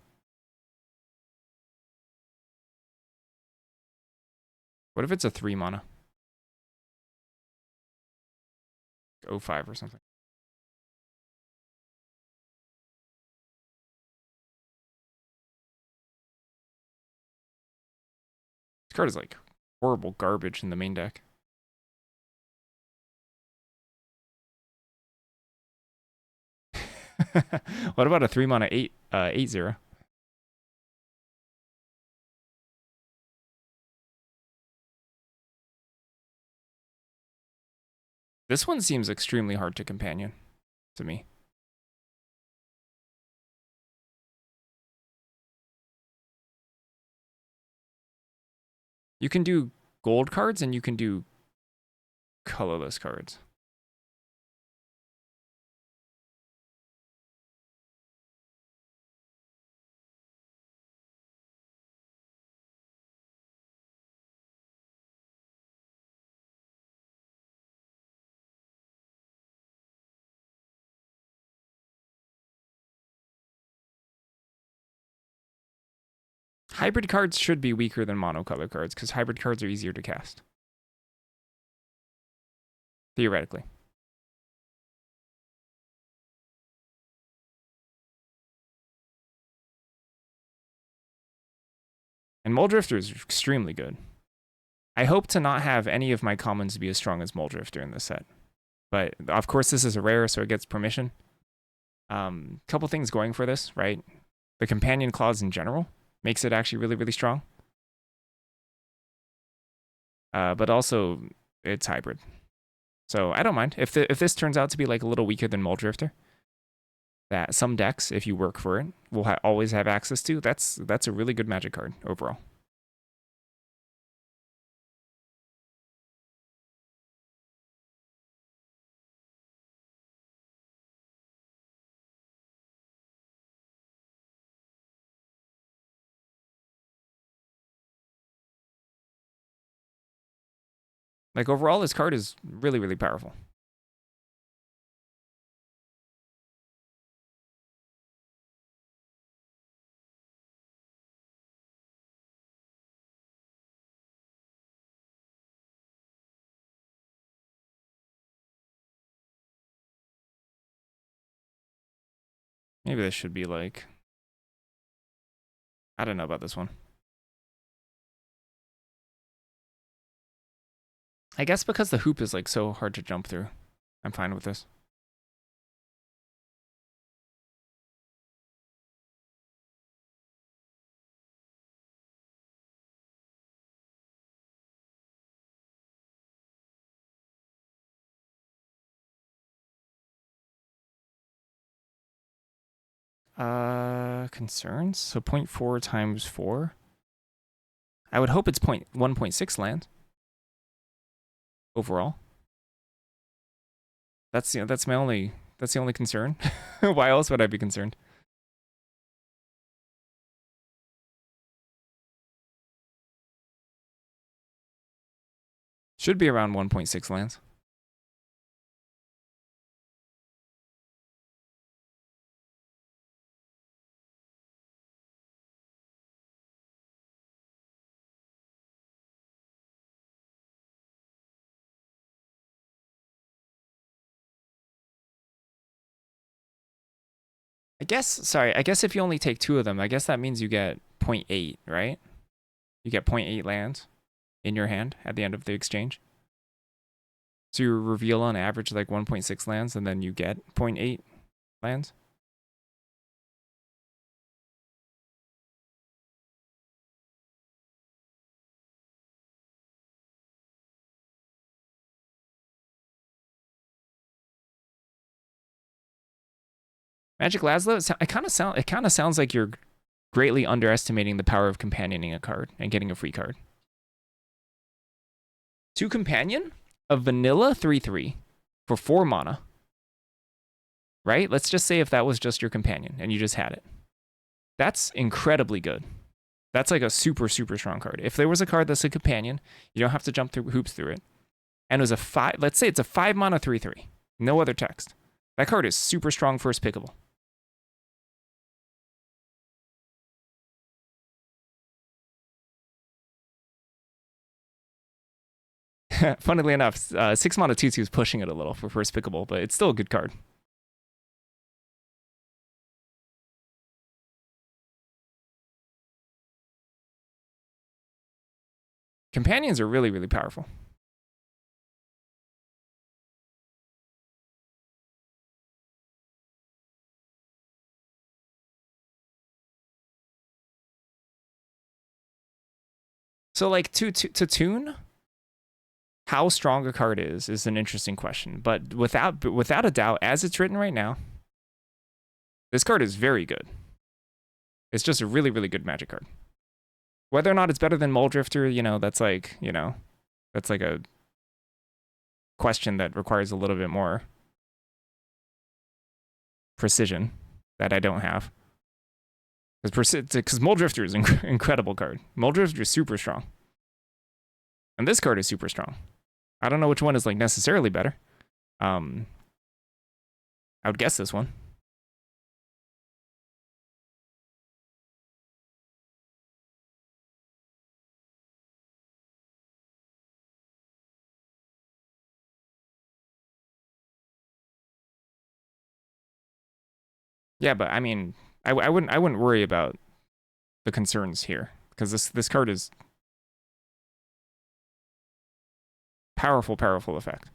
What if it's a 3 mana? 05 or something. This card is, like, horrible garbage in the main deck. What about a 3 mana 8/0? This one seems extremely hard to companion to me. You can do gold cards and you can do colorless cards. Hybrid cards should be weaker than monocolor cards because hybrid cards are easier to cast. Theoretically. And Muldrifter is extremely good. I hope to not have any of my commons be as strong as Muldrifter in this set. But of course, this is a rare, so it gets permission. Couple things going for this, right? The companion clause in general makes it actually really, really strong. But also, it's hybrid. So I don't mind. If this turns out to be like a little weaker than Muldrifter, that some decks, if you work for it, will always have access to, that's a really good Magic card overall. Like overall, this card is really, really powerful. Maybe this should be like, I don't know about this one. I guess because the hoop is like so hard to jump through, I'm fine with this. Concerns? So 0.4 times 4? I would hope it's 1.6 land. overall. That's that's the only concern. Why else would I be concerned? Should be around 1.6 lands. I guess if you only take 2 of them, I guess that means you get 0.8, right? You get 0.8 lands in your hand at the end of the exchange. So you reveal on average like 1.6 lands, and then you get 0.8 lands. Magic Lazlo, it kind of sounds like you're greatly underestimating the power of companioning a card and getting a free card. 2 companion, a vanilla 3/3 for 4 mana. Right? Let's just say if that was just your companion and you just had it. That's incredibly good. That's like a super, super strong card. If there was a card that's a companion, you don't have to jump through hoops through it. And it was a 5, let's say it's a 5 mana 3/3. No other text. That card is super strong first pickable. Funnily enough, 6 mana 2/2 is pushing it a little for first pickable, but it's still a good card. Companions are really, really powerful. So like to tune how strong a card is an interesting question. But without a doubt, as it's written right now, this card is very good. It's just a really, really good Magic card. Whether or not it's better than Muldrifter, that's like, that's like a question that requires a little bit more precision that I don't have. Because Muldrifter is an incredible card. Muldrifter is super strong. And this card is super strong. I don't know which one is like necessarily better. I would guess this one. Yeah, but I mean, I wouldn't worry about the concerns here because this card is powerful effect.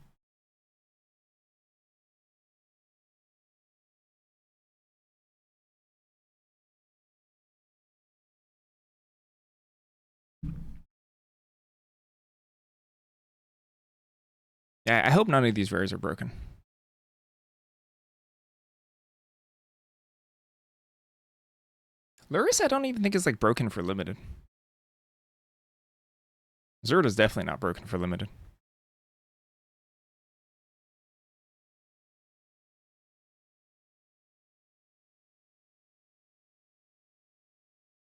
Yeah, I hope none of these rares are broken. Lurrus, I don't even think is like broken for limited. Zerd is definitely not broken for limited.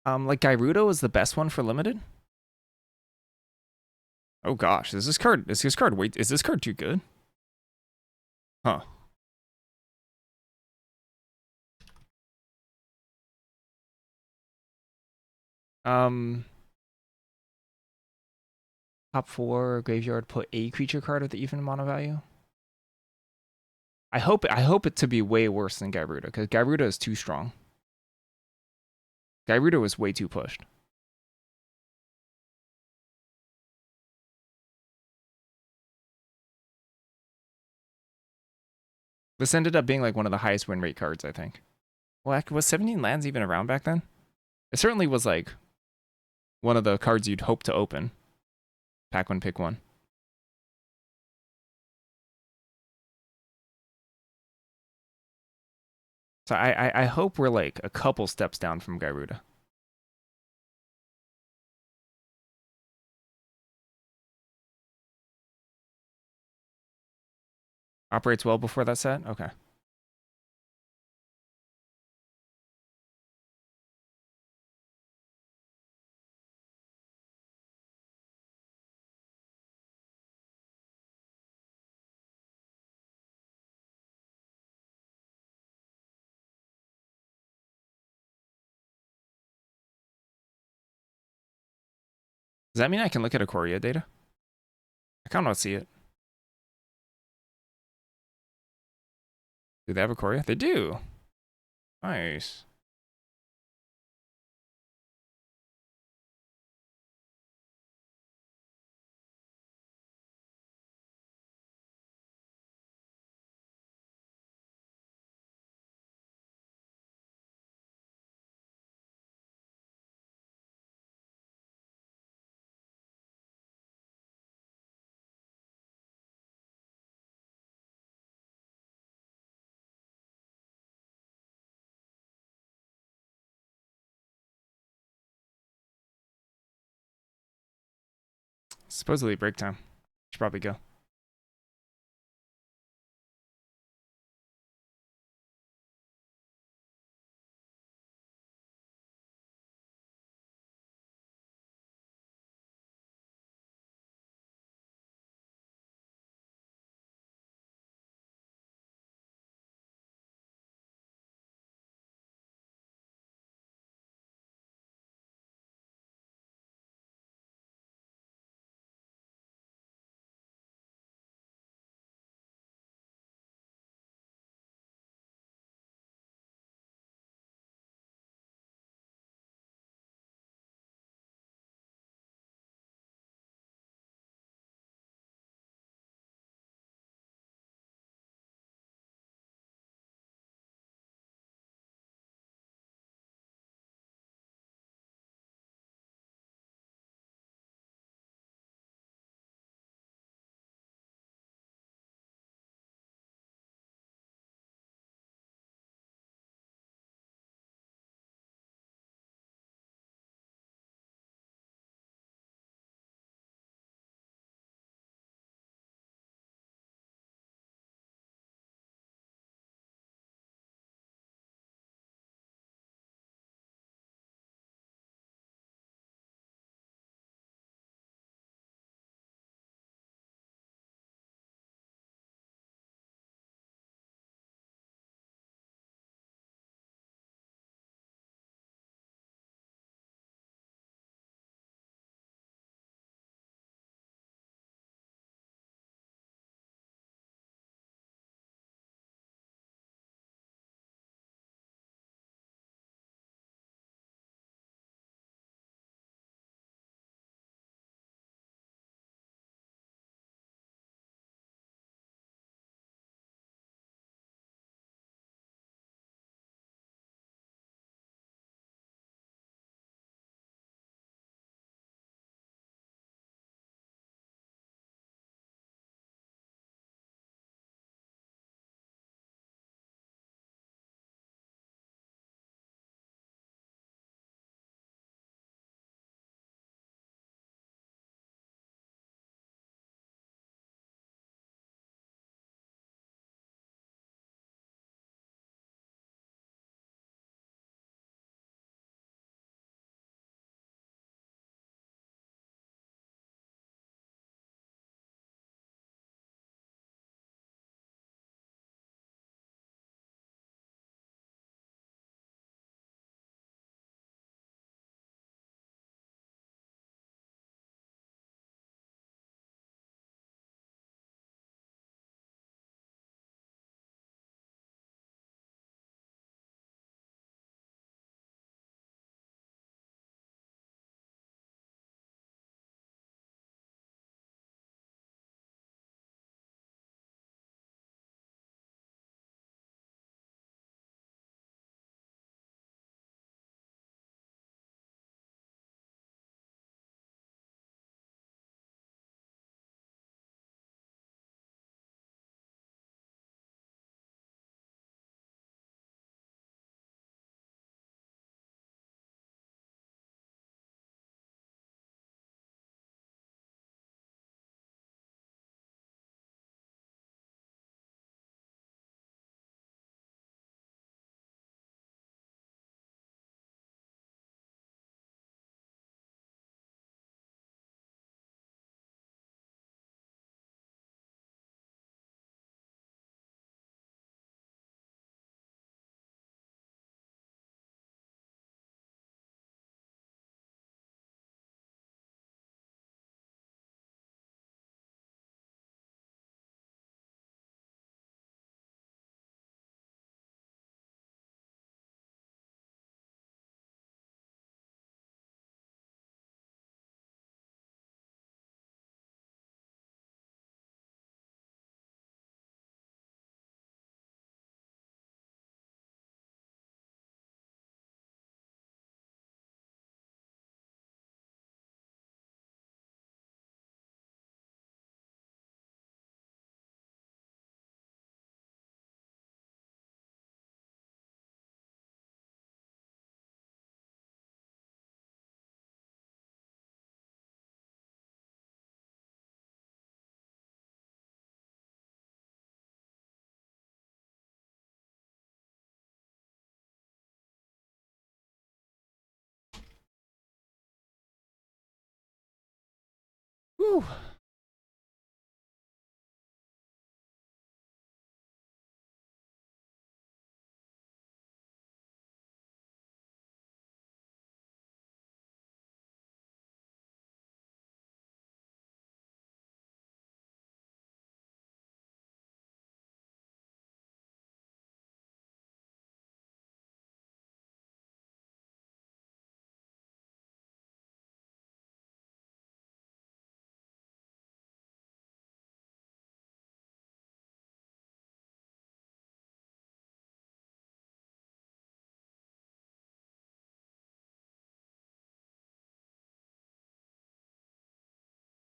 Like Gyrudo is the best one for limited. Oh gosh, is this card too good? Huh. Top 4 graveyard, put a creature card with the even mana value. I hope it to be way worse than Gyrudo, because Gyrudo is too strong. Gyrudo is way too pushed. This ended up being like one of the highest win rate cards, I think. Well, was 17 lands even around back then? It certainly was like one of the cards you'd hope to open. Pack one, pick one. So I hope we're like a couple steps down from Gyrudo. Operates well before that set? Okay. Does that mean I can look at Ikoria data? I kind of want to see it. Do they have Ikoria? They do. Nice. Supposedly break time. Should probably go. Woo!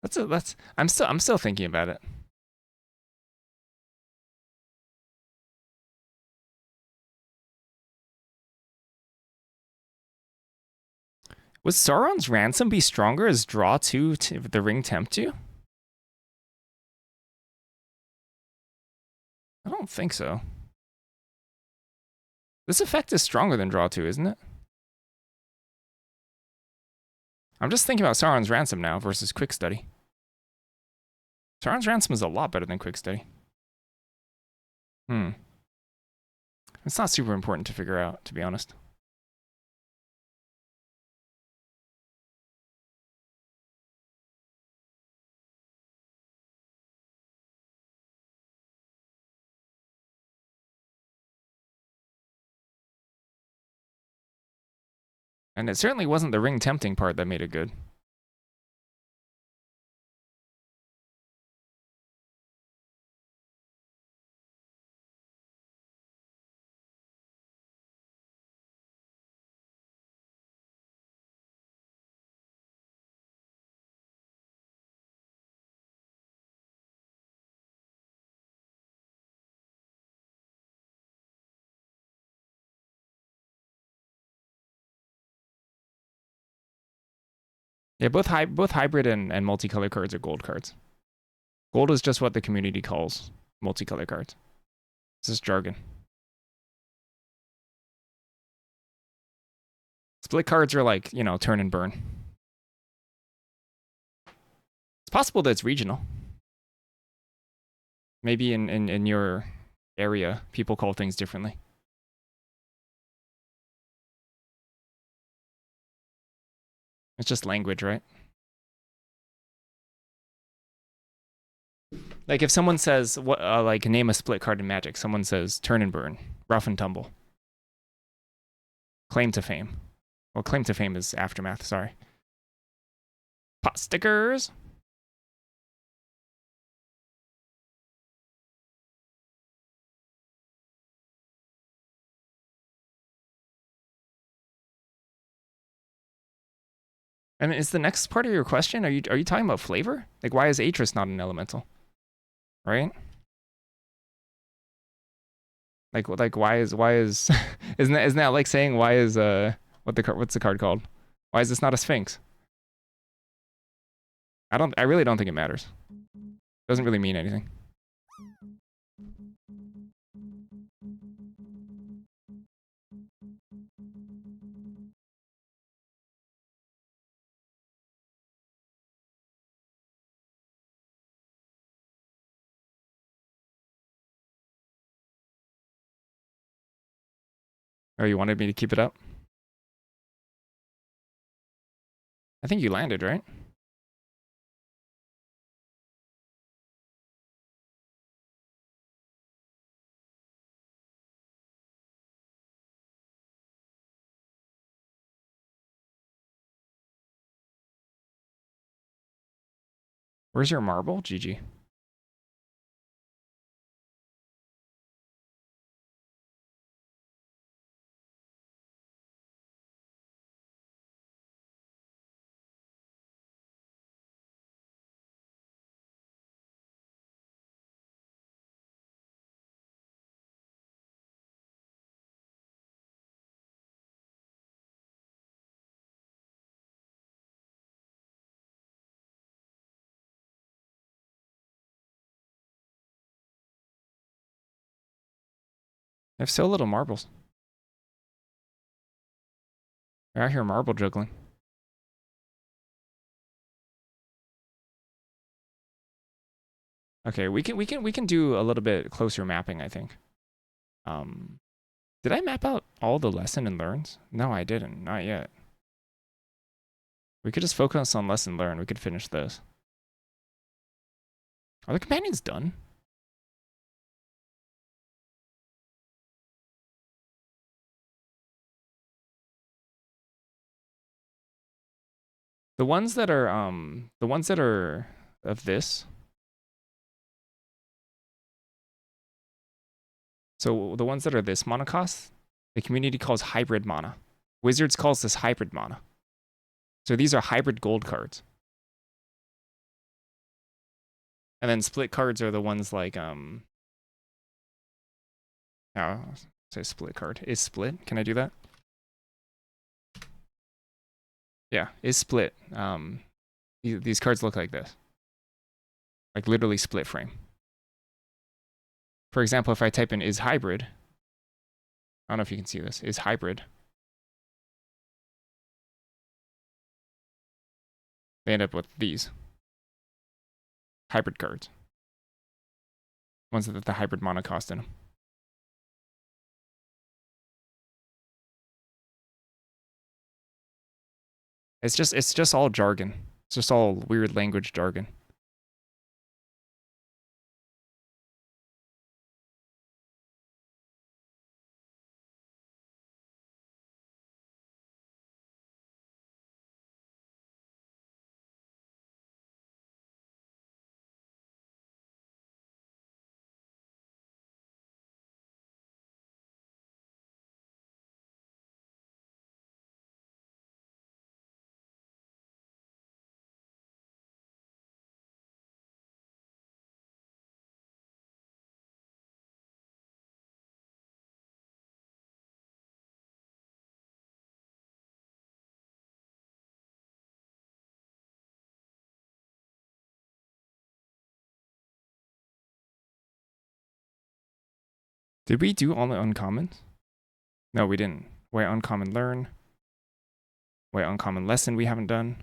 That's I'm still thinking about it. Would Sauron's ransom be stronger as draw 2 to the ring tempt you? I don't think so. This effect is stronger than draw 2, isn't it? I'm just thinking about Sauron's ransom now versus quick study. Sauron's ransom is a lot better than quick study. It's not super important to figure out, to be honest. And it certainly wasn't the ring tempting part that made it good. Yeah, both hybrid and multicolor cards are gold cards. Gold is just what the community calls multicolor cards. This is jargon. Split cards are like, you know, turn and burn. It's possible that it's regional. Maybe in your area, people call things differently. It's just language, right? Like if someone says, what, like name a split card in Magic, someone says turn and burn, rough and tumble, claim to fame. Well, claim to fame is aftermath, sorry. Pot stickers. I mean, is the next part of your question? Are you talking about flavor? Like, why is Atris not an elemental? Right? Like why is isn't that like saying why is what's the card called? Why is this not a Sphinx? I really don't think it matters. Doesn't really mean anything. Oh, you wanted me to keep it up? I think you landed, right? Where's your marble? GG. I have so little marbles. You're out here marble juggling. Okay, we can do a little bit closer mapping, I think. Did I map out all the lesson and learns? No, I didn't. Not yet. We could just focus on lesson learn. We could finish this. Are the companions done? The ones that are of this. So the ones that are this mana cost, the community calls hybrid mana. Wizards calls this hybrid mana. So these are hybrid gold cards. And then split cards are the ones like oh, say split card. Is split? Can I do that? Yeah, is split. These cards look like this. Like literally split frame. For example, if I type in is hybrid, I don't know if you can see this, is hybrid. They end up with these hybrid cards. Ones that the hybrid mana cost in them. It's just all jargon. It's just all weird language jargon. Did we do all the uncommons? No, we didn't. Wait, uncommon learn. Wait, uncommon lesson we haven't done.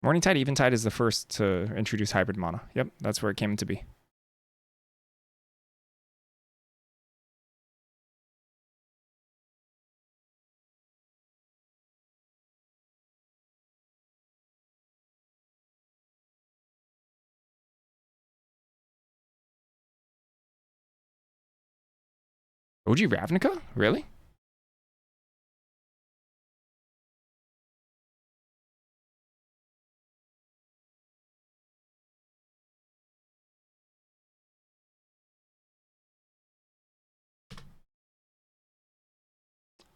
Morningtide, Eventide is the first to introduce hybrid mana. Yep, that's where it came to be. OG Ravnica? Really?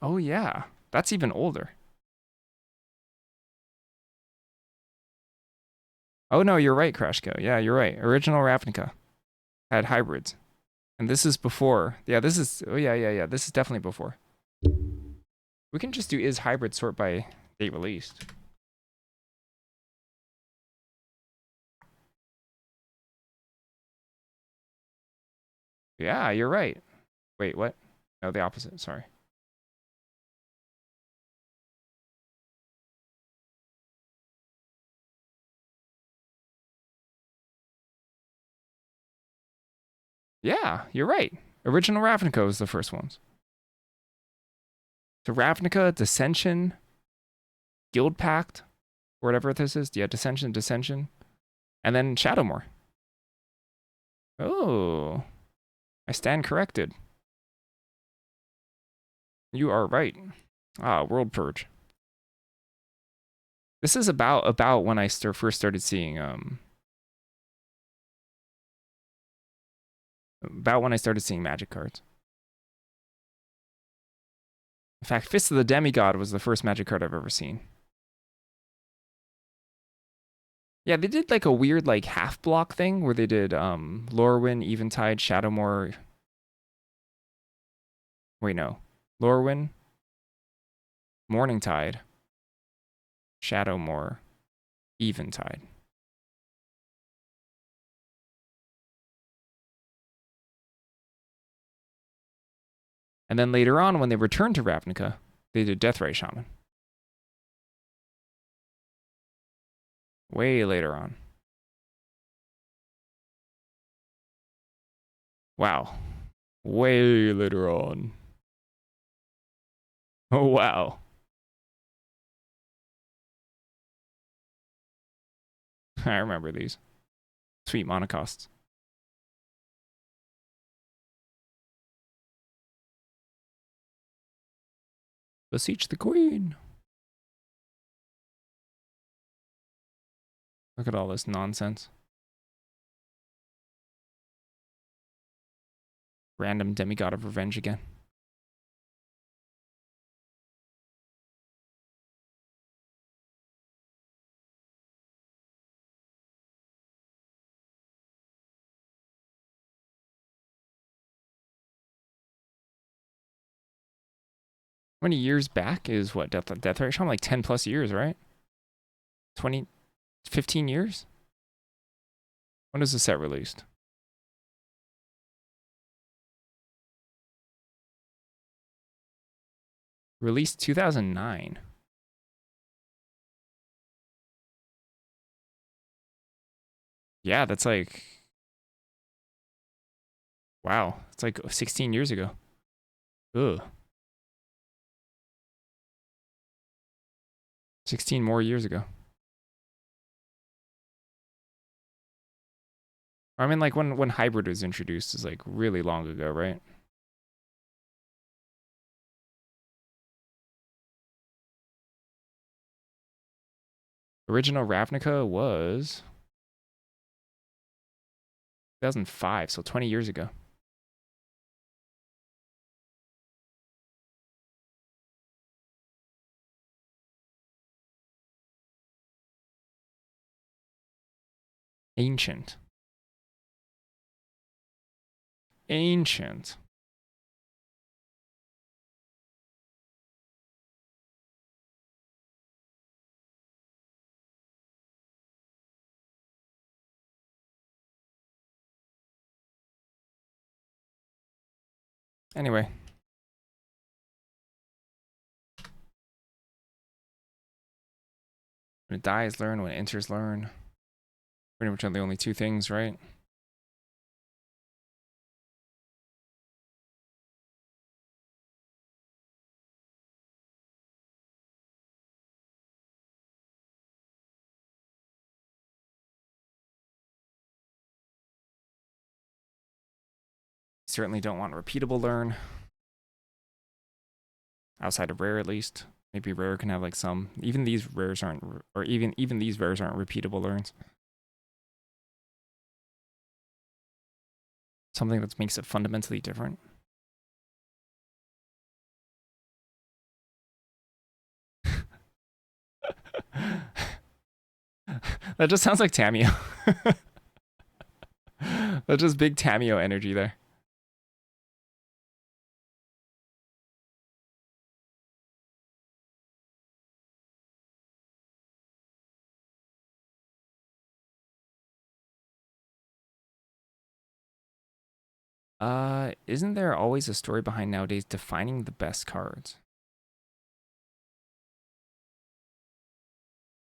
Oh yeah, that's even older. Oh no, you're right, Crashco. Yeah, you're right. Original Ravnica had hybrids. And this is before. Yeah, this is, oh yeah. This is definitely before. We can just do is hybrid sort by date released. Yeah, you're right. Wait, what? No, the opposite. Sorry. Yeah, you're right. Original Ravnica was the first ones. So Ravnica, Dissension, Guild Pact, whatever this is. Yeah, Dissension. And then Shadowmoor. Oh, I stand corrected. You are right. Ah, World Purge. This is about when I first started seeing about when I started seeing Magic cards. In fact, Fist of the Demigod was the first Magic card I've ever seen. Yeah, they did like a weird like half block thing where they did Lorwyn, Eventide, Shadowmoor. Wait, no. Lorwyn, Morningtide, Shadowmoor, Eventide. And then later on, when they returned to Ravnica, they did Deathray Shaman. Way later on. Wow. Way later on. Oh, wow. I remember these. Sweet monocosts. Beseech the queen. Look at all this nonsense. Random demigod of revenge again. How many years back is what? Deathray Shaman? Like 10 plus years, right? 20, 15 years? When was the set released? Released 2009. Yeah, that's like... Wow, it's like 16 years ago. Ugh. 16 more years ago. I mean, like when hybrid was introduced is like really long ago, right? Original Ravnica was 2005, so 20 years ago. Ancient. Ancient. Anyway. When it dies, learn. When it enters, learn. Pretty much are the only two things, right? Certainly don't want repeatable learn. Outside of rare, at least. Maybe rare can have like some. Even these rares aren't, or even these rares aren't repeatable learns. Something that makes it fundamentally different. That just sounds like Tamiyo. That's just big Tamiyo energy there. Isn't there always a story behind nowadays defining the best cards?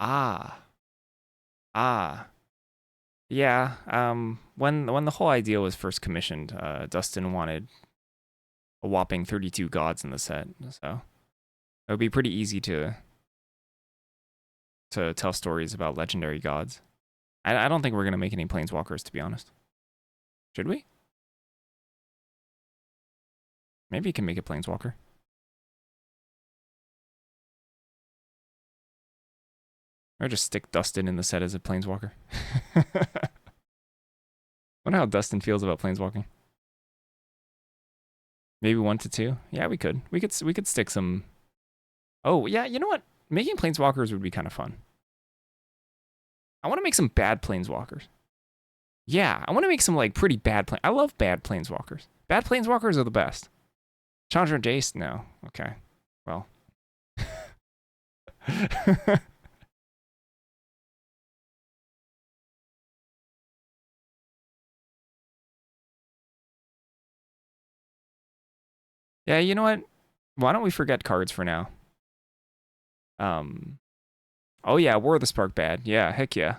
Ah. Ah. Yeah, when the whole idea was first commissioned, Dustin wanted a whopping 32 gods in the set, so it would be pretty easy to tell stories about legendary gods. I don't think we're gonna make any planeswalkers, to be honest. Should we? Maybe you can make a planeswalker. Or just stick Dustin in the set as a planeswalker. Wonder how Dustin feels about planeswalking. Maybe 1 to 2. Yeah, we could. We could stick some. Oh yeah, you know what? Making planeswalkers would be kind of fun. I want to make some bad planeswalkers. Yeah, I want to make some like pretty bad I love bad planeswalkers. Bad planeswalkers are the best. Chandra Jace? No. Okay. Well. Yeah, you know what? Why don't we forget cards for now? Um, oh yeah, War of the Spark bad. Yeah, heck yeah.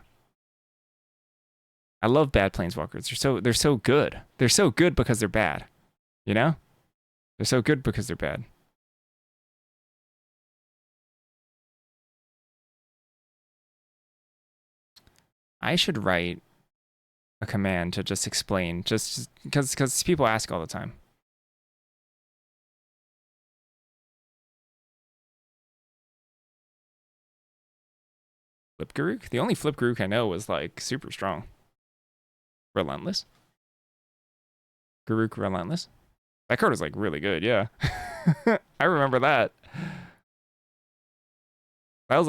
I love bad planeswalkers. They're so good. They're so good because they're bad. You know? They're so good because they're bad. I should write a command to just explain, just because people ask all the time. Flip Garuk? The only Flip Garuk I know was like super strong. Relentless? Garuk Relentless? That card was like really good, yeah. I remember that. That was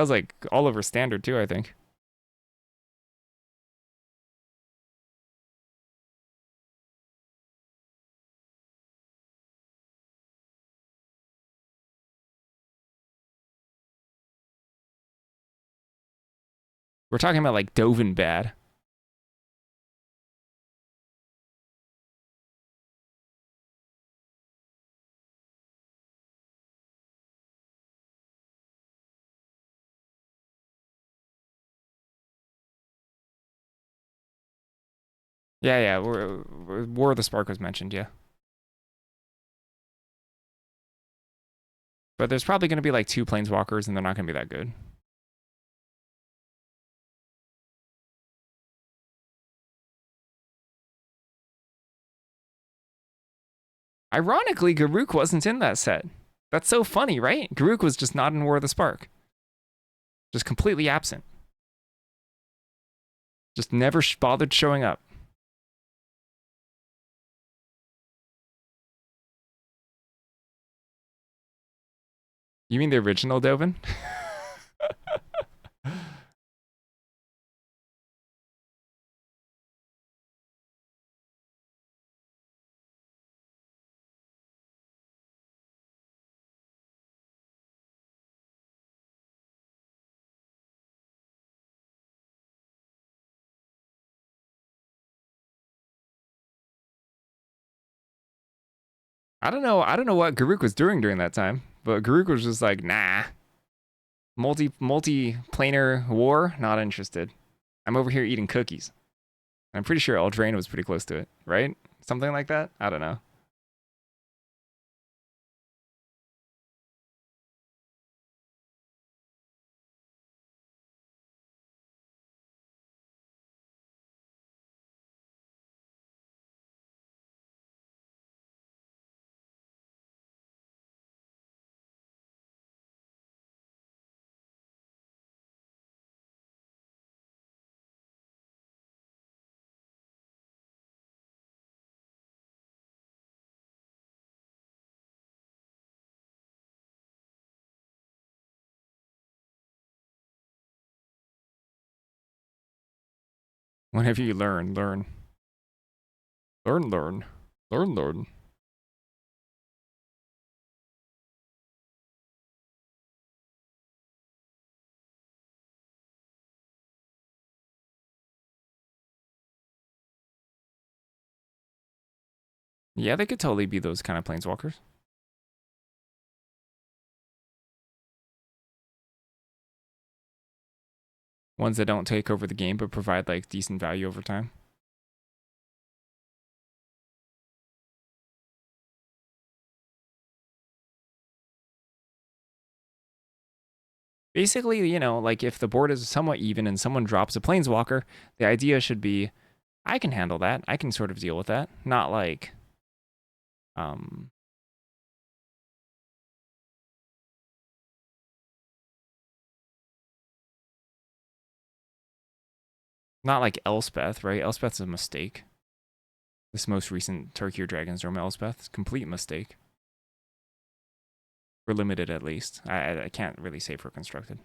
like all over standard too, I think. We're talking about like Dovin bad. Yeah, yeah. War of the Spark was mentioned, yeah. But there's probably going to be like two planeswalkers, and they're not going to be that good. Ironically, Garuk wasn't in that set. That's so funny, right? Garuk was just not in War of the Spark. Just completely absent. Just never bothered showing up. You mean the original Dovin? I don't know. I don't know what Garuk was doing during that time, but Garuk was just like, nah. Multi-planar war, not interested. I'm over here eating cookies. I'm pretty sure Eldraine was pretty close to it, right? Something like that. I don't know. Whenever you learn, learn, learn, learn, learn, learn. Yeah, they could totally be those kind of planeswalkers. Ones that don't take over the game but provide like decent value over time. Basically, like if the board is somewhat even and someone drops a planeswalker, the idea should be I can handle that. I can sort of deal with that. Not like um not like Elspeth, right? Elspeth's a mistake. This most recent Tarkir Dragon's Dome Elspeth, complete mistake. For limited at least. I can't really say for constructed.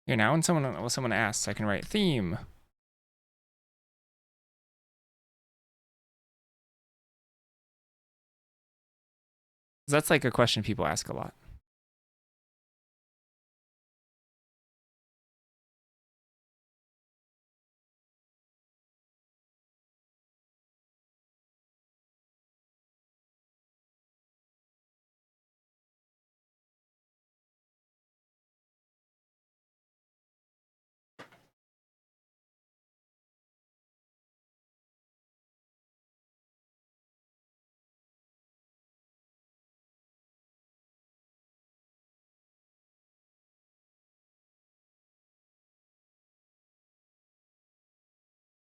Here now, when someone asks, I can write theme. That's like a question people ask a lot.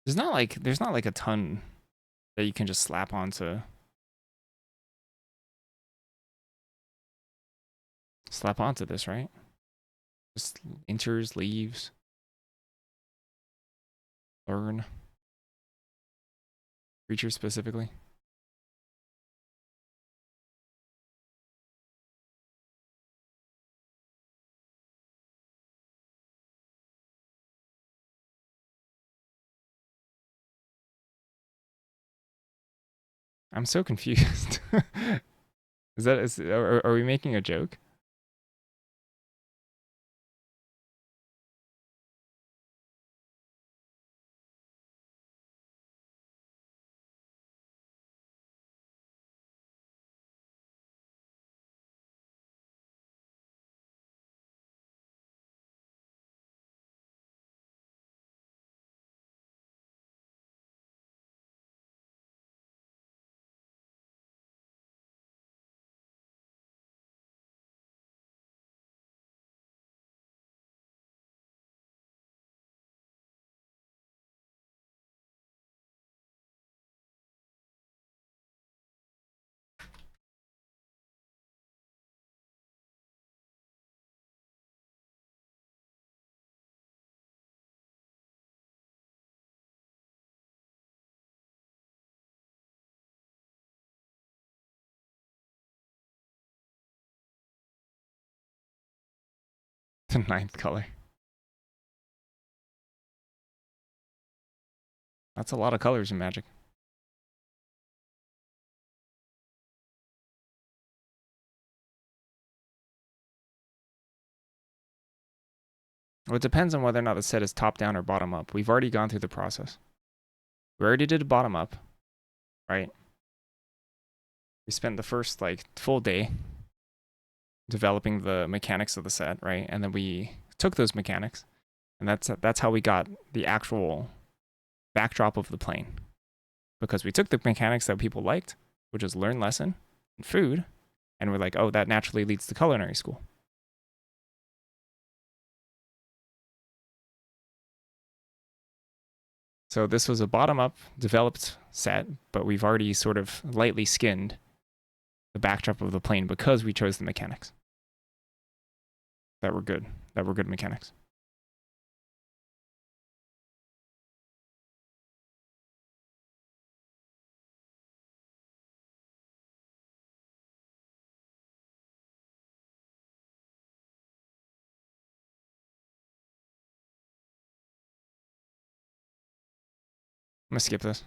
There's not like a ton that you can just slap onto this, right? Just enters, leaves, learn, creature specifically. I'm so confused. Are we making a joke? The ninth color. That's a lot of colors in Magic. Well, it depends on whether or not the set is top down or bottom up. We've already gone through the process. We already did a bottom up, right? We spent the first like full day developing the mechanics of the set, right? And then we took those mechanics, and that's how we got the actual backdrop of the plane. Because we took the mechanics that people liked, which is learn lesson and food, and we're like, oh, that naturally leads to culinary school. So this was a bottom-up developed set, but we've already sort of lightly skinned the backdrop of the plane because we chose the mechanics that were good. That were good mechanics. I'm gonna skip this.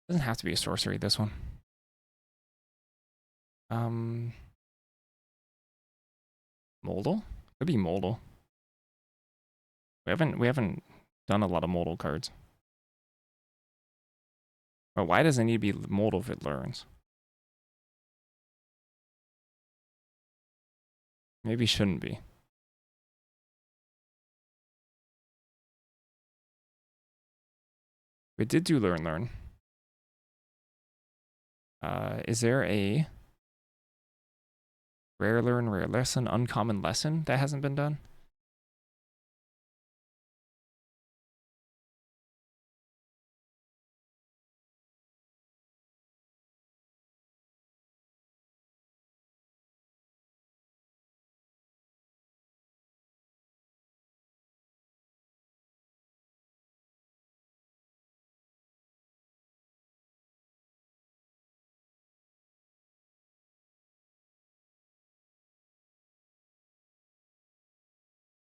Doesn't have to be a sorcery, this one. Moldal? Could be Moldal. We haven't done a lot of Moldal cards. But why does it need to be Moldal if it learns? Maybe shouldn't be. We did do learn. Is there a rare learn, rare lesson, uncommon lesson that hasn't been done?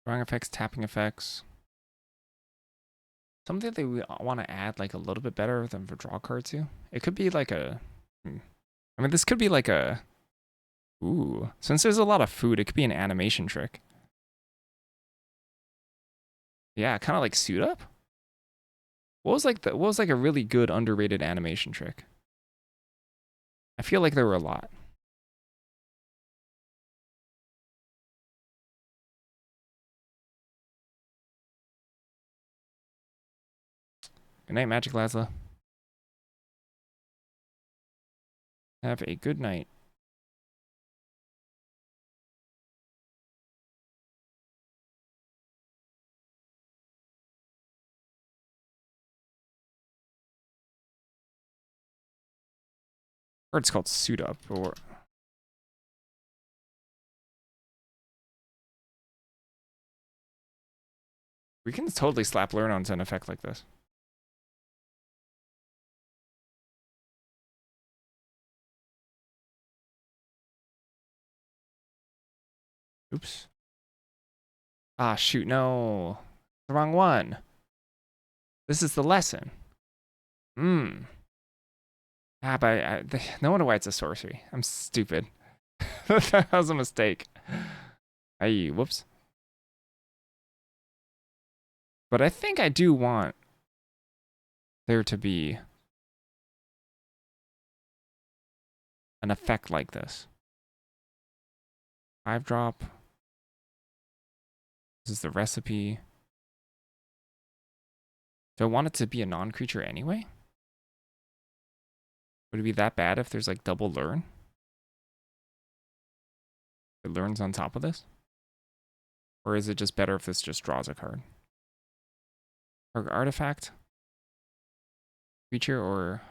Drawing effects, tapping effects. Something that we want to add like a little bit better than for draw cards too. It could be like a. I mean, this could be like a. Ooh, since there's a lot of food, it could be an animation trick. Yeah, kind of like suit up. What was like a really good underrated animation trick? I feel like there were a lot. Good night, Magic Lazla. Have a good night. Or it's called suit up, or we can totally slap learn onto an effect like this. Oops. Ah, shoot, no. The wrong one. This is the lesson. Ah, but no wonder why it's a sorcery. I'm stupid. That was a mistake. Aye, whoops. But I think I do want there to be an effect like this. 5-drop. This is the recipe. Do I want it to be a non-creature anyway? Would it be that bad if there's like double learn? It learns on top of this? Or is it just better if this just draws a card? Or artifact? Creature or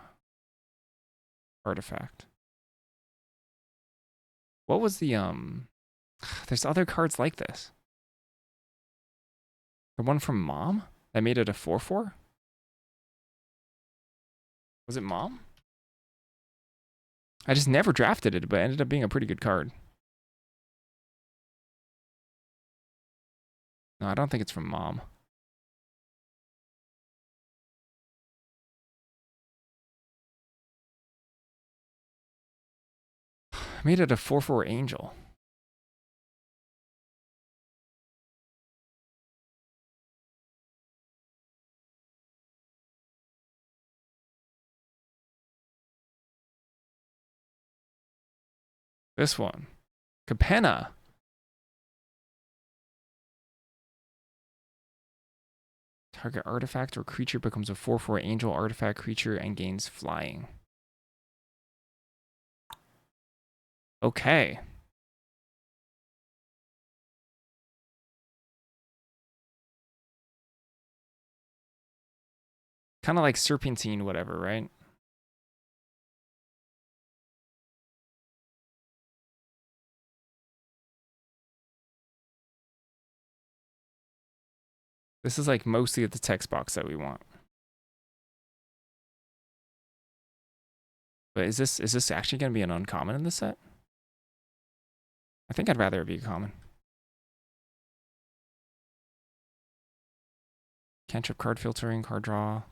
artifact? What was the there's other cards like this. The one from Mom that made it a 4/4? Was it Mom? I just never drafted it, but it ended up being a pretty good card. No, I don't think it's from Mom. I made it a 4/4 Angel. This one. Capenna. Target artifact or creature becomes a 4/4 Angel artifact creature and gains flying. Okay. Kind of like Serpentine, whatever, right? This is like mostly the text box that we want. But is this actually going to be an uncommon in this set? I think I'd rather it be a common. Cantrip card filtering, card draw.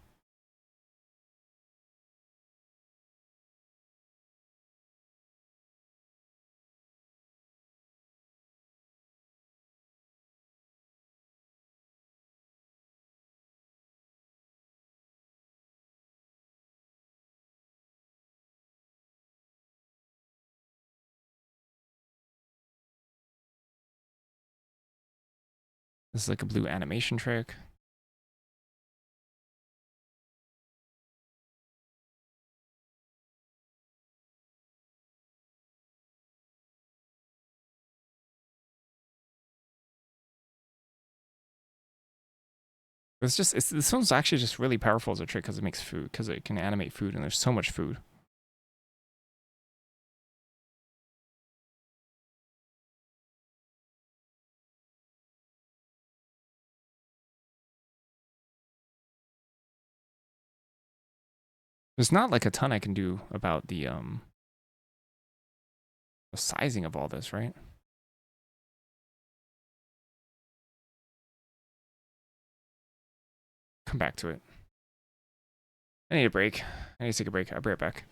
This is like a blue animation trick. This one's actually just really powerful as a trick because it makes food, because it can animate food, and there's so much food. There's not like a ton I can do about the sizing of all this, right? Come back to it. I need a break. I need to take a break. I'll be right back.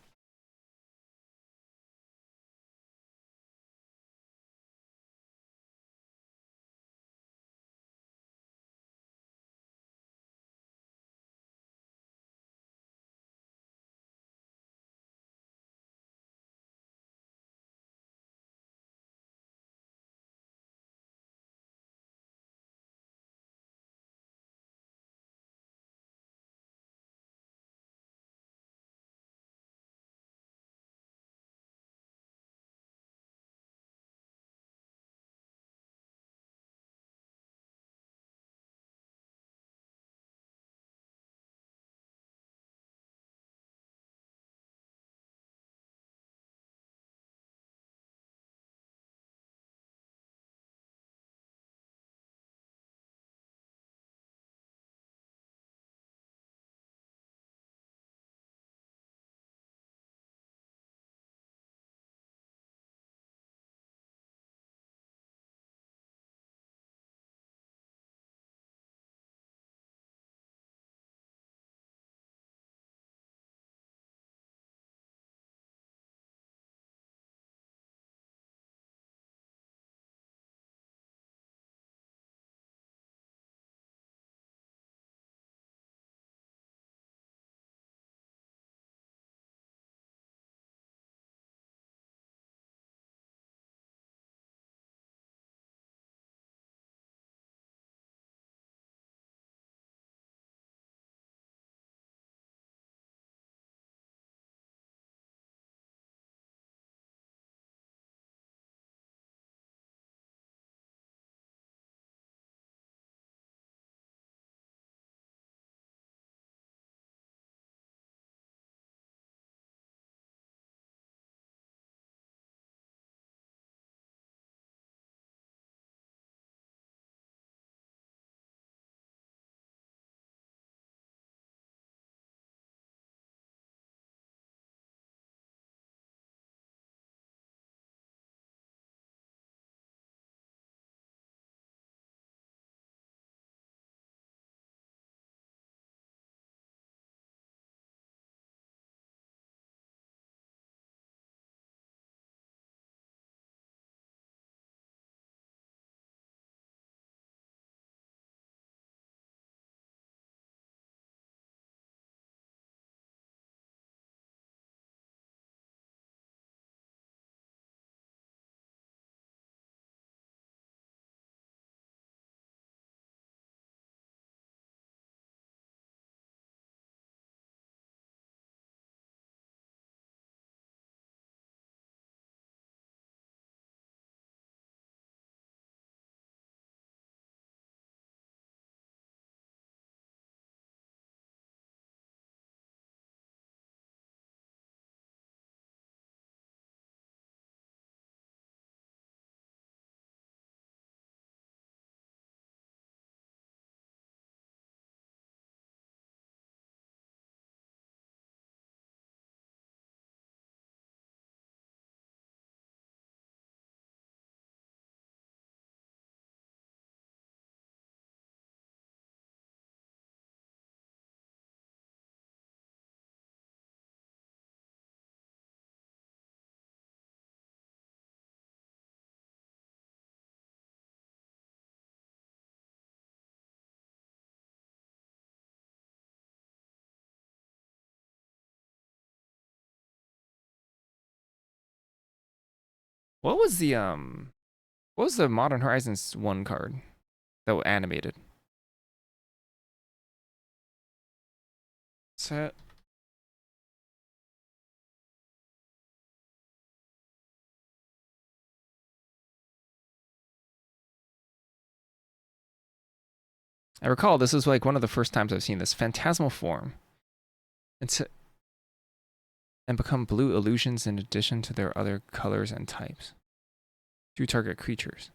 What was the Modern Horizons 1 card that was animated? Set. I recall this is like one of the first times I've seen this phantasmal form. It's and become blue illusions in addition to their other colors and types. 2 target creatures.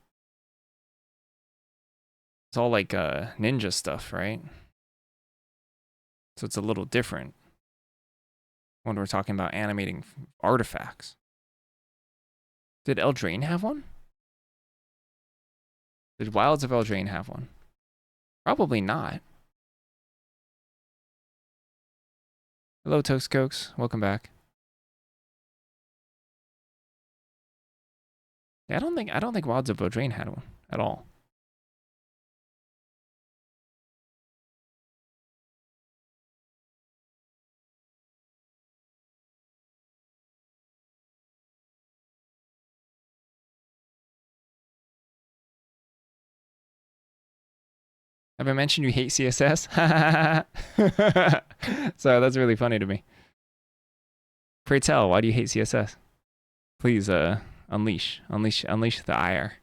It's all like ninja stuff, right? So it's a little different when we're talking about animating artifacts. Did Eldraine have one? Did Wilds of Eldraine have one? Probably not. Hello, Toast Cokes. Welcome back. Yeah, I don't think Wilds of Bodrain had one at all. Have I mentioned you hate CSS? So that's really funny to me. Pray tell, why do you hate CSS? Please, unleash the ire.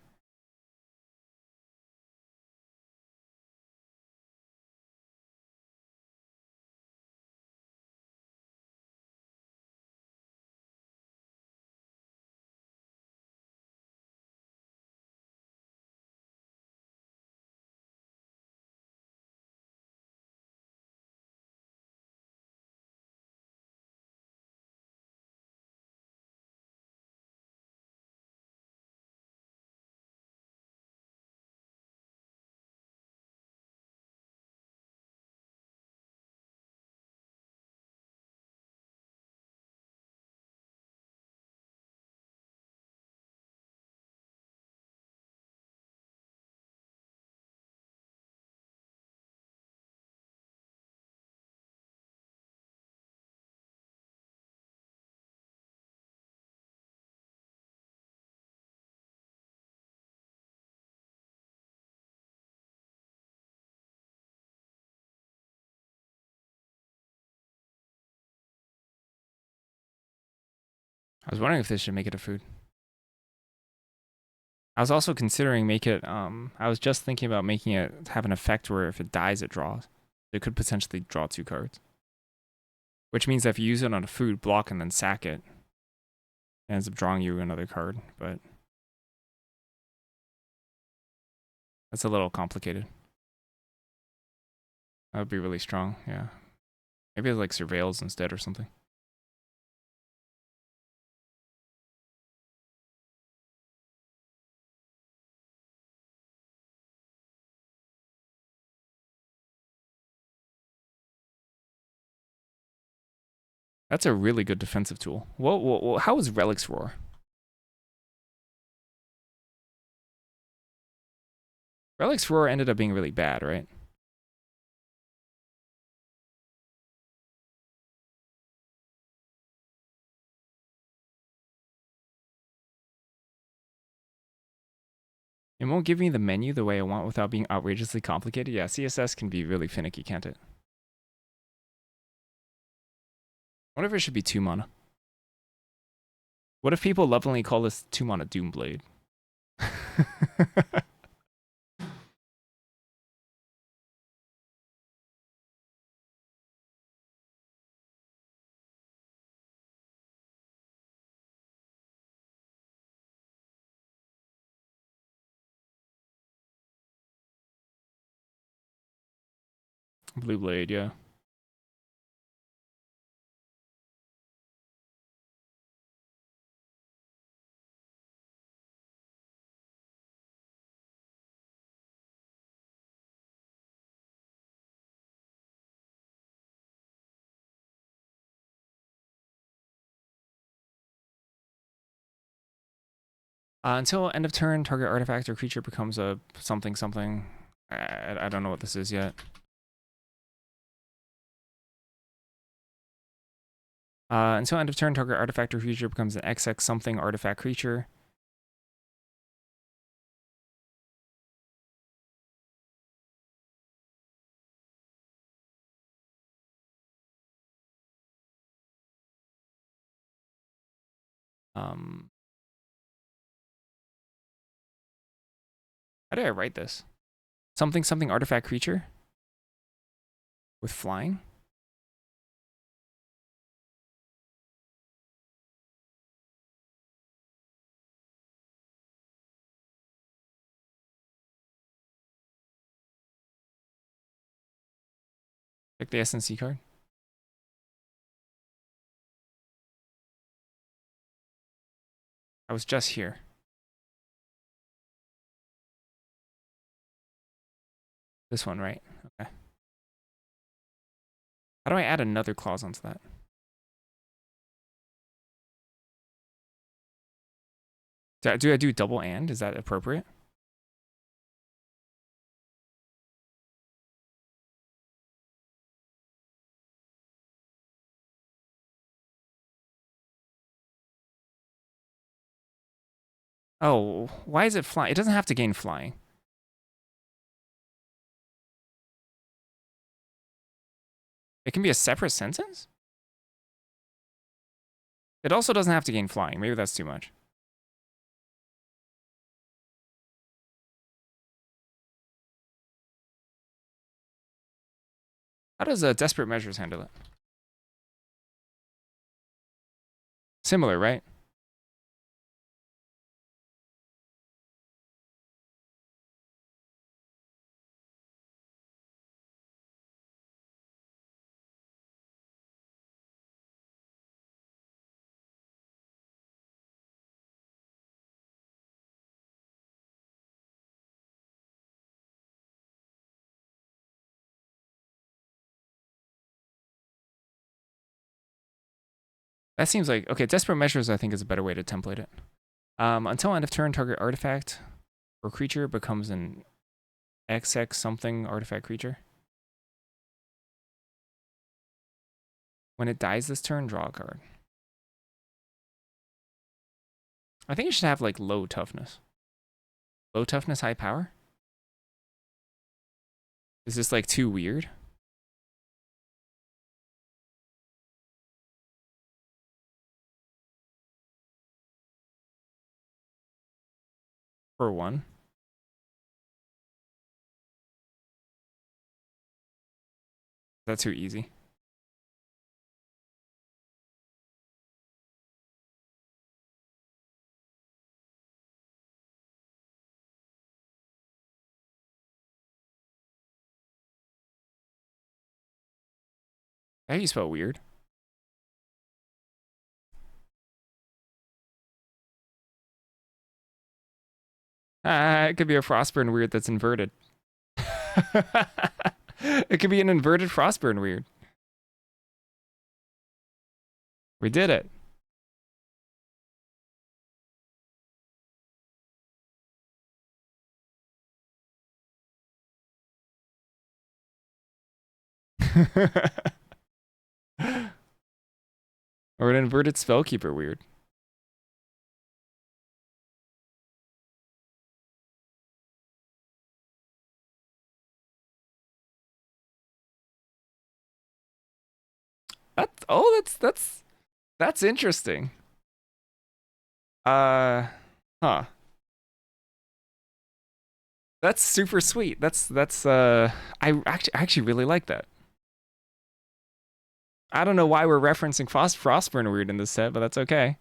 I was wondering if this should make it a food. I was also considering make it. I was just thinking about making it have an effect where if it dies, it draws. It could potentially draw 2 cards, which means that if you use it on a food, block and then sack it, it ends up drawing you another card. But that's a little complicated. That would be really strong. Yeah, maybe it's like surveils instead or something. That's a really good defensive tool. Whoa, how was Relic's Roar? Relic's Roar ended up being really bad, right? It won't give me the menu the way I want without being outrageously complicated. Yeah, CSS can be really finicky, can't it? What if it should be 2 mana? What if people lovingly call this 2 mana Doomblade? Blue Blade, yeah. Until end of turn, target artifact or creature becomes a something something. I don't know what this is yet. Until end of turn, target artifact or creature becomes an XX something artifact creature. How did I write this? Something something artifact creature with flying. Like the SNC card. I was just here. This one, right? Okay. How do I add another clause onto that? Do I do double and? Is that appropriate? Oh, why is it flying? It doesn't have to gain flying. It can be a separate sentence? It also doesn't have to gain flying. Maybe that's too much. How does Desperate Measures handle it? Similar, right? That seems like, okay, Desperate Measures I think is a better way to template it. Until end of turn, target artifact or creature becomes an XX something artifact creature. When it dies this turn, draw a card. I think it should have like low toughness. Low toughness, high power? Is this like too weird? For one. Is that too easy? How do you spell weird? It could be a Frostburn weird that's inverted. It could be an inverted Frostburn weird. We did it. Or an inverted Spellkeeper weird. That's interesting. Huh. That's super sweet. I actually really like that. I don't know why we're referencing Frostburn weird in this set, but that's okay.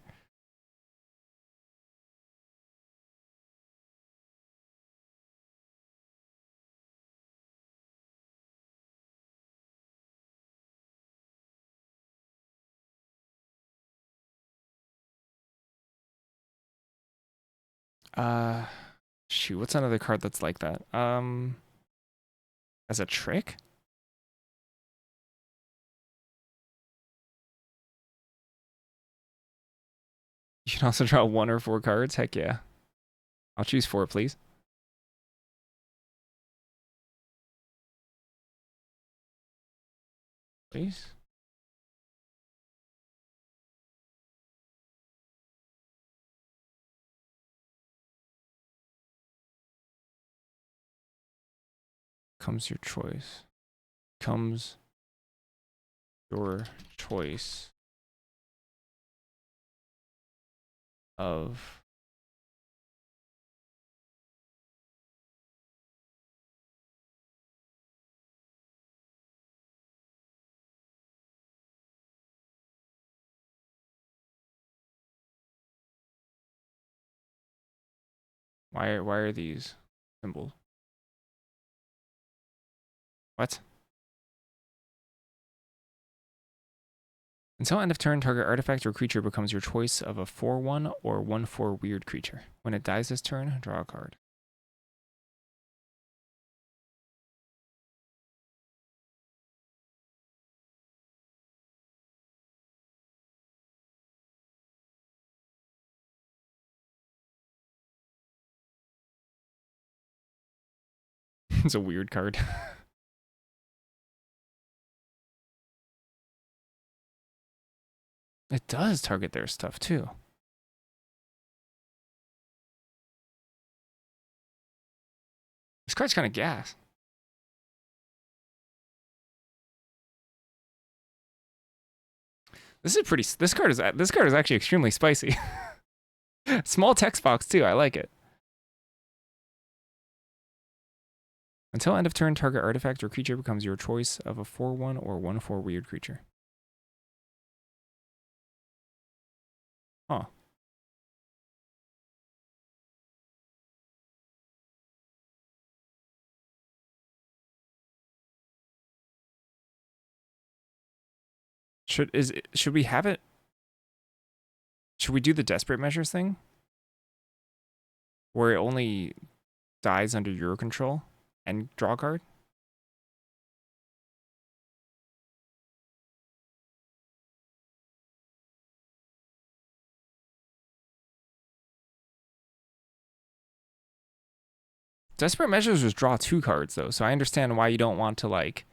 Shoot, what's another card that's like that? As a trick? You can also draw 1 or 4 cards. Heck yeah. I'll choose 4, please. Please. Comes your choice. Comes your choice of why are these symbols? What? Until end of turn, target artifact or creature becomes your choice of a 4/1 or 1/4 weird creature. When it dies this turn, draw a card. It's a weird card. It does target their stuff too. This card's kind of gas. This is pretty. This card is actually extremely spicy. Small text box too. I like it. Until end of turn, target artifact or creature becomes your choice of a 4/1 or 1/4 weird creature. Huh. Should we have it? Should we do the desperate measures thing? Where it only dies under your control and draw a card? Desperate measures was draw 2 cards though, so I understand why you don't want to like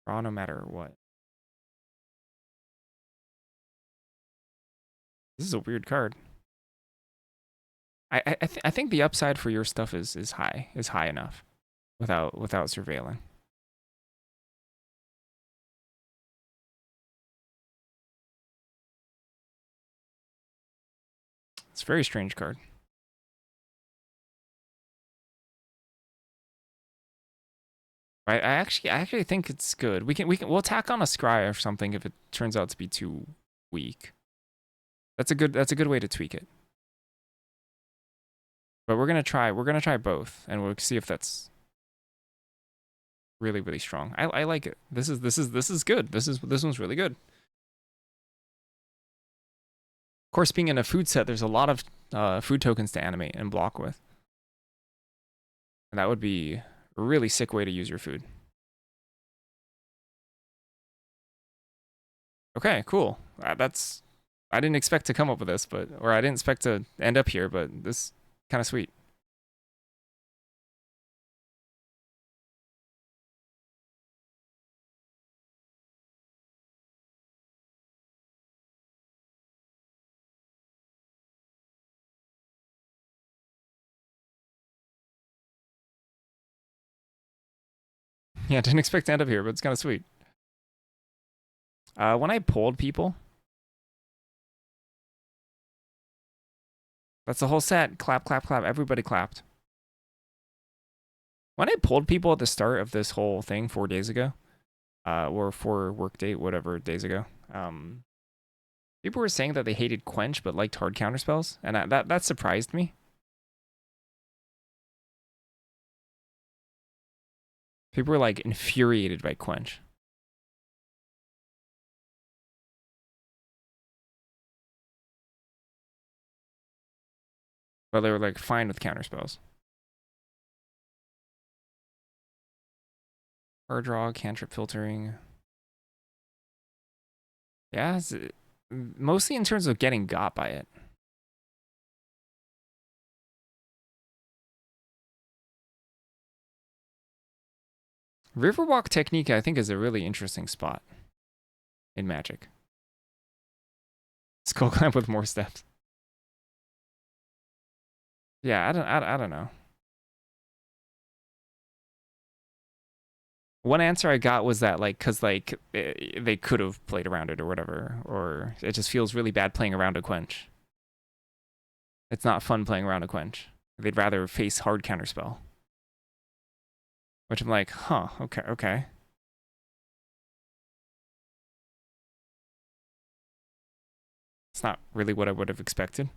draw no matter what. This is a weird card. I think the upside for your stuff is high enough without surveilling. It's a very strange card. I actually think it's good. We'll tack on a scry or something if it turns out to be too weak. That's a good way to tweak it. But we're gonna try both, and we'll see if that's really strong. I like it. This is good. This one's really good. Of course, being in a food set, there's a lot of food tokens to animate and block with, and that would be a really sick way to use your food. Okay, cool. I didn't expect to come up with this, or I didn't expect to end up here, but this kind of sweet. Yeah, didn't expect to end up here, but it's kind of sweet. When I polled people, that's the whole set. Clap, clap, clap. Everybody clapped. When I polled people at the start of this whole thing 4 days ago, or 4 work date, whatever days ago, people were saying that they hated Quench but liked hard counterspells, and that surprised me. People were like infuriated by Quench. But they were like fine with counterspells. Card draw, cantrip filtering. Yeah, mostly in terms of getting got by it. Riverwalk Technique, I think, is a really interesting spot in Magic. Skull Clamp with more steps. Yeah, I don't know. One answer I got was that like, cause like they could have played around it or whatever, or it just feels really bad playing around a Quench. It's not fun playing around a Quench. They'd rather face hard counterspell. Which I'm like, huh, okay. It's not really what I would have expected.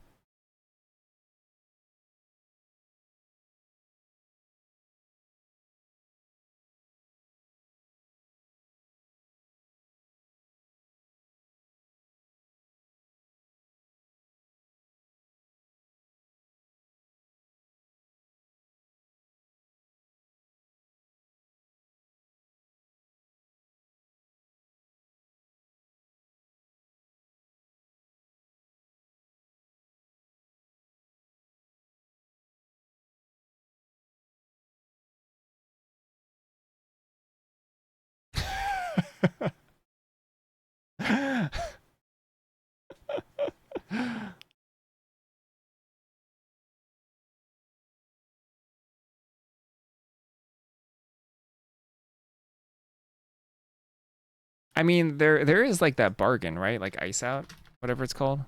I mean, there is like that bargain, right? Like ice out, whatever it's called.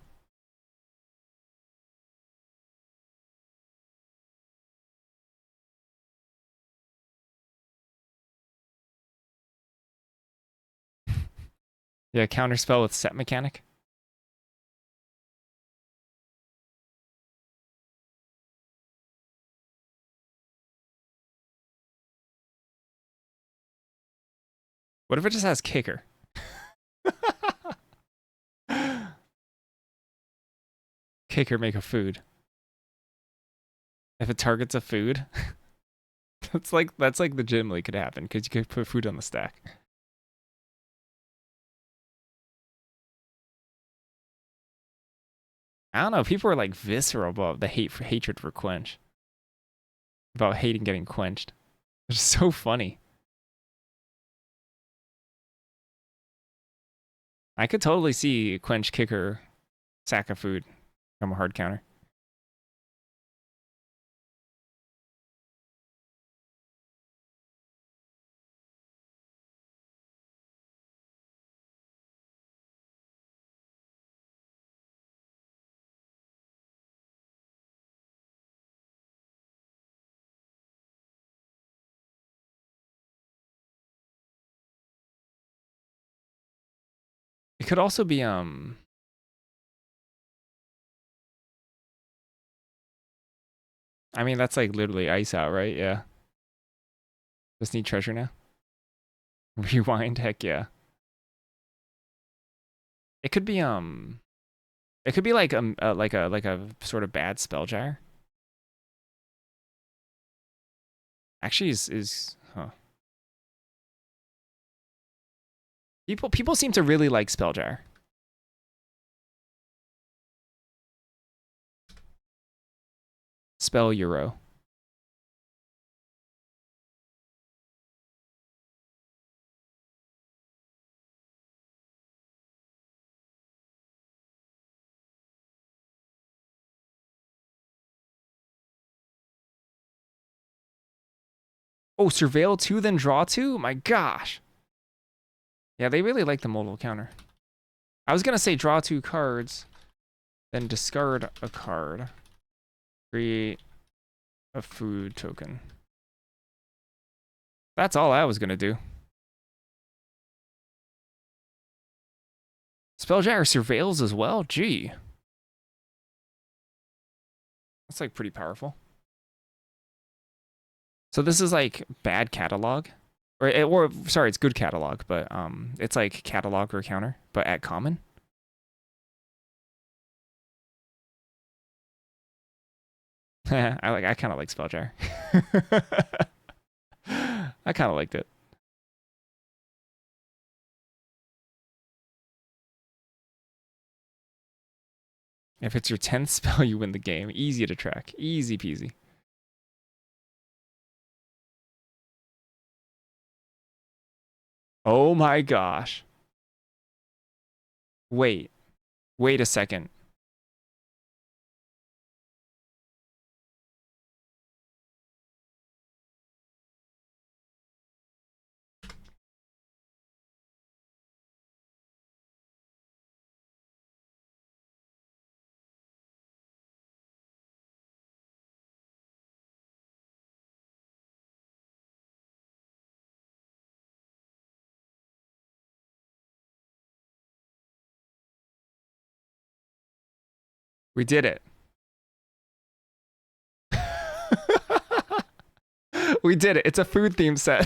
Yeah, counterspell with set mechanic. What if it just has kicker? Kicker make a food. If it targets a food, that's like legitimately could happen because you could put food on the stack. I don't know. People are like visceral about the hatred for quench, about hating getting quenched. It's so funny. I could totally see quench kicker sack of food from a hard counter. It could also be I mean that's like literally ice out, right? Yeah. Just need treasure now. Rewind, heck yeah. It could be it could be like a sort of bad spell jar. Actually is huh. People seem to really like spell jar. Spell Euro. Oh, surveil 2, then draw 2? My gosh. Yeah, they really like the modal counter. I was gonna say draw 2 cards, then discard a card. Create a food token. That's all I was gonna do. Spelljar surveils as well? Gee. That's like pretty powerful. So this is like bad catalog. Or sorry, it's good catalog, but it's like catalog or counter, but at common. I kind of like Spelljar. I kind of liked it. If it's your 10th spell, you win the game. Easy to track. Easy peasy. Oh my gosh. Wait. Wait a second. We did it. We did it. It's a food theme set.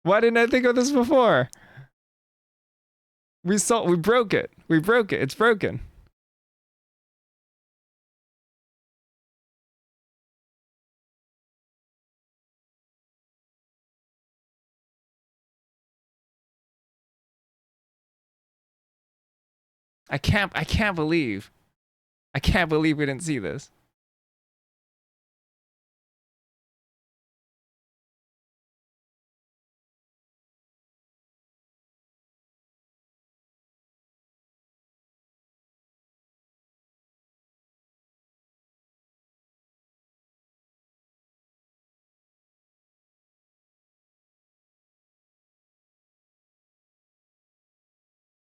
Why didn't I think of this before? We broke it. We broke it. It's broken. I can't believe. I can't believe we didn't see this.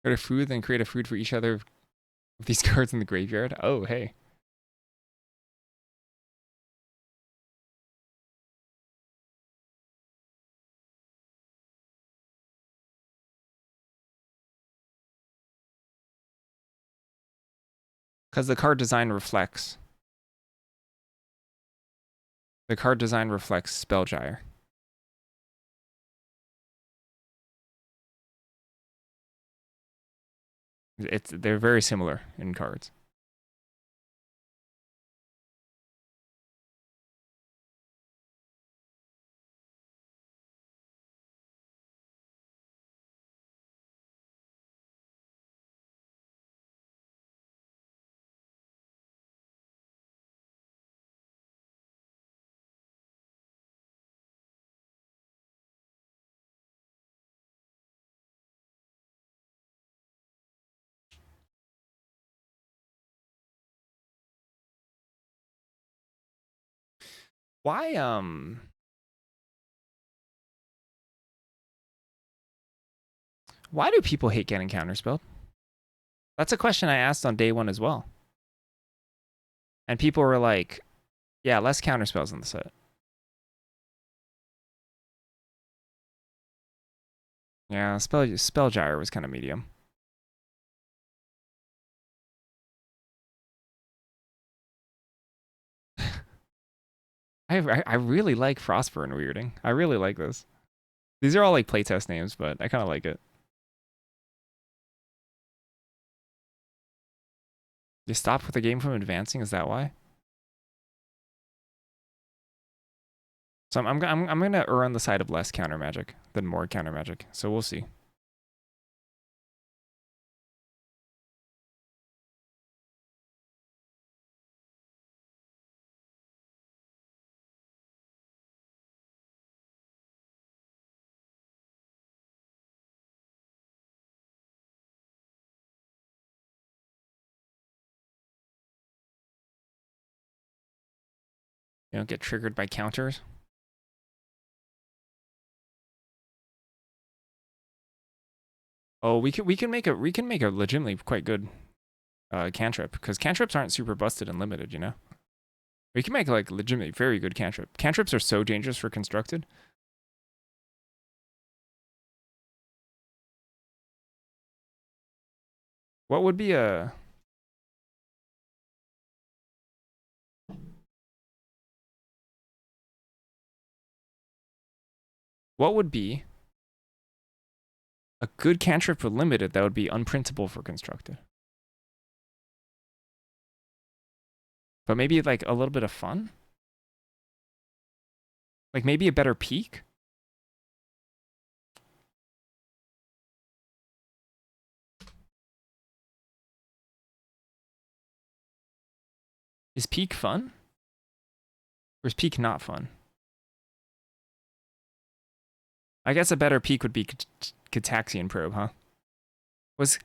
Go to food, then create a food for each other of these cards in the graveyard. Oh, hey. Because the card design reflects. The card design reflects Spellgyre. They're very similar in cards. Why why do people hate getting counterspelled? That's a question I asked on day one as well. And people were like, yeah, less counterspells in the set. Yeah, Spellgyre was kind of medium. I really like Frostburn weirding. I really like this. These are all like playtest names, but I kind of like it. You stop with the game from advancing. Is that why? So I'm gonna err on the side of less counter magic than more counter magic. So we'll see. You don't get triggered by counters. Oh, we can make a legitimately quite good cantrip because cantrips aren't super busted and limited. You know, we can make like legitimately very good cantrip. Cantrips are so dangerous for constructed. What would be a what would be a good cantrip for limited that would be unprintable for constructed? But maybe like a little bit of fun? Like maybe a better peak? Is peak fun? Or is peak not fun? I guess a better peak would be Gitaxian Probe, huh?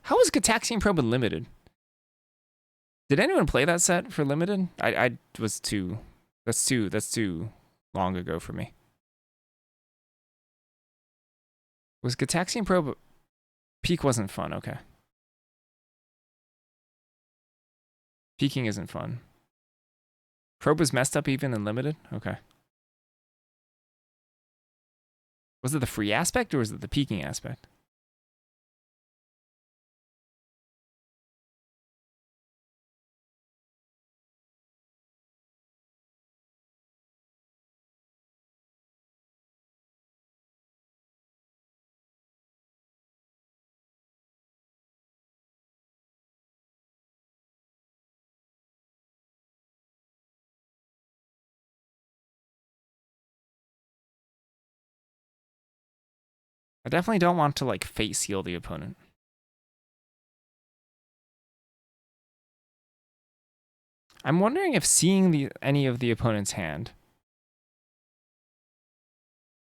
How was Gitaxian Probe limited? Did anyone play that set for limited? I was too. That's too long ago for me. Was Gitaxian Probe peak wasn't fun? Okay. Peaking isn't fun. Probe was messed up even in limited? Okay. Was it the free aspect or was it the peaking aspect? I definitely don't want to like fate seal the opponent. I'm wondering if seeing any of the opponent's hand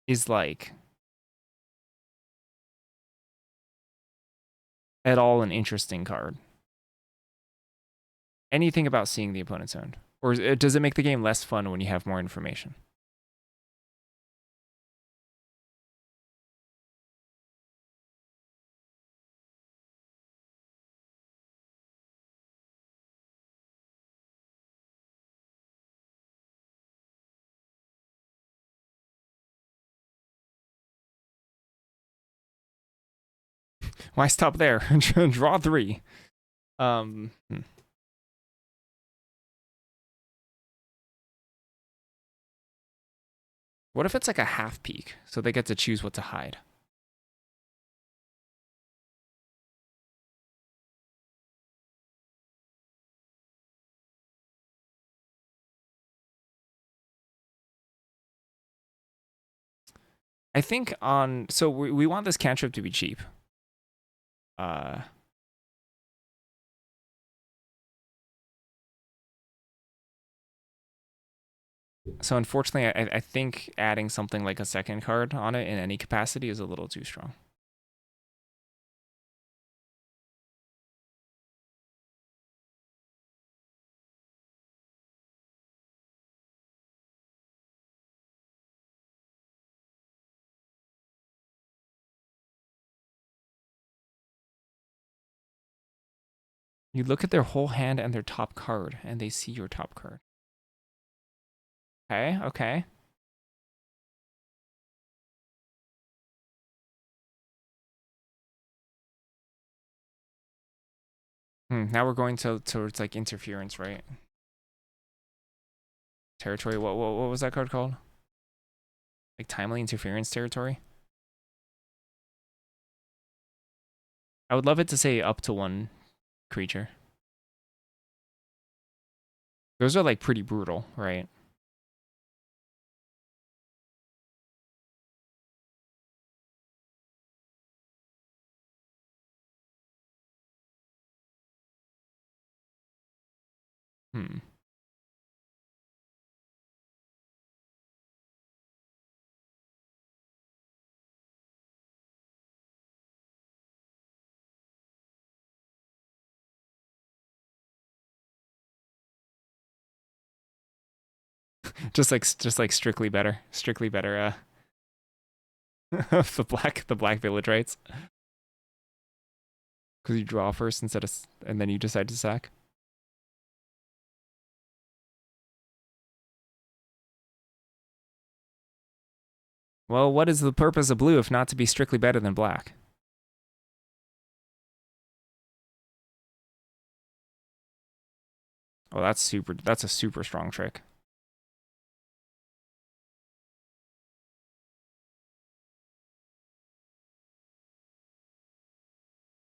is like at all an interesting card. Anything about seeing the opponent's hand? Or does it make the game less fun when you have more information? Why stop there? Draw 3. What if it's like a half peak, so they get to choose what to hide? I think on, so we want this cantrip to be cheap. So unfortunately, I think adding something like a second card on it in any capacity is a little too strong. You look at their whole hand and their top card, and they see your top card. Okay, okay. Now we're going towards like interference, right? Territory. What was that card called? Like timely interference territory. I would love it to say up to 1 creature. Those are like pretty brutal, right? just like strictly better. Strictly better the black village rights. Because you draw first instead of, and then you decide to sack. Well, what is the purpose of blue if not to be strictly better than black? Oh, that's a super strong trick.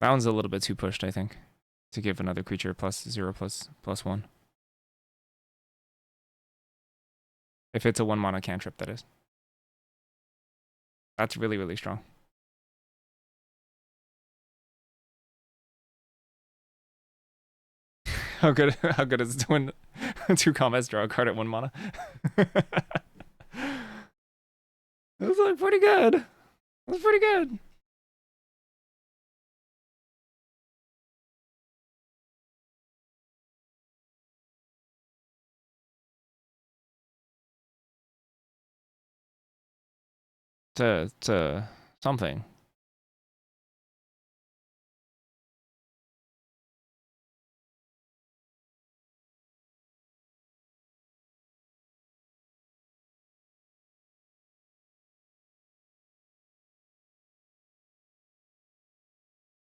That one's a little bit too pushed, I think, to give another creature +0/+1. If it's a 1 mana cantrip, that is. That's really, really strong. How good is it doing 2 combats, draw a card at 1 mana? That was like pretty good. That was pretty good. To something.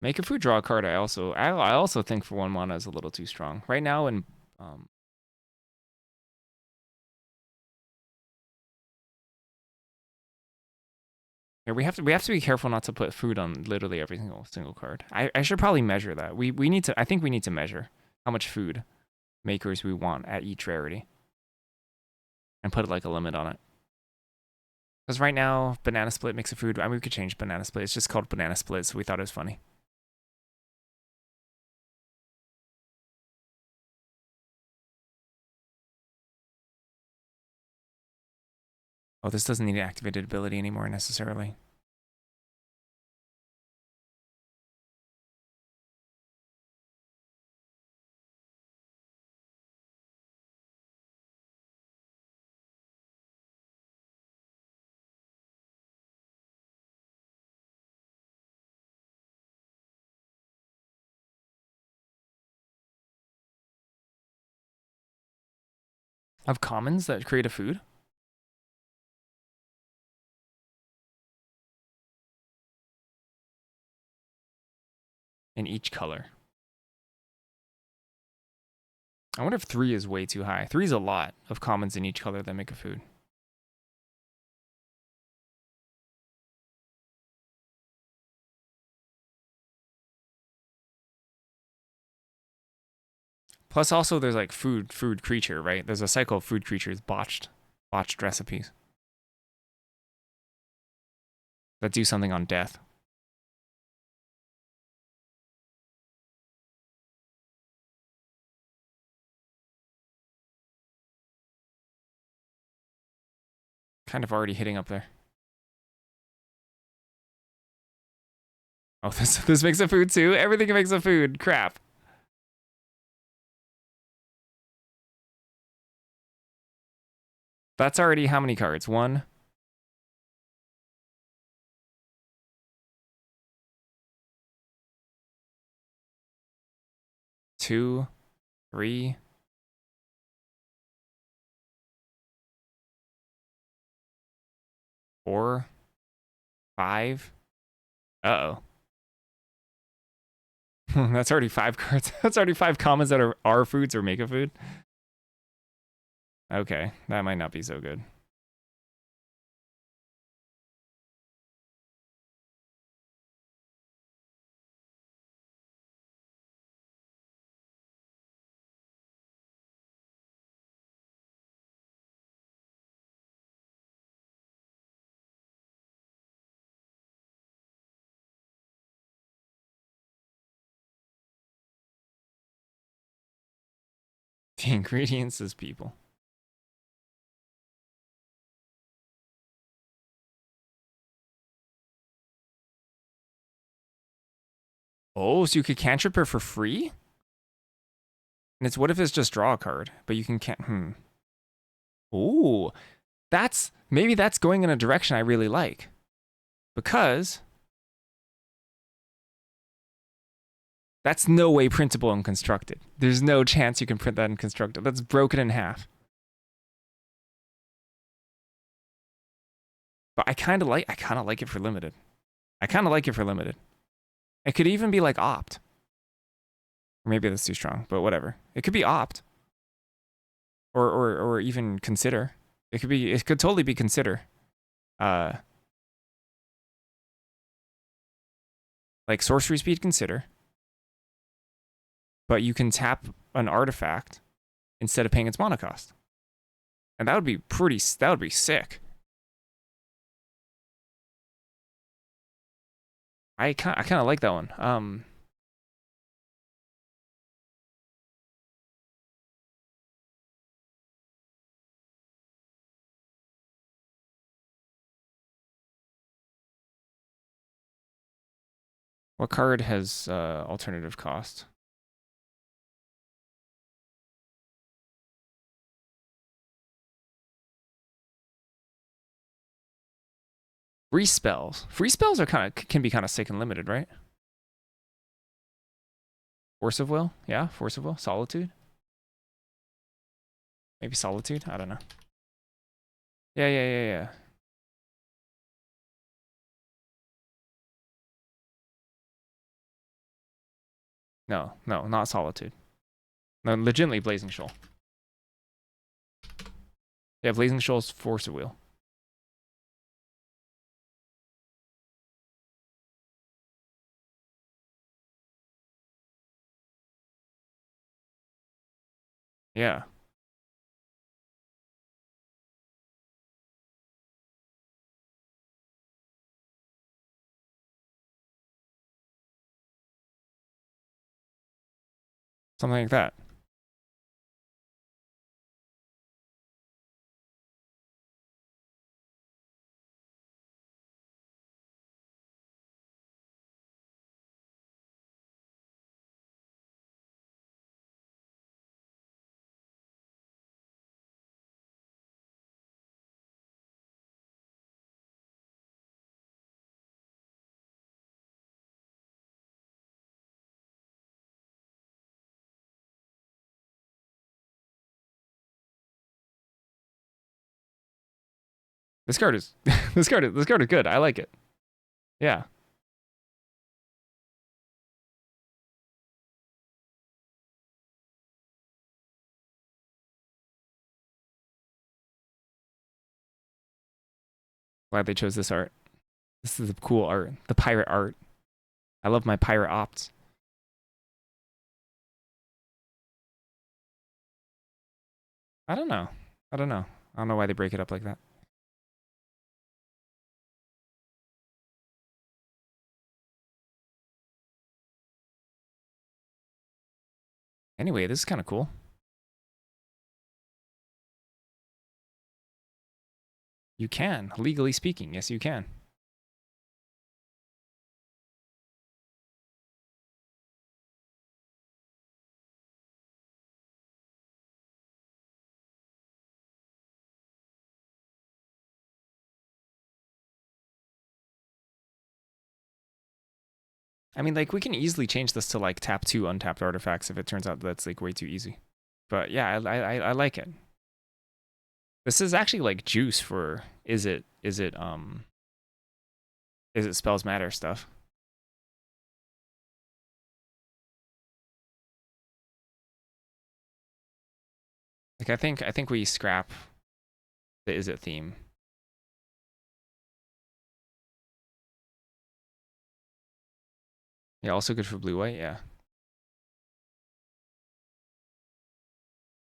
Make a food, draw a card. I also think for 1 mana is a little too strong. Right now in here we have to be careful not to put food on literally every single card. I should probably measure that. We need to, I think we need to measure how much food makers we want at each rarity. And put like a limit on it. Because right now, Banana Split makes a food. I mean, we could change Banana Split. It's just called Banana Split, so we thought it was funny. Oh, this doesn't need an activated ability anymore necessarily. Of commons that create a food? in each color. I wonder if 3 is way too high. 3 is a lot of commons in each color that make a food. Plus also there's like food creature, right? There's a cycle of food creatures, botched recipes that do something on death. Kind of already hitting up there. Oh, this makes a food too? Everything makes a food. Crap. That's already how many cards? 1, 2, 3, 4, 5. Uh-oh. That's already 5 cards. That's already 5 commons that are foods or make a food. Okay, that might not be so good. The ingredients is people. Oh, so you could cantrip her for free? And it's what if it's just draw a card, but you can can't. Ooh, maybe that's going in a direction I really like, because that's no way printable and constructed. There's no chance you can print that in constructed. That's broken in half. But I kind of like it for limited. It could even be like opt. Or maybe that's too strong, but whatever. It could be opt. Or even consider. It could totally be consider. Like sorcery speed consider. But you can tap an artifact instead of paying its mana cost. And that would be sick. I kind of like that one. What card has alternative cost? Free spells. Free spells are can be kind of sick and limited, right? Force of Will? Yeah, Force of Will. Solitude? Maybe Solitude? I don't know. Yeah. No, not Solitude. No, legitimately Blazing Shoal. Yeah, Blazing Shoal's Force of Will. Yeah. Something like that. This card is this card is good. I like it. Yeah. Glad they chose this art. This is a cool art. The pirate art. I love my pirate opts. I don't know. I don't know. I don't know why they break it up like that. Anyway, this is kind of cool. You can, legally speaking. Yes, you can. I mean, like, we can easily change this to, like, tap 2 untapped artifacts if it turns out that's, like, way too easy. But, yeah, I like it. This is actually, like, juice for is it spells matter stuff. Like, I think we scrap the is it theme. Yeah, also good for blue-white, yeah.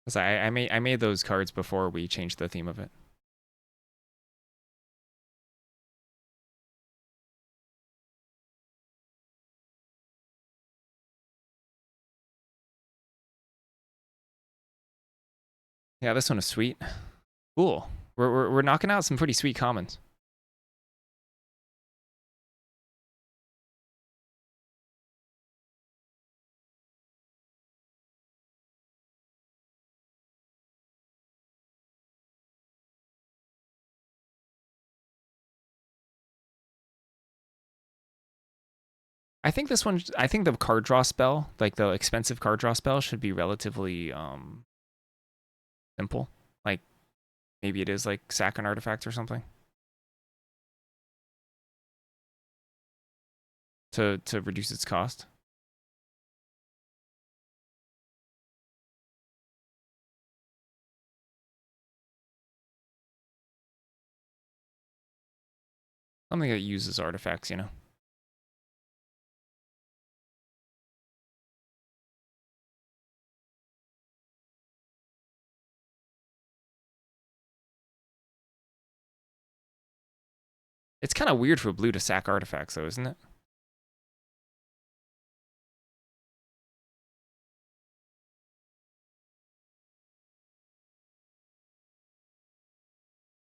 Cause I made those cards before we changed the theme of it. Yeah, this one is sweet. Cool. We're knocking out some pretty sweet commons. I think this one. I think the card draw spell, like the expensive card draw spell, should be relatively simple. Like maybe it is like sack an artifact or something to reduce its cost. Something that uses artifacts, you know. It's kind of weird for blue to sack artifacts, though, isn't it?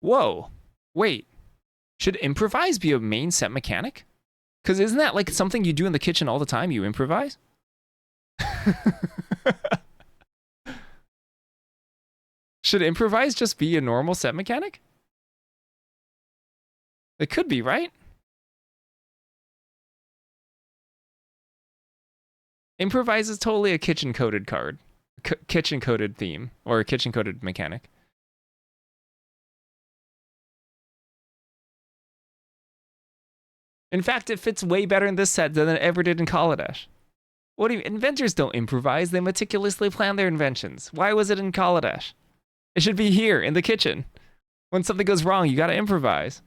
Whoa. Wait. Should improvise be a main set mechanic? Because isn't that like something you do in the kitchen all the time? You improvise? Should improvise just be a normal set mechanic? It could be, right? Improvise is totally a kitchen coded card. Kitchen coded theme or a kitchen coded mechanic. In fact, it fits way better in this set than it ever did in Kaladesh. What do you, inventors don't improvise, they meticulously plan their inventions. Why was it in Kaladesh? It should be here in the kitchen. When something goes wrong, you gotta improvise.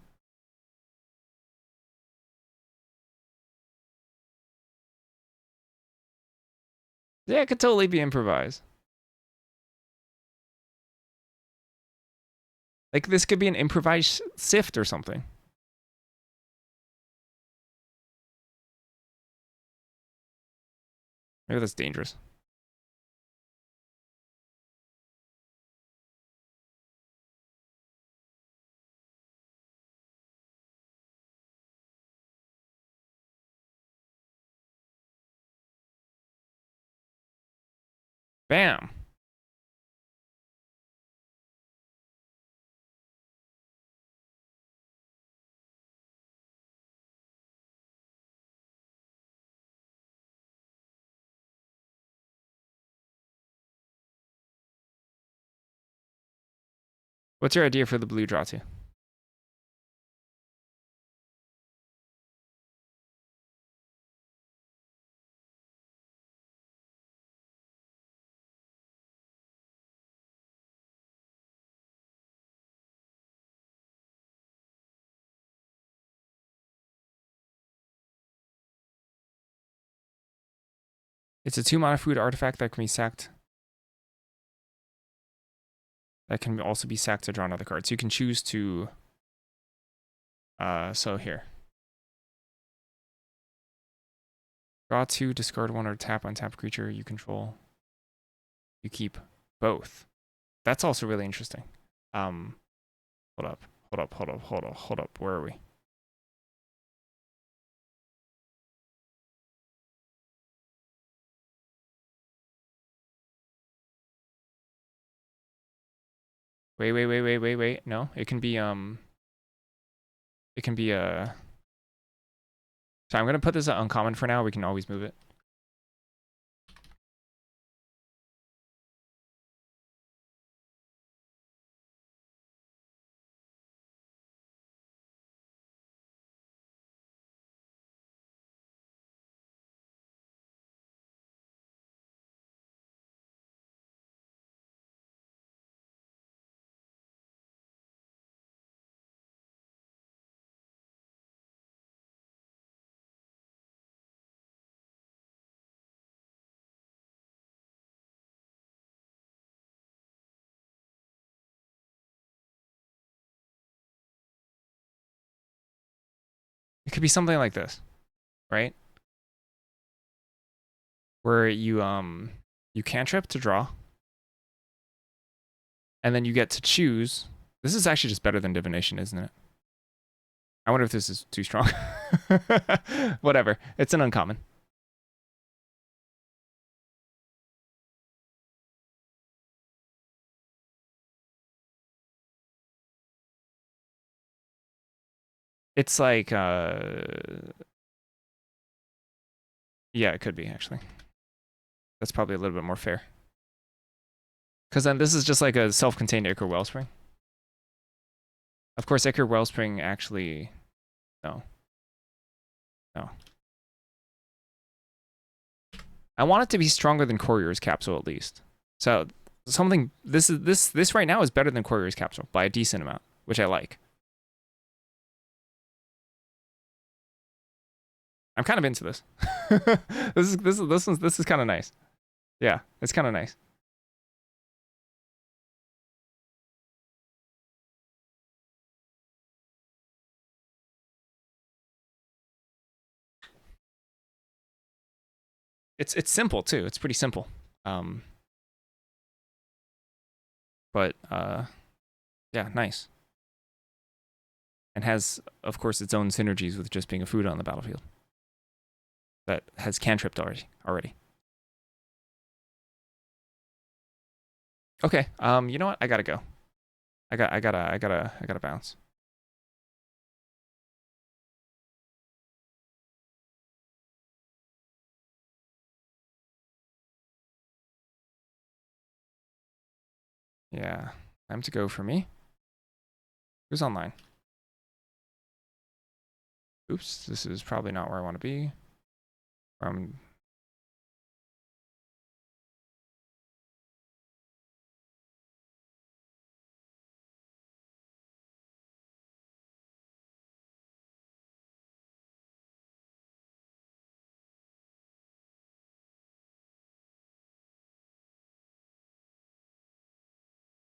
Yeah, it could totally be improvised. Like this could be an improvised sift or something. Maybe that's dangerous. Bam. What's your idea for the blue draw to? It's a 2-mana food artifact that can be sacked. That can also be sacked to draw another card. So you can choose to. So here. Draw 2, discard 1, or tap on tap creature you control. You keep both. That's also really interesting. Hold up. Where are we? Wait. No, it can be so I'm gonna put this at uncommon for now. We can always move it. It could be something like this, right? Where you cantrip to draw, and then you get to choose. This is actually just better than divination, isn't it? I wonder if this is too strong. Whatever. It's an uncommon. It's like yeah, it could be actually. That's probably a little bit more fair. Because then this is just like a self-contained Ichor Wellspring. Of course, Ichor Wellspring actually... No. I want it to be stronger than Courier's Capsule at least. So something... This right now is better than Courier's Capsule by a decent amount, which I like. I'm kind of into this. This is kind of nice. Yeah, it's kind of nice. It's simple too. It's pretty simple. But yeah, nice. And has, of course, its own synergies with just being a food on the battlefield. That has cantripped already. Okay. You know what? I gotta go. I gotta bounce. Yeah. Time to go for me. Who's online? Oops, this is probably not where I want to be.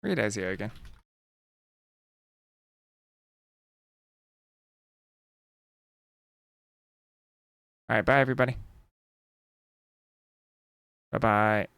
Read Ezio again. All right, bye everybody. Bye bye.